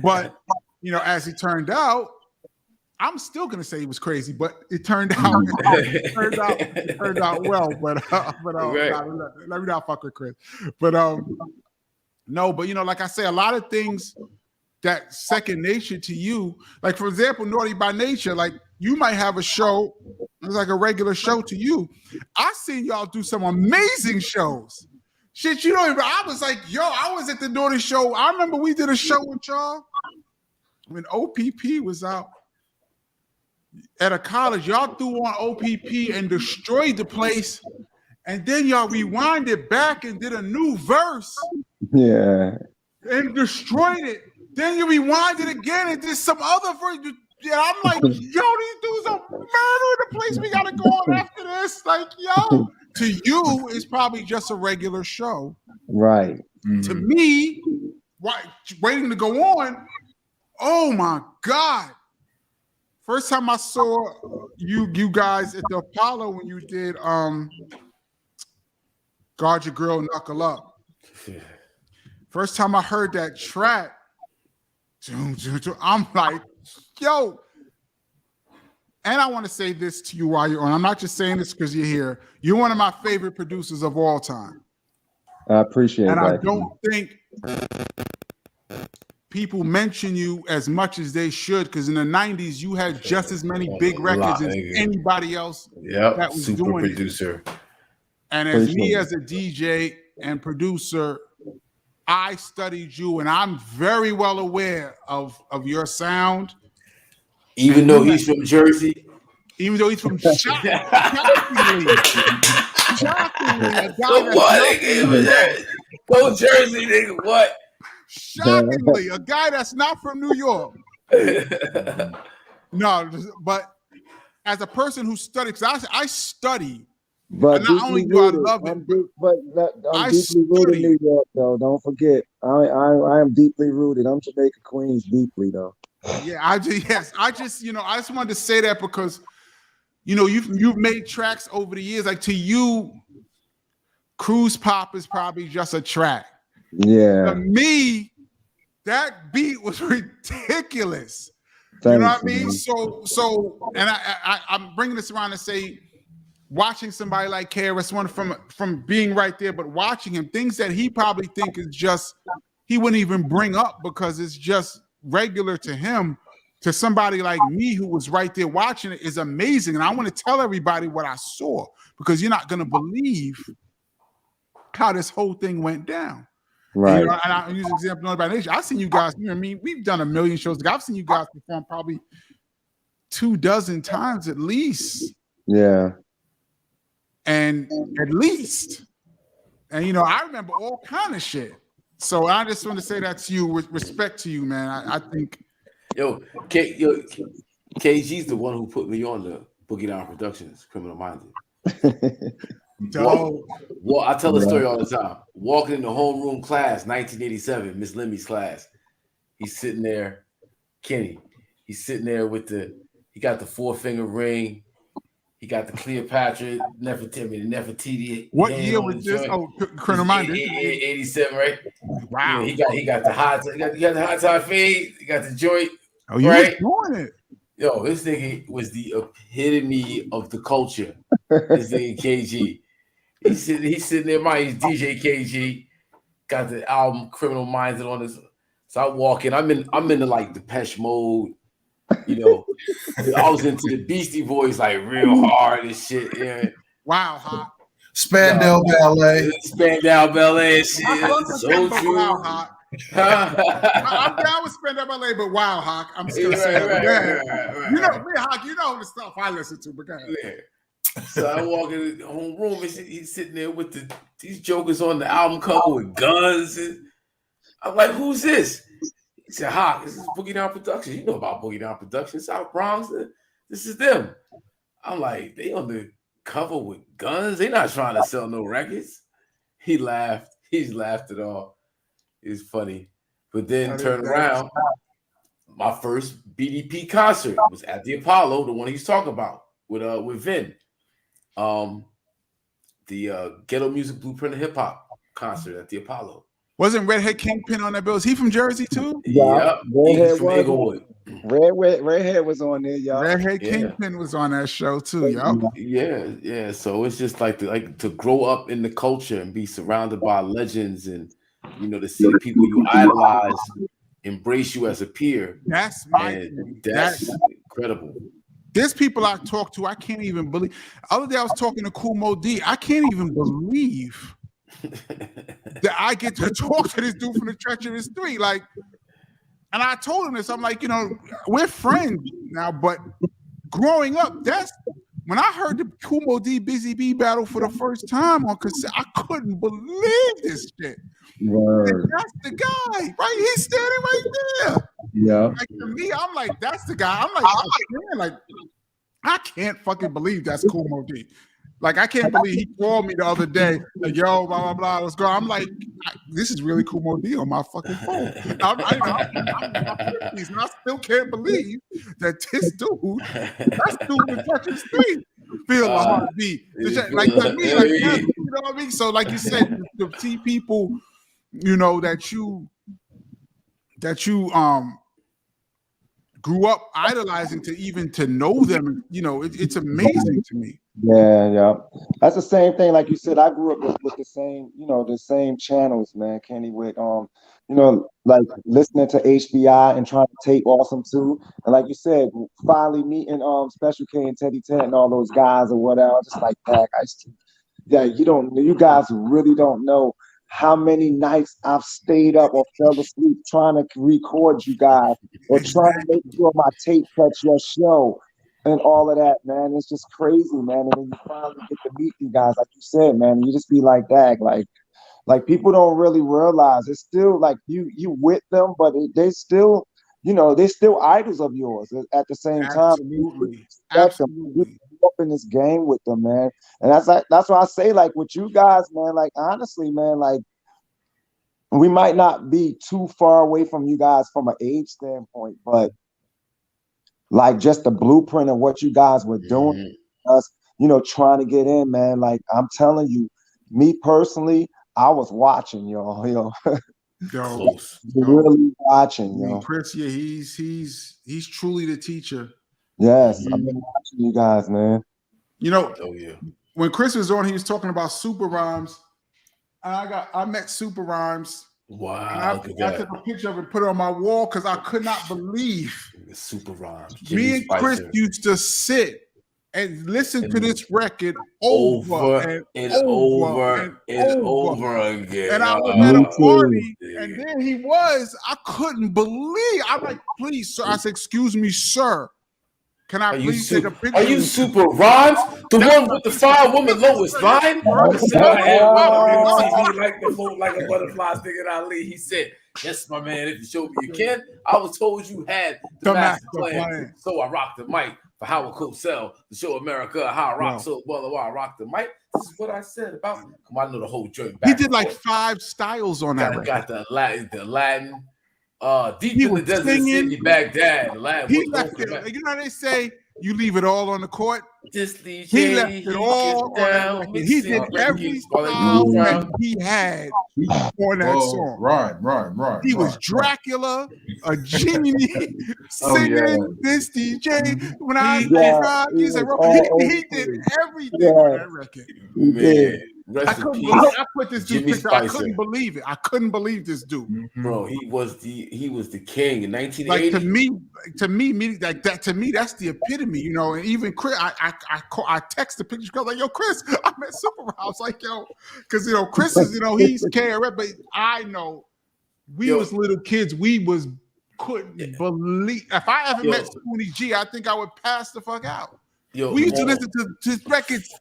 But, you know, as it turned out, I'm still going to say he was crazy, but it turned out well. But Right. let me not fuck with Chris. But no, but, you know, like I say, a lot of things that second nature to you, like, for example, Naughty by Nature, like, you might have a show, it's like a regular show to you. I seen y'all do some amazing shows. Shit, you don't even, I was like, yo, I was at the Naughty show. I remember we did a show with y'all when OPP was out at a college. Y'all threw on OPP and destroyed the place. And then y'all rewinded back and did a new verse. Yeah. And destroyed it. Then you rewind it again and did some other verse. Yeah, I'm like, yo, these dudes are murdering the place. We gotta go on after this. Like, yo, to you, it's probably just a regular show. Right. To me, waiting to go on. Oh my God! First time I saw you guys at the Apollo when you did Guard Your Girl, Knuckle Up. First time I heard that track, I'm like, yo. And I want to say this to you while you're on. I'm not just saying this because you're here. You're one of my favorite producers of all time. I appreciate that. And I don't think people mention you as much as they should, because in the 90s, you had just as many big records as anybody else that was super doing producer. it. And as me as a DJ and producer, I studied you, and I'm very well aware of your sound. Even though he's from Jersey. Even though he's from shockingly, a guy Go Jersey, nigga. What? Shockingly, a guy that's not from New York. No, but as a person who studies, I study. But not only do I love it, I'm deeply rooted in New York, though. Don't forget, I am deeply rooted. I'm Jamaica Queens deeply, though. Yeah, I just wanted to say that because, you know, you've made tracks over the years. Like, to you, Cruise Pop is probably just a track. Yeah. To me, that beat was ridiculous. Thanks, you know what I mean? Man. So, and I'm bringing this around to say, watching somebody like KRS-One from being right there, but watching him, things that he probably think is just, he wouldn't even bring up because it's just regular to him, to somebody like me who was right there watching it, is amazing. And I want to tell everybody what I saw, because you're not going to believe how this whole thing went down. Right. And I use an example by Nation. I've seen you guys, you know what I mean? We've done a million shows. I've seen you guys perform probably 24 times at least. Yeah. And at least. And, you know, I remember all kind of shit. So I just want to say that to you with respect to you, man. I think. KG's the one who put me on the Boogie Down Productions, Criminal Minded. Well, I tell the story all the time. Walking in the homeroom class, 1987, Miss Lemmy's class. He's sitting there, Kenny. He's sitting there he got the 4-finger ring. He got the Cleopatra, Nefertiti. What year was this? Oh, Criminal Minded. 87, right? Wow. Yeah, he got the hot, he got the hot tie fade. He got the joint. Oh, you right? was doing it. Yo, this nigga was the epitome of the culture. This nigga KG. He's sitting there, he's DJ KG. Got the album Criminal Minded on this. So I walk in. I'm into like Depeche Mode. You know, I was into the Beastie Boys like real hard and shit. Yeah. Wow, Hot. Spandau Ballet. Spandau Ballet and shit. So true. Wow, Hot. I'm down with Spandau Ballet, but wow, Hawk. I'm still saying right. You know, me, Hawk, you know the stuff I listen to, but go ahead. Yeah. So I walk in the homeroom and he's sitting there with these jokers on the album cover with guns. And I'm like, who's this? He said, "Hawk, this is Boogie Down Productions. You know about Boogie Down Productions, South Bronx. This is them." I'm like, they on the cover with guns. They not trying to sell no records. He laughed. He's laughed it all. It's funny. But then turn around. My first BDP concert was at the Apollo, the one he's talking about with Vin. The Ghetto Music Blueprint of Hip Hop concert at the Apollo. Wasn't Redhead Kingpin on that bill? Is he from Jersey too? Yeah, he's from Inglewood. Redhead was on there, y'all. Redhead Kingpin was on that show too, y'all. Yeah. So it's just like to grow up in the culture and be surrounded by legends, and to see people you idolize embrace you as a peer. That's incredible. There's people I talk to, I can't even believe. The other day I was talking to Kool Mo D. I can't even believe that I get to talk to this dude from the Treacherous Three. Like, and I told him this. I'm like, we're friends now, but growing up, that's when I heard the Kool Mo D Busy Bee battle for the first time on cassette. I couldn't believe this shit. That's the guy, right? He's standing right there. Yeah. Like, to me, I'm like, that's the guy. I'm like, I can't fucking believe that's Kool Mo D. Like, I can't believe he called me the other day, like, yo, blah, blah, blah, let's go. I'm like, this is really Kool Mo D on my fucking phone. I'm in my 50s, and I still can't believe that this dude, that's dude with Treacherous Three, feel a heartbeat. Like, to me, like, you know what I mean? So, like you said, to see people, that you grew up idolizing, to know them, it's amazing to me. Yeah. That's the same thing. Like you said, I grew up with the same, the same channels, man. Kenny, with like listening to HBI and trying to take Awesome too. And like you said, finally meeting Special K and Teddy Ted and all those guys or whatever. Just like that. You guys really don't know how many nights I've stayed up or fell asleep trying to record you guys or trying to make sure my tape catch your show. And all of that, man, it's just crazy, man. And then you finally get to meet you guys, like you said, man. You just be like that, like people don't really realize it's still like you with them, but they still, they're still idols of yours at the same time. Absolutely. You up in this game with them, man. And that's why I say, like, with you guys, man. Like, honestly, man, like, we might not be too far away from you guys from an age standpoint, but like just the blueprint of what you guys were doing, us, trying to get in, man. Like, I'm telling you, me personally, I was watching, yo. Really watching, yo. Chris, yeah, he's truly the teacher. Yes, I've been watching you guys, man. When Chris was on, he was talking about Super Rhymes. I met Super Rhymes. Wow! I took a picture of it and put it on my wall because I could not believe Super Rhymes. Me and Chris used to sit and listen to this record over and over again. And I was at a party, and there he was. I couldn't believe. I'm like, please, sir. I said, excuse me, sir. Can I please take a picture? Are you Super Rhymes? The one with the 5-woman lowest line? I had TV like the float like a butterfly sticking out Ali. He said, yes, my man, if you show me you can. I was told you had the master plan. So I rocked the mic for Howard Cosell to show America how I rock so well while I rock the mic. This is what I said about. Come on, I know the whole joint. He did like 5 styles on that record. Got the Latin. Deep in the desert city, Baghdad. He left it. You know they say you leave it all on the court. DJ, he left it all on that. He did every style that he had on that song. Right. He was Dracula, a genie, singing this DJ. When I rock, he said, he did everything on that record. Man. I put this dude picture. I couldn't believe it. I couldn't believe this dude, bro. He was the king in 1980. Like to me, like that. To me, that's the epitome, And even Chris, I text the picture. I was like, yo, Chris, I met Super Rhymes. I was like, yo, because Chris is, he's KRF, but I know we was little kids. We couldn't believe. If I ever met Spoonie G, I think I would pass the fuck out. We used to listen to his records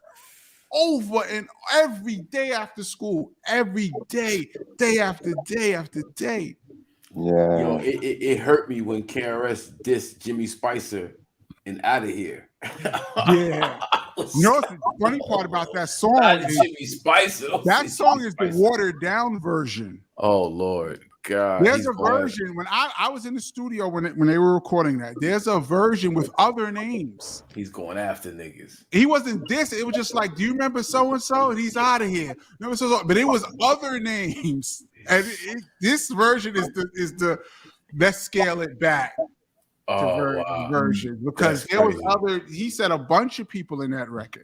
over and every day after school, every day after day after day. Yeah. Yo, it hurt me when KRS dissed Jimmy Spicer and Out of Here. Yeah. You know what's the funny part about that song Not is Jimmy Spicer. that song is the Spicer. watered down version. Oh Lord, God. There's a version when I was in the studio when they were recording that. There's a version with other names. He's going after niggas. He wasn't this. It was just like, do you remember so and so? And he's out of here. Remember so, but it was other names. And this version is the let's scale it back version because That's there was crazy. other. He said a bunch of people in that record.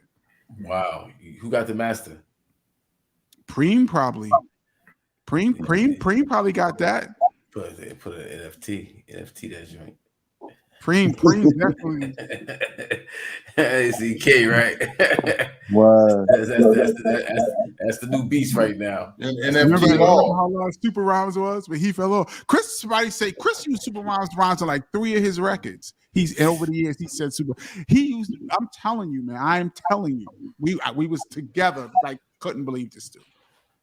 Wow, who got the master? Preem probably. Preem probably got that. Put an NFT that joint. Preem definitely. CK, right? Wow. That's the new beast right now. And Remember NFT all. how long Super Rhymes was, but he fell off. Chris used Super Rhymes on like 3 of his records. He's over the years he said super. He used. I'm telling you, man. I am telling you. We was together. Like couldn't believe this dude.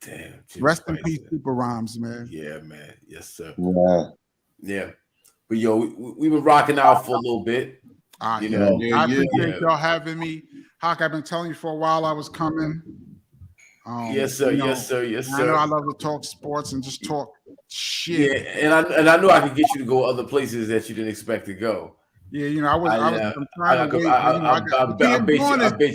Damn. Rest in peace, Super Rhymes, man. Yeah, man. Yes, sir. Yeah. But yo, we've been rocking out for a little bit. You know, I appreciate y'all having me. Hawk, I've been telling you for a while I was coming. Yes, sir. Yes, sir. Yes, sir. I know I love to talk sports and just talk shit. Yeah, and I knew I could get you to go other places that you didn't expect to go. Yeah, you know, I'm trying to wait. I bet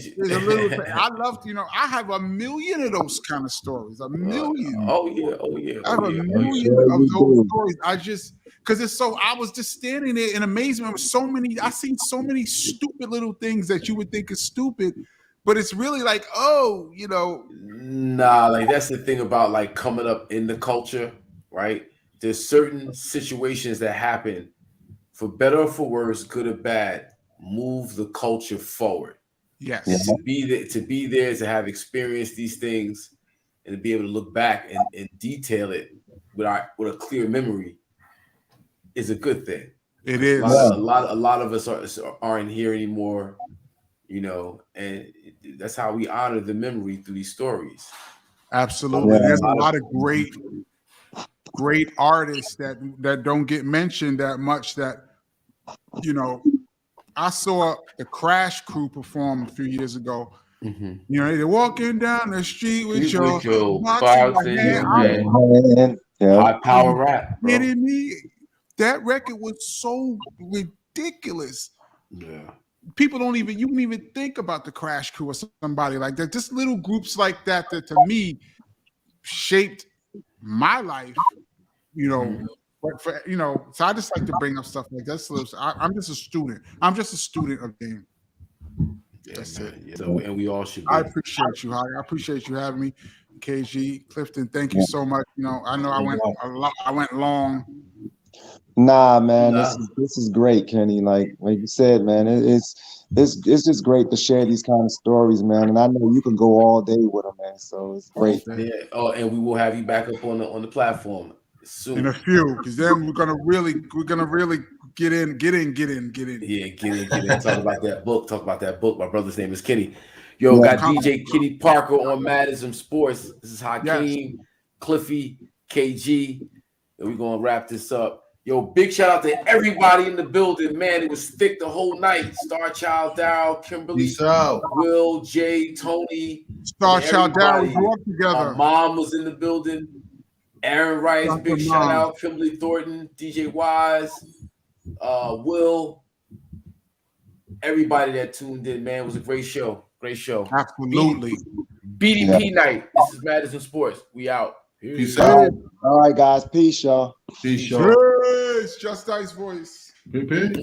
you. There's a little thing. I love, I have a million of those kind of stories. A million. Oh yeah. I have a million of those stories. I just because it's so. I was just standing there in amazement with so many. I seen so many stupid little things that you would think is stupid, but it's really like, Nah, like that's the thing about like coming up in the culture, right? There's certain situations that happen. For better or for worse, good or bad, move the culture forward. Yes. To be there, to have experienced these things, and to be able to look back and detail it with a clear memory is a good thing. It is. A lot of us aren't here anymore, and that's how we honor the memory through these stories. Absolutely. Yeah. There's a lot of great artists that don't get mentioned that much that I saw the Crash Crew perform a few years ago. Mm-hmm. They're walking down the street with your box in your hand. High power rap. Kidding me? That record was so ridiculous. Yeah. People you wouldn't even think about the Crash Crew or somebody like that. Just little groups like that to me shaped my life. But so I just like to bring up stuff like that. I'm just a student. I'm just a student of game. That's it. Yeah. So, and we all should be. I appreciate you, Holly. I appreciate you having me. KG, Clifton, thank you so much. I know I went long. Nah, man, this is great, Kenny. Like you said, man, it's just great to share these kind of stories, man. And I know you can go all day with them, man. So it's great. Yeah. Oh, and we will have you back up on the platform soon. In a few, because then we're gonna really get in. Yeah, get in. Talk about that book. My brother's name is Kenny. Yo, got DJ Kenny Parker on MAD IZM Sports. This is Hakeem, Cliffy, KG. And we're gonna wrap this up. Yo, big shout out to everybody in the building, man. It was thick the whole night. Star Child, Daryl, Kimberly, Will, Jay, Tony. Star Child, Daryl, we grew up together. My mom was in the building. Aaron Rice, big shout out. Kimberly Thornton, DJ Wise, Will. Everybody that tuned in, man. It was a great show. Great show. Absolutely. BDP night. This is MAD IZM Sports. We out. Peace out. All right, guys. Peace, y'all. Peace, y'all. Peace. Just Ice voice. Peace.